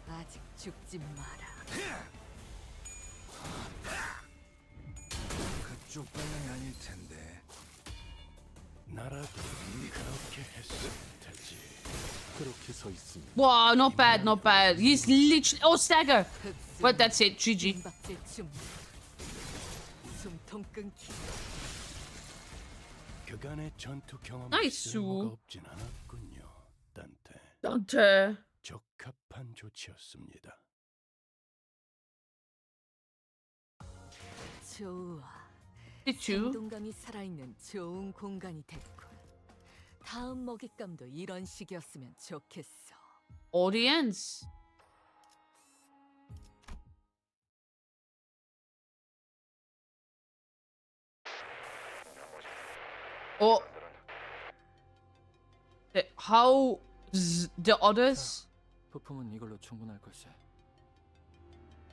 아직 죽지 마라. 그쪽 방향이 아닐 텐데 나라도 그렇게 했을 테지. 그렇게 서 있으면 Wow, not bad, not bad. He's literally... Oh, stagger! But that's it, GG. 그간의 전투 경험이 나이스. 쓸모가 없진 않았군요, 단테. 단테. 적합한 조치였습니다. 좋아. 그쵸? 생동감이 살아있는 좋은 공간이 됐군. 다음 먹잇감도 이런 식이었으면 좋겠어. Audience. Oh. How the others? 부품은 이걸로 충분할 걸세.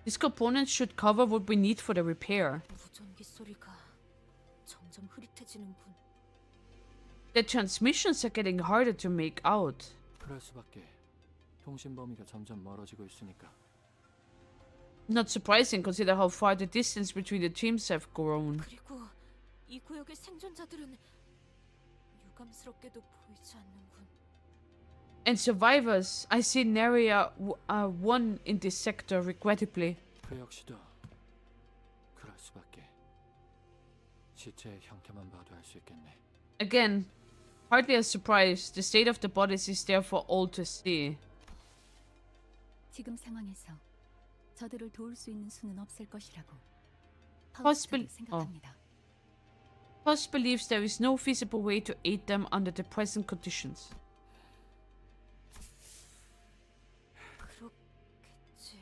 These components should cover what we need for the repair. 무전기 소리가 점점 흐릿해지는군. The transmissions are getting harder to make out. 그럴 수밖에. 통신 범위가 점점 멀어지고 있으니까. Not surprising, consider how far the distance between the teams have grown. 그리고 이 구역의 생존자들은 유감스럽게도 보이지 않는군. And survivors, I see nary one in this sector, regrettably. 그 역시도 그럴 수밖에. 시체의 형태만 봐도 알 수 있겠네. Again, hardly a surprise. The state of the bodies is there for all to see. 지금 상황에서 저들을 도울 수 있는 수는 없을 것이라고 Possibly, Post believes there is no feasible way to aid them under the present conditions. 그렇겠지.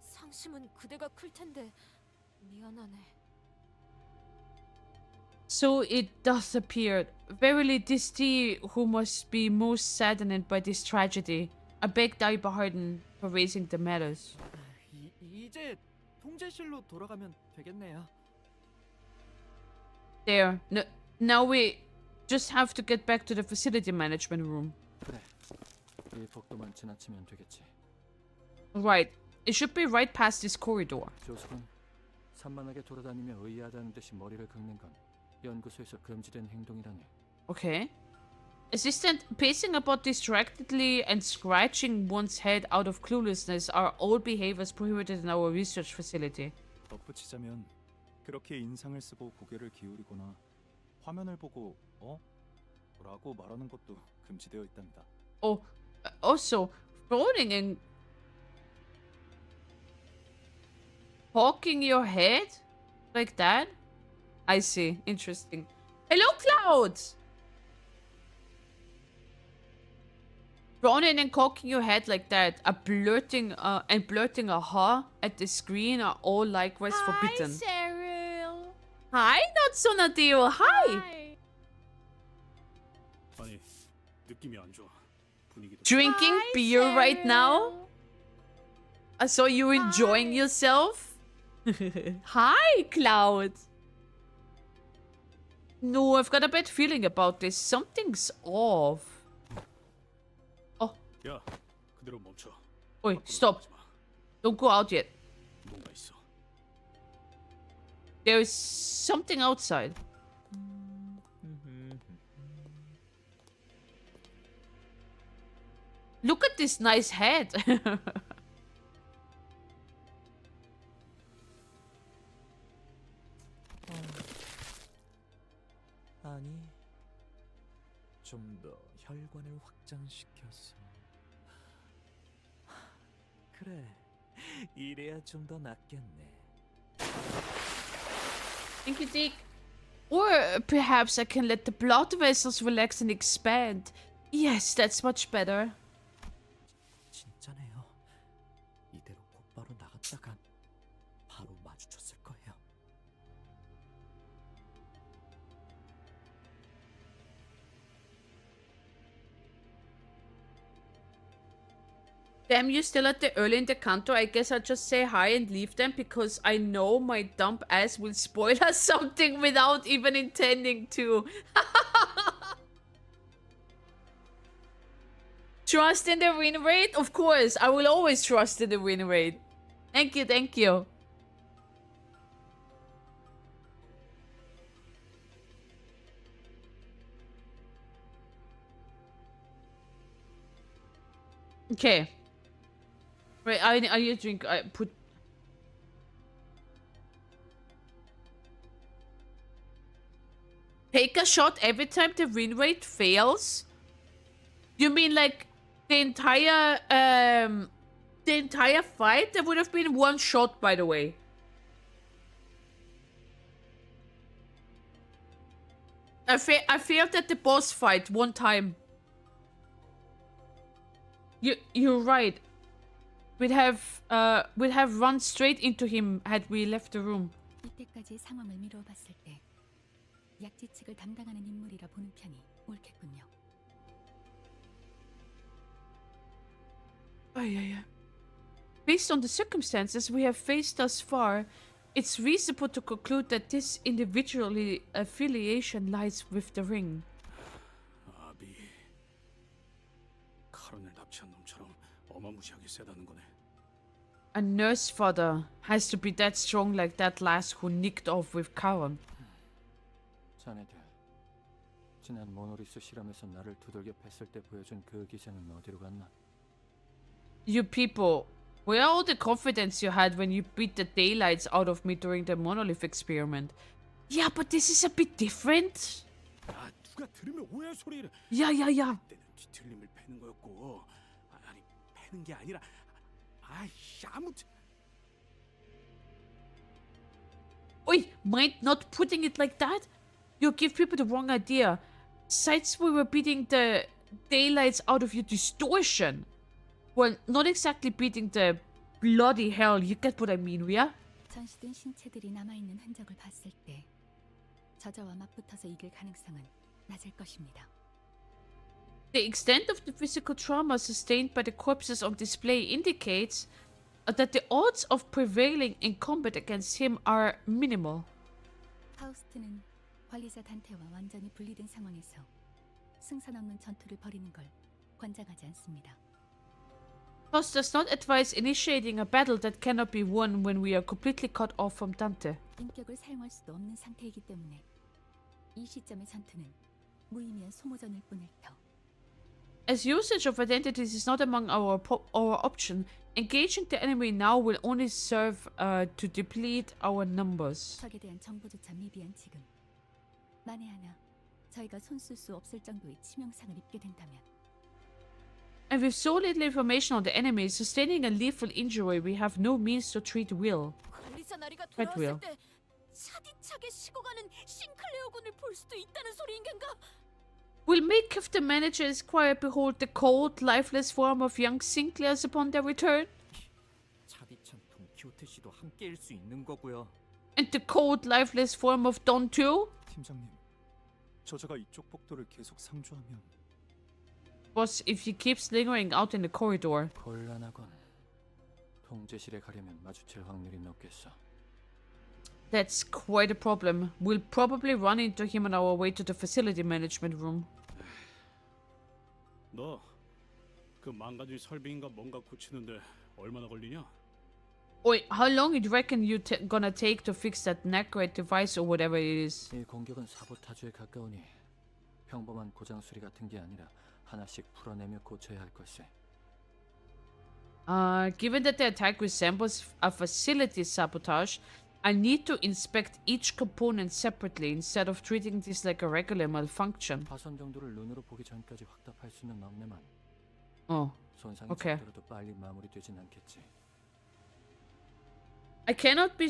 상심은 그대가 클 텐데 미안하네. So it doth appear. Verily, 'tis thee who must be most saddened by this tragedy. I beg thy pardon for raising the matters. 이제 통제실로 돌아가면 되겠네요. There. No, now we just have to get back to the facility management room. 그래. 이 복도만 지나치면 되겠지. Right. It should be right past this corridor. 조숙은 산만하게 돌아다니며 의아하다는 듯이 머리를 긁는 건 연구소에서 금지된 행동이라니. Okay. Assistant, pacing about distractedly and scratching one's head out of cluelessness are all behaviors prohibited in our research facility. 덧붙이자면 그렇게 인상을 쓰고 고개를 기울이거나 화면을 보고 라고 말하는 것도 금지되어 있답니다. Oh, also, frowning and hawking your head like that? I see. Interesting. Hello, Cloud! Frowning and cocking your head like that, blurting a ha at the screen are all likewise forbidden. Hi, Cheryl. Hi, Natsunadeo. Hi. 아니, 느낌이 안 좋아. 분위기도. Drinking Hi, beer right Cheryl. now? I saw you enjoying yourself. Hi, Cloud. No, I've got a bad feeling about this. Something's off. 야, 그대로 멈춰. Oi, stop. Don't go out yet. 뭔가 있어. There's something outside. Look at this nice head. 아니, 좀 더 혈관을 확장시켜서. 그래, 이래야 좀 더 낫겠네. Thank you, Dick. Or perhaps I can let the blood vessels relax and expand. Yes, that's much better. 진짜네요. 이대로 곧바로 나갔다간 바로 마주쳤을 거예요. Damn, you still at the early in the canto. I guess I'll just say hi and leave them because I know my dumb ass will spoil us something without even intending to. Trust in the win rate? Of course, I will always trust in the win rate. Thank you, thank you. Okay. Wait, I need a drink. I put... Take a shot every time the win rate fails? You mean like the entire fight? There would have been one shot, by the way. I failed at the boss fight one time. You're right. We'd have run straight into him had we left the room. 이때까지 상황을 미뤄봤을 때 약지측을 담당하는 인물이라 보는 편이 옳겠군요. Yeah. Based on the circumstances we have faced thus far, it's reasonable to conclude that this individual affiliation lies with the ring. 아비, 카론을 납치한 놈처럼 어마무시하게 세다는 거네. A nurse father has to be that strong like that lass who nicked off with Karon. 자네들, 지난 모노리스 실험에서 나를 두들겨 팼을 때 보여준 그 기세는 어디로 갔나? You people, where all the confidence you had when you beat the daylights out of me during the monolith experiment? Yeah, but this is a bit different. 아, 누가 들으면 오해할 소리를. Yeah. 때는 뒤틀림을 패는 거였고, 아니 패는 게 아니라, 아이씨 아무튼. Oi, mind not putting it like that? You give people the wrong idea. Besides, we were beating the daylights out of your distortion. Well, not exactly beating the bloody hell. You get what I mean, Rhea? 전시된 신체들이 남아있는 흔적을 봤을 때 저자와 맞붙어서 이길 가능성은 낮을 것입니다. The extent of the physical trauma sustained by the corpses on display indicates that the odds of prevailing in combat against him are minimal. 파우스트는 관리자 단테와 완전히 분리된 상황에서 승산 없는 전투를 벌이는 걸 권장하지 않습니다. Faust does not advise initiating a battle that cannot be won when we are completely cut off from Dante. 인격을 사용할 수도 없는 상태이기 때문에 이 시점의 전투는 무의미한 소모전일 뿐일 터. As usage of identities is not among our option, engaging the enemy now will only serve to deplete our numbers. 적에 대한 정보조차 미비한 지금 만에 하나 저희가 손쓸 수 없을 정도의 치명상을 입게 된다면 And with so little information on the enemy, sustaining a lethal injury, we have no means to treat Will. 관리자 나리가 Treat Will. 돌아왔을 때 차디차게 식어가는 싱클레어 군을 볼 수도 있다는 소리인 건가? Will make if the manager is quiet behold the cold, lifeless form of young Sinclairs upon their return? 차디찬 돈키호테 씨도 함께일 수 있는 거고요. And the cold, lifeless form of Don too? 팀장님, 저자가 이쪽 복도를 계속 상주하면 Boss, if he keeps lingering out in the corridor. 곤란하군. 통제실에 가려면 마주칠 확률이 높겠어. That's quite a problem. We'll probably run into him on our way to the facility management room. 너 그 망가진 설비인가 뭔가 고치는데 얼마나 걸리냐? Wait, how long do you reckon gonna take to fix that Necroid device or whatever it is? 이 공격은 사보타주에 가까우니 평범한 고장 수리 같은 게 아니라 하나씩 풀어내며 고쳐야 할 걸세. Given that the attack resembles a facility sabotage, I need to inspect each component separately instead of treating this like a regular malfunction. 파손 정도를 눈으로 보기 전까지 확답할 수는 없네만. 손상이 okay. 적더라도 빨리 마무리되진 않겠지. I cannot be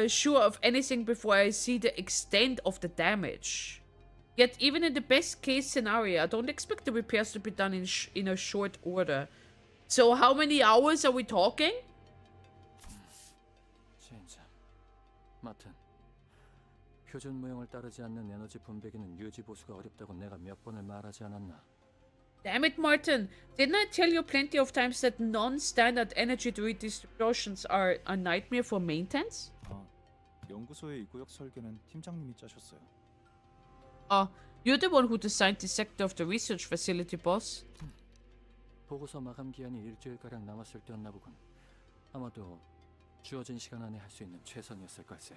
sure of anything before I see the extent of the damage. Yet, even in the best case scenario, I don't expect the repairs to be done in a short order. So, how many hours are we talking? 진짜. 마튼, 표준 모형을 따르지 않는 에너지 분배기는 유지 보수가 어렵다고 내가 몇 번을 말하지 않았나? Damn it, Martin! Didn't I tell you plenty of times that non-standard energy redistributions are a nightmare for maintenance? 연구소의 이 구역 설계는 팀장님이 짜셨어요. You're the one who designed the sector of the research facility, boss. 보고서 마감 기한이 일주일가량 남았을 때였나 보군. 아마도 주어진 시간 안에 할 수 있는 최선이었을 걸세.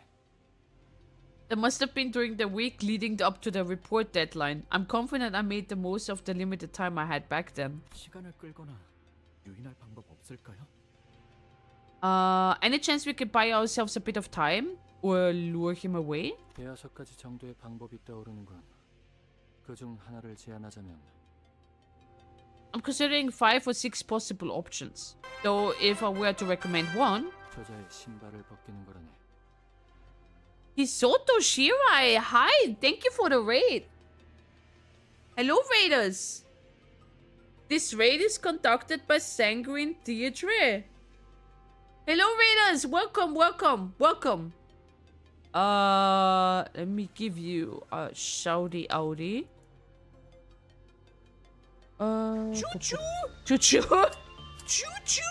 It must have been during the week leading up to the report deadline. I'm confident I made the most of the limited time I had back then. 시간을 끌거나 유인할 방법 없을까요? Any chance we could buy ourselves a bit of time or lure him away? 대여섯 가지 정도의 방법이 떠오르는군. 그중 하나를 제안하자면 I'm considering 5 or 6 possible options. Though if I were to recommend one, 저자의 신발을 벗기는 거라네. Hisoto Shirai, hi, thank you for the raid. Hello raiders. This raid is conducted by Sanguine Theatre. Hello raiders, welcome, welcome, welcome. Let me give you a shouty outy. Choo-choo! Choo-choo! Choo-choo!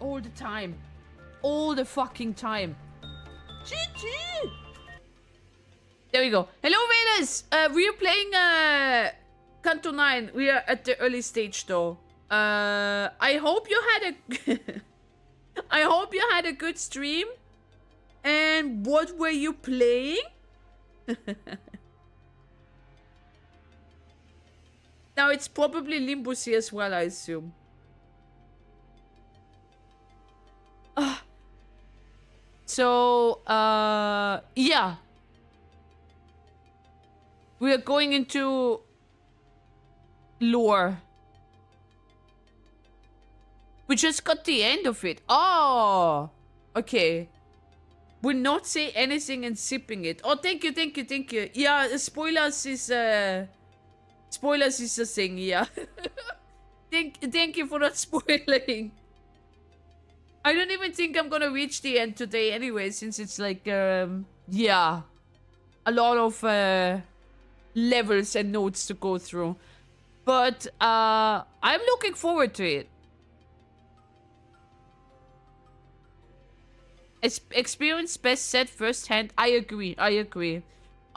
All the time. All the fucking time. Choo-choo! There we go. Hello raiders! We are playing Kanto 9. We are at the early stage though. I hope you had a I hope you had a good stream. And what were you playing? Now it's probably Limbus here as well, I assume. So, yeah. We are going into lore. We just got the end of it. Oh, okay. Will not say anything and sipping it. Oh, thank you, thank you, thank you. Yeah, spoilers is a thing, yeah. Thank you for not spoiling. I don't even think I'm gonna reach the end today anyway, since it's like, yeah, a lot of levels and notes to go through. But I'm looking forward to it. Experience best set firsthand. I agree. I agree.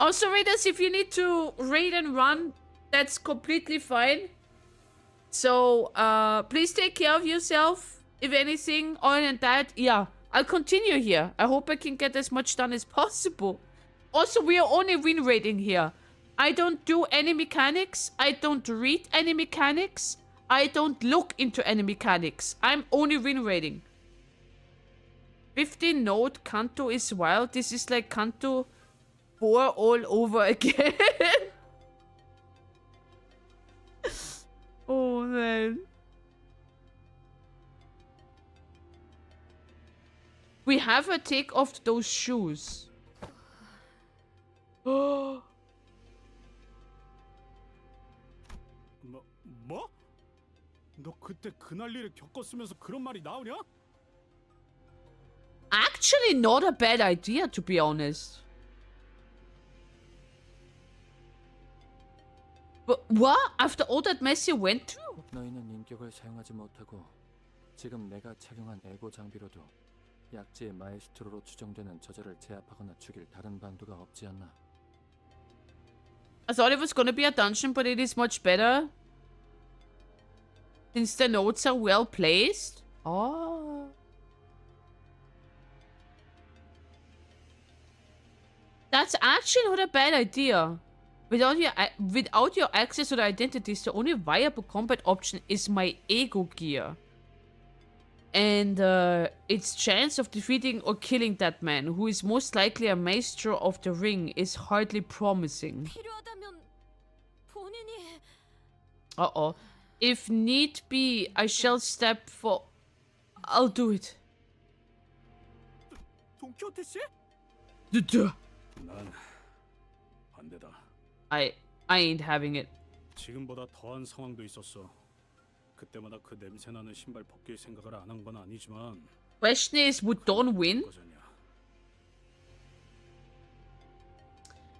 Also, raiders, if you need to raid and run, that's completely fine. So, please take care of yourself. If anything, other than that, yeah, I'll continue here. I hope I can get as much done as possible. Also, we are only win raiding here. I don't do any mechanics. I don't read any mechanics. I don't look into any mechanics. I'm only win raiding. 15 note Kanto is wild. This is like Kanto 4 all over again. Oh man. We have to take off those shoes. Oh. 뭐? 너 그때 그 난리를 겪었으면서 그런 말이 나오냐? Actually not a bad idea, to be honest. But what? After all that mess you went through? 너희는 인격을 사용하지 못하고 지금 내가 착용한 에고 장비로도 약지의 마에스트로로 추정되는 저자를 제압하거나 죽일 다른 방도가 없지 않나. I thought it was gonna be a dungeon, but it is much better. Since the notes are well placed. Oh. That's actually not a bad idea. Without your access to the identities, the only viable combat option is my ego gear. And its chance of defeating or killing that man, who is most likely a maestro of the ring, is hardly promising. Uh-oh. If need be, I shall step for... I'll do it. 돈키호테 씨? 난 반대다. I ain't having it. 지금보다 더한 상황도 있었어. 그때마다 그 냄새나는 신발 벗길 생각을 안 한 건 아니지만. Question is, would Dawn win?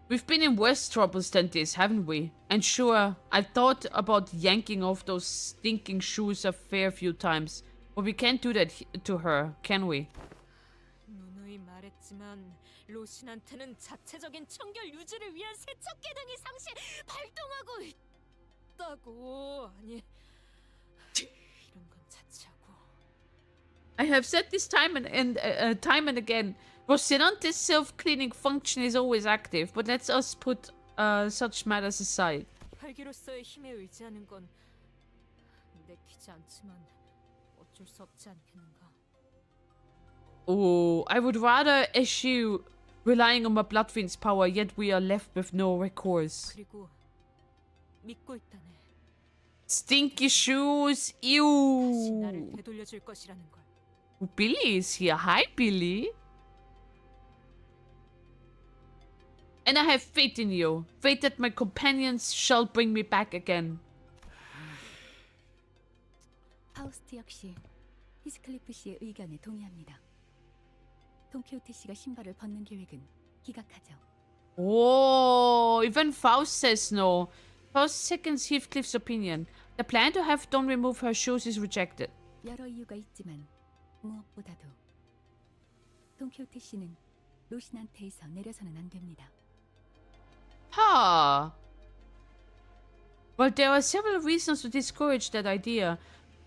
We've been in worse troubles than this, haven't we? And sure, I've thought about yanking off those stinking shoes a fair few times, but we can't do that to her, can we? 누누이 말했지만 로신한테는 자체적인 청결 유지를 위한 세척 기능이 상시 발동하고 있다고. 아니 이런 건 자체하고. I have said this time and again. Rosinante's self-cleaning function is always active, but let's us put such matters aside. 활기로서의 힘에 의지하는 건 내키지 않지만 어쩔 수 없지 않겠는가. Oh, I would rather eschew relying on my Bloodfiend's power, yet we are left with no recourse. 그리고 믿고 있다네. Stinky shoes, 다시 나를 ew. 되돌려줄 것이라는 걸. Oh, Billy is here. Hi, Billy. And I have faith in you. Faith that my companions shall bring me back again. 파우스트 역시 히스클리프 씨의 의견에 동의합니다. 돈키호테 씨가 신발을 벗는 계획은 기각하죠. Oh, even Faust says no. Faust seconds Heathcliff's opinion. The plan to have Dawn remove her shoes is rejected. 여러 이유가 있지만 무엇보다도 돈키호테 씨는 로신한테에서 내려서는 안 됩니다. Huh. Well, there are several reasons to discourage that idea.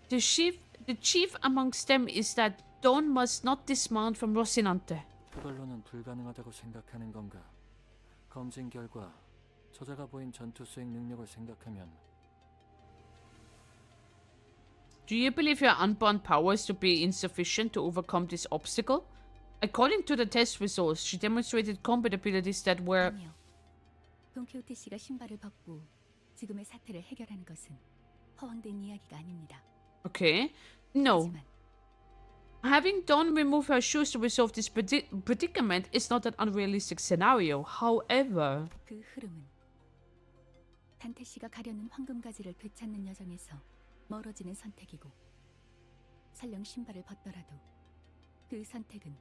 The chief amongst them is that Dawn must not dismount from Rocinante. 그걸로는 불가능하다고 생각하는 건가? 검진 결과 저자가 보인 전투 수행 능력을 생각하면 Do you believe your unbound powers to be insufficient to overcome this obstacle? According to the test results, she demonstrated combat abilities that were... 아니요. 돈키호테 씨가 신발을 벗고 지금의 사태를 해결하는 것은 허황된 이야기가 아닙니다. Okay. No. Having Dawn remove her shoes to resolve this predicament is not an unrealistic scenario. However... 그 흐름은 단테 씨가 가려는 황금가지를 되찾는 여정에서 멀어지는 선택이고 설령 신발을 벗더라도 그 선택은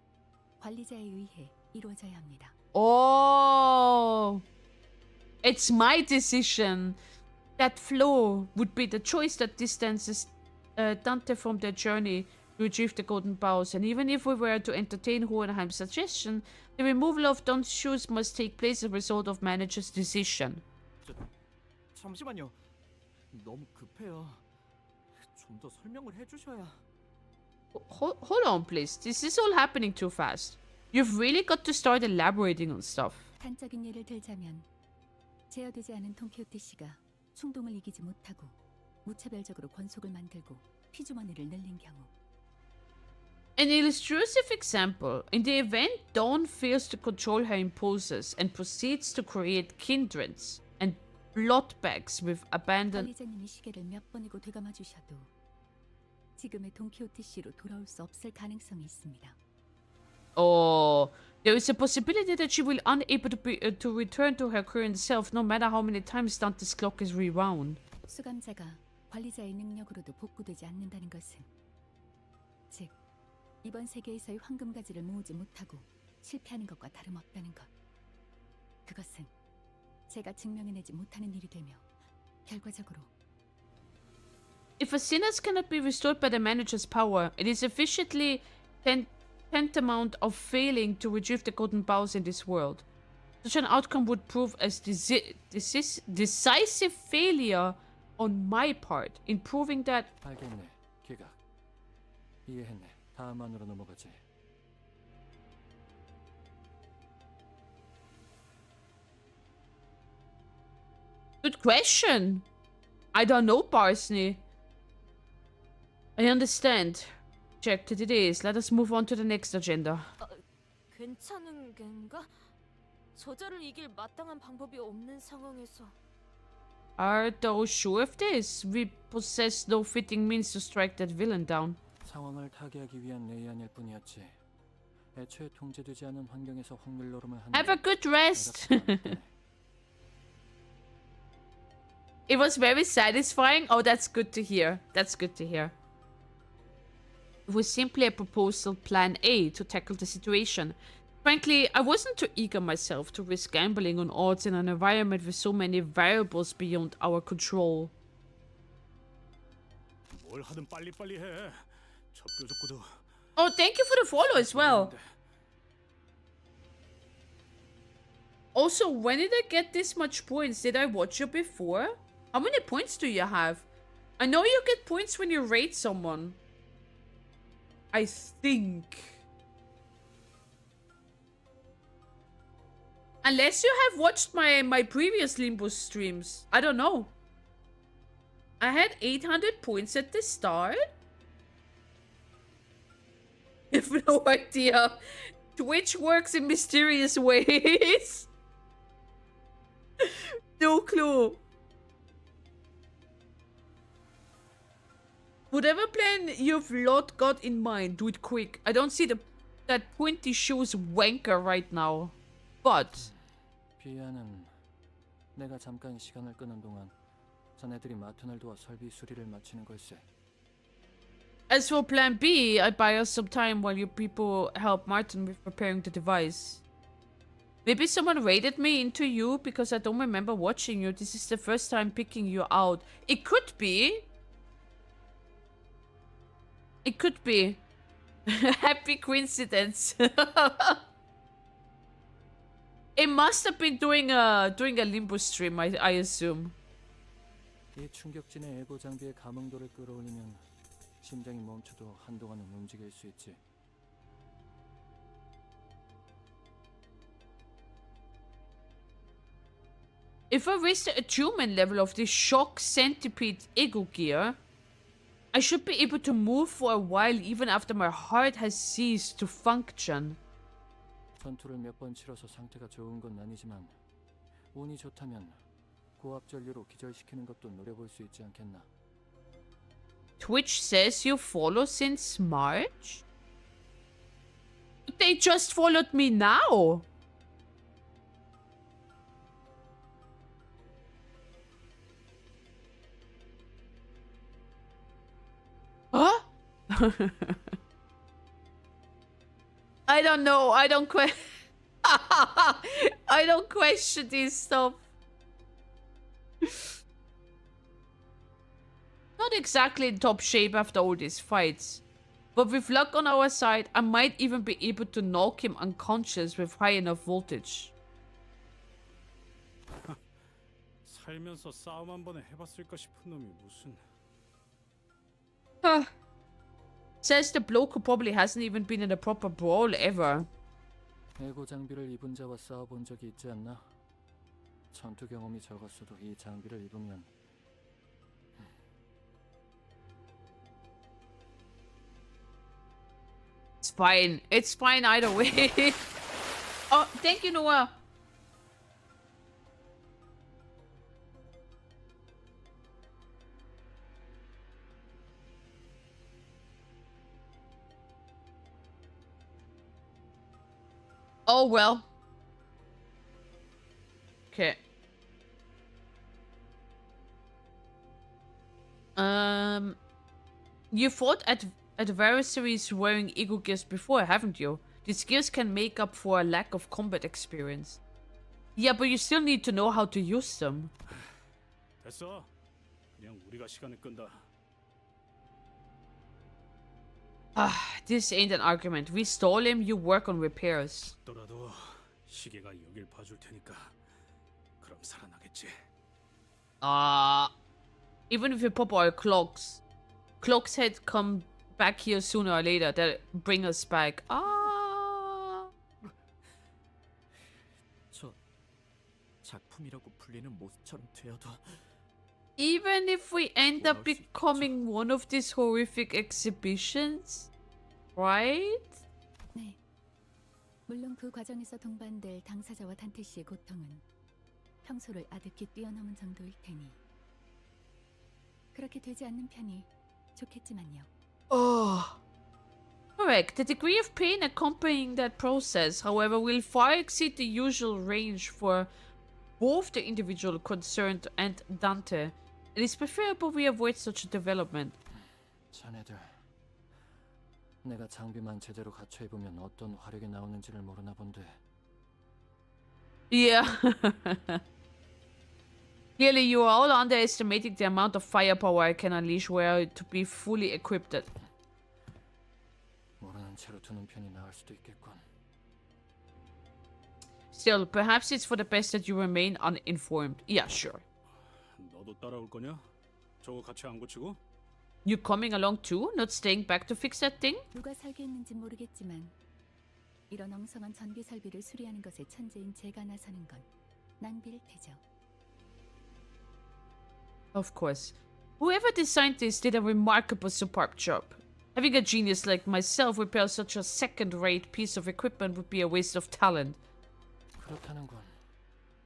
관리자에 의해 이루어져야 합니다. Oh, it's my decision. That flow would be the choice that distances Dante from their journey to retrieve the golden bowls. And even if we were to entertain Hohenheim's suggestion, the removal of Don's shoes must take place as a result of manager's decision. 잠시만요. 너무 급해요. 좀 더 설명을 해주셔야. Hold on, please. This is all happening too fast. You've really got to start elaborating on stuff. 단적인 예를 들자면 제어되지 않은 돈키호테 씨가 충동을 이기지 못하고 무차별적으로 권속을 만들고 피주머니를 늘린 경우. An illustrative example, in the event Dawn fails to control her impulses and proceeds to create kindreds and blood bags with abandoned... 관리자님이 시계를 몇 번이고 되감아 주셔도 지금의 돈키호테 씨로 돌아올 수 없을 가능성이 있습니다. Oh, there is a possibility that she will unable to return to her current self no matter how many times Dante's clock is rewound. 수감자가 관리자의 능력으로도 복구되지 않는다는 것은 즉 이번 세계에서의 황금가지를 모으지 못하고 실패하는 것과 다름없다는 것. 그것은 제가 증명해내지 못하는 일이 되며 결과적으로 If a synapse cannot be restored by the manager's power, it is efficiently tantamount of failing to retrieve the golden bowls in this world. Such an outcome would prove as decisive failure on my part in proving that... 알겠네. 기각. 이해했네. 다음 안으로 넘어가지. Good question. I don't know, Parsney. I understand. Rejected it is. Let us move on to the next agenda. 괜찮은 겐가? 저자를 이길 마땅한 방법이 없는 상황에서. Are thou sure of this? We possess no fitting means to strike that villain down. 상황을 타개하기 위한 내안일 뿐이었지. 애초에 통제되지 않은 환경에서 확률노름을 하는. Have a good rest. It was very satisfying. Oh, that's good to hear. That's good to hear. It was simply a proposal plan A to tackle the situation. Frankly, I wasn't too eager myself to risk gambling on odds in an environment with so many variables beyond our control. 뭘 하든 빨리빨리 해. 저 뾰족구도. Oh, thank you for the follow as well. Also, when did I get this much points? Did I watch you before? How many points do you have? I know you get points when you raid someone. I think. Unless you have watched my previous Limbus streams. I don't know. I had 800 points at the start. I have no idea. Twitch works in mysterious ways. No clue. Whatever plan you've lot got in mind, do it quick. I don't see that pointy shoes wanker right now. But 비아는 내가 잠깐 시간을 끄는 동안 자네들이 마튼을 도와 설비 수리를 마치는 걸세. as for plan B, I buy us some time while you people help Martin with preparing the device. Maybe someone raided me into you because I don't remember watching you. This is the first time picking you out. It could be. It could be. Happy coincidence. It must have been doing a Limbus stream, I assume. 이 충격진의 에고 장비의 감응도를 끌어올리면 심장이 멈춰도 한동안은 움직일 수 있지. If I raise the attunement level of this shock centipede ego gear, I should be able to move for a while even after my heart has ceased to function. 전투를 몇 번 치러서 상태가 좋은 건 아니지만 운이 좋다면 고압 전류로 기절시키는 것도 노려볼 수 있지 않겠나. Twitch says you follow since March? They just followed me now. Huh? I don't know. I don't I don't question this stuff. Not exactly in top shape after all these fights. But with luck on our side, I might even be able to knock him unconscious with high enough voltage. 살면서 싸움 한 번에 해봤을까 싶은 놈이 무슨... Says the bloke who probably hasn't even been in a proper brawl ever. 에고 장비를 입은 자와 싸워본 적이 있지 않나? 전투 경험이 적었어도 이 장비를 입으면 It's fine. It's fine either way. Oh, thank you, Noah. Oh, well. Okay. You fought adversaries wearing ego gears before, haven't you? These gears can make up for a lack of combat experience. Yeah, but you still need to know how to use them. 됐어. 그냥 우리가 시간을 끈다. This ain't an argument. We stole him, you work on repairs. 더라도 시계가 여길 봐줄 테니까 그럼 살아나겠지. Even if we pop our clocks had come back here sooner or later. They'll bring us back. 저 작품이라고 불리는 모습처럼 되어도 Even if we end up becoming one of these horrific exhibitions, right? 네. 물론 그 과정에서 동반될 당사자와 단테 씨의 고통은 평소를 아득히 뛰어넘은 정도일 테니 그렇게 되지 않는 편이 좋겠지만요. Correct. The degree of pain accompanying that process, however, will far exceed the usual range for both the individual concerned and Dante. It is preferable we avoid such a development. 자네들 내가 장비만 제대로 갖춰 입으면 어떤 화력이 나오는지를 모르나 본데. Yeah. Clearly, you are all underestimating the amount of firepower I can unleash were I to be fully equipped. 모르는 채로 두는 편이 나을 수도 있겠군. Still, perhaps it's for the best that you remain uninformed. Yeah, sure. 너도 따라올 거냐? 저거 같이 안 고치고? You coming along too? Not staying back to fix that thing? 누가 설계했는지 모르겠지만 이런 엉성한 전기 설비를 수리하는 것에 천재인 제가 나서는 건 낭비일 테죠. Of course. Whoever designed this did a remarkable superb job. Having a genius like myself repair such a second-rate piece of equipment would be a waste of talent. 그렇다는 건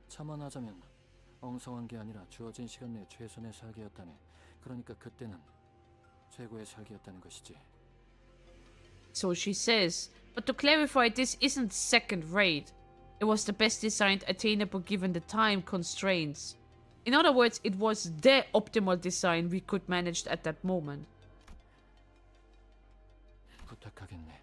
참아나자면 엉성한 게 아니라 주어진 시간 내 최선의 설계였다네. 그러니까 그때는 최고의 설계였다는 것이지. So she says. But to clarify, this isn't second-rate. It was the best designed attainable given the time constraints. In other words, it was the optimal design we could manage at that moment. 부탁하겠네.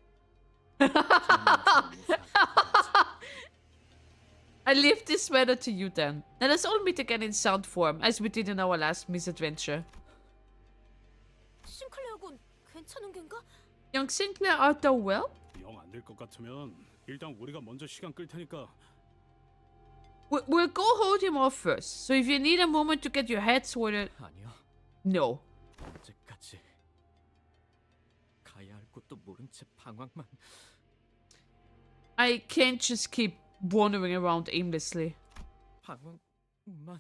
I leave this matter to you then. Let us all meet again in sound form, as we did in our last misadventure. 싱클레어 군 괜찮은 겐가? Young Sinclair, art thou well? 영 안 될 것 같으면 일단 우리가 먼저 시간 끌 테니까. We'll go hold him off first. So if you need a moment to get your head sorted... 아니요. No. 언제까지 가야 할 곳도 모른 채 방황만. I can't just keep wandering around aimlessly. 방황만.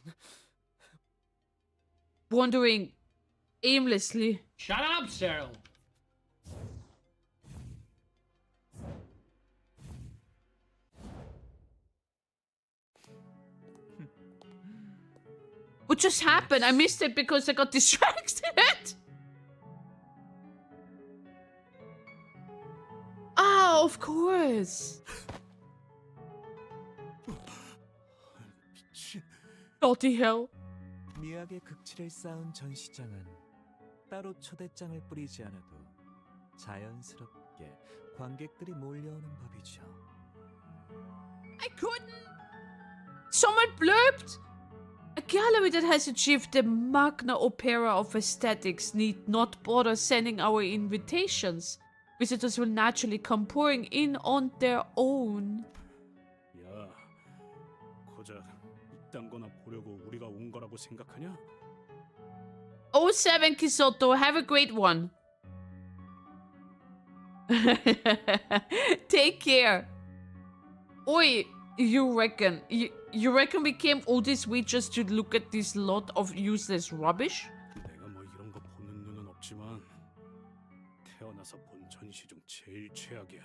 Wandering aimlessly. Shut up, Cyril. What just happened? I missed it because I got distracted. Ah, of course. Bloody hell. 미학의 극치를 쌓은 전시장은 따로 초대장을 뿌리지 않아도 자연스럽게 관객들이 몰려오는 법이죠. I couldn't. Someone blurbed. A gallery that has achieved the magna opera of aesthetics need not bother sending our invitations. Visitors will naturally come pouring in on their own. 야, 고작 이딴 거나 보려고 우리가 온 거라고 생각하냐? 07 Kisoto, have a great one. Take care. Oi, you reckon we came all this way just to look at this lot of useless rubbish? 내가 뭐 이런 거 보는 눈은 없지만 태어나서 본 전시 중 제일 최악이야.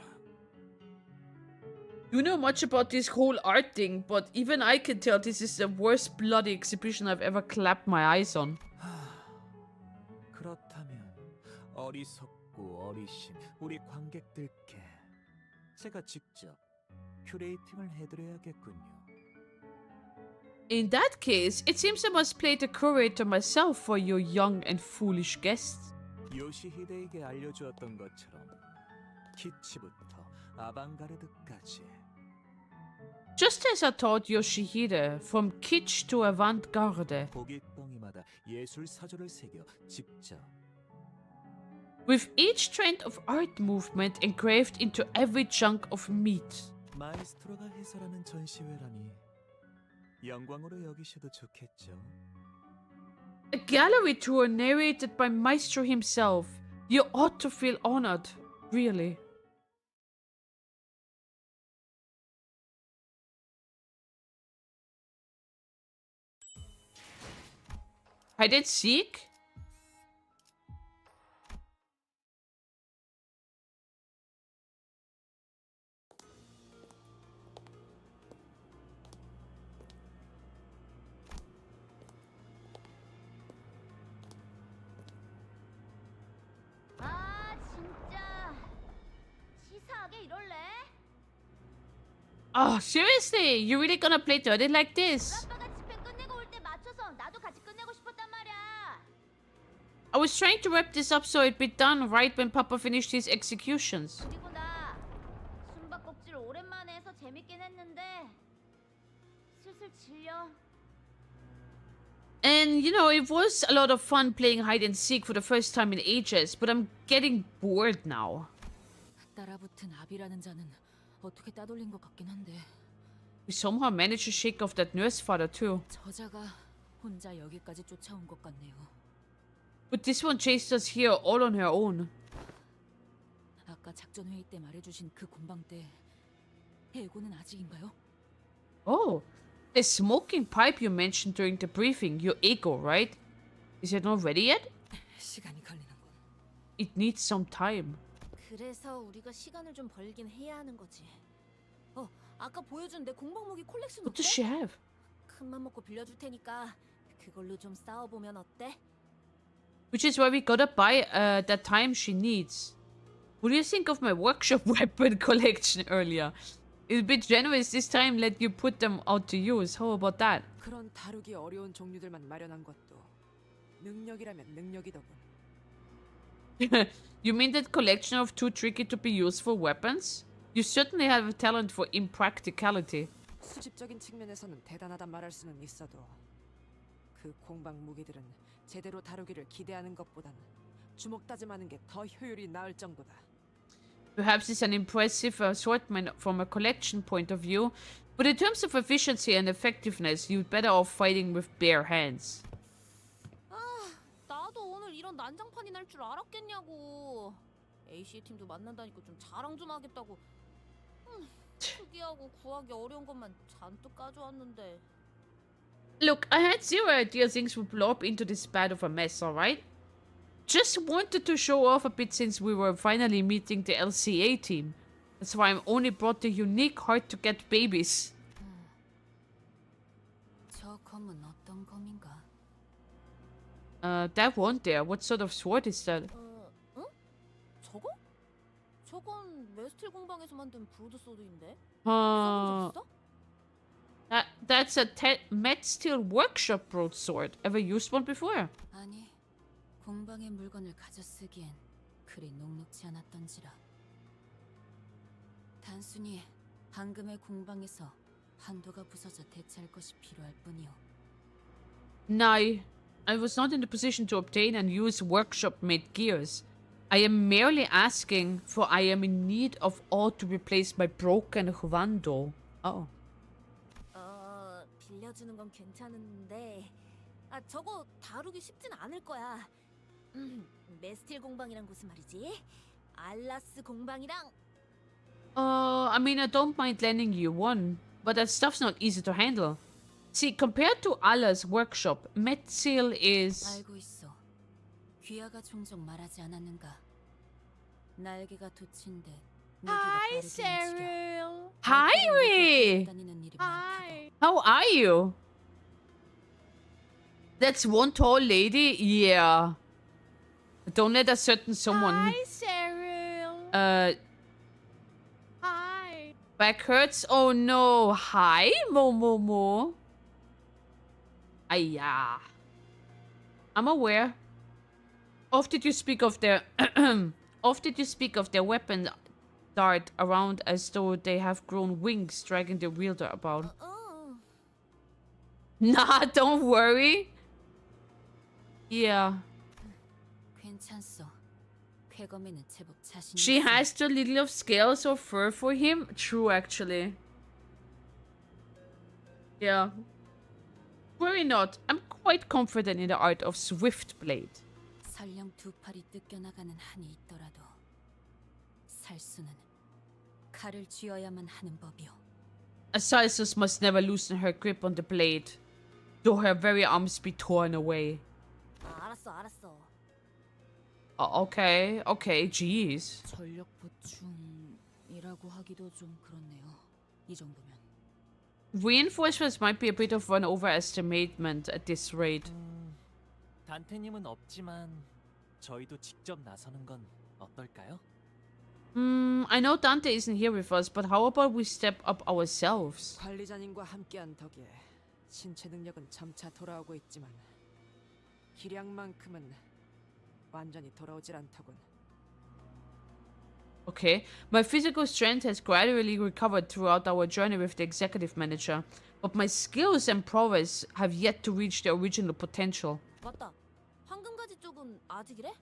You know much about this whole art thing, but even I can tell this is the worst bloody exhibition I've ever clapped my eyes on. 그렇다면 어리석고 어리신 우리 관객들께 제가 직접 큐레이팅을 해드려야겠군요. In that case, it seems I must play the curator myself for your young and foolish guests. 요시히데에게 알려주었던 것처럼 키치부터 아방가르드까지. Just as I taught Yoshihide, from kitsch to avant-garde. 고깃덩이마다 예술 사조를 새겨 직접. With each trend of art movement engraved into every chunk of meat. 마이스트로가 해설하는 전시회라니 영광으로 여기셔도 좋겠죠. A gallery tour narrated by Maestro himself. You ought to feel honored, really. Hide and seek? 아 진짜 치사하게 이럴래? Oh, seriously? You really gonna play dirty like this? 아빠가 집회 끝내고 올 때 맞춰서 나도 같이 끝내고 싶었단 말이야. I was trying to wrap this up so it'd be done right when Papa finished his executions. 그리고 나 숨바꼭질 오랜만에 해서 재밌긴 했는데 슬슬 질려. And, you know, it was a lot of fun playing hide and seek for the first time in ages, but I'm getting bored now. 따라붙은 아비라는 자는 어떻게 따돌린 것 같긴 한데. We somehow managed to shake off that nurse father too. 저자가 혼자 여기까지 쫓아온 것 같네요. But this one chased us here all on her own. 아까 작전 회의 때 말해주신 그 공방 때 해고는 아직인가요? Oh, the smoking pipe you mentioned during the briefing, your ego, right? Is it not ready yet? 시간이 걸리는군. It needs some time. 그래서 우리가 시간을 좀 벌긴 해야 하는 거지. 아까 보여준 내 공방 무기 콜렉션 What 어때? does she have? 큰맘 먹고 빌려줄 테니까 그걸로 좀 싸워보면 어때? Which is why we gotta buy that time she needs. What do you think of my workshop weapon collection earlier? It's a bit generous this time, let you put them out to use. How about that? 그런 다루기 어려운 종류들만 마련한 것도 능력이라면 능력이더군. You mean that collection of too tricky to be useful weapons? You certainly have a talent for impracticality. 수집적인 측면에서는 대단하단 말할 수는 있어도 그 공방 무기들은 제대로 다루기를 기대하는 것보단 주먹 다짐하는 게 더 효율이 나을 정도다. Perhaps it's an impressive assortment from a collection point of view, but in terms of efficiency and effectiveness, you'd better off fighting with bare hands. 나도 오늘 이런 난장판이 날 줄 알았겠냐고. AC 팀도 만난다니까 좀 자랑 좀 하겠다고. 특이하고 구하기 어려운 것만 잔뜩 가져왔는데. Look, I had zero idea things would blow up into this bad of a mess, alright? Just wanted to show off a bit since we were finally meeting the LCA team. That's why I'm only brought the unique hard-to-get babies. 저 검은 어떤 검인가? That one there, what sort of sword is that? 응? 저거? 저건 메스틸 공방에서 만든 브로드 소드인데? Uh, 써본 적 있어? that's a Met Steel Workshop broadsword. Ever used one before? 아니, 공방의 물건을 가져 쓰기엔 그리 녹록지 않았던지라. 단순히 방금의 공방에서 한도가 부서져 대체할 것이 필요할 뿐이오. No, I was not in the position to obtain and use workshop-made gears. I am merely asking, for I am in need of all to replace my broken Huando. Oh. 빌려주는 건 괜찮은데 저거 다루기 쉽진 않을 거야. 메스틸 공방이란 곳은 말이지. 알라스 공방이랑 I mean, I don't mind lending you one, but that stuff's not easy to handle. See, compared to Allah's workshop, Metsil is... 알고 있어. 귀하가 종종 말하지 않았는가? 날개가 돋친데 Hi, Cyril. Hi, Ray. Hi. How are you? That's one tall lady? Yeah. Don't let a certain someone... Hi, Cyril. Hi. Back hurts? Oh no. Hi, Momomo. Ayah. I'm aware. Oft did you speak of their... Oft did you speak of their weapon dart around as though they have grown wings, dragging the wielder about. Nah, don't worry. Yeah. 괜찮소. 쾌검에는 제법 자신. She has too little of scales or fur for him. True, actually. Yeah. Worry not. I'm quite confident in the art of swift blade. 설령 두 팔이 뜯겨나가는 한이 있더라도 살수는 칼을 쥐어야만 하는 법이오. Asalsus must never loosen her grip on the blade, though her very arms be torn away. 알았어. Okay, jeez. 전력 보충이라고 하기도 좀 그렇네요. 이 정도면. Reinforcements might be a bit of an overestimate at this rate. 단테님은 없지만 저희도 직접 나서는 건 어떨까요? I know Dante isn't here with us, but how about we step up ourselves? 관리자님과 함께한 덕에 신체 능력은 점차 돌아오고 있지만 기량만큼은 완전히 돌아오질 않더군. Okay, my physical strength has gradually recovered throughout our journey with the executive manager, but my skills and prowess have yet to reach the original potential. 맞다. 황금가지 쪽은 아직이래?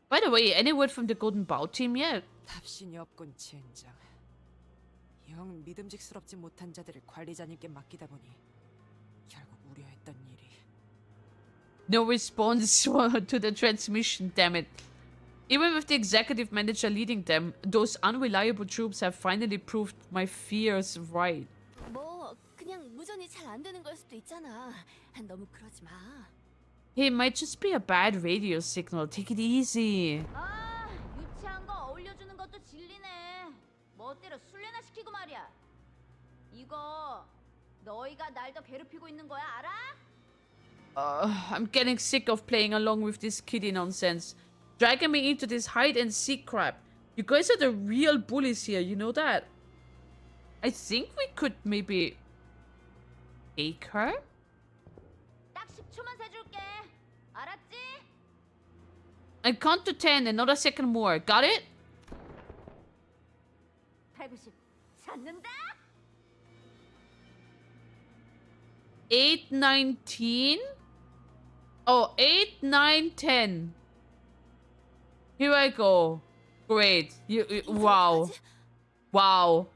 By the way, any word from the Golden Bow team yet? 답신이 없군, 젠장. 영 믿음직스럽지 못한 자들을 관리자님께 맡기다 보니 결국 우려했던 일이. No response to the transmission, damn it. Even with the executive manager leading them, those unreliable troops have finally proved my fears right. 뭐 그냥 무전이 잘 안 되는 걸 수도 있잖아. 너무 그러지 마. Hey, it might just be a bad radio signal. Take it easy. 아, 유치한 거 어울려주는 것도 진리네. 멋대로 술래나 시키고 말이야. 이거 너희가 날 더 괴롭히고 있는 거야, 알아? I'm getting sick of playing along with this kiddie nonsense. Dragging me into this hide and seek crap. You guys are the real bullies here, you know that? I think we could maybe take her? 딱 10초만 세줄게. 알았지? And count to 10, another second more. Got it? 190. 찾는다? 8, 19. Oh, 8, 9, 10. Here I go. Great. Wow. Wow.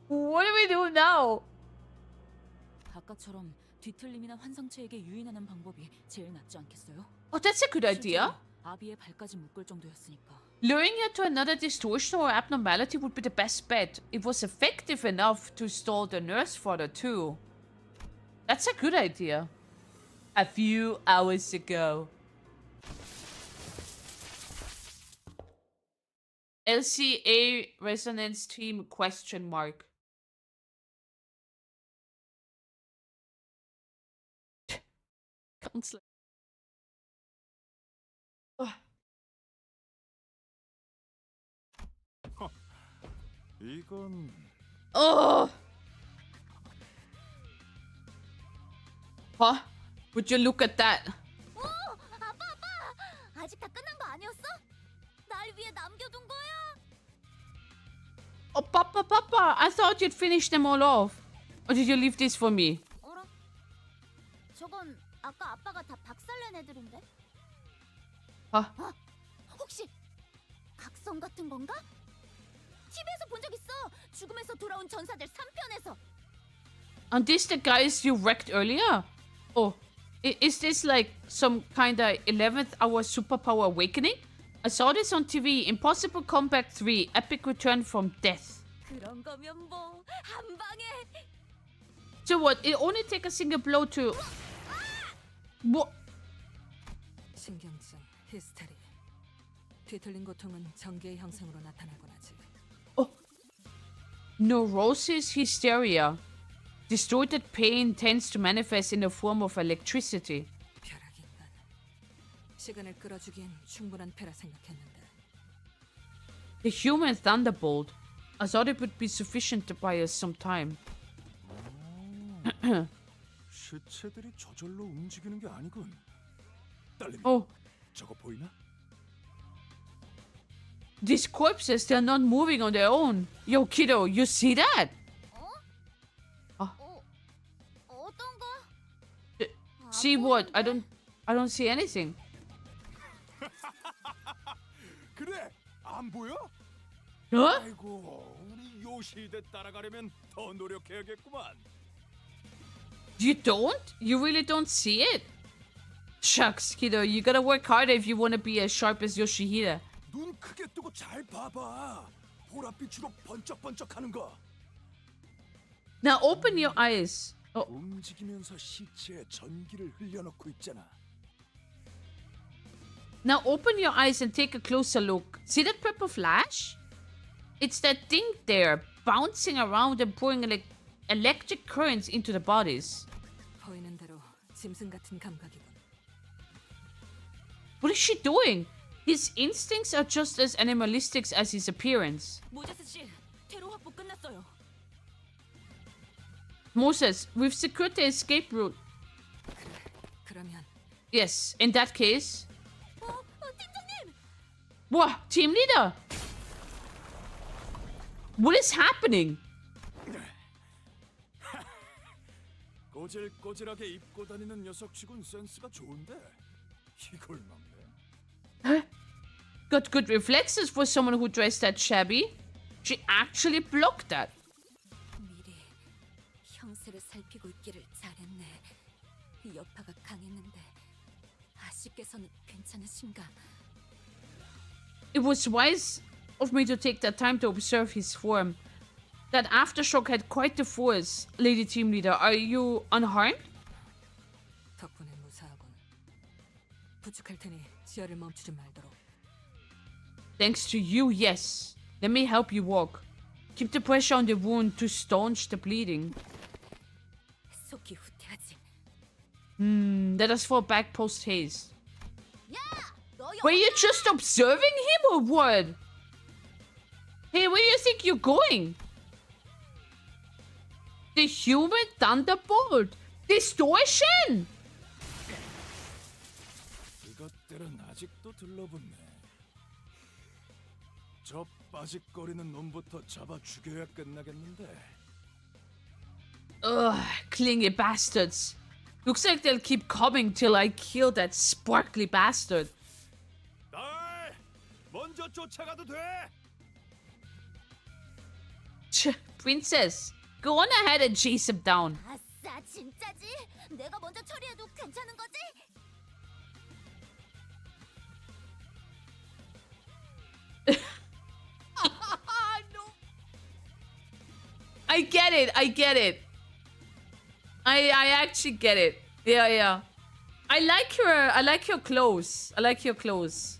What do we do now? 아까처럼 뒤틀림이나 환상체에게 유인하는 방법이 제일 낫지 않겠어요? Oh, that's a good idea. 아비의 발까지 묶을 정도였으니까. Luring her to another distortion or abnormality would be the best bet. It was effective enough to stall the nurse fodder too. That's a good idea. A few hours ago. LCA resonance team question mark. Counselor. 이건 Oh. Huh? Would you look at that? 오, 아빠. 아직 다 끝난 거 아니었어? 날 위해 남겨둔 거야? Oh, Papa, I thought you'd finish them all off. Or did you leave this for me? 어라? 저건 아까 아빠가 다 박살낸 애들인데? Huh? 혹시 각성 같은 건가? TV에서 본 적 있어. 죽음에서 돌아온 전사들 3편에서. Aren't these the guys you wrecked earlier? Oh, is this like some kinda 11th hour superpower awakening? I saw this on TV. Impossible Comeback 3. Epic Return from Death. 그런 거면 뭐 한 방에. So what? It only take a single blow to... What? 신경증, 히스테리. 뒤틀린 고통은 전기의 형상으로 나타나곤 하지. Neurosis, hysteria. Distorted pain tends to manifest in the form of electricity. 벼락인간. 시간을 끌어주기엔 충분한 패라 생각했는데. The human thunderbolt. I thought it would be sufficient to buy us some time. 시체들이 저절로 움직이는 게 아니군. 딸내미, 저거 보이나? These corpses, they're not moving on their own. Yo, kiddo, you see that? 어떤 거? See what? I don't see anything. 그래, 안 보여? Huh? 아이고, 우리 요시대 따라가려면 더 노력해야겠구만. You don't? You really don't see it? Shucks, kiddo, you gotta work harder if you want to be as sharp as Yoshihira. 눈 크게 뜨고 잘 봐봐. 보랏빛으로 번쩍번쩍하는 거. Now open your eyes. 움직이면서 시체에 전기를 흘려넣고 있잖아. Now open your eyes and take a closer look. See that purple flash? It's that thing there, bouncing around and pouring electric currents into the bodies. 보이는 대로 짐승 같은 감각이군. What is she doing? His instincts are just as animalistic as his appearance. 모제스 씨, 테러 확보 끝났어요. Moses, we've secured the escape route. 그러면 Yes, in that case. 팀장님! What? Team leader? What is happening? 꼬질꼬질하게 입고 다니는 녀석치곤 센스가 좋은데 이걸 막네. Got good reflexes for someone who dressed that shabby. She actually blocked that. 미리 형세를 살피고 있기를 잘했네. 여파가 강했는데 아씨께서는 괜찮으신가? It was wise of me to take the time to observe his form. That aftershock had quite the force, Lady Team Leader. Are you unharmed? 덕분에 무사하군. 부축할 테니 지혈을 멈추지 말도록. Thanks to you, yes. Let me help you walk. Keep the pressure on the wound to staunch the bleeding. 속이 후퇴하지. Let us fall back post haste. 야, 너 Were you just observing him or what? Hey, where do you think you're going? The human thunderbolt! Distortion! 이것들은 아직도 들러붙네. 저 빠직거리는 놈부터 잡아 죽여야 끝나겠는데. Ugh, clingy bastards. Looks like they'll keep coming till I kill that sparkly bastard. 날 먼저 쫓아가도 돼. Princess, go on ahead and chase him down. 아싸, 진짜지? 내가 먼저 처리해도 괜찮은 거지? I get it. I get it. I actually get it. Yeah, yeah. I like your clothes. I like your clothes.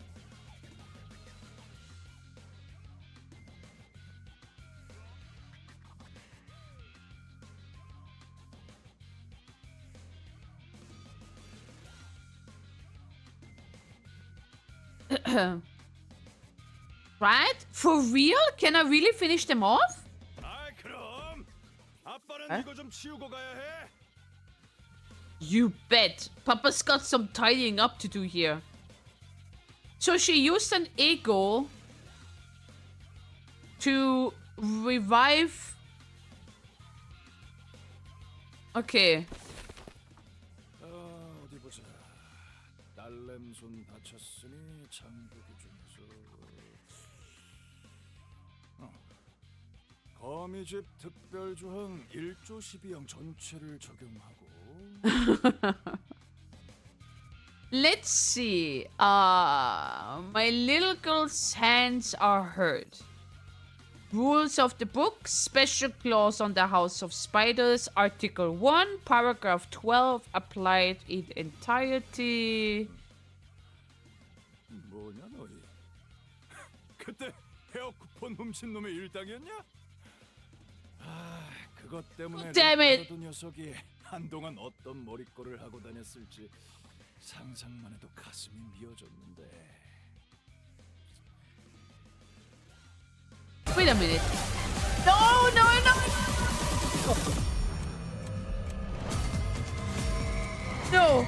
Right? For real? Can I really finish them off? 그럼 아빠는 Huh? 이거 좀 치우고 가야 해. You bet. Papa's got some tidying up to do here. So she used an ego to revive. Okay. 어디 보자. 딸냄손 다쳤으니 장보기 중에서 거미집 특별조항 1조 12항 전체를 적용하고 Let's see. My little girl's hands are hurt. Rules of the book. Special clause on the House of Spiders. Article 1, paragraph 12. Applied in entirety. 뭐냐 너희? 그때 헤어 쿠폰 훔친 놈의 일당이었냐? 아, 그것 때문에 Damn it. 리카르도 녀석이 한동안 어떤 머리꼴을 하고 다녔을지 상상만 해도 가슴이 미어졌는데. Wait a minute. No, no, no. No.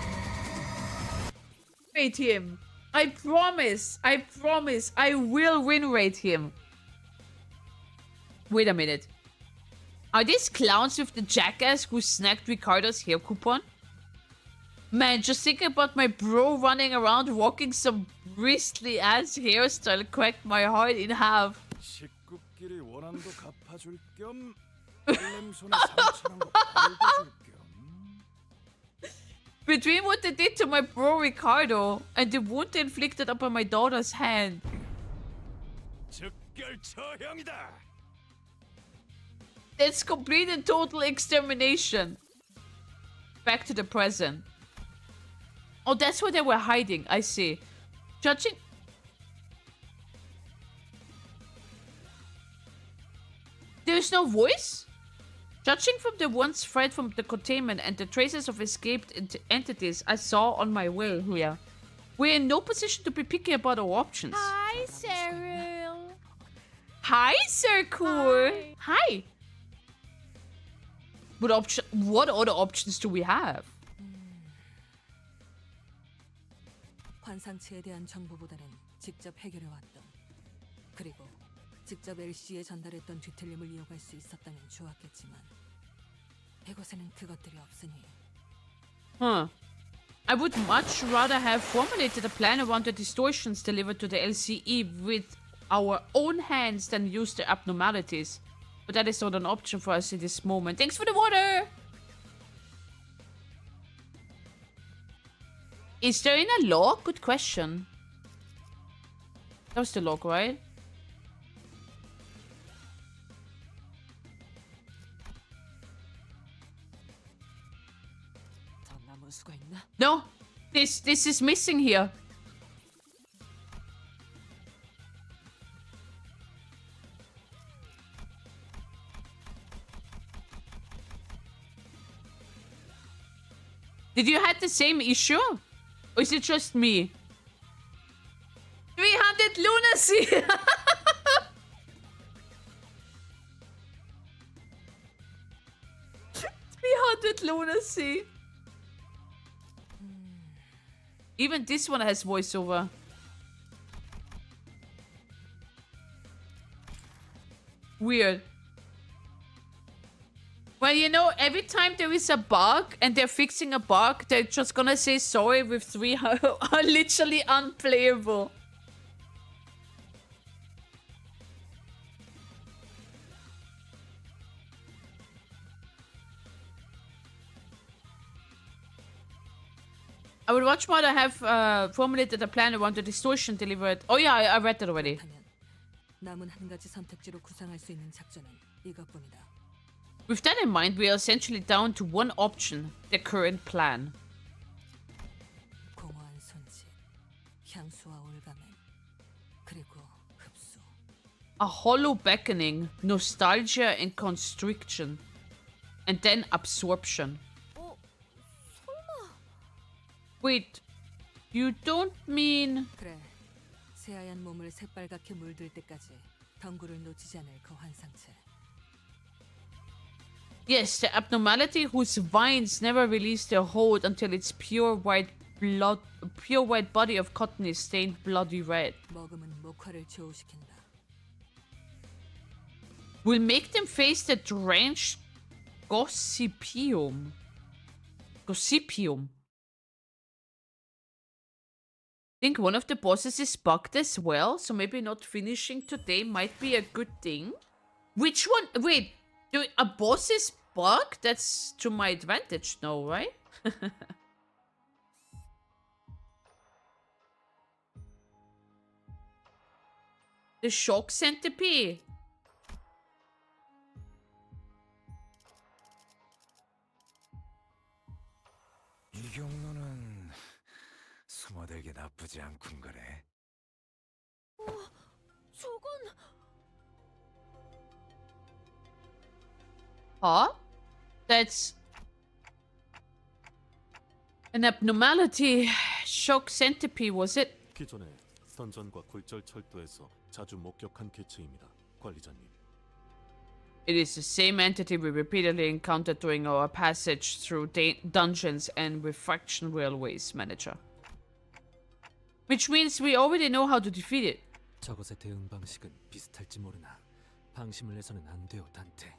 Rate him. I promise. I promise. I will win rate him. Wait a minute. Are these clowns with the jackass who snagged Ricardo's hair coupon? Man, just thinking about my bro running around walking some bristly ass hairstyle cracked my heart in half. 식구끼리 원한도 갚아줄 겸 딸냄손에 상처난 거 벌도 줄 겸. Between what they did to my bro Ricardo and the wound they inflicted upon my daughter's hand. 즉결 처형이다. That's complete and total extermination. Back to the present. Oh, that's where they were hiding. I see. Judging... There's no voice? Judging from the once thread from the containment and the traces of escaped entities I saw on my way here, we're in no position to be picky about our options. Hi, Cyril. Hi, Sirkur. Hi. What other options do we have? 환상체에 대한 정보보다는 직접 해결해왔던, 그리고 직접 LCE에 전달했던 뒤틀림을 이어갈 수 있었다면 좋았겠지만 이곳에는 그것들이 없으니. Huh. I would much rather have formulated a plan around the distortions delivered to the LCE with our own hands than use the abnormalities. But that is not an option for us in this moment. Thanks for the water! Is there in a log? Good question. That was the log, right? 숨을 수가 있나? No, this is missing here. Did you have the same issue? Or is it just me? 300 lunacy! 300 lunacy! Even this one has voiceover. Weird. Well, you know, every time there is a bug and they're fixing a bug, they're just gonna say sorry with 300. Literally unplayable. I would watch more. I have formulated a plan around the distortion delivered. Oh yeah, I read that already. 남은 한 가지 선택지로 구상할 수 있는 작전은 이것뿐이다. With that in mind, we are essentially down to one option, the current plan. 공허한 손짓, 향수와 올가맨, 그리고 흡수. A hollow beckoning, nostalgia and constriction. And then absorption. Wait, you don't mean... 그래, 새하얀 몸을 새빨갛게 물들 때까지 덩굴을 놓치지 않을 그 환상체. Yes, the abnormality whose vines never release their hold until its pure white body of cotton is stained bloody red. 먹음은 목화를 조우시킨다. Will make them face the drenched Gossypium. Gossypium. I think one of the bosses is bugged as well, so maybe not finishing today might be a good thing. Which one? Wait, a boss is bugged? That's to my advantage now, right? The shock centipede. 이 경로는 숨어들기 나쁘지 않군 거래. 저건 Huh? That's an abnormality. Shock centipede, was it? 기존에 던전과 굴절 철도에서 자주 목격한 개체입니다, 관리자님. It is the same entity we repeatedly encountered during our passage through dungeons and with faction railways, manager. Which means we already know how to defeat it. 저것의 대응 방식은 비슷할지 모르나 방심을 해서는 안 돼요, 단테.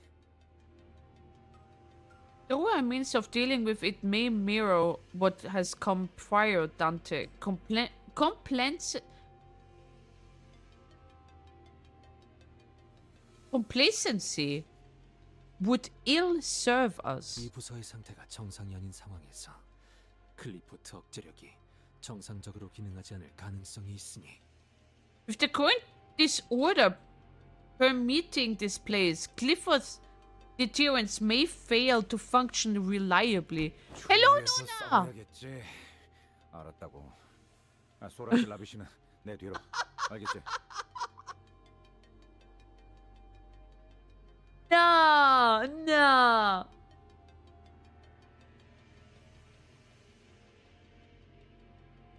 The way means of dealing with it may mirror what has come prior, Dante. Complacency would ill serve us. 이 부서의 상태가 정상이 아닌 상황에서 클리포트 억제력이 정상적으로 기능하지 않을 가능성이 있으니. With the current disorder permeating this place, Clifford's deterrents may fail to function reliably. Hello, Nuna! 알았다고. 소라실 라비시는 내 뒤로. 알겠지? No.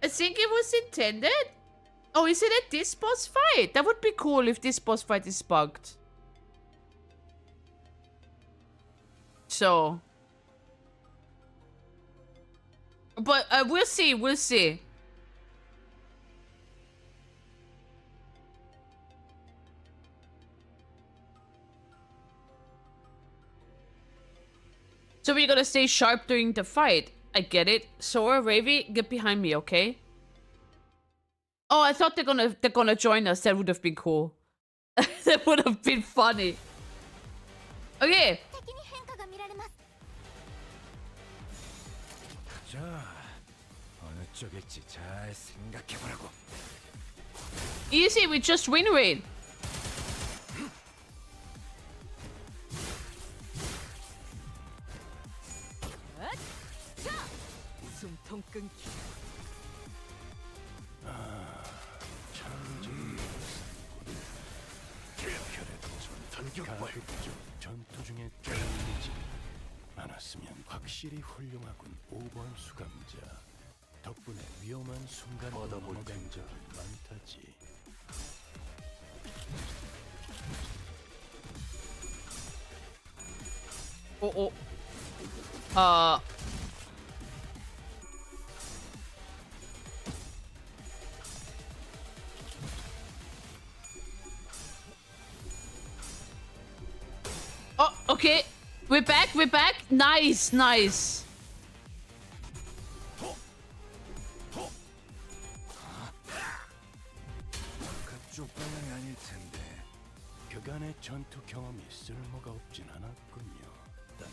I think it was intended. Oh, is it at this boss fight? That would be cool if this boss fight is bugged. So. But we'll see, we'll see. So we're gonna stay sharp during the fight. I get it. Sora, Ravi, get behind me, okay? Oh, I thought they're gonna join us. That would have been cool. That would have been funny. Okay. 자, 어느 쪽일지 잘 생각해보라고. Easy, we just win rate. 손 끊기. 가급적 전투 중에 쫄리지 않았으면 확실히 훌륭하군. 5번 수감자 덕분에 위험한 순간으로 넘어간 적이 많다지. 오. Oh, okay. We're back. Nice. 그쪽 방향이 아닐 텐데. 그간의 전투 경험이 쓸모가 없진 않았군요. 딴데.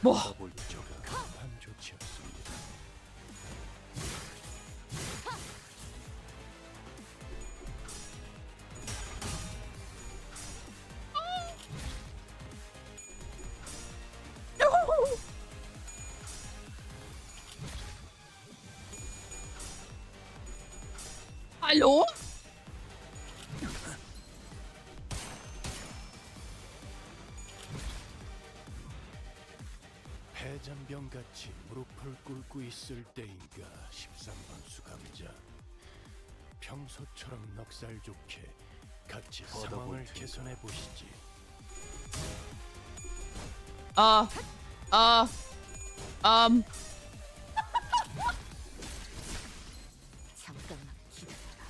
뭐? 볼저가 급한 조치였습니다. Hallo? 해잔병같이 무릎을 꿇고 있을 때인가. 13번 수감자 평소처럼 넉살 좋게 같이 상황을 개선해 보시지. 잠깐만 기다려라.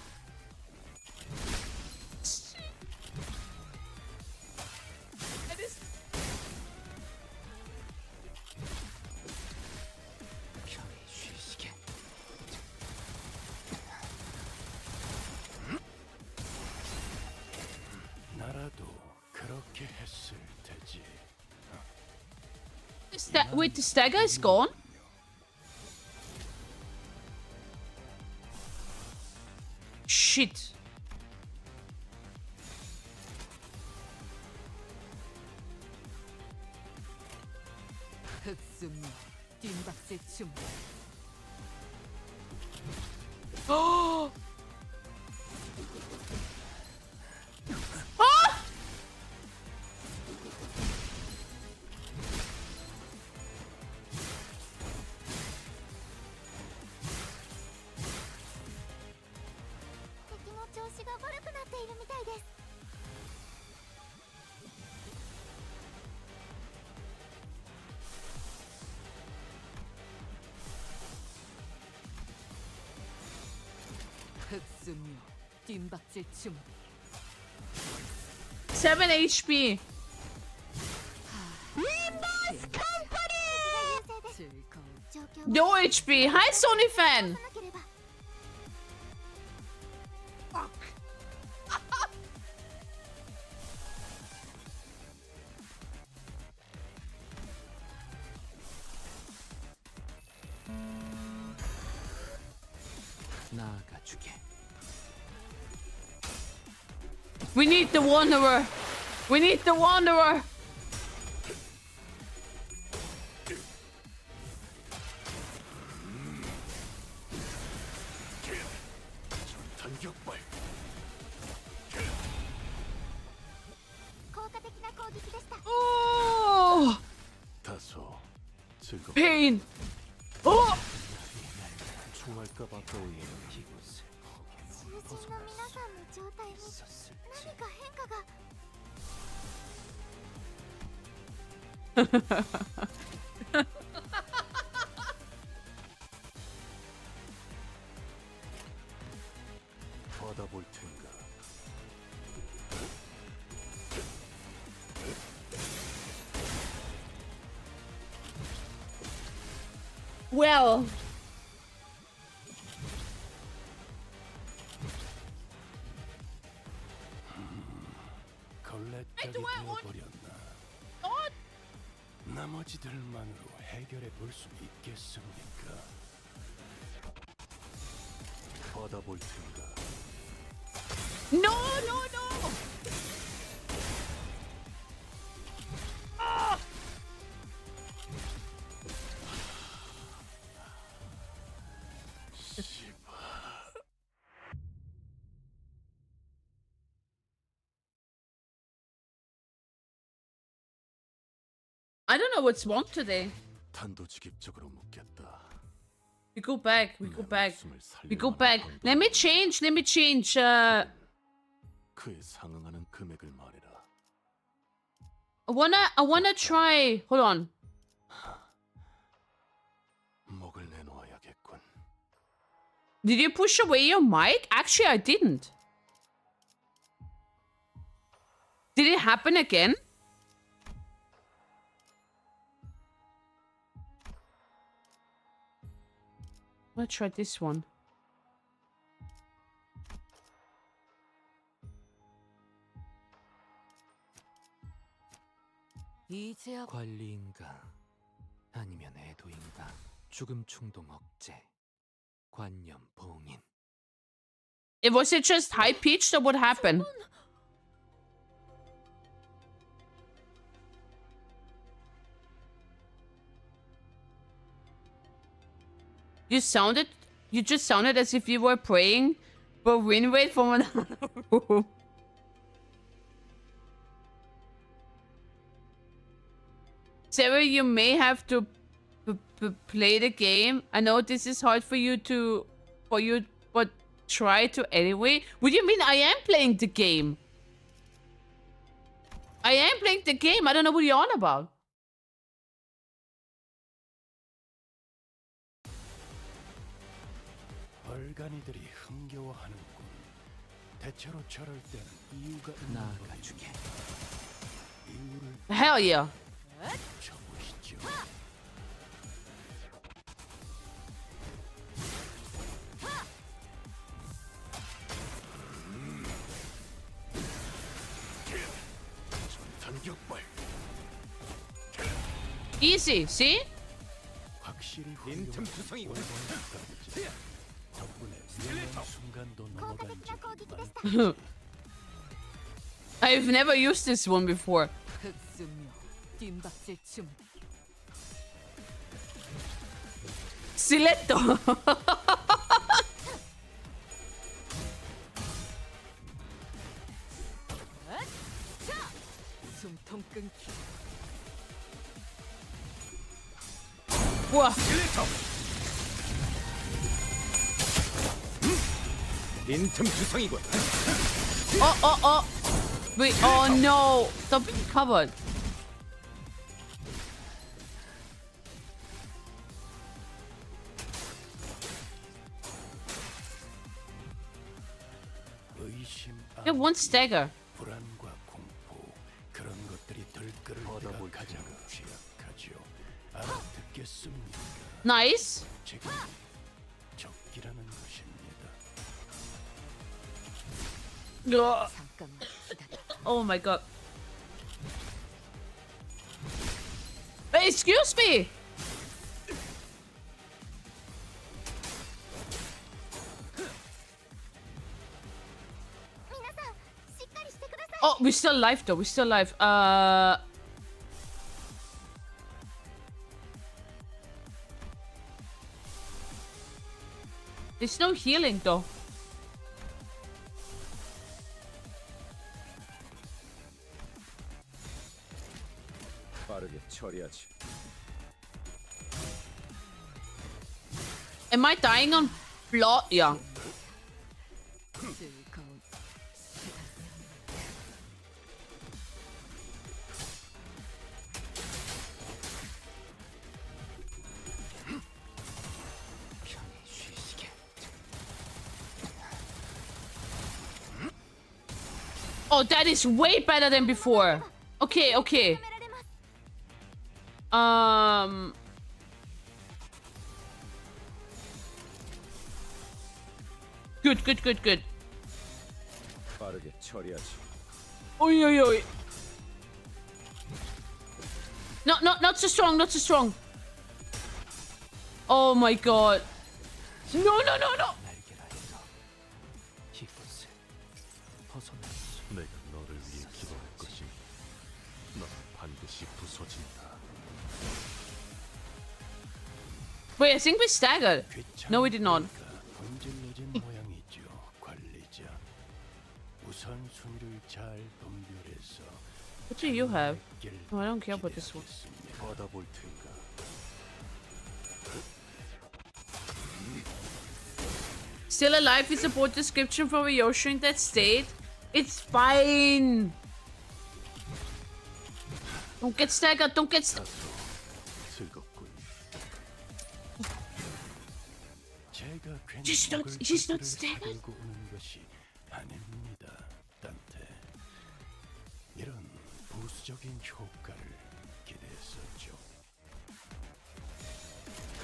편히 쉬시게. 나라도 그렇게 했을 테지. Wait, the stagger is gone? Shit. 흑수미 뒷박질 춤. Oh! 흑수미 뒷박질 춤. 7 HP. Limbus Company! No HP. Hi, Sony fan. 나아가주게. We need the Wanderer. We need the Wanderer. 단격발. Oh! 다소 즐겁. Pain. Oh! 좋아할까봐 떠올리는 이곳에 囚人の皆さんの状態に何か変化が。 받아볼 텐가. Well. 걸레짝이 되어버렸나. 나머지들만으로 해결해 볼 수 있겠습니까? 받아볼 텐가. No, no, no. I don't know what's wrong today. 단도직입적으로 묻겠다. We go back. We go back. We go back. Let me change. Let me change. 그에 상응하는 금액을 말해라. I wanna try. Hold on. 목을 내놓아야겠군. Did you push away your mic? Actually, I didn't. Did it happen again? I'm gonna try this one. 관리인가 아니면 애도인가 죽음 충동 억제 관념 봉인. Was it just high pitched or what happened? You just sounded as if you were praying for win rate from another room. Sarah, you may have to play the game. I know this is hard for you, but try to anyway. What do you mean I am playing the game? I am playing the game. I don't know what you're on about. 얼간이들이 흥겨워하는군. 대체로 저럴 때는 이유가 있는 법이지. 이유를 Hell yeah. 쳐보시죠. 전탄격발. Easy, see? 확실히 빈틈 투성이군. 덕분에 위험한 순간도 넘어간 적이 많다. I've never used this one before. Stiletto. Wow. 빈틈 투성이군. Oh. Wait, oh no. Stop being covered. Yeah, one stagger. 불안과 공포 그런 것들이 들끓을 때가 가장 취약하죠. 알아듣겠습니까? Nice. 지금 적기라는 것입니다. Oh my god. Hey, excuse me. Oh, we're still alive though. We're still alive. There's no healing though. 빠르게 처리하지. Am I dying on plot? Yeah. Oh, that is way better than before. Okay. Good. 빠르게 처리하지. Oi. Not so strong. Oh my god. No. 내가 너를 위해 기도할 것이니 넌 반드시 부서진다. Wait, I think we staggered. No, we did not. 본질러진 모양이죠, 관리자. 우선순위를 잘 분별해서 What do you have? Oh, I don't care about this one. 받아볼 테니까. Still alive is a board description for ryoshu in that state. It's fine. Don't get staggered. Don't get 즐겁군. 제가 괜히 She's not staggered. 들고 오는 것이 아닙니다, 단테. 이런 부수적인 효과를 기대했었죠.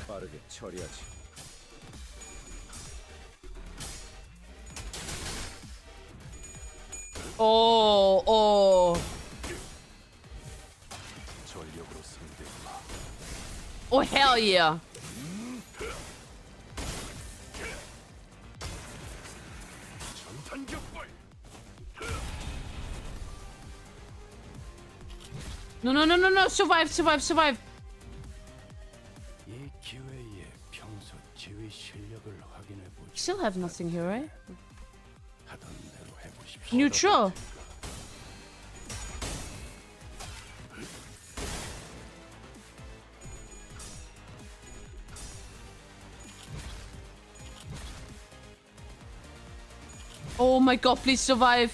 빠르게 처리하지. Oh. 전력으로 상대해봐. Oh, hell yeah. No. Survive. 이 기회에 평소 지휘 실력을 확인해 보죠. Still have nothing here, right? 하던 대로 해보십시오. Neutral. Oh my god, please survive.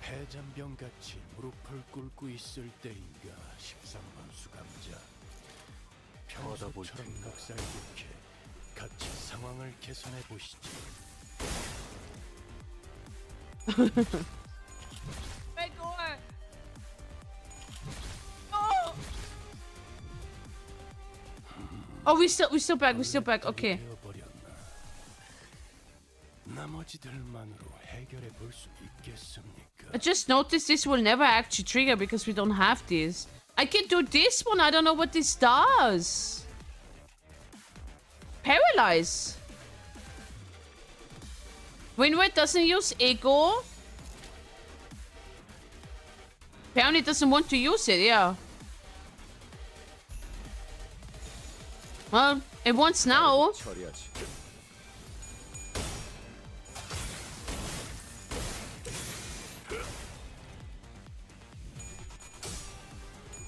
패잔병같이 무릎을 꿇고 있을 때인가 13번 수감자. 평소처럼 넉살 좋게 같이 상황을 개선해 보시지. Oh, we still back. Okay. I just noticed this will never actually trigger because we don't have this. I can do this one. I don't know what this does. Paralyze. Winward doesn't use ego. Apparently doesn't want to use it, yeah. Well, it wants now.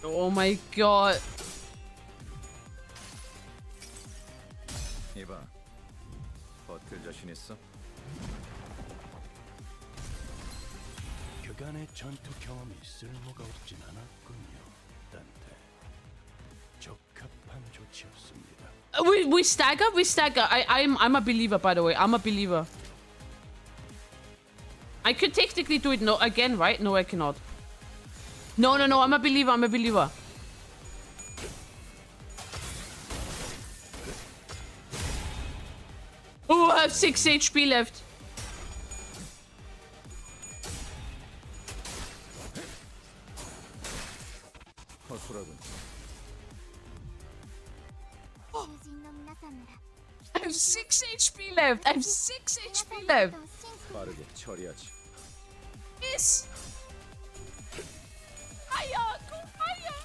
Oh my god. 이봐, 버틸 자신 있어? 그간의 전투 경험이 쓸모가 없진 않았군요, 단테. 적합한 조치였습니다. We stagger. I'm a believer, by the way. I'm a believer. I could technically do it again, right? No, I cannot. No. I'm a believer. Oh, I have 6 HP left. I have 6 HP left. 빠르게 처리하지. Yes. Higher, go higher.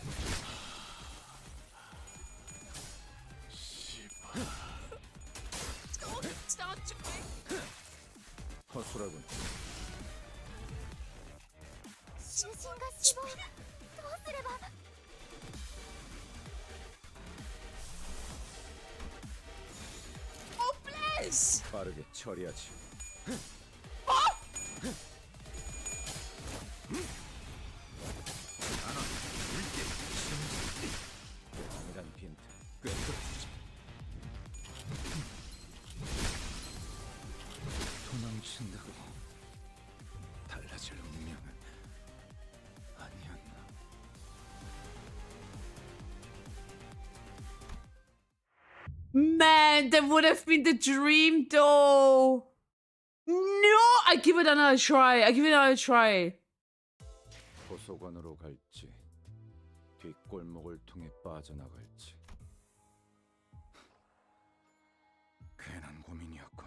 It's not too quick. 허술하군. Oh, bless. 빠르게 처리하지. 강이란 빈트 꿰뚫어주지. 도망친다고 달라질 운명은 아니었나. Man, that would have been the dream, though. No, I give it another try. 도서관으로 갈지 뒷골목을 통해 빠져나갈지 괜한 고민이었군.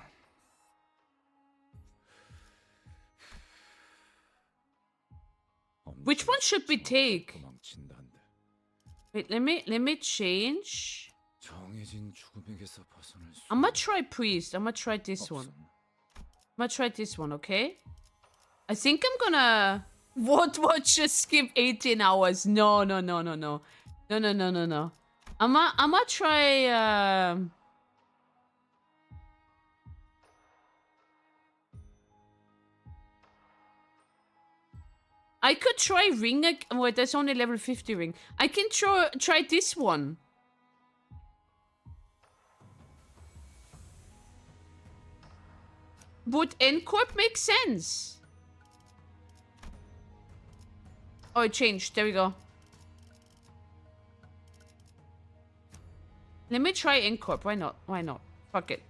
Which one should we take? Wait, let me change. 정해진 죽음에게서 벗어날 수. I'm gonna try priest. I'm gonna try this one. I'm gonna try this one, okay? I think I'm gonna... What? Just skip 18 hours. No. No. I'ma try... I could try ring... Wait, there's only level 50 ring. I can try this one. Would N-Corp make sense? Oh, it changed. There we go. Let me try N-Corp. Why not? Why not? Fuck it.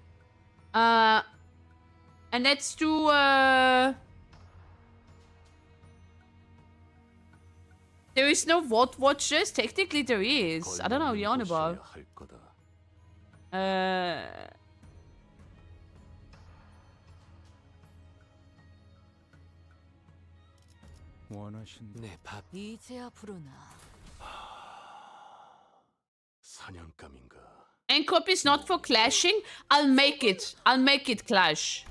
And let's do... There is no what watches? Technically there is. I don't know what you're on about. 이제야 부르나. 사냥감인가? N-Corp is not for clashing? I'll make it. I'll make it clash.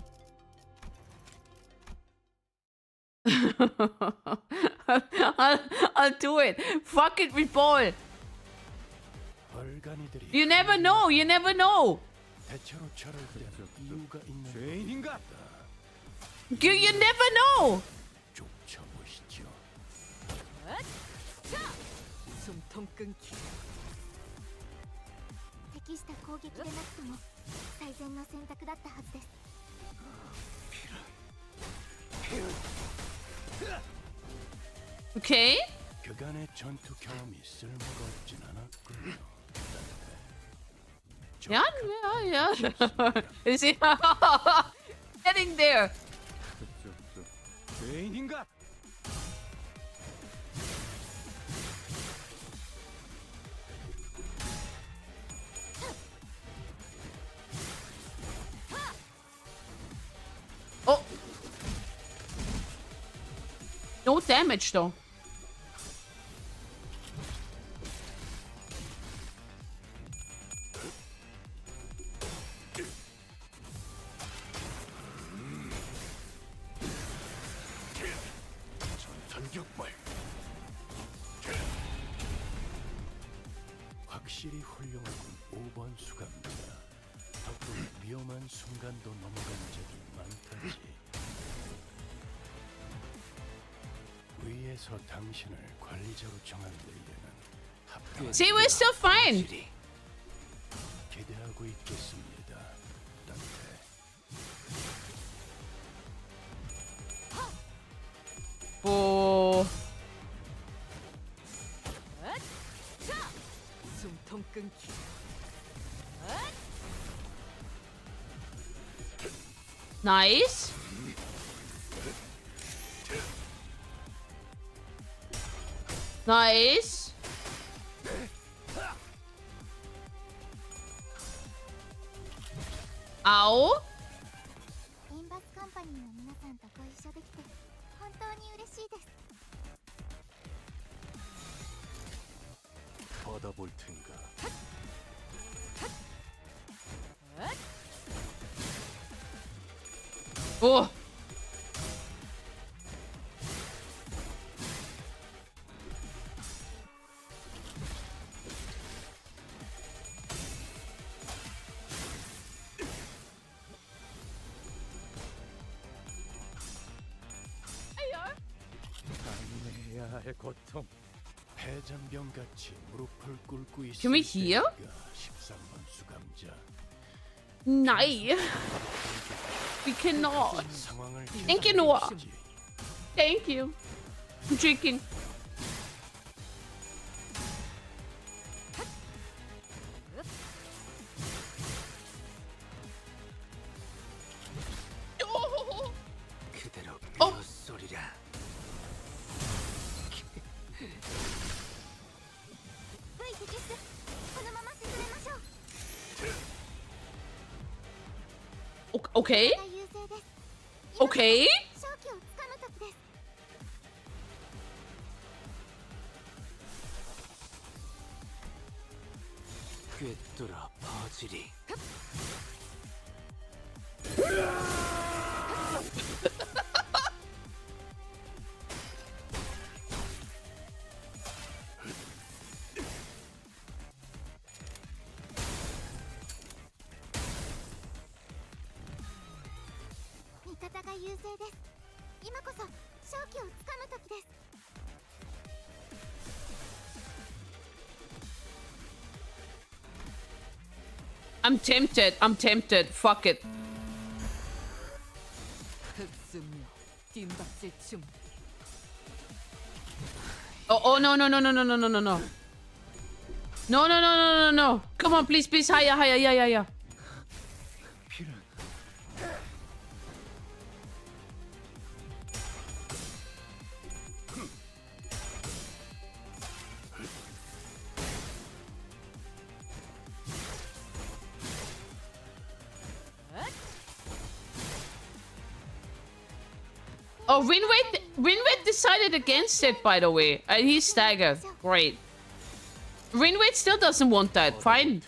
I'll do it. Fuck it with ball. You never know. You never know. You never know. 숨통 끊기. 適した攻撃でなくても最善の選択だったはずです。 Okay. 그간의 전투 경험이 쓸모가 없진 않았군요. Yeah. Is he getting there? 죄인인가? Oh. No damage though. 확실히 훌륭한 5번 수감자. 덕분에 위험한 순간도 넘어간 적이 많다지. 위에서 당신을 관리자로 정한들려는 합격을 See, we're still fine. 기대하고 있겠습니다. 단테. Oh. 숨통 끊기. Nice. Nice. Ow. エンバスカンパニーの皆さんとご一緒できて本当に嬉しいです。 받아볼 텐가? Oh. 당해야 할 고통. 해잔병 같이 무릎을 꿇고 있을 Can we heal? 13번 수감자. Nice. We cannot. Thank you, Noah. Thank you. I'm drinking. 그대로 쏘리라. Okay. Okay. 꿰뚫어 퍼지리. が優勢です。今こそ勝機をつかむ時です。 I'm tempted. I'm tempted. Fuck it. Oh no no no no no no no no no. No no no no no no. Come on, please, please, higher, higher, yeah. Oh, Rinwait decided against it, by the way. He's staggered. Great. Rinwait still doesn't want that. Fine.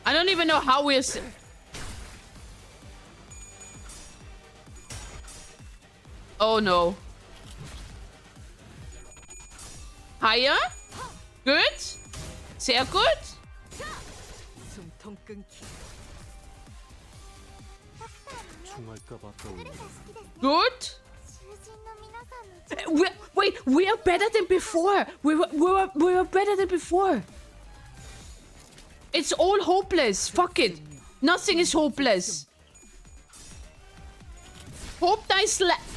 I don't even know how we're... Oh no. Higher? Good? Sehr gut? Good? Wait, we are better than before. We were better than before. It's all hopeless. Fuck it. Nothing is hopeless. Hope dies last.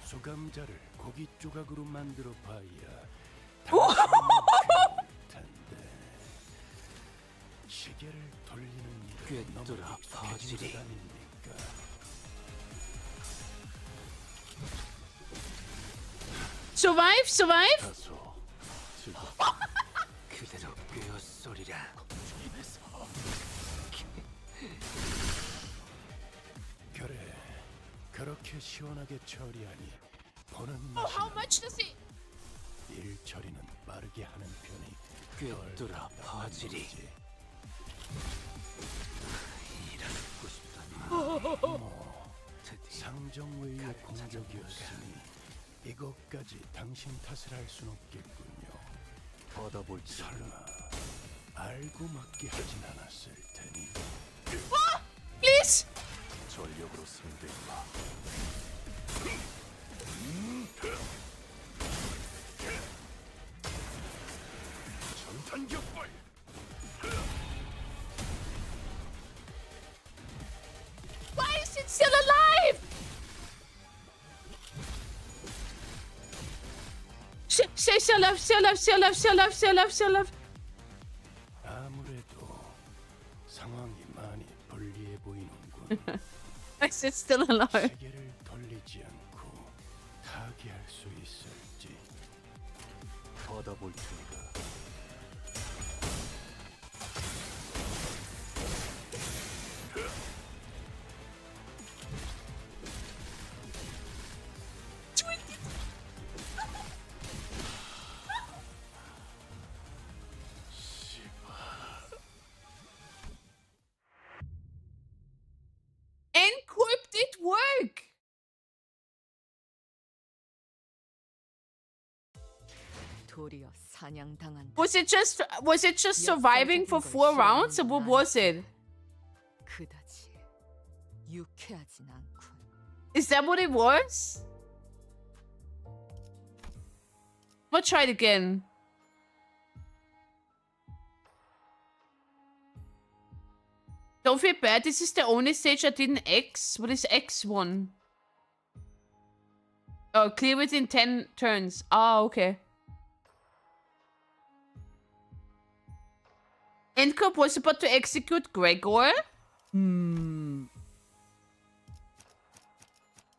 소감자를 고기 조각으로 만들어 봐야 당신은 텐데 시계를 돌리는 일은 너무 익숙해진 것 아닙니까? Survive. 그대로 꿰어쏘리라. 그래, 그렇게 시원하게 처리하니 보는 Oh, how much does he? 일 처리는 빠르게 하는 편이 꿰뚫어 퍼지리. 일하고 싶다. 상정외의 공격이었으니 이것까지 당신 탓을 할 순 없겠군요. 받아볼지. 설마 알고 맞게 하진 않았을 테니. Please. 전력으로 상대해봐. 전탄격발. Why is it still alive? Still alive. 아무래도 상황이 많이 불리해 보이는군. Why is it still alive? 세계를 돌리지 않고 타개할 수 있을지. 받아볼 테니까. Encorp did work. Was it just surviving for 4 rounds, or what was it? Is that what it was? Let's try it again. Don't feel bad, this is the only stage I didn't X. What is X1? Oh, clear within 10 turns. Ah, okay. Endcorp was about to execute Gregor.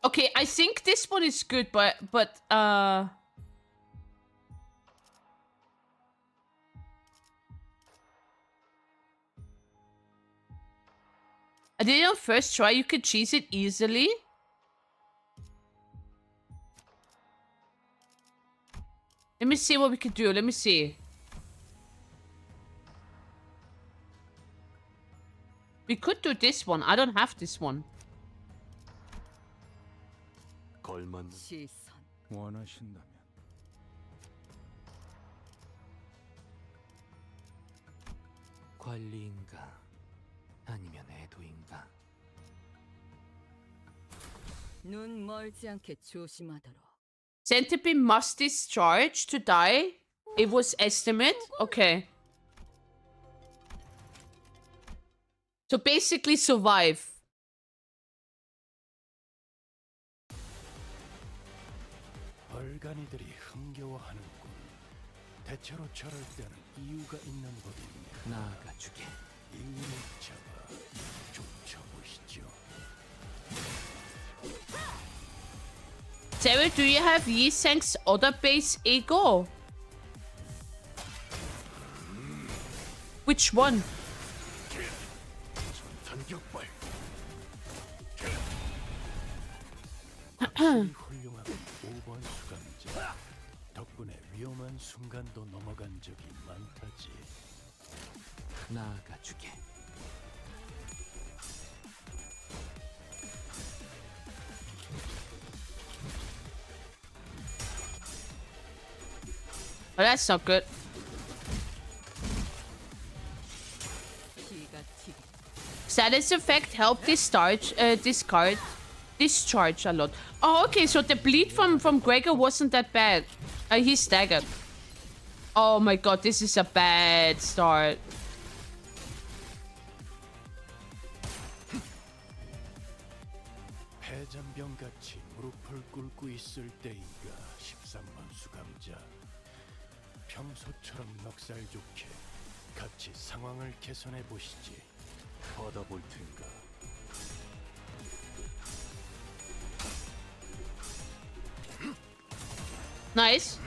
Okay, I think this one is good, but I did it on first try. You could cheese it easily. Let me see what we could do. Let me see. We could do this one. I don't have this one. 걸만 원하신다면 관리인가 아니면 애도인가? 눈 멀지 않게 조심하도록. Centipede must discharge to die. It was estimate. Okay. So basically survive. 얼간이들이 흥겨워하는군. 대체로 저럴 때는 이유가 있는 법입니다. 나아가주게. 이유를 잡아 쫓아보시죠. Sarah, do you have Yi-Sang's other base ego? Which one? 전탄격발. 확실히 훌륭한 5번 수감자. 덕분에 위험한 순간도 넘어간 적이 많다지. 나아가주게. Oh, that's not good. Status effect help discharge a lot. Oh, okay, so the bleed from Gregor wasn't that bad. He's staggered. Oh my god, this is a bad start. 패잔병같이 무릎을 꿇고 있을 때인가 13번 수감자. 평소처럼 넉살 좋게 같이 상황을 개선해 보시지. 받아볼 텐가. Nice.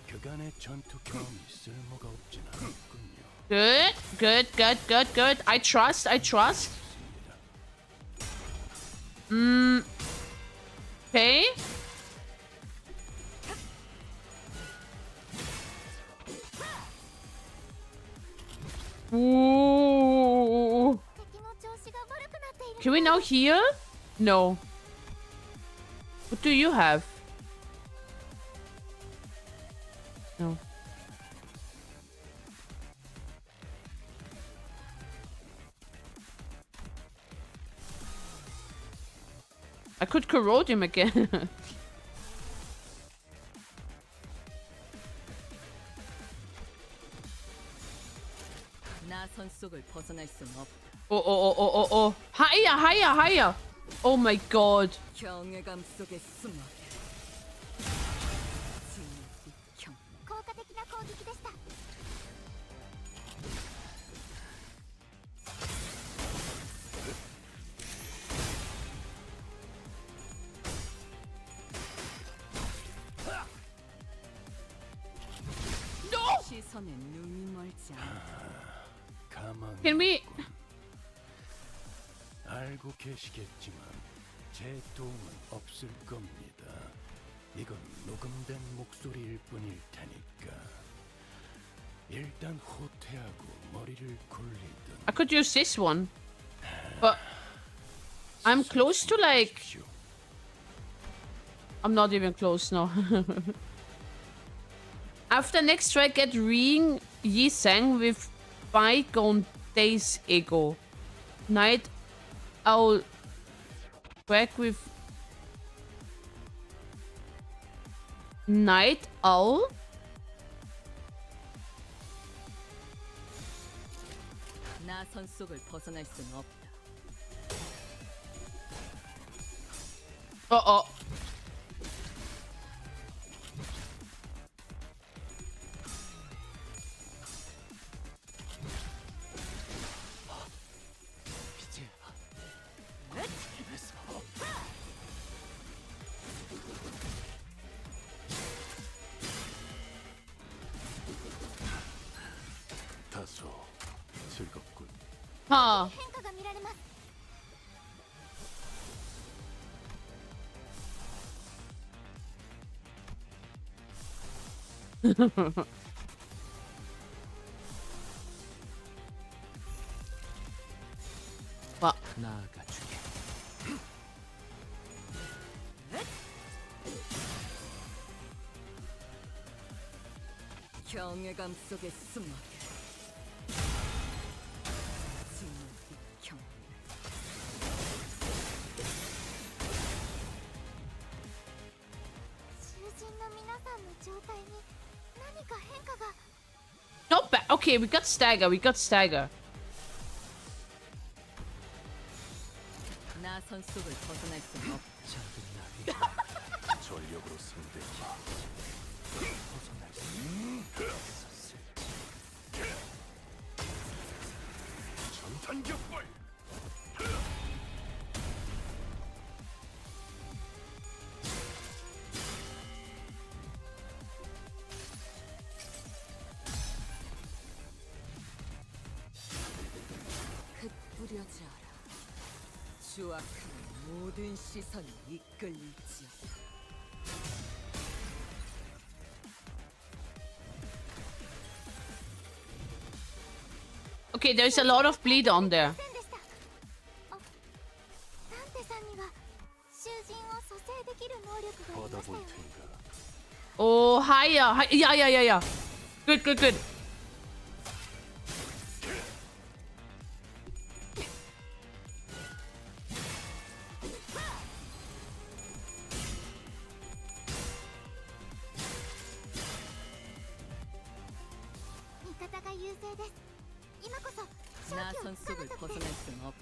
그간의 전투 경험이 쓸모가 없진 않았군요. Good, good, good, good, good. I trust. Okay. Ooh. Can we now heal? No. What do you have? No. I could corrode him again. 나선 속을 벗어날 순 없다. Oh. Higher. Oh my god. 경외감 속에 숨어. No! 시선에 눈이 멀지 않다. Can we? 알고 계시겠지만 제 도움은 없을 겁니다. 이건 녹음된 목소리일 뿐일 테니까. 일단 호퇴하고 머리를 굴리든. I could use this one. But I'm close to like... I'm not even close now. After next try, get Ring Yi-Sang with Bygone Days Ego. Night Owl back with Night Owl. 나선 속을 벗어날 순 없다. Uh-oh. 즐겁군. は変化が見られます。 와. 나아가주게. 경외감 속에 숨어. 경. 囚人の皆さんの状態に何か変化が。 Not bad. Okay, we got stagger. We got stagger. 나선 속을 벗어날 수 없. 전력으로 상대하. 벗어날 수 있었을지. 전탄격발. 흩뿌려져라. 추악한 모든 시선이 이끌릴지어다. Okay, there's a lot of bleed on there. ダンテさんには囚人を蘇生できる能力がありましたよね。 Oh, higher. Yeah, yeah, yeah, yeah. Good, good, good. 나선 속을 벗어날 수는 없다.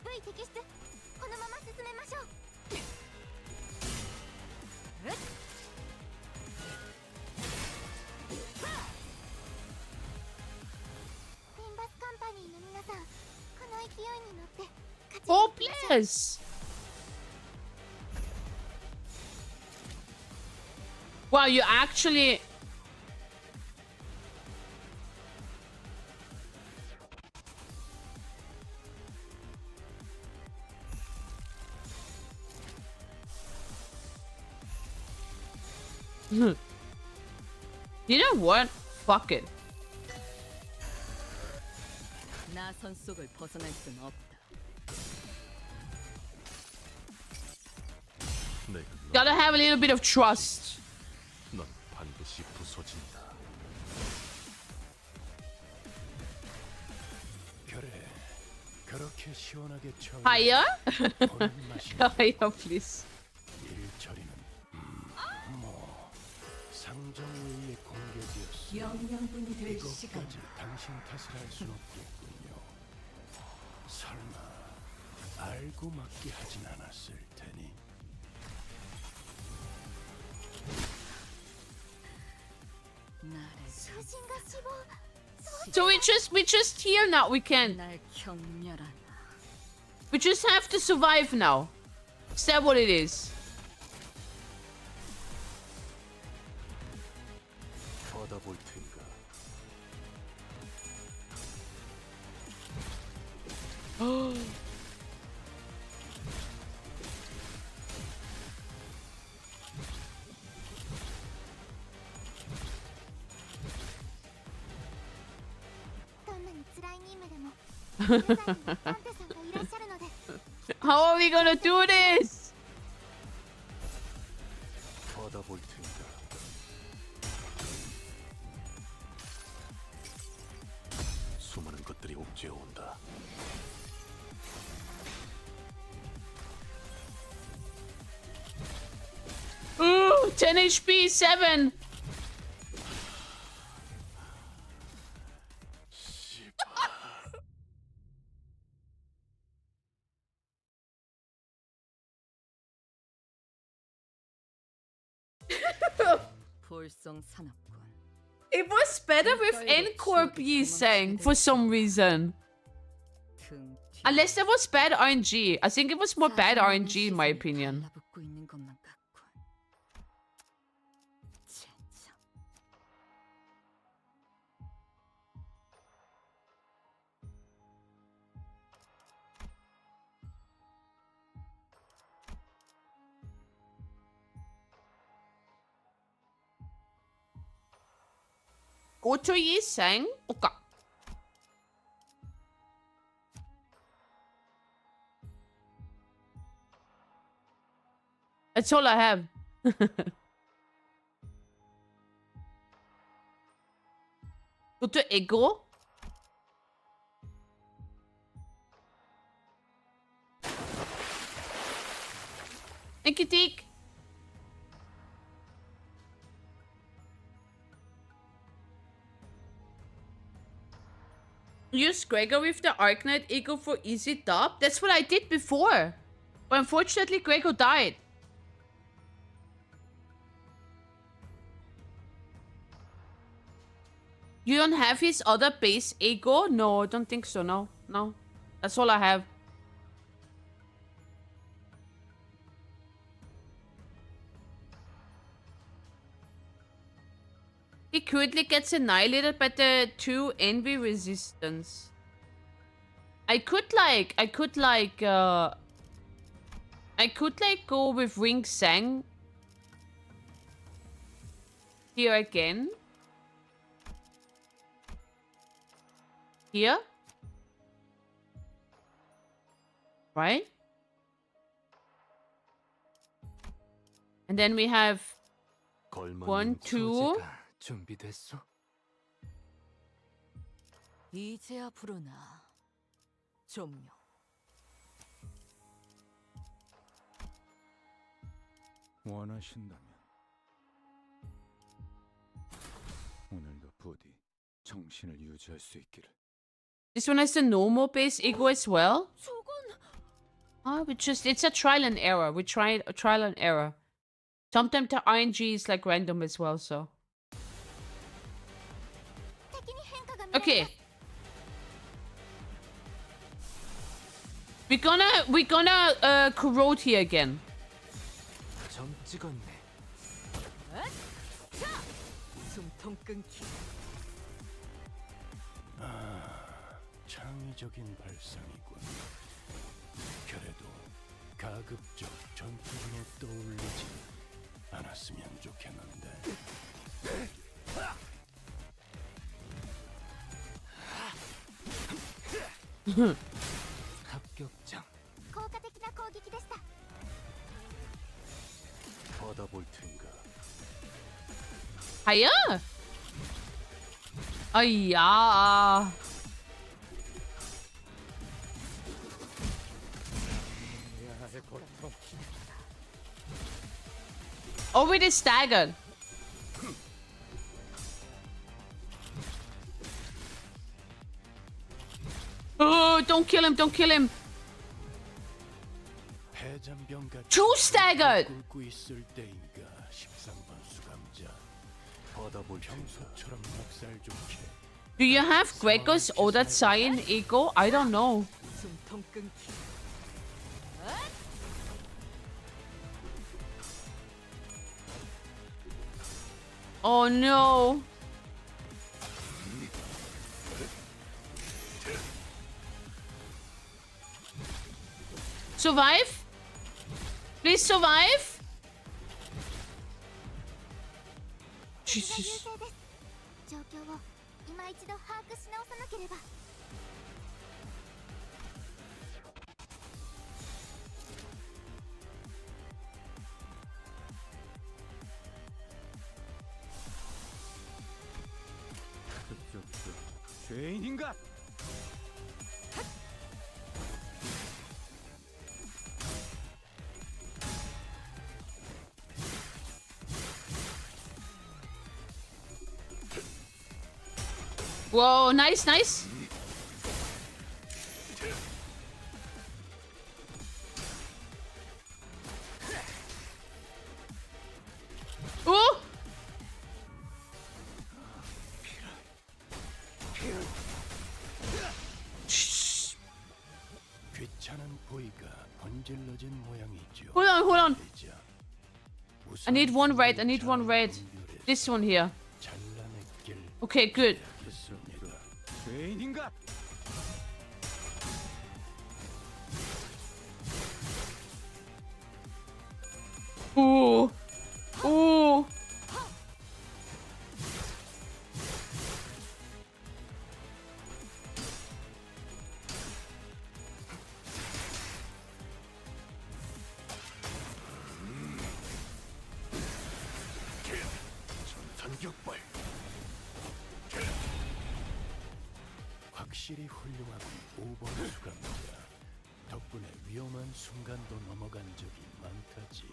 V摘出。このまま進めましょう。リンバスカンパニーの皆さん、この勢いに乗って勝ちに Oh, 行きましょう。 please. Wow, you actually... You know what? Fuck it. 나선 속을 벗어날 수는 없다. Gotta have a little bit of trust. 넌 반드시 부서진다. 그래, 그렇게 시원하게 쳐. Higher? Higher, please. 일처리는 뭐 상정에 의해 공격이었어. 영양분이 될 시간. 이것까지 당신 탓을 할 순 없겠군요. 설마 알고 맞게 하진 않았을 테니. So we just heal now. We can. We just have to survive now. Is that what it is? 받아볼 텐가. How are we gonna do this? 받아볼 텐가. 수많은 것들이 옥죄어 온다. Ooh, 10 HP, 7. It was better with Encore B saying for some reason. Unless there was bad RNG. I think it was more bad RNG in my opinion. 오토이 생 오까. That's all I have. 오토 에고. Thank you, Teak. Use Gregor with the Arknight Eagle for easy dub? That's what I did before. But unfortunately, Gregor died. You don't have his other base Ego? No, I don't think so. No, no. That's all I have. He currently gets annihilated by the 2 envy resistance. I could go with Ring Sang here again. Here. Right? And then we have 1, 2. 준비됐어? 이제야 부르나. 좀요. 원하신다면 오늘도 부디 정신을 유지할 수 있기를. This one has the normal base ego as well. It's a trial and error. We tried a trial and error. Sometimes the RNG is like random as well, so. Okay. We're gonna corrode here again. 점 찍었네. 숨통 끊기. 창의적인 발상이군. 그래도 가급적 전투중에 떠올리지 않았으면 좋겠는데. 합격장. 받아볼 텐가. 아야. 아야. Already staggered. Oh, don't kill him, don't kill him. Two staggered. Do you have Gregor's Oda Cyan Ego? I don't know. Oh no. Survive? Please survive? Jesus. 죄인인가? Whoa, nice, nice. Oh! Hold on. I need one red. This one here. Okay, good. Ooh. Ooh. 전격발. 확실히 훌륭하고 오버의 수감자. 덕분에 위험한 순간도 넘어간 적이 많다지.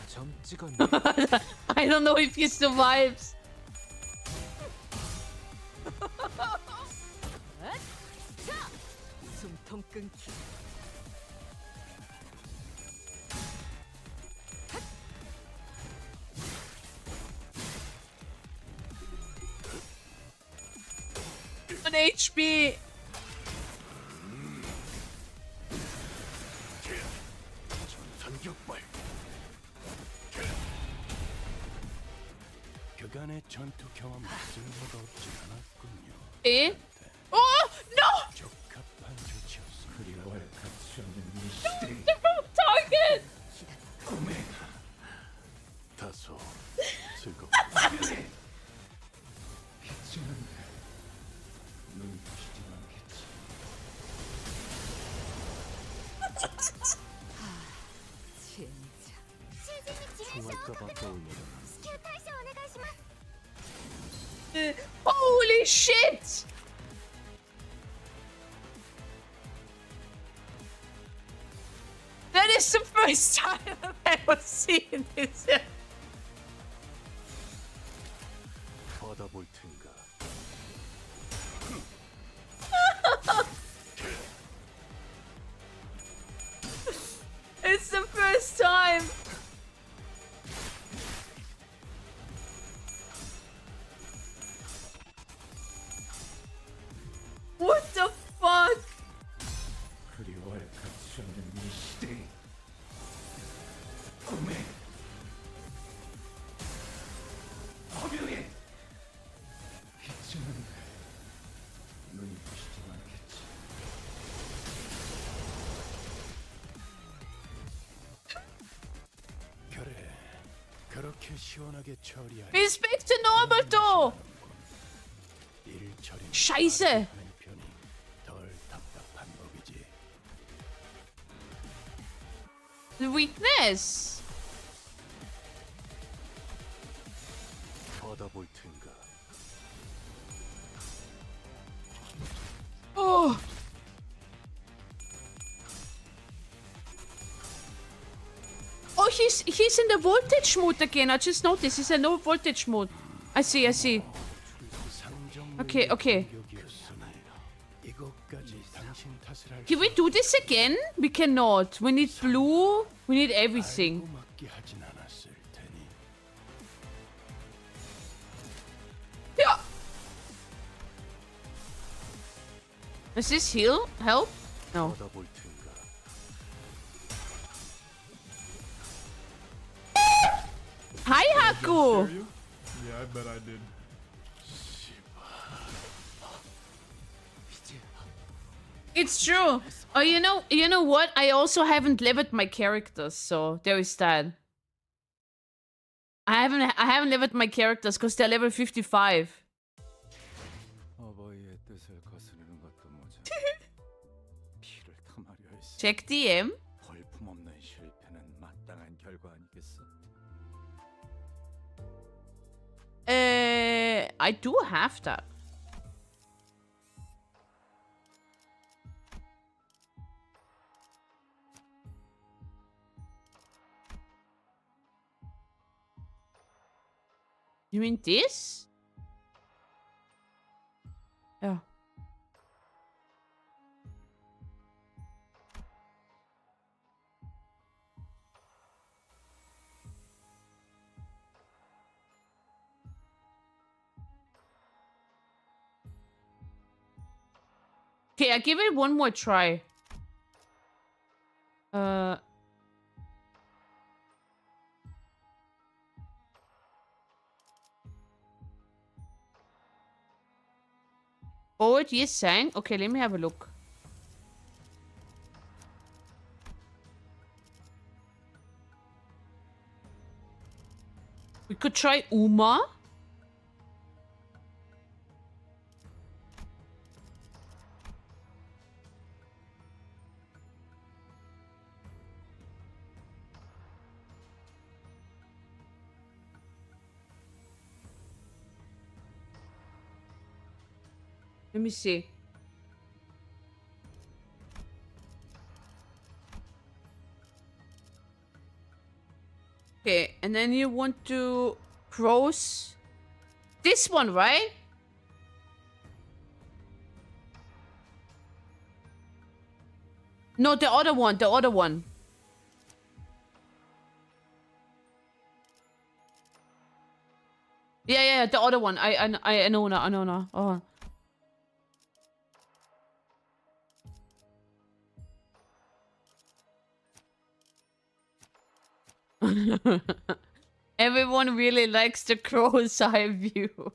점 찍었네. I don't know if he survives. 숨통 끊기. An HP. 전격발. 그간의 전투 경험 쓸모가 없진 않았군요. Eh? Oh no! 적합한 조치였어. 그리워할 가치 없는 이 Don't 시대. target. 꿈에 다소 즐겁. 빛은 눈 부시지 않겠지. 진짜. 총알까봐 떠올려라. Holy shit! That is the first time I've ever seen this. 받아볼 텐가. It's the first time. What the fuck? 그리워할 가치 없는 이 시대. 꿈에 화면에 빛은 눈이 부시지 않겠지. 그래, 그렇게 시원하게 처리할. He's back to normal though. 일 처리. Scheiße. 편이 덜 답답한 법이지. The weakness. 받아볼 텐가. Oh. Oh, he's in the voltage mode again. I just noticed he's in no voltage mode. I see. Okay. Can we do this again? We cannot. We need blue. We need everything. Yeah. Does this heal? Help? No. 받아볼 텐가. Hi, Haku. Yeah, I bet I did. It's true. Oh, you know what? I also haven't leveled my characters, so there is that. I haven't leveled my characters because they're level 55. 어버이의 뜻을 거스르는 것도 모자. 피를 탐하려 했어. Check DM. 볼품없는 실패는 마땅한 결과 아니겠어? I do have that. You mean this? Yeah. Okay, I give it one more try. Oh, it is saying. Okay, let me have a look. We could try Uma. Let me see. Okay, and then you want to cross this one, right? No, the other one, the other one. Yeah, yeah, the other one. I know now, I know now. Oh. Everyone really likes the crow's eye view.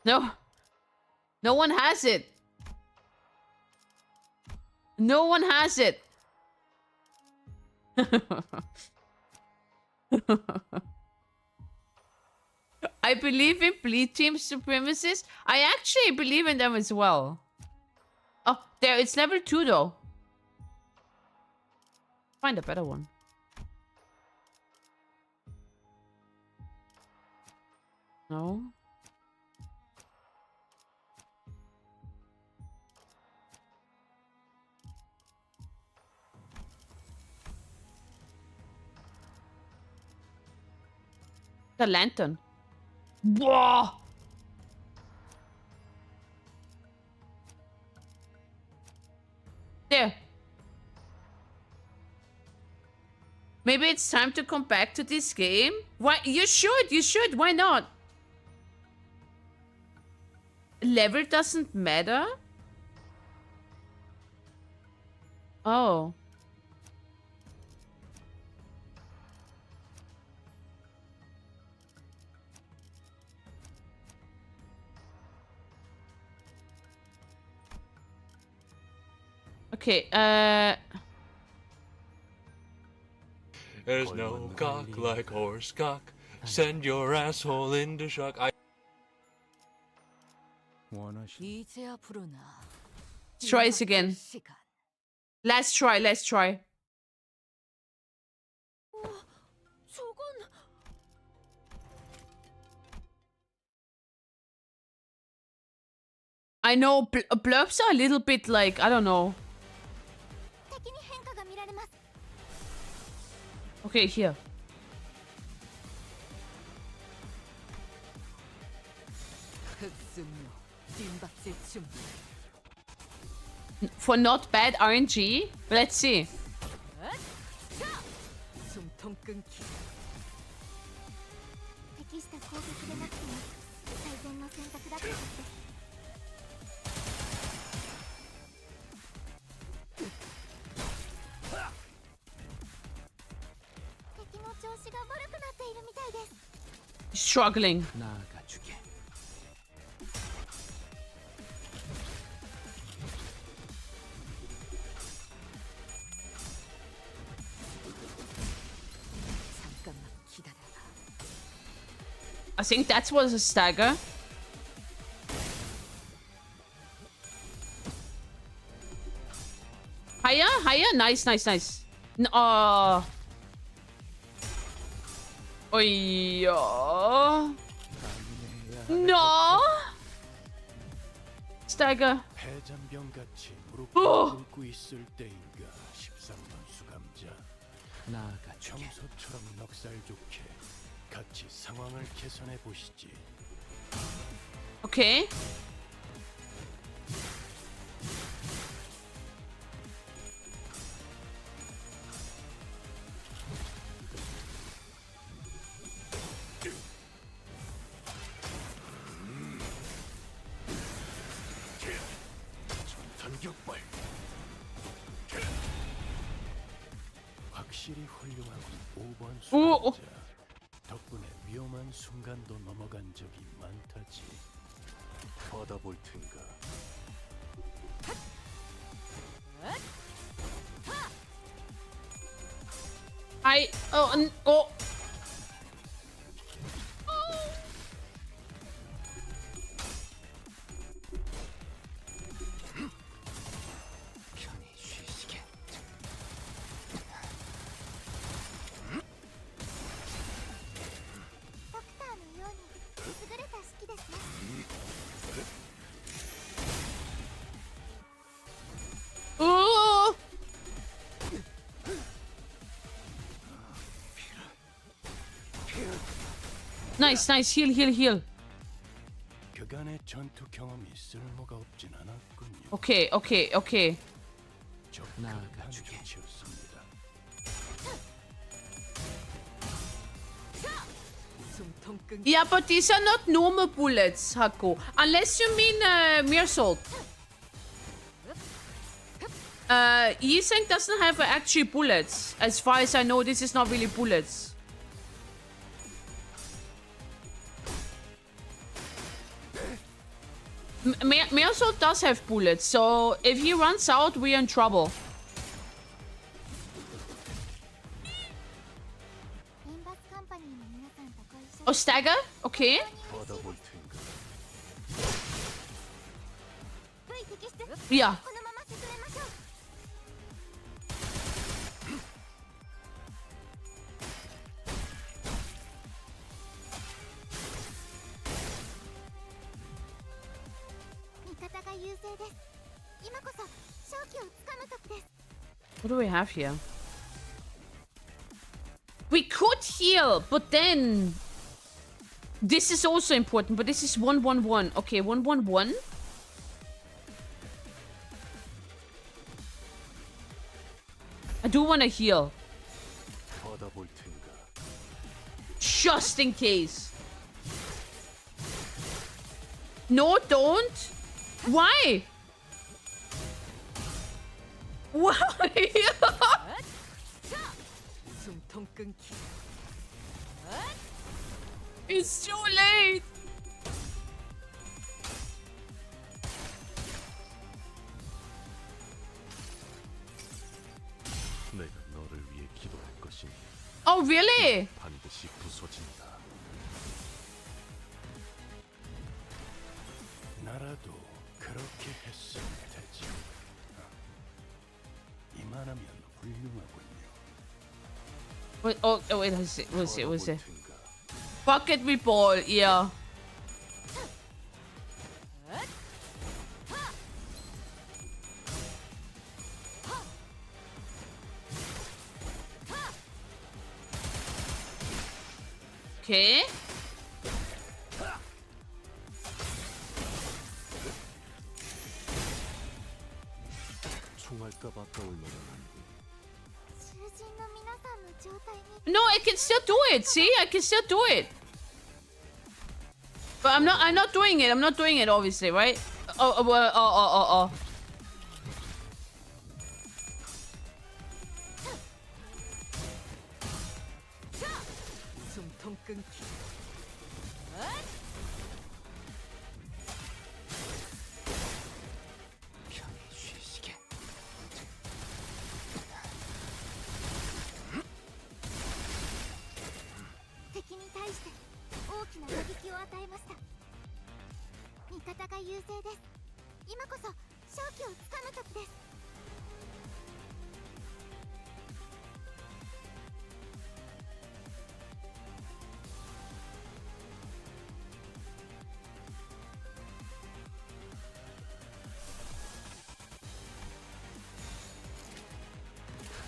No. No one has it. No one has it. I believe in Bleed Team supremacists. I actually believe in them as well. Oh, there, it's level 2 though. Find a better one. No. The lantern. Whoa! There. Maybe it's time to come back to this game? Why? You should. Why not? Level doesn't matter? Oh. Okay, There's no cock like horse cock. Send your asshole into shock. 이제야 부르나. let's try this again. Let's try. 저건 I know blurbs are a little bit like, I don't know. Okay, here. For not bad RNG, let's see. Struggling. I think that was a stagger. Higher. Nice. Oh. Oh. No. Stagger. 해잔병같이 무릎 꿇고 있을 때인가 13만 수감자. 평소처럼 넉살 좋게 같이 상황을 개선해 보시지. Okay. 전격발. 확실히 훌륭하군 5번 수감자. 덕분에 위험한 순간도 넘어간 적이 많다지. 받아볼 텐가. 편히 Nice, nice. Heal, heal, heal. 그간의 전투 경험이 쓸모가 없진 않았군요. Okay, okay, okay. 나가주게. 조치였습니다. Yeah, but these are not normal bullets, Hako. Unless you mean Meersalt. E-Sync doesn't have actually bullets. As far as I know, this is not really bullets. Meersalt does have bullets, so if he runs out, we're in trouble. Oh, stagger? Okay. Yeah. What do we have here? We could heal, but then... This is also important, but this is 111. Okay, 111. I do want to heal. Just in case. No, don't. Why? Why? It's too late. 내가 너를 위해 기도할 것이니 Oh, really? 반드시 부서진다. 나라도 그렇게 했으면 되지. 이만하면 훌륭하군요. Wait, oh, wait, let's see. Bucket with ball, yeah. Okay. 총알값 아까울 만한. No, I can still do it. See, I can still do it. But I'm not doing it. I'm not doing it, obviously, right? Oh.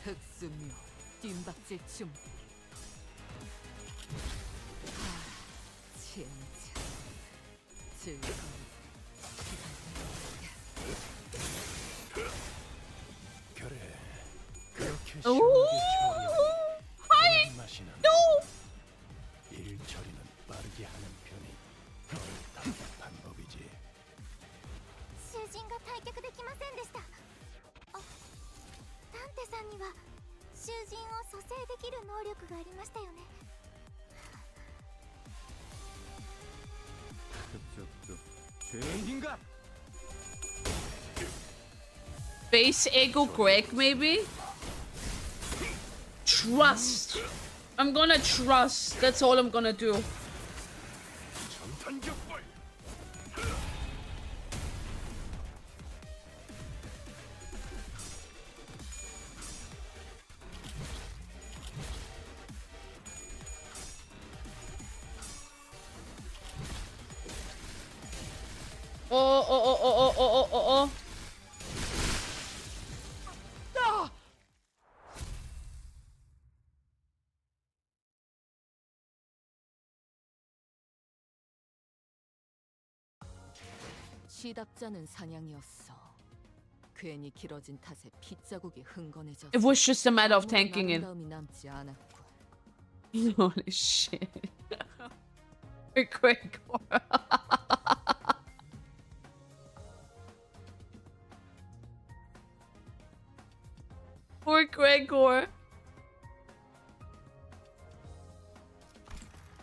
흑수묘 뜀박질 준비. 진짜 즐거운 그래, 그렇게 오! 시원하게 하이! 처리하는 맛이 나. No! 일 처리는 빠르게 하는 편이 덜 답답한 법이지. 囚人が退却できませんでした。あ、ダンテさんには囚人を蘇生できる能力がありましたよね。 죄인인가? Base Ego Greg, maybe? Trust. I'm gonna trust. That's all I'm gonna do. Oh. 시답지 않은 사냥이었어. 괜히 길어진 탓에 핏자국이 흥건해졌어. It was just a matter of tanking it. 아름다움이 남지 않았고. Holy shit. Quick. Poor Gregor.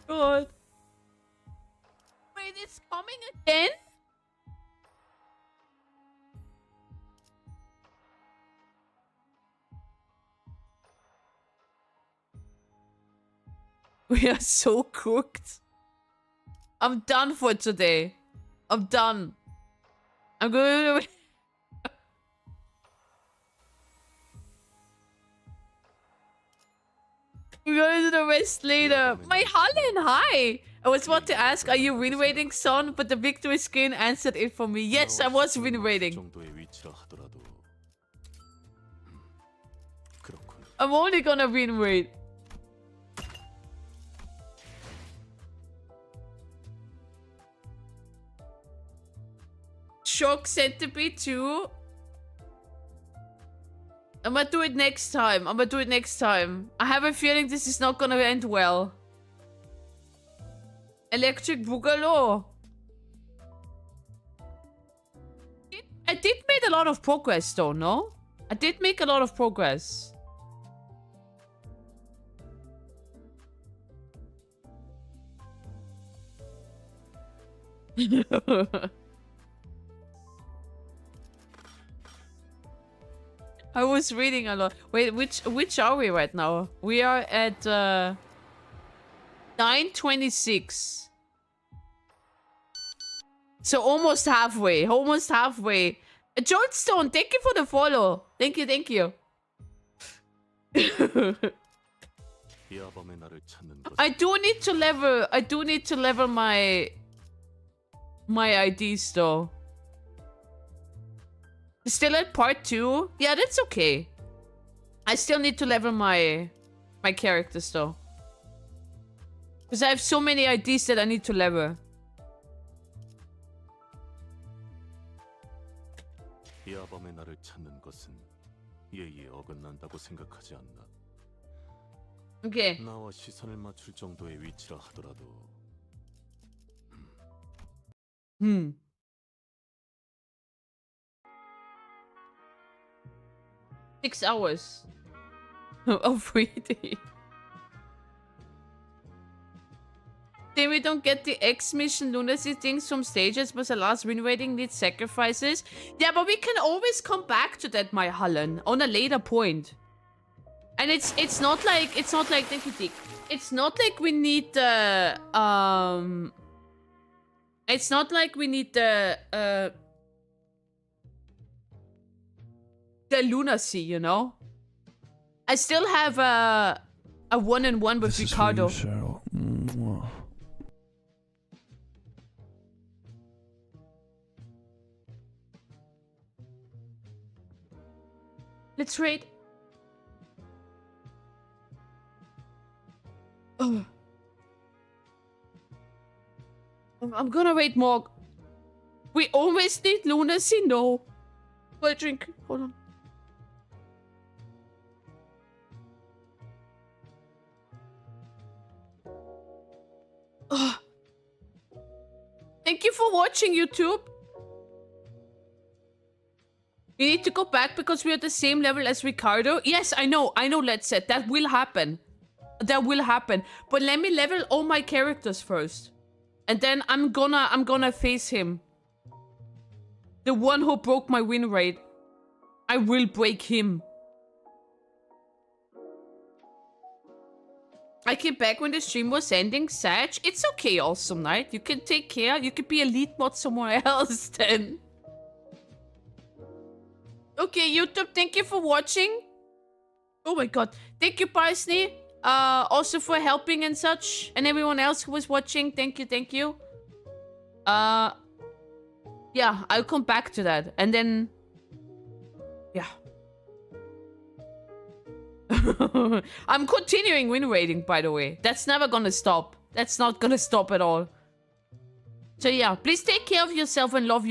God. Wait, it's coming again? We are so cooked. I'm done for today. I'm done. I'm going to... We're going to the rest later. My Harlan, hi! I was about to ask, are you win rating, son? But the victory screen answered it for me. Yes, I was win rating. I'm only gonna win rate. Shock Centipede 2. I'm gonna do it next time. I have a feeling this is not gonna end well. Electric Boogaloo. I did make a lot of progress though, no? I did make a lot of progress. I was reading a lot. Wait, which are we right now? We are at 9:26. So almost halfway. Joldstone, thank you for the follow. Thank you. I do need to level my IDs though. Still at part 2? Yeah, that's okay. I still need to level my characters though. Because I have so many IDs that I need to level. 야밤의 나를 찾는 것은 예의에 어긋난다고 생각하지 않나? Okay. 나와 시선을 맞출 정도의 위치라 하더라도 6 hours of reading. Then we don't get the X mission lunacy things from stages, but the last win rating needs sacrifices. Yeah, but we can always come back to that, my Hallen, on a later point. And it's not like thank you, Dick. It's not like we need the it's not like we need the lunacy, you know? I still have a 1-on-1 with Ricardo. This is for you, Cheryl. Mwah. Let's raid. Oh. I'm gonna raid more. We always need lunacy? No. Go drink. Hold on. Oh. Thank you for watching, YouTube. We need to go back because we're at the same level as Ricardo. Yes, I know, let's say that will happen. But let me level all my characters first. And then I'm gonna face him. The one who broke my win rate. I will break him. I came back when the stream was ending. Sag, it's okay, Awesome Night. You can take care. You could be a lead mod somewhere else then. Okay, YouTube, thank you for watching. Oh my god. Thank you, Parsley. Also for helping and such. And everyone else who was watching. Thank you. Yeah, I'll come back to that. And then... Yeah. I'm continuing win rating, by the way. That's never gonna stop. That's not gonna stop at all. So yeah, please take care of yourself and love you.